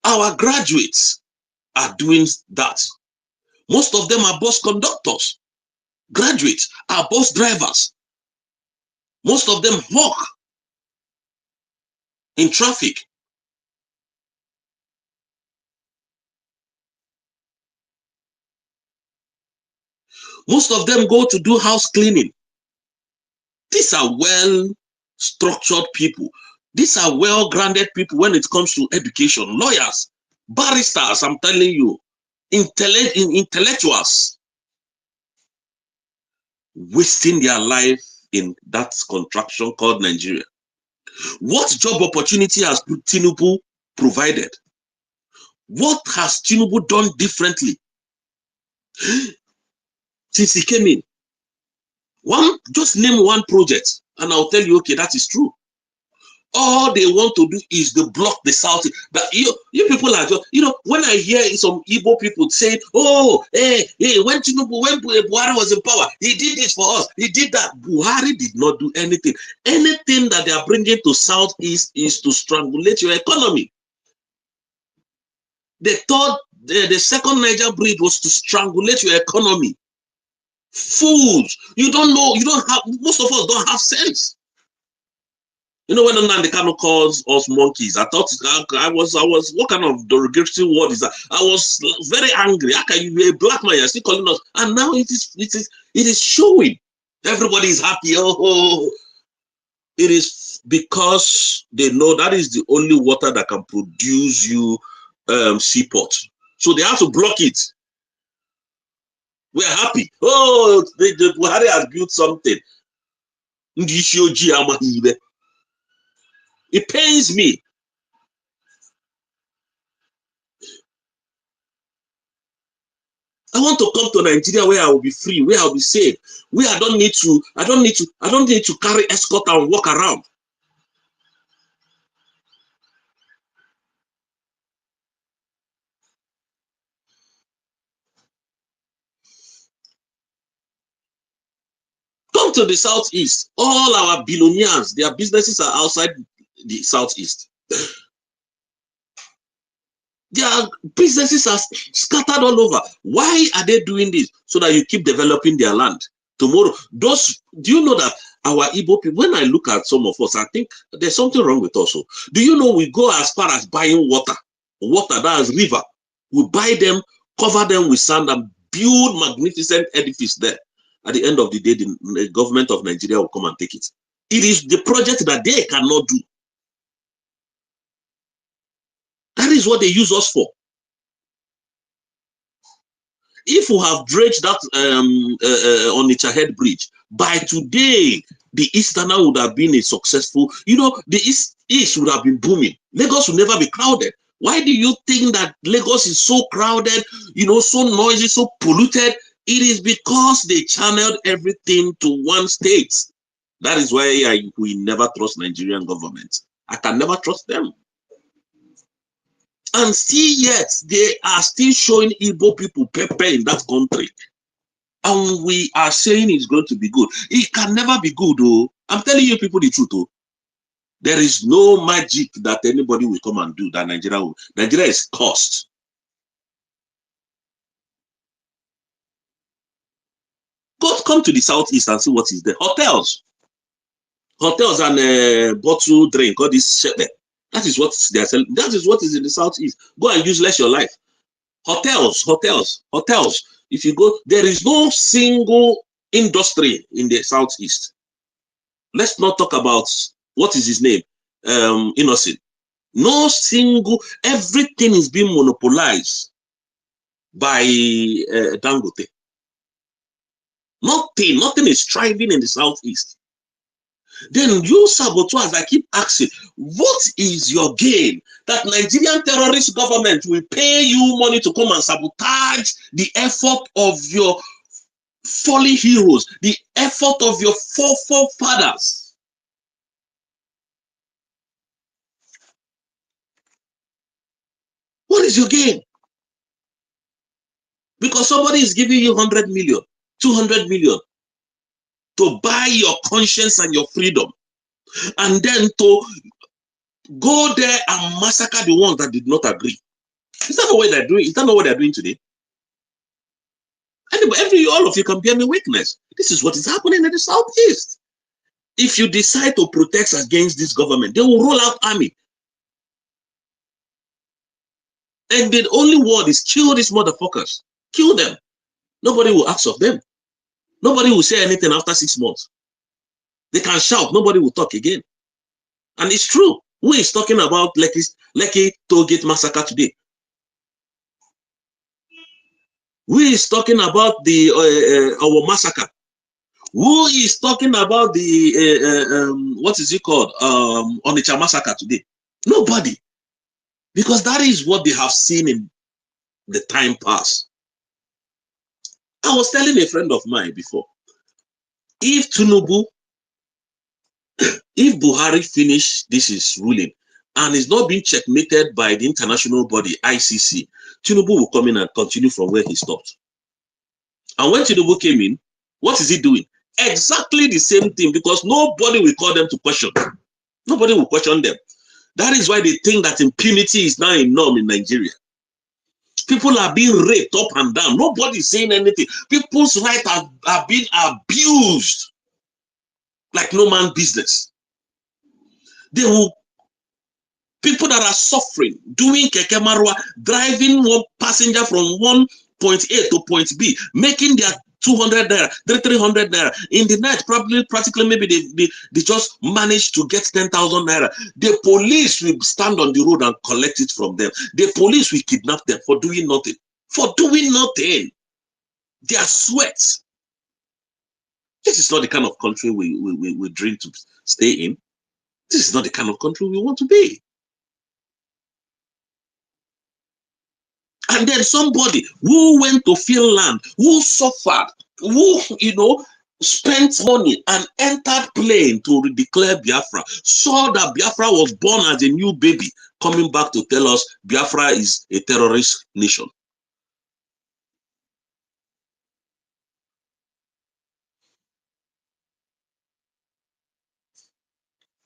Our graduates are doing that. Most of them are bus conductors. Graduates are bus drivers. Most of them walk in traffic. Most of them go to do house cleaning. These are well-structured people. These are well-grounded people when it comes to education. Lawyers, barristers, I'm telling you, intellectuals, wasting their life in that contraction called Nigeria. What job opportunity has Tinubu provided? What has Tinubu done differently since he came in? Just name one project and I'll tell you, okay, that is true. All they want to do is to block the South. But you people are just, when I hear some Igbo people say, oh, when Buhari was in power, he did this for us, he did that. Buhari did not do anything. Anything that they are bringing to Southeast is to strangulate your economy. They thought the second Niger breed was to strangulate your economy. Fools, you don't know, most of us don't have sense. When Nnamdi Kanu calls us monkeys, I thought I was what kind of derogatory word is that? I was very angry. How can you be a black man? You're still calling us, and now it is showing. Everybody is happy. Oh, it is because they know that is the only water that can produce you seaport. So they have to block it. We're happy. Oh, the Buhari has built something. It pains me. I want to come to Nigeria where I will be free, where I will be safe, where I don't need to carry escort and walk around. Come to the Southeast. All our billionaires, their businesses are outside the Southeast. Their businesses are scattered all over. Why are they doing this? So that you keep developing their land. Tomorrow, do you know that our Igbo people, when I look at some of us, I think there's something wrong with us. Do you know we go as far as buying water, that is river. We buy them, cover them with sand and build magnificent edifice there. at the end of the day, the government of Nigeria will come and take it. It is the project that they cannot do. That is what they use us for. If we have dredged that Onitsha Head Bridge, by today, the Easterner would have been a successful, the East would have been booming. Lagos will never be crowded. Why do you think that Lagos is so crowded, so noisy, so polluted? It is because they channeled everything to one state. That is why we never trust Nigerian government. I can never trust them. And still yet, they are still showing Igbo people pepper in that country. And we are saying it's going to be good. It can never be good, though. I'm telling you people the truth, though. There is no magic that anybody will come and do that Nigeria will. Nigeria is cursed. Come to the southeast and see what is there. Hotels and bottle drink, all this shit there. That is what they are selling. That is what is in the southeast. Go and use less your life. Hotels. If you go, there is no single industry in the southeast. Let's not talk about what is his name, Innocent. No single, everything is being monopolized by Dangote. Nothing is thriving in the southeast. Then you saboteurs, I keep asking, what is your gain that Nigerian terrorist government will pay you money to come and sabotage the effort of your fallen heroes, the effort of your forefathers? What is your gain? Because somebody is giving you 100 million, 200 million to buy your conscience and your freedom, and then to go there and massacre the ones that did not agree. Is that not what they're doing? Is that not what they're doing today? Anyway, all of you can bear me witness. This is what is happening in the southeast. If you decide to protest against this government, they will roll out army. And the only word is kill these motherfuckers. Kill them. Nobody will ask of them. Nobody will say anything after 6 months. They can shout. Nobody will talk again. And it's true. Who is talking about Lekki Tollgate massacre today? Who is talking about the our massacre? Who is talking about the what is it called? Onitsha massacre today? Nobody. Because that is what they have seen in the time past. I was telling a friend of mine before, if Tinubu, if Buhari finish this is ruling and is not being checkmated by the international body, ICC, Tinubu will come in and continue from where he stopped. And when Tinubu came in, what is he doing? Exactly the same thing, because nobody will call them to question. Nobody will question them. That is why they think that impunity is now a norm in Nigeria. People are being raped up and down. Nobody is saying anything. People's rights are being abused like no man's business. They will, people that are suffering, doing keke marwa, driving one passenger from point A to point B, making their 200 naira, 300 naira. In the night, practically maybe they just managed to get 10,000 naira. The police will stand on the road and collect it from them. The police will kidnap them for doing nothing. For doing nothing. Their sweat. This is not the kind of country we dream to stay in. This is not the kind of country we want to be. And then somebody who went to Finland, who suffered, who, spent money and entered plane to declare Biafra, saw that Biafra was born as a new baby, coming back to tell us Biafra is a terrorist nation.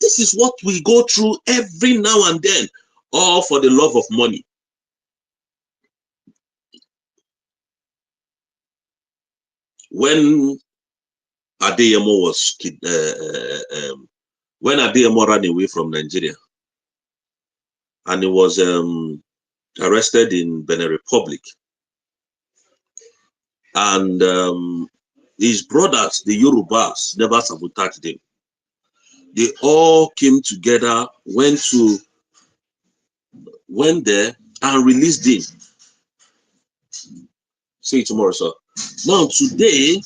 This is what we go through every now and then, all for the love of money. When Adeyemo was when Adeyemo ran away from Nigeria and he was arrested in Benin Republic, and his brothers, the Yorubas, never sabotaged him. They all came together, went there and released him. See you tomorrow, sir. Now, today,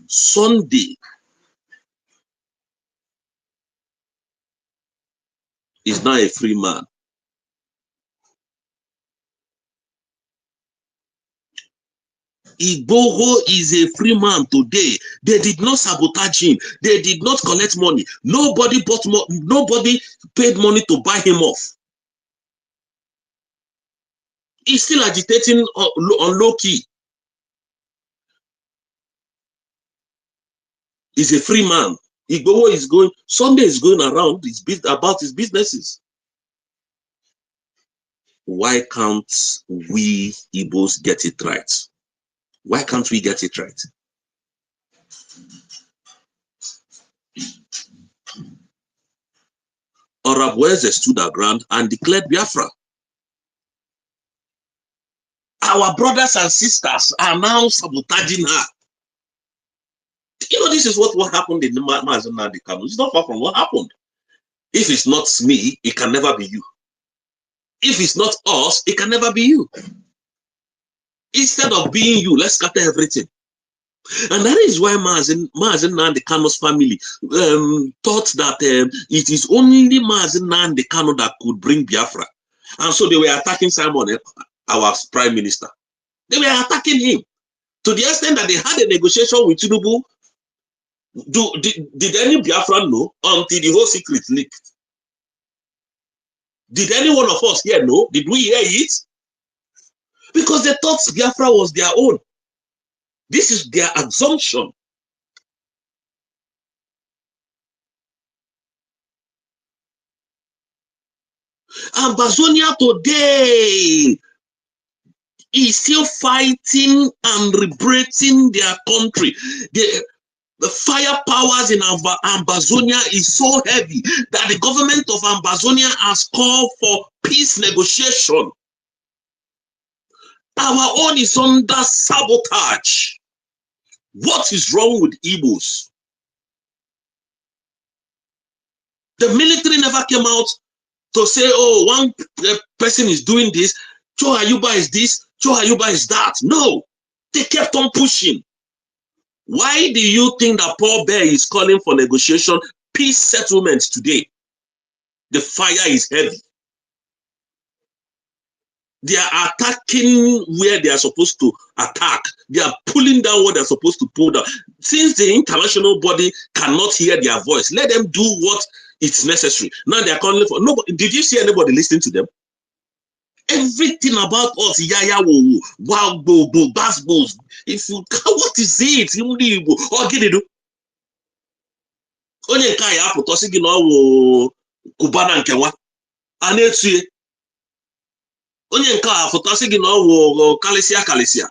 Sunday, is now a free man. Igboho is a free man today. They did not sabotage him. They did not collect money. Nobody bought more. Nobody paid money to buy him off. He's still agitating on low key. He's a free man. Igboho is going. Sunday is going around about his businesses. Why can't we Igbos get it right? Why can't we get it right? Orabweze stood our ground and declared Biafra. Our brothers and sisters are now sabotaging her. You know, this is what happened in the Mazen Nnamdi Kanu. It's not far from what happened. If it's not me, it can never be you. If it's not us, it can never be you. Instead of being you, let's scatter everything. And that is why Mazen Nnamdi Kanu's family thought that it is only Mazen Nnamdi Kanu that could bring Biafra. And so they were attacking Simon, our prime minister. They were attacking him to the extent that they had a negotiation with Tinubu. Did any Biafran know until the whole secret leaked? Did any one of us here know? Did we hear it? Because they thought Biafra was their own. This is their assumption. Ambazonia today is still fighting and liberating their country. The fire powers in Ambazonia is so heavy that the government of Ambazonia has called for peace negotiation. Our own is under sabotage. What is wrong with Igbos? The military never came out to say, oh, one person is doing this, Cho Ayuba is this, Cho Ayuba is that. No, they kept on pushing. Why do you think that Paul Bear is calling for negotiation, peace settlements today? The fire is heavy. They are attacking where they are supposed to attack. They are pulling down what they are supposed to pull down. Since the international body cannot hear their voice, let them do what is necessary. Now they are calling for nobody. Did you see anybody listening to them? Everything about us, yaya wo, wow, bo, bass bulls. If you, what is it? Or get it? Onye nke ya apụta sị gị na ọ wụ Kubana nke nwa a na-etu onye nke a apụta sị gị na ọ wụ kalịsịa.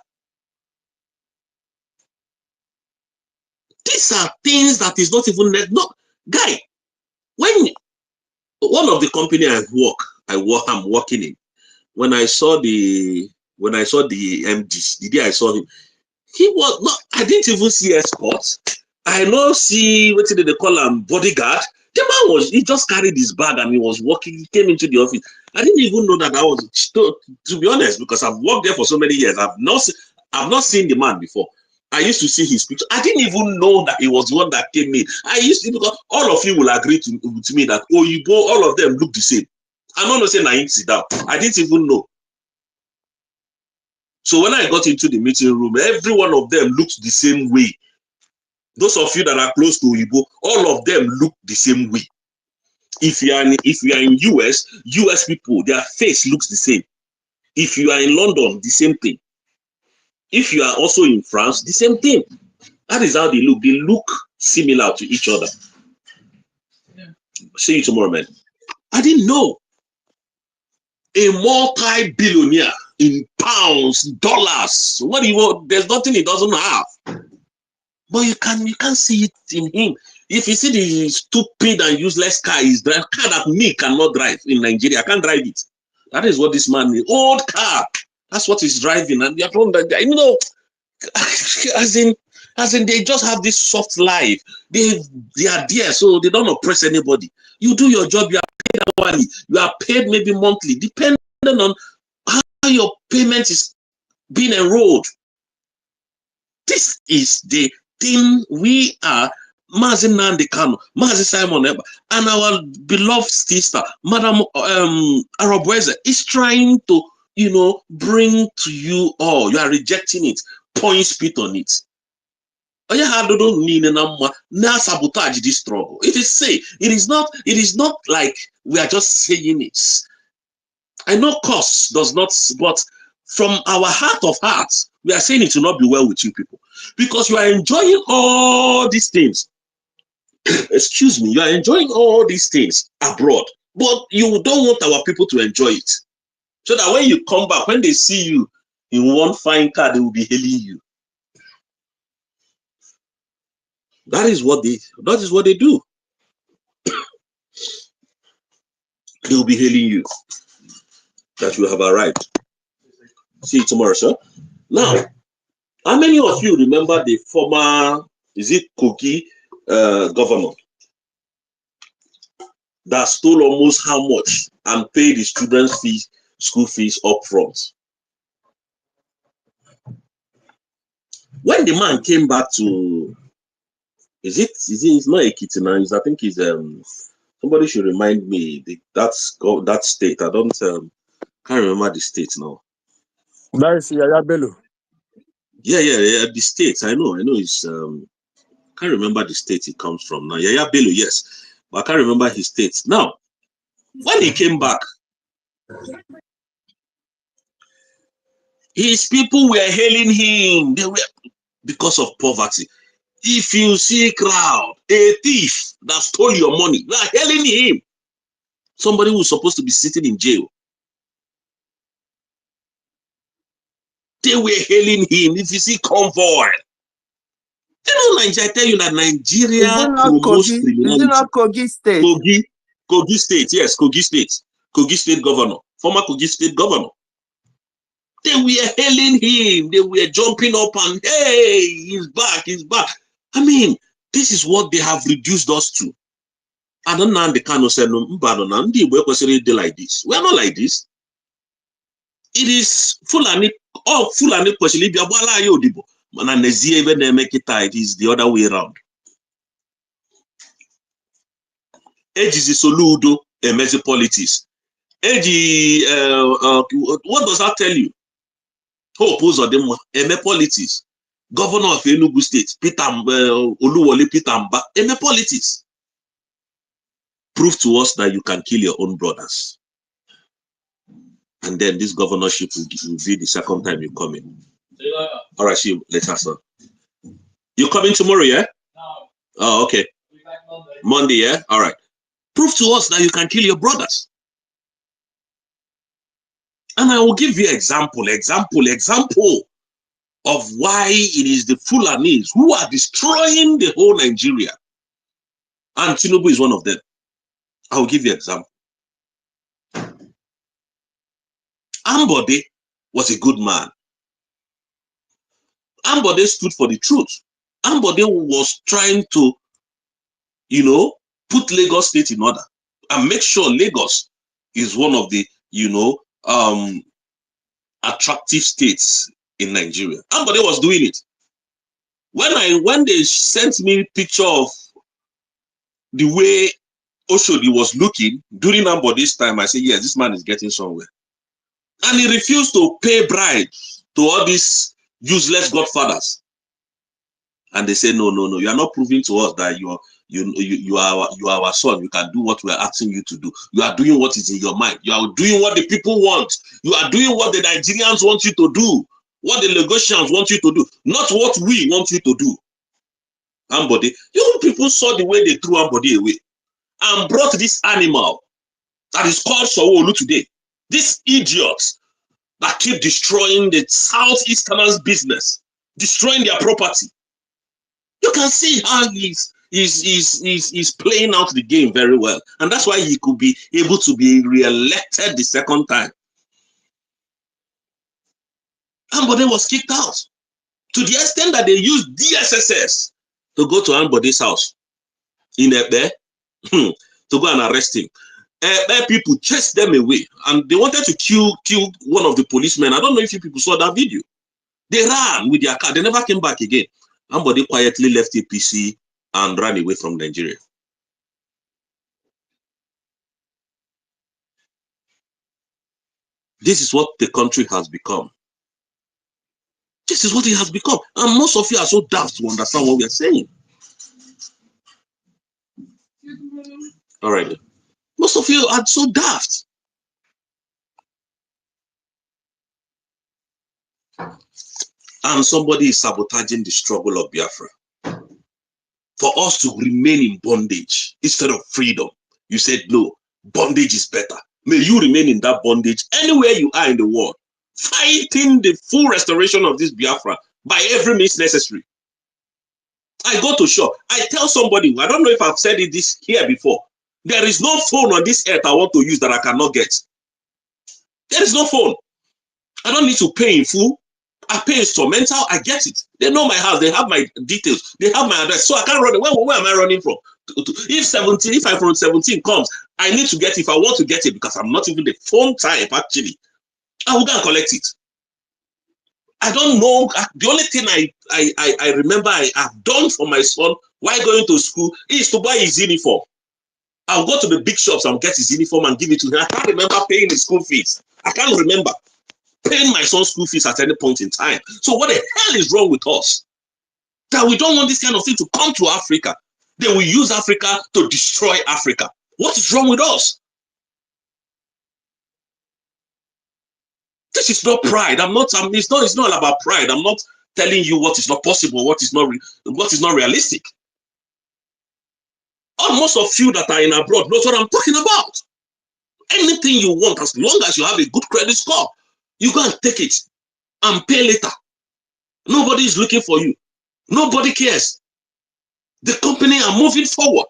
These are things that is not even no guy. When one of the company I'm working in, when I saw the MD, the day I saw him, he was not. I didn't even see escorts. I don't see what did they call him, bodyguard. The man he just carried his bag and he was walking. He came into the office. I didn't even know that I was. To be honest, because I've worked there for so many years, I've not seen the man before. I used to see his picture. I didn't even know that he was the one that came in. Because all of you will agree with me that all of them look the same. I'm not saying I sit down. I didn't even know. So when I got into the meeting room, every one of them looked the same way. Those of you that are close to Oyibo, all of them look the same way. If you are in US people, their face looks the same. If you are in London, the same thing. If you are also in France, the same thing. That is how they look. They look similar to each other. Yeah. See you tomorrow, man. I didn't know. A multi-billionaire in pounds, dollars. What do you want? There's nothing he doesn't have. But you can see it in him. If you see the stupid and useless car he's driving, car that me cannot drive in Nigeria, I can't drive it. That is what this man is. Old car. That's what he's driving. And you know, as in they just have this soft life. They are there, so they don't oppress anybody. You do your job, you are paid hourly, you are paid maybe monthly, depending on how your payment is being enrolled. This is the thing we are. Mazi Nnamdi Kanu, Mazi Simon Ekpa, and our beloved sister, Madam Arabweze, is trying to, bring to you all. You are rejecting it. Point spit on it. Now sabotage this struggle. It is say it is not like we are just saying it. I know cause does not, but from our heart of hearts, we are saying it will not be well with you people, because you are enjoying all these things. Excuse me, you are enjoying all these things abroad, but you don't want our people to enjoy it. So that when you come back, when they see you in one fine car, they will be hailing you. That is what they do. They will be hailing you that you have arrived. See you tomorrow, sir. Now, how many of you remember the former, is it Kogi governor that stole almost how much and paid the students' fees, school fees up front? When the man came back to, it's not Ekiti now, I think it's somebody should remind me that state. I don't can't remember the state now. That is Yaya Bello. Yeah, the state. I know it's can't remember the state he comes from now. Yaya Bello, yes. But I can't remember his state. Now, when he came back, his people were hailing him. They were, because of poverty. If you see a crowd, a thief that stole your money, you are hailing him. Somebody who's supposed to be sitting in jail. They were hailing him. If you see convoy, Nigeria, I tell you that Nigeria promotes criminality. Is it not Kogi State? Kogi State, yes, Kogi State. Kogi State governor, former Kogi State governor. They were hailing him. They were jumping up and, hey, he's back, he's back. I mean, this is what they have reduced us to. I don't know, the kind of said, no, we're like this. We're not like this. It is Fulani, all Fulani, it is the other way around. Age is soludo, emerging politics. Age, what does that tell you? Hope was them politics. Governor of Enugu State, Peter Oluwole Peter Mba, politics. Prove to us that you can kill your own brothers. And then this governorship will be the second time you come in. All right, see you later, sir. You're coming tomorrow, yeah? No. Oh, okay. Monday, yeah? All right. Prove to us that you can kill your brothers. And I will give you example of why it is the Fulanis who are destroying the whole Nigeria. And Tinubu is one of them. I will give you example. Ambode was a good man. Ambode stood for the truth. Ambode was trying to, put Lagos State in order and make sure Lagos is one of the, attractive states in Nigeria. Ambode was doing it. When they sent me a picture of the way Oshodi was looking during Ambode's time, I said, yes, this man is getting somewhere. And he refused to pay bribes to all these useless godfathers. And they say, no, you are not proving to us that you are our son. You can do what we are asking you to do. You are doing what is in your mind. You are doing what the people want. You are doing what the Nigerians want you to do. What the Lagosians want you to do. Not what we want you to do. Ambode, you people saw the way they threw Ambode away and brought this animal that is called Sowolu today. These idiots that keep destroying the Southeasterners' business, destroying their property. You can see how he's playing out the game very well. And that's why he could be able to be re-elected the second time. Ambode was kicked out. To the extent that they use DSSS to go to anybody's house in Ekpa to go and arrest him. People chased them away and they wanted to kill one of the policemen. I don't know if you people saw that video. They ran with their car. They never came back again. Somebody quietly left APC and ran away from Nigeria. This is what the country has become. This is what it has become. And most of you are so daft to understand what we are saying. All right. Most of you are so daft. And somebody is sabotaging the struggle of Biafra. For us to remain in bondage instead of freedom. You said, no, bondage is better. May you remain in that bondage anywhere you are in the world, fighting the full restoration of this Biafra by every means necessary. I go to shop. I tell somebody, I don't know if I've said this here before, there is no phone on this earth I want to use that I cannot get. There is no phone. I don't need to pay in full. I pay instrumental, I get it. They know my house, they have my details, they have my address. So I can't run. Where am I running from? If iPhone 17 comes, I need to get it if I want to get it because I'm not even the phone type actually. I will go and collect it. I don't know. The only thing I remember I have done for my son while going to school is to buy his uniform. I'll go to the big shops and get his uniform and give it to him. I can't remember paying his school fees. I can't remember paying my son's school fees at any point in time. So what the hell is wrong with us? That we don't want this kind of thing to come to Africa. They will use Africa to destroy Africa. What is wrong with us? This is not pride. It's not about pride. I'm not telling you what is not possible, what is not realistic. Almost of you that are in abroad knows what I'm talking about. Anything you want, as long as you have a good credit score, you go and take it and pay later. Nobody is looking for you. Nobody cares. The company are moving forward.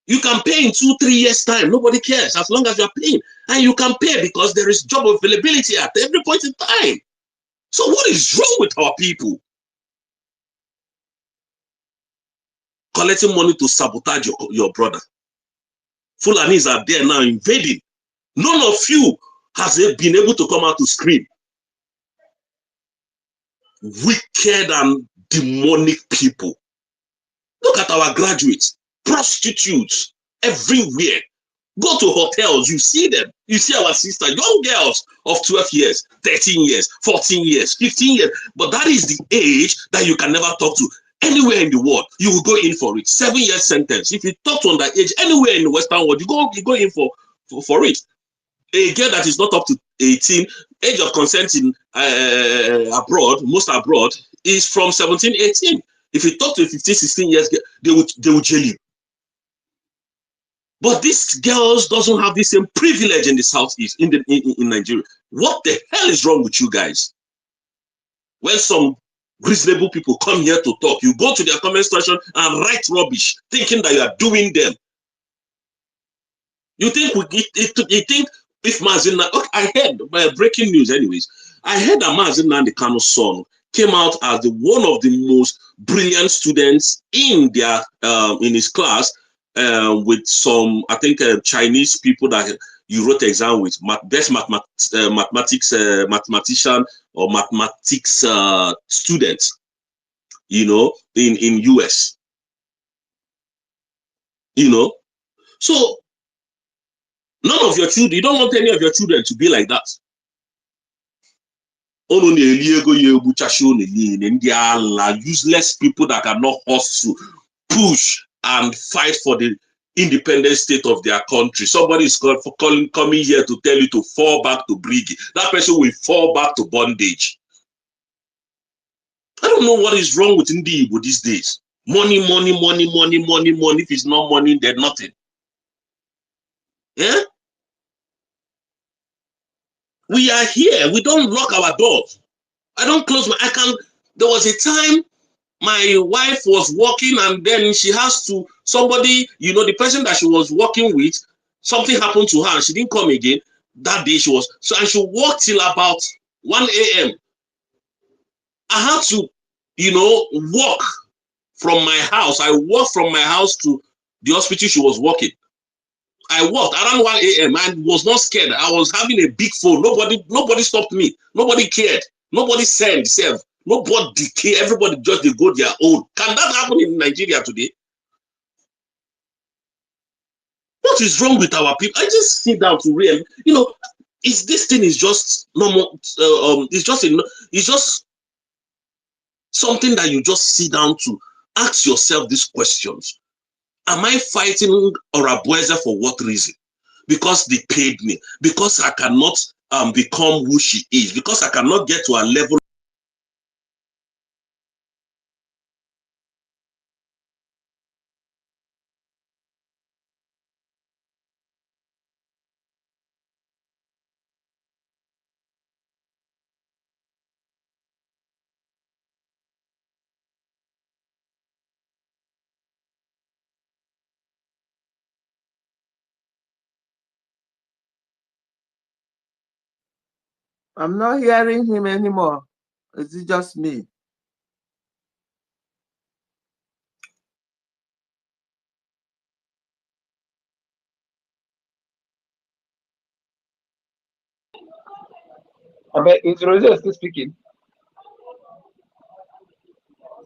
You can pay in 2-3 years time. Nobody cares as long as you are paying. And you can pay because there is job availability at every point in time. So what is wrong with our people? Collecting money to sabotage your brother. Fulanis are there now invading. None of you has been able to come out to scream. Wicked and demonic people. Look at our graduates, prostitutes everywhere. Go to hotels, you see them. You see our sisters, young girls of 12 years, 13 years, 14 years, 15 years. But that is the age that you can never talk to. Anywhere in the world, you will go in for it. 7 years sentence. If you talk to underage anywhere in the Western world, you go in for it. A girl that is not up to 18, age of consent in abroad, most abroad, is from 17, 18. If you talk to a 15, 16 years, they will jail you. But these girls doesn't have the same privilege in the Southeast, in Nigeria. What the hell is wrong with you guys? When some reasonable people come here to talk, you go to their comment section and write rubbish, thinking that you are doing them. You think if Mazina, okay, I heard breaking news anyways. I heard that Mazina and the Kano son came out as one of the most brilliant students in their in his class, with some, I think, Chinese people that you wrote exam with, best mathematician or mathematics students, you know, in US, you know. So none of your children, you don't want any of your children to be like that. Useless people that cannot hustle, push, and fight for the independent state of their country. Somebody is coming here to tell you to fall back to Brigi. That person will fall back to bondage. I don't know what is wrong with Ndi Igbo these days. Money, money, money, money, money, money. If it's not money, then nothing. Yeah? We are here. We don't lock our doors. I don't close my, there was a time my wife was working and then she has to, somebody, you know, the person that she was working with, something happened to her and she didn't come again. That day she was, so, and she worked till about 1 a.m. I had to, you know, walk from my house. I walked from my house to the hospital she was working. I walked around 1 a.m. and was not scared. I was having a big phone. Nobody stopped me. Nobody cared. Nobody sent self. Nobody care. Everybody just they go their own. Can that happen in Nigeria today? What is wrong with our people? I just sit down to real, you know, is this thing is just normal? It's just something that you just sit down to ask yourself these questions. Am I fighting Orabueze for what reason? Because they paid me, because I cannot become who she is, because I cannot get to a level. I'm not hearing him anymore. Is it just me? I bet is Rosette still speaking?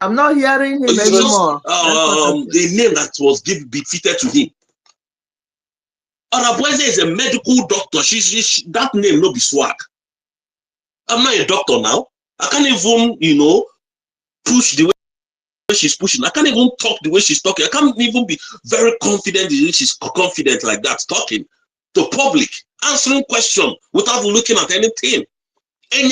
I'm not hearing him It's just anymore. a name that was befitted to him. Orabueze is a medical doctor. She's that name no be swag. I'm not a doctor now. I can't even, you know, push the way she's pushing. I can't even talk the way she's talking. I can't even be very confident the way she's confident like that, talking to public, answering questions without looking at anything. I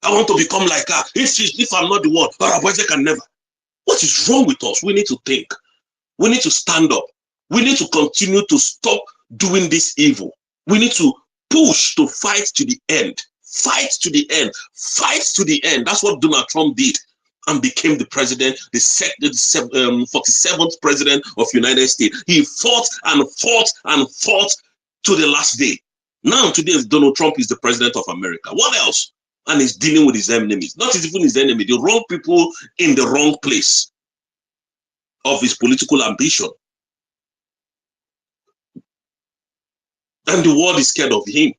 want to become like her. If I'm not the one, Orabueze can never. What is wrong with us? We need to think. We need to stand up. We need to continue to stop doing this evil. We need to push to fight to the end. Fight to the end. Fight to the end. That's what Donald Trump did and became the president, the 47th president of the United States. He fought and fought and fought to the last day. Now, today, Donald Trump is the president of America. What else? And he's dealing with his enemies. Not even his enemy, the wrong people in the wrong place of his political ambition. And the world is scared of him.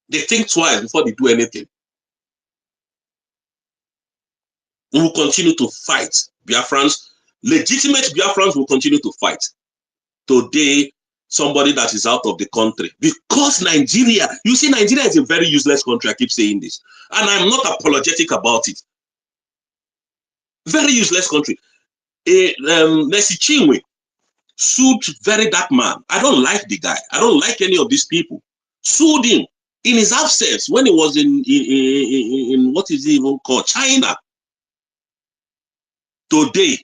They think twice before they do anything. We will continue to fight. Biafrans, legitimate Biafrans will continue to fight. Today, somebody that is out of the country. Because Nigeria, you see, Nigeria is a very useless country. I keep saying this. And I'm not apologetic about it. Very useless country. Mercy Chinwe sued very dark man. I don't like the guy. I don't like any of these people. Sued him in his absence when he was in what is it even called? China. Today,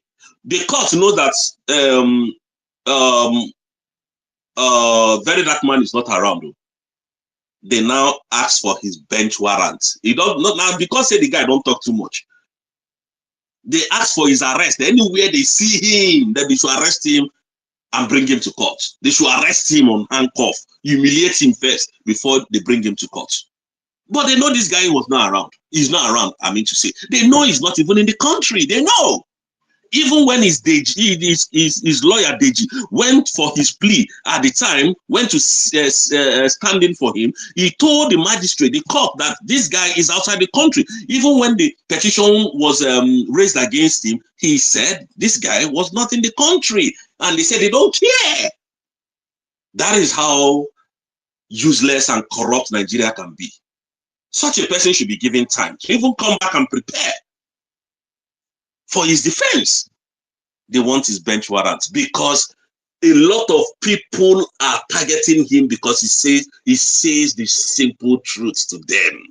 the court knows that very dark man is not around. They now ask for his bench warrant. He don't not now because say the guy don't talk too much. They ask for his arrest. Anywhere they see him, then they should arrest him and bring him to court. They should arrest him on handcuff, humiliate him first before they bring him to court. But they know this guy was not around. He's not around, I mean to say. They know he's not even in the country. They know. Even when his lawyer Deji went for his plea at the time, went to stand in for him, he told the magistrate, the court, that this guy is outside the country. Even when the petition was raised against him, he said this guy was not in the country. And they said they don't care. That is how useless and corrupt Nigeria can be. Such a person should be given time to even come back and prepare for his defense. They want his bench warrant because a lot of people are targeting him because he says the simple truth to them.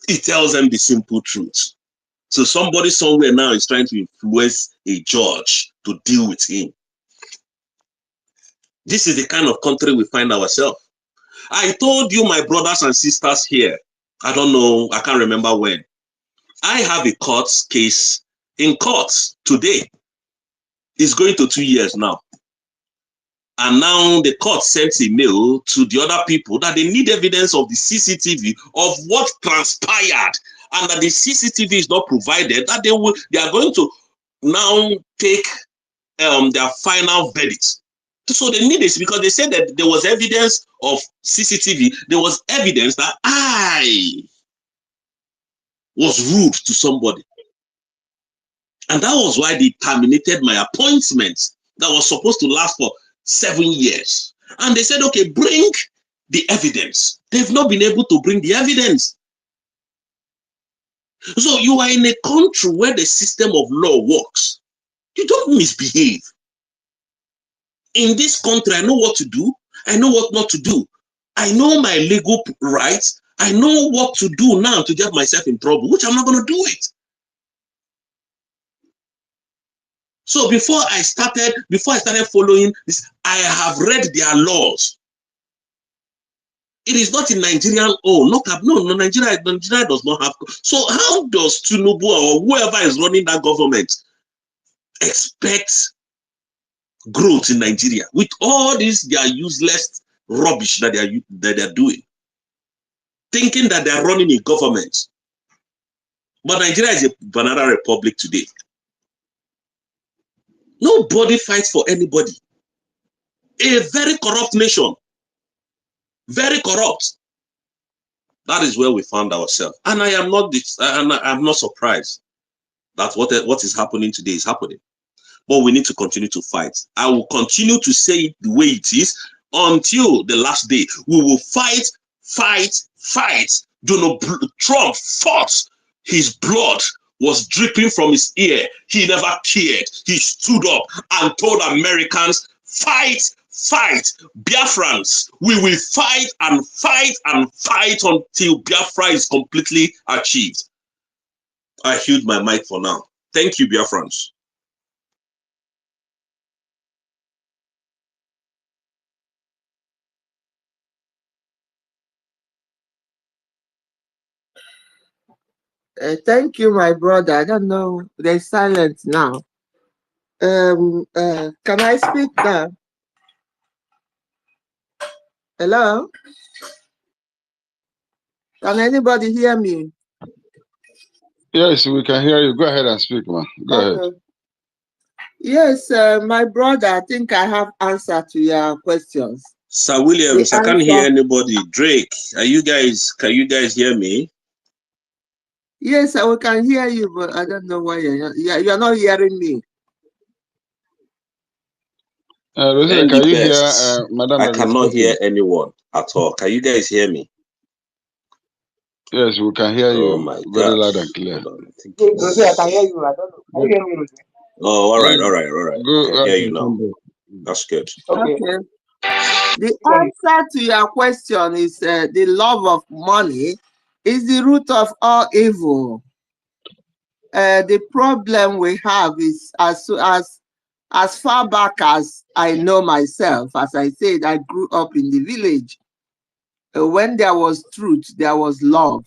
He tells them the simple truth. So somebody somewhere now is trying to influence a judge to deal with him. This is the kind of country we find ourselves. I told you, my brothers and sisters here, I don't know, I can't remember when. I have a court case in court today. It's going to 2 years now. And now the court sent a mail to the other people that they need evidence of the CCTV of what transpired, and that the CCTV is not provided, that they are going to now take their final verdict. So they need this because they said that there was evidence of CCTV. There was evidence that I was rude to somebody. And that was why they terminated my appointment that was supposed to last for 7 years. And they said, okay, bring the evidence. They've not been able to bring the evidence. So you are in a country where the system of law works. You don't misbehave. In this country, I know what to do. I know what not to do. I know my legal rights. I know what to do now to get myself in trouble, which I'm not going to do it. So before I started following this, I have read their laws. It is not in Nigerian. Nigeria does not have. So how does Tinubu or whoever is running that government expect growth in Nigeria with all this their useless rubbish that they are doing, thinking that they are running a government? But Nigeria is a banana republic today. Nobody fights for anybody. A very corrupt nation. Very corrupt. That is where we found ourselves. And I am not surprised that what is happening today is happening. But we need to continue to fight. I will continue to say it the way it is until the last day. We will fight, fight, fight. Donald Trump fought. His blood was dripping from his ear. He never cared. He stood up and told Americans, fight, fight. Biafrans, we will fight and fight and fight until Biafra is completely achieved. I yield my mic for now. Thank you, Biafrans. Thank you, my brother. I don't know. They're silent now. Can I speak now? Hello? Can anybody hear me? Yes, we can hear you. Go ahead and speak, man. Go ahead. Yes, my brother, I think I have answer to your questions. Sir Williams, I can't hear anybody. Drake, can you guys hear me? Yes, we can hear you, but I don't know why you're not hearing me. Can you hear Madam? I cannot hear anyone at all. Can you guys hear me? Yes, we can hear you. Oh my God. Very loud and clear. Rosie, I can hear you. I don't know. Can you hear me, Rosie? Oh, all right. Go, I can hear you now. That's good. Okay. The answer to your question is the love of money is the root of all evil. The problem we have is as far back as I know myself, as I said, I grew up in the village. When there was truth, there was love.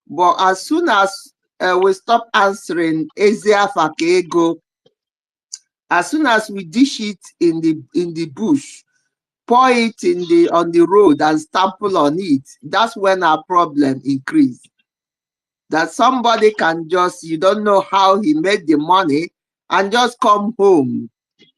But as soon as we stop answering Ezia Fakego, as soon as we dish it in the bush, pour it on the road and stample on it, that's when our problem increase. That somebody can just, you don't know how he made the money and just come home.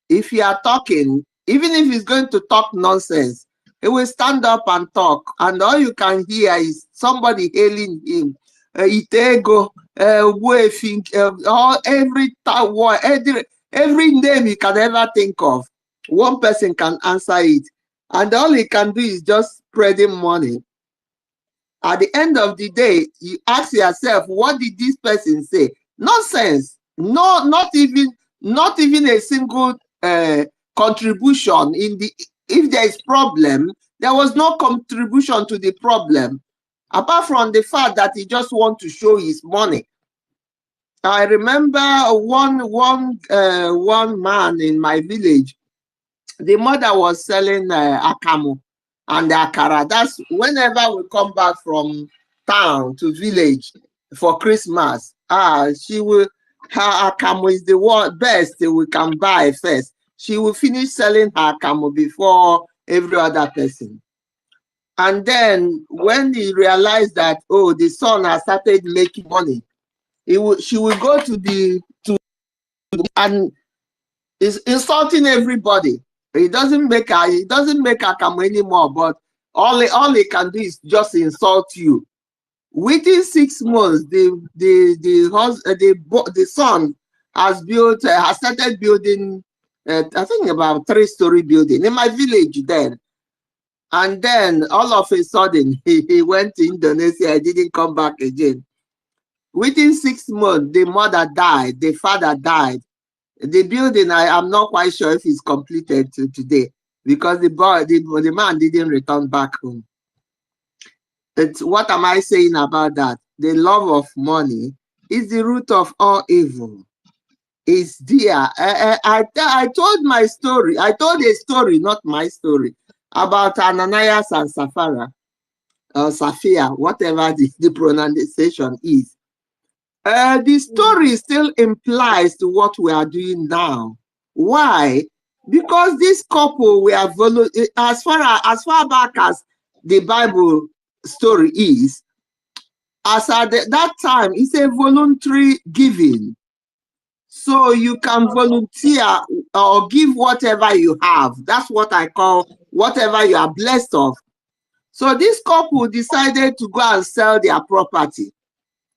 If you are talking, even if he's going to talk nonsense, he will stand up and talk, and all you can hear is somebody hailing him. Itego, every name you can ever think of, one person can answer it, and all he can do is just spreading money. At the end of the day, you ask yourself, what did this person say? Nonsense. No, not even a single contribution if there is problem. There was no contribution to the problem, apart from the fact that he just wants to show his money. I remember one man in my village. The mother was selling akamu and akara. That's whenever we come back from town to village for Christmas. Her akamu is the best we can buy first. she will finish selling her camel before every other person. And then when he realized that, oh, the son has started making money, she will go to and is insulting everybody. He doesn't make a camel anymore, but all he can do is just insult you. Within 6 months, the son has started building, I think about 3-story building in my village then. And then all of a sudden, he went to Indonesia. He didn't come back again. Within 6 months, the mother died, the father died. The building, I am not quite sure if it's completed today because the man didn't return back home. What am I saying about that? The love of money is the root of all evil. It's there. I told my story. I told a story, not my story, about Ananias and Sapphira, or Sapphira, whatever the pronunciation is. The story still implies to what we are doing now. Why? Because this couple were as far back as the Bible story is, as at that time, it's a voluntary giving. So you can volunteer or give whatever you have. That's what I call whatever you are blessed of. So this couple decided to go and sell their property,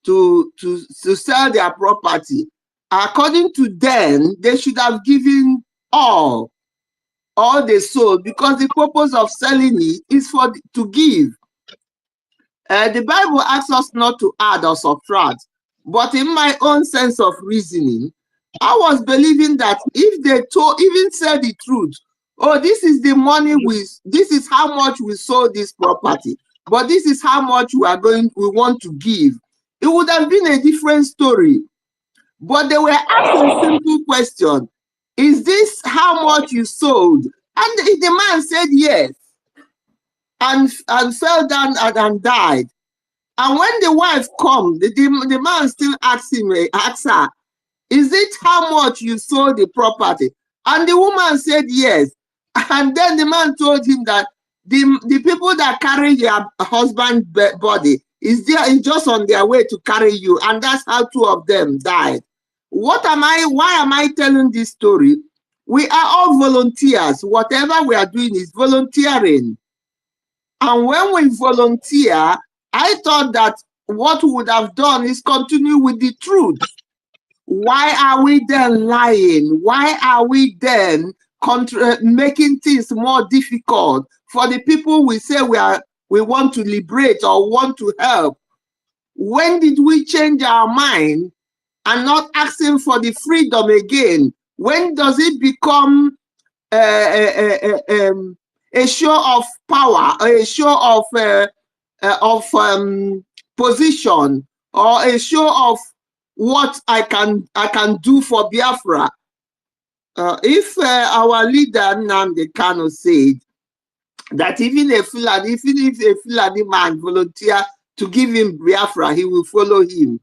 to sell their property. According to them, they should have given all they sold, because the purpose of selling it is to give. The Bible asks us not to add or subtract, but in my own sense of reasoning, I was believing that if they even said the truth, oh, this is the money this is how much we sold this property, but this is how much we want to give, it would have been a different story. But they were asked a simple question: is this how much you sold? And the man said yes, and fell down and died. And when the wife comes, the man still asks her, is it how much you sold the property? And the woman said yes. And then the man told him that the people that carry your husband's body is just on their way to carry you. And that's how 2 of them died. Why am I telling this story? We are all volunteers. Whatever we are doing is volunteering. And when we volunteer, I thought that what we would have done is continue with the truth. Why are we then lying? Why are we then making things more difficult for the people we say we want to liberate or want to help? When did we change our mind and not asking for the freedom again? When does it become a show of power, a show of position, or a show of what I can do for Biafra? If our leader Nnamdi Kanu said that even if a Fulani man volunteer to give him Biafra, he will follow him.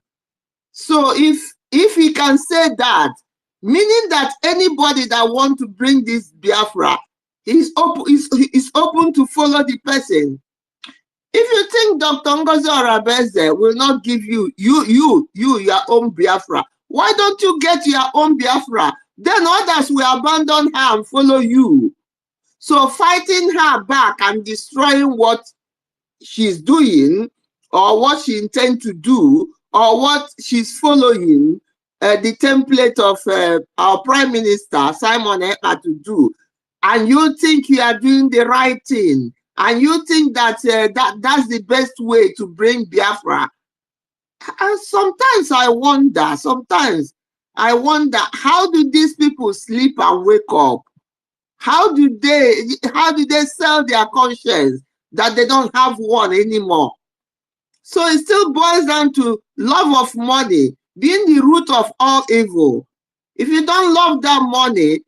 So if he can say that, meaning that anybody that want to bring this Biafra is open to follow the person. If you think Dr. Ngozi Orabeze will not give you your own Biafra, why don't you get your own Biafra? Then others will abandon her and follow you. So fighting her back and destroying what she's doing, or what she intends to do, or what she's following, the template of our Prime Minister, Simon Ekpa, to do, and you think you are doing the right thing, and you think that that's the best way to bring Biafra. And sometimes I wonder, how do these people sleep and wake up? How do they sell their conscience that they don't have one anymore? So it still boils down to love of money being the root of all evil. If you don't love that money,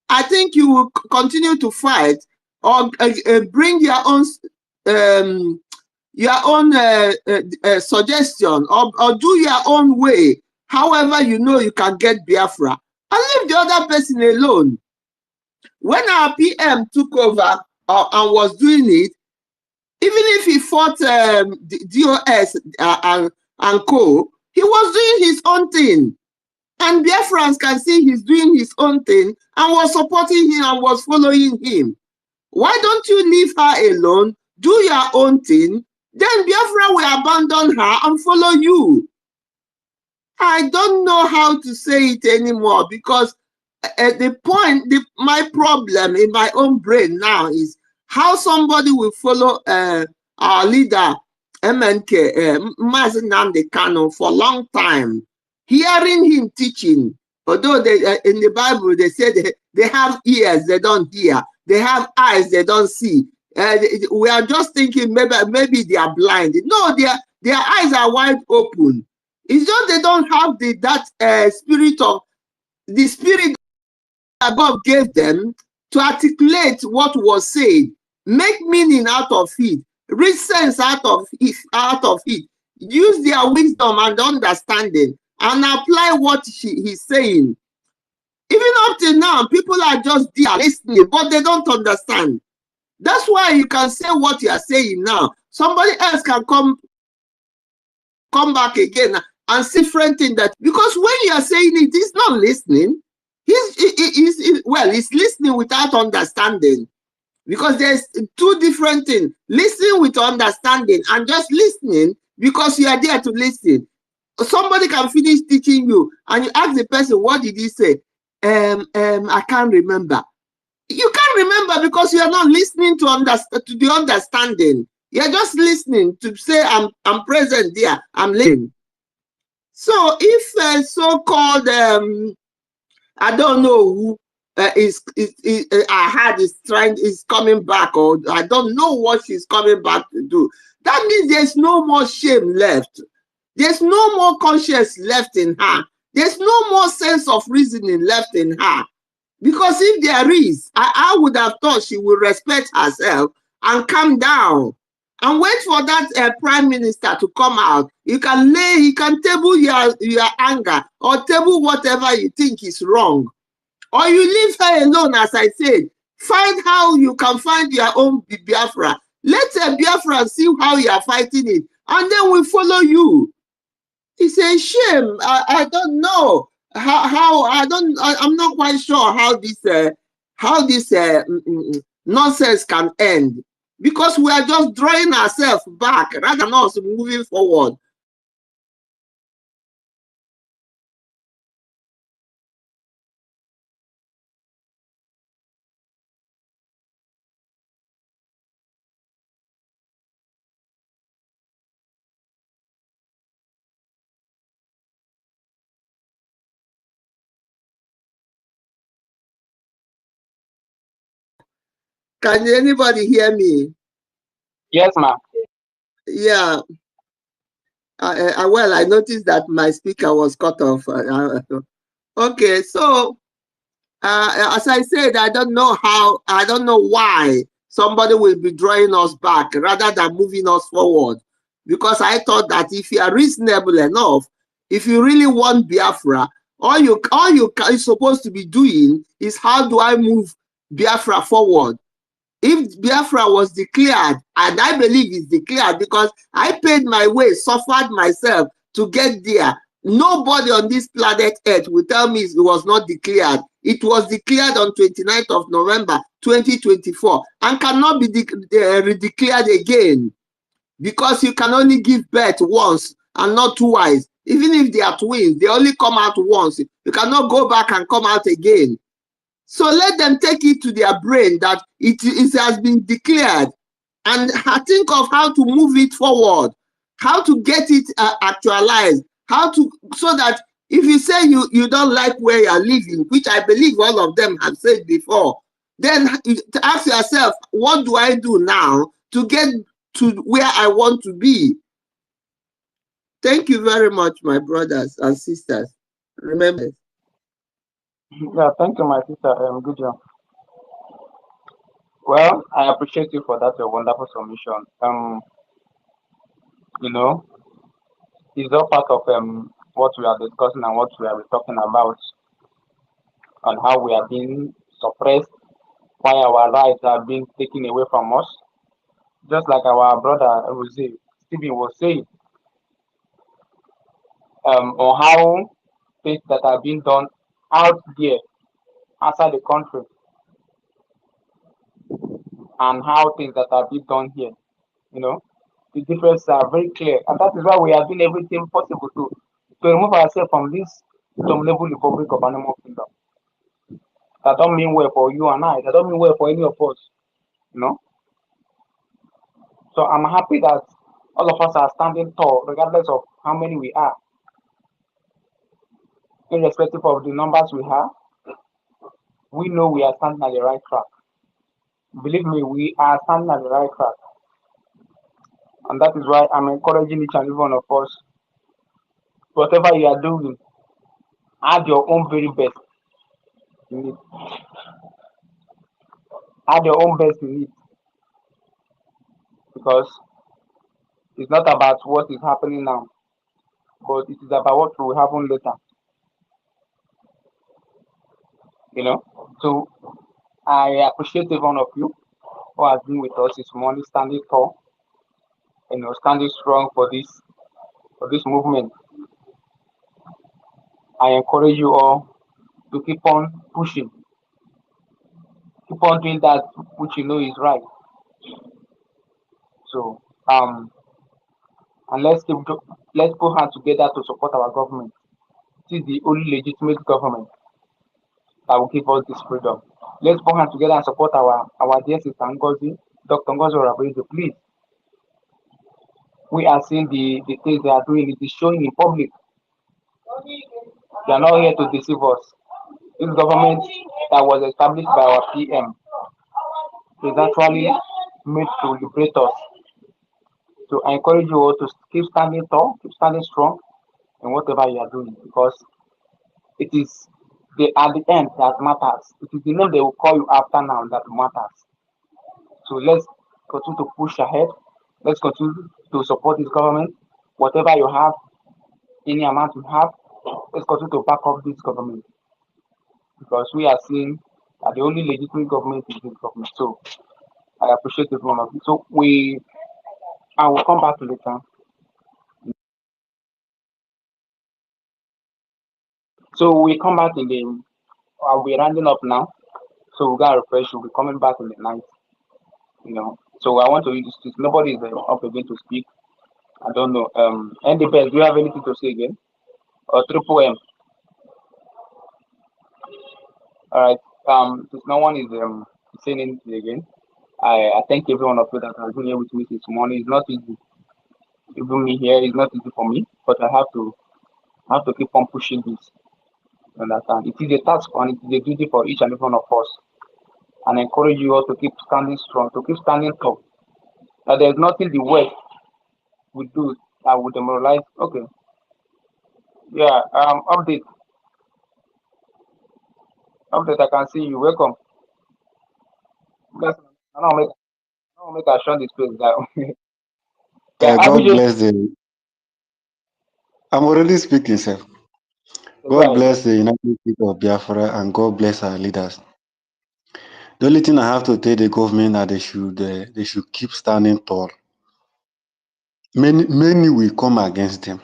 I think you will continue to fight, or bring your own suggestion, or do your own way, however you know you can get Biafra, and leave the other person alone. When our PM took over and was doing it, even if he fought DOS and co, he was doing his own thing. And Biafrans can see he's doing his own thing and was supporting him and was following him. Why don't you leave her alone, do your own thing, then Biafra will abandon her and follow you. I don't know how to say it anymore because at the point, my problem in my own brain now is how somebody will follow our leader, MNK, Mazen Nnamdi Kanu, for a long time, hearing him teaching. Although in the Bible, they say they have ears, they don't hear. They have eyes, they don't see. We are just thinking maybe they are blind. No, their eyes are wide open. It's just they don't have that spirit of the spirit above gave them to articulate what was said, make meaning out of it, read sense out of it, use their wisdom and understanding, and apply what he's saying. Even up till now, people are just there listening, but they don't understand. That's why you can say what you are saying now. Somebody else can come back again and see different thing that, because when you are saying it, he's not listening. He's listening without understanding, because there's two different things: listening with understanding and just listening because you are there to listen. Somebody can finish teaching you and you ask the person, what did he say? I can't remember. You can't remember because you are not listening to the understanding. You're just listening to say, I'm present there, I'm listening. So if so-called I don't know who I had is coming back, or I don't know what she's coming back to do. That means there's no more shame left. There's no more conscience left in her. There's no more sense of reasoning left in her. Because if there is, I would have thought she would respect herself and calm down and wait for that prime minister to come out. You can table your anger or table whatever you think is wrong. Or you leave her alone, as I said. Find how you can find your own Biafra. Let Biafra see how you are fighting it, and then we follow you. It's a shame. I don't know how I'm not quite sure how this nonsense can end, because we are just drawing ourselves back rather than us moving forward. Can anybody hear me? Yes, ma'am. Yeah. Well, I noticed that my speaker was cut off. Okay, so as I said, I don't know why somebody will be drawing us back rather than moving us forward. Because I thought that if you are reasonable enough, if you really want Biafra, all you are supposed to be doing is, how do I move Biafra forward? If Biafra was declared, and I believe it's declared because I paid my way, suffered myself to get there, nobody on this planet Earth will tell me it was not declared. It was declared on 29th of November 2024 and cannot be declared again, because you can only give birth once and not twice. Even if they are twins, they only come out once. You cannot go back and come out again. So let them take it to their brain that it has been declared, and think of how to move it forward, how to get it actualized, so that if you say you don't like where you are living, which I believe all of them have said before, then ask yourself, what do I do now to get to where I want to be? Thank you very much, my brothers and sisters. Remember. Yeah, thank you, my sister. Good job. Well, I appreciate you for that wonderful submission. You know, it's all part of what we are discussing and what we are talking about, on how we are being suppressed why our rights are being taken away from us. Just like our brother Stephen was saying, on how things that are being done out there outside the country and how things that are being done here. You know, the differences are very clear, and that is why we are doing everything possible to remove ourselves from this dominable republic of animal kingdom. That don't mean well for you and I. That don't mean well for any of us. You know. So I'm happy that all of us are standing tall, regardless of how many we are, irrespective of the numbers we have. We know we are standing at the right track. Believe me, we are standing at the right track. And that is why I'm encouraging each and every one of us, whatever you are doing, add your own very best in it. Add your own best in it. Because it's not about what is happening now, but it is about what will happen later. You know? So I appreciate every one of you who has been with us this morning, standing tall, standing strong for this movement. I encourage you all to keep on pushing, keep on doing that which you know is right. So and let's put hands together to support our government. This is the only legitimate government that will give us this freedom. Let's put hands together and support our dear sister Ngozi, Dr. Ngozi Orabezo. Please, we are seeing the things they are doing. It is showing in public. They are not here to deceive us. This government that was established by our PM is actually made to liberate us. So I encourage you all to keep standing tall, keep standing strong in whatever you are doing, because it is at the end that matters. It is the name they will call you after now that matters. So let's continue to push ahead. Let's continue to support this government. Whatever you have, any amount you have, let's continue to back up this government, because we are seeing that the only legitimate government is this government. So I appreciate every one of you. So I will come back later. So we come back in the. We're rounding up now. So we got a refresh. We'll be coming back in the night. So I want to use this. Nobody is up again to speak. I don't know. Andy Bell, do you have anything to say again? Or Triple M? All right. Since no one is saying anything again, I thank every one of you that has been here with me this morning. It's not easy. Even me here is not easy for me, but I have to keep on pushing this. You understand? It is a task and it is a duty for each and every one of us. And I encourage you all to keep standing strong, to keep standing tall. That there's nothing the West would do that would demoralize. Okay. Yeah. Update. I can see you. Welcome. Bless. I don't make a shun this place down. Yeah. God Abijo. bless the. I'm already speaking, sir. Go God ahead. bless the United States of Biafra and God bless our leaders. The only thing I have to tell the government that they should keep standing tall. Many will come against them,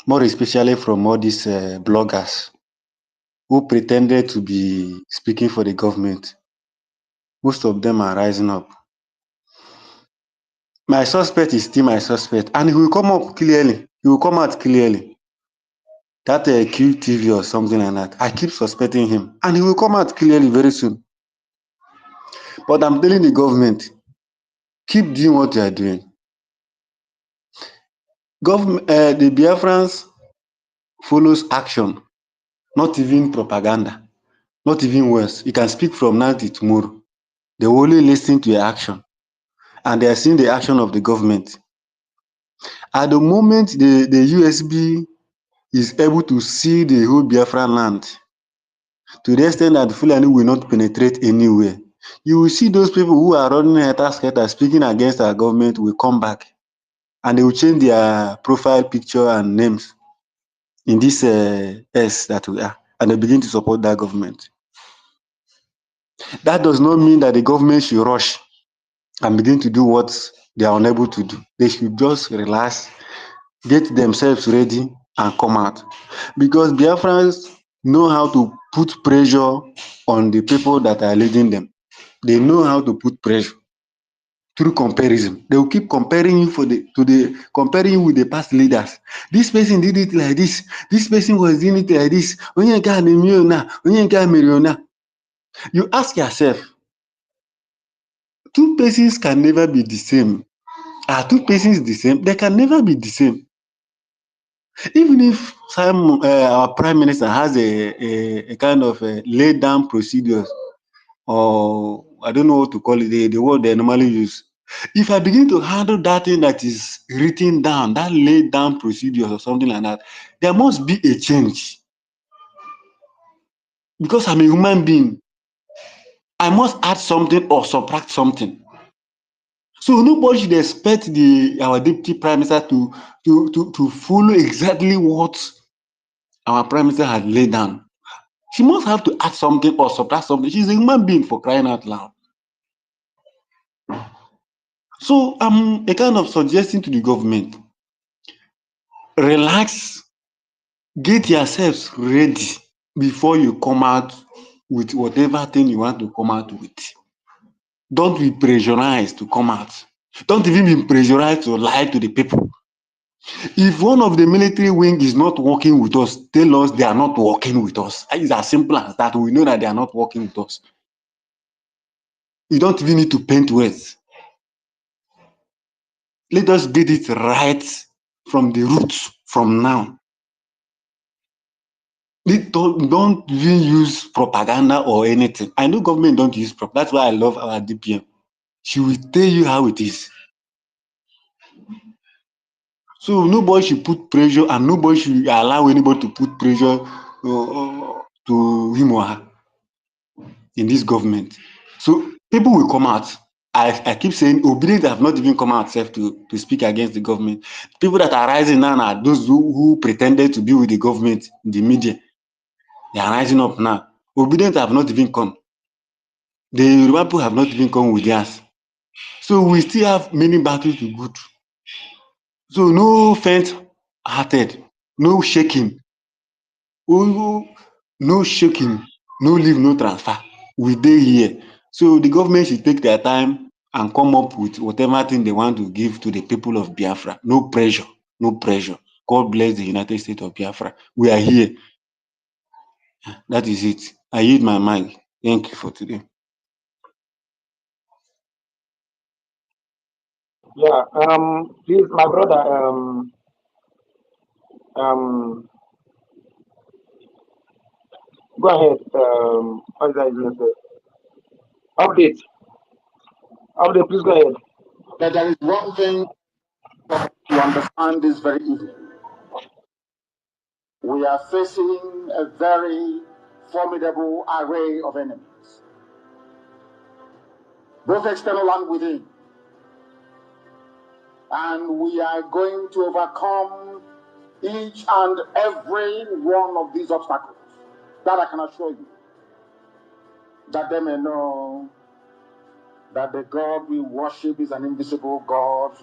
more especially from all these bloggers who pretended to be speaking for the government. Most of them are rising up. My suspect is still my suspect, and he will come up clearly. He will come out clearly. That QTV or something like that. I keep suspecting him, and he will come out clearly very soon. But I'm telling the government, keep doing what you are doing. The Biafrans follows action, not even propaganda, not even words. You can speak from now till tomorrow. They will only listen to your action, and they are seeing the action of the government. At the moment, the USB is able to see the whole Biafran land to the extent that Fulani will not penetrate anywhere. You will see those people who are running scatter speaking against our government will come back, and they will change their profile picture and names in this S that we are, and they begin to support that government. That does not mean that the government should rush and begin to do what they are unable to do. They should just relax, get themselves ready, and come out. Because Biafrans know how to put pressure on the people that are leading them. They know how to put pressure through comparison. They will keep comparing you comparing you with the past leaders. This person did it like this. This person was doing it like this. Onye nke a na-eme na, onye nke a mere na. You ask yourself, two persons can never be the same. Are two persons the same? They can never be the same. Even if our prime minister has a kind of laid down procedures, or I don't know what to call it, the word they normally use. If I begin to handle that thing that is written down, that laid down procedures or something like that, there must be a change. Because I'm a human being, I must add something or subtract something. So nobody should expect our deputy prime minister to follow exactly what our prime minister had laid down. She must have to add something or subtract something. She's a human being, for crying out loud. So I'm a kind of suggesting to the government, relax, get yourselves ready before you come out with whatever thing you want to come out with. Don't be pressurized to come out. Don't even be pressurized to lie to the people. If one of the military wing is not working with us, tell us they are not working with us. It's as simple as that. We know that they are not working with us. You don't even need to paint words. Let us get it right from the roots, from now. Don't even use propaganda or anything. I know government don't use propaganda. That's why I love our DPM. She will tell you how it is. So nobody should put pressure, and nobody should allow anybody to put pressure to him or her in this government. So people will come out. I keep saying obedient have not even come out to speak against the government. People that are rising now are those who pretended to be with the government in the media. They are rising up now. Obedient have not even come. The Yoruba people have not even come with theirs. So we still have many battles to go through. So no faint-hearted, no shaking, no shaking, no leave, no transfer. We dey here. So the government should take their time and come up with whatever thing they want to give to the people of Biafra. No pressure, no pressure. God bless the United States of Biafra. We are here. That is it. I yield my mic. Thank you for today. Yeah. Please, my brother. Um. Go ahead. What is that you gonna say? Update. Update. Please go ahead. But there is one thing to understand this very evening. We are facing a very formidable array of enemies, both external and within. And we are going to overcome each and every one of these obstacles. That I can assure you. That they may know that the God we worship is an invisible God,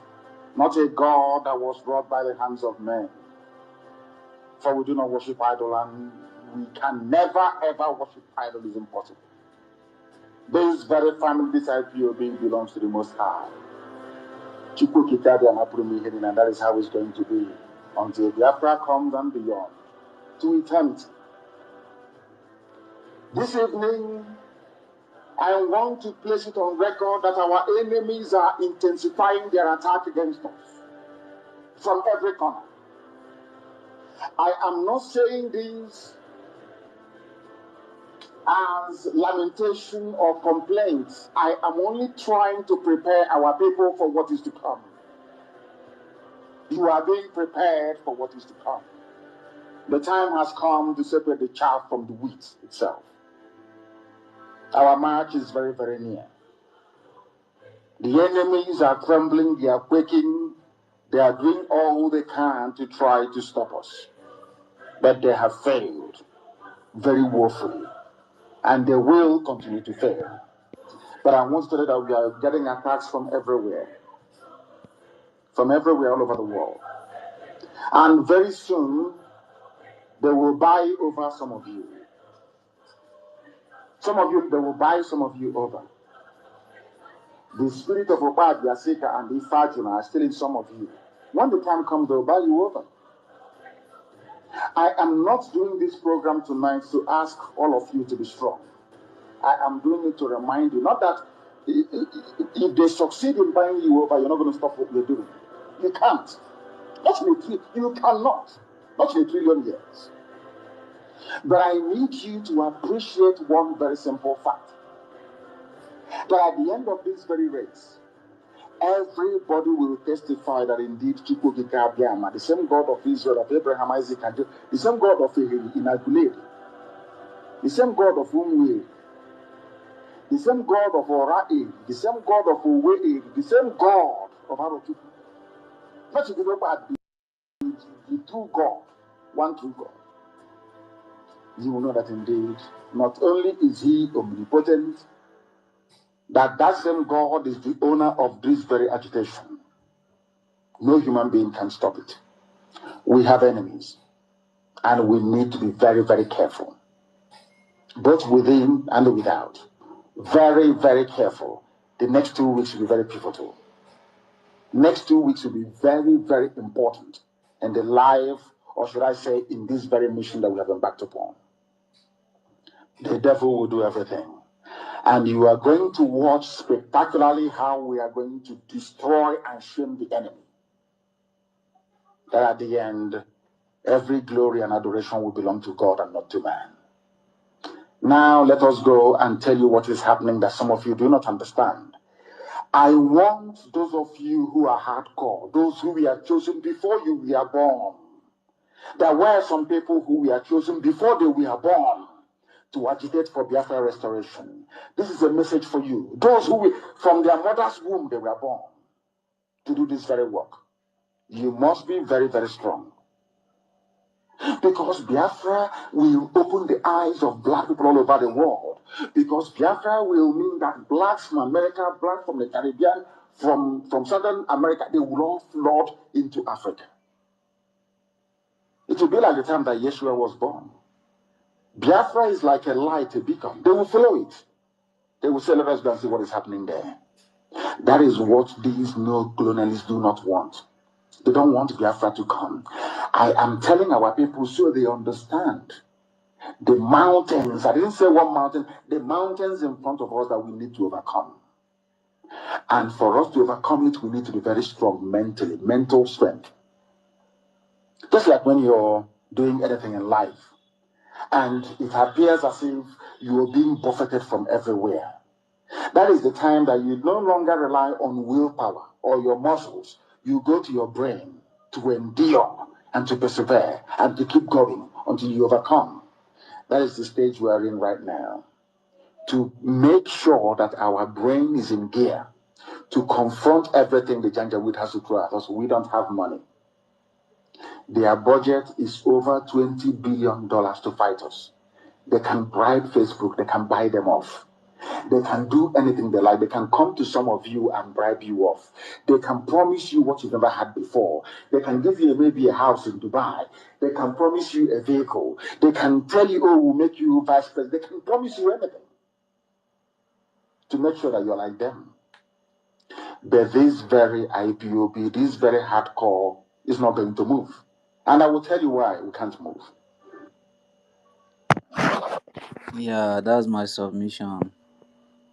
not a God that was wrought by the hands of men. For we do not worship idol, and we can never ever worship idol. Is impossible. This very family, this IPOB, belongs to the Most High. Chukwu Kitadi and Apurumi, and that is how it's going to be until Biafra comes and beyond to eternity. This evening, I want to place it on record that our enemies are intensifying their attack against us from every corner. I am not saying this as lamentation or complaints. I am only trying to prepare our people for what is to come. You are being prepared for what is to come. The time has come to separate the chaff from the wheat itself. Our march is very, very near. The enemies are trembling, they are quaking, they are doing all they can to try to stop us. But they have failed very woefully. and they will continue to fail. But I want to tell you that we are getting attacks from everywhere all over the world. And very soon, they will buy over some of you. They will buy some of you over. The spirit of Obad, Yasika, and Ifajuna are still in some of you. When the time comes, they will buy you over. I am not doing this program tonight to ask all of you to be strong. I am doing it to remind you, not that if they succeed in buying you over, you're not going to stop what you're doing. You can't. You cannot. Not in a trillion years. But I need you to appreciate one very simple fact. That at the end of this very race, everybody will testify that indeed Chukwukika Abiyama, the same God of Israel, of Abraham, Isaac, and Jacob, the same God of Inaguled, the same God of Umwe, the same God of Orae, the same God of Uwe, the same God of Arochukwu. Not to give up the true God, one true God. You will know that indeed, not only is he omnipotent, that same God is the owner of this very agitation. No human being can stop it. We have enemies, and we need to be very, very careful, both within and without. Very, very careful. The next 2 weeks will be very pivotal. Next 2 weeks will be very, very important in the life, or should I say, in this very mission that we have embarked upon. The devil will do everything. And you are going to watch spectacularly how we are going to destroy and shame the enemy. That at the end, every glory and adoration will belong to God and not to man. Now let us go and tell you what is happening that some of you do not understand. I want those of you who are hardcore, those who we are chosen before you were born. There were some people who were chosen before they were born to agitate for Biafra restoration. This is a message for you. Those who, from their mother's womb, they were born to do this very work. You must be very, very strong. Because Biafra will open the eyes of black people all over the world. Because Biafra will mean that blacks from America, blacks from the Caribbean, from Southern America, they will all flood into Africa. It will be like the time that Yeshua was born. Biafra is like a light, a beacon. They will follow it. They will say, let us go and see what is happening there. That is what these no-colonialists do not want. They don't want Biafra to come. I am telling our people so they understand the mountains. I didn't say one mountain. The mountains in front of us that we need to overcome. And for us to overcome it, we need to be very strong mentally, mental strength. Just like when you're doing anything in life, and it appears as if you are being buffeted from everywhere. That is the time that you no longer rely on willpower or your muscles. You go to your brain to endure and to persevere and to keep going until you overcome. That is the stage we are in right now. To make sure that our brain is in gear to confront everything the Janjaweed has to throw at us. We don't have money. Their budget is over $20 billion to fight us. They can bribe Facebook. They can buy them off. They can do anything they like. They can come to some of you and bribe you off. They can promise you what you've never had before. They can give you maybe a house in Dubai. They can promise you a vehicle. They can tell you, oh, we'll make you vice president. They can promise you anything to make sure that you're like them. But this very IPOB, this very hardcore is not going to move. And I will tell you why we can't move. Yeah, that's my submission.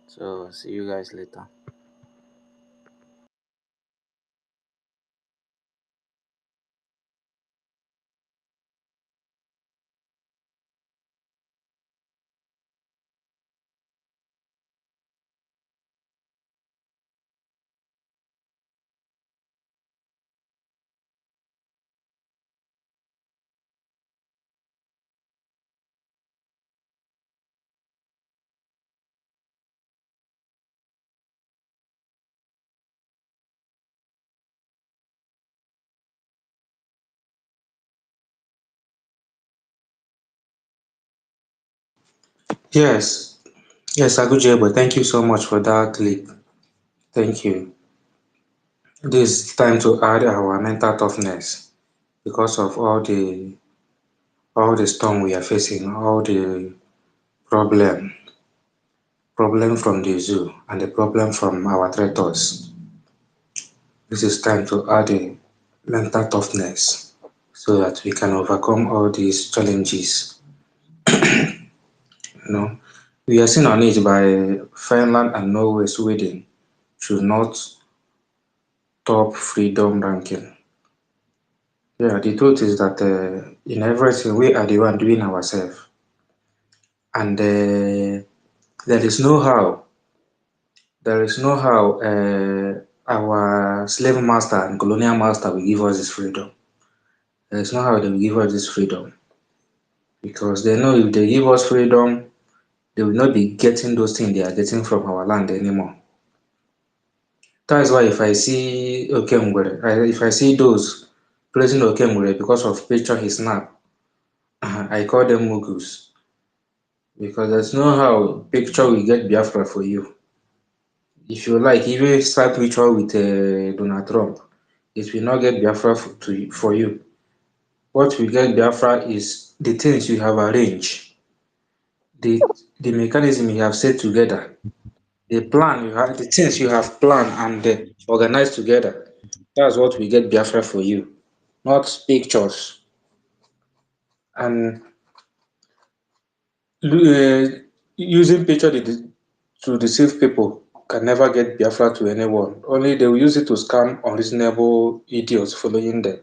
So see you guys later. Yes, yes, Agujebo, thank you so much for that clip. Thank you. This is time to add our mental toughness because of all the storm we are facing, all the problem from the zoo and the problem from our traitors. This is time to add a mental toughness so that we can overcome all these challenges. You know, we are seen on it by Finland and Norway, Sweden should not top freedom ranking. Yeah, the truth is that in everything we are the one doing ourselves, and there is no how, our slave master and colonial master will give us this freedom. There is no how they will give us this freedom because they know if they give us freedom, they will not be getting those things they are getting from our land anymore. That's why if I see if I see those praising Okemwere because of picture he snap, I call them mugus because there's no how picture will get Biafra for you. If you like, even start picture with Donald Trump, it will not get Biafra for you. What will get Biafra is the things you have arranged, the mechanism you have set together, the plan you have, the things you have planned and organized together. That's what will get Biafra for you, not pictures. And using picture to deceive people can never get Biafra to anyone. Only they will use it to scam unreasonable idiots following them.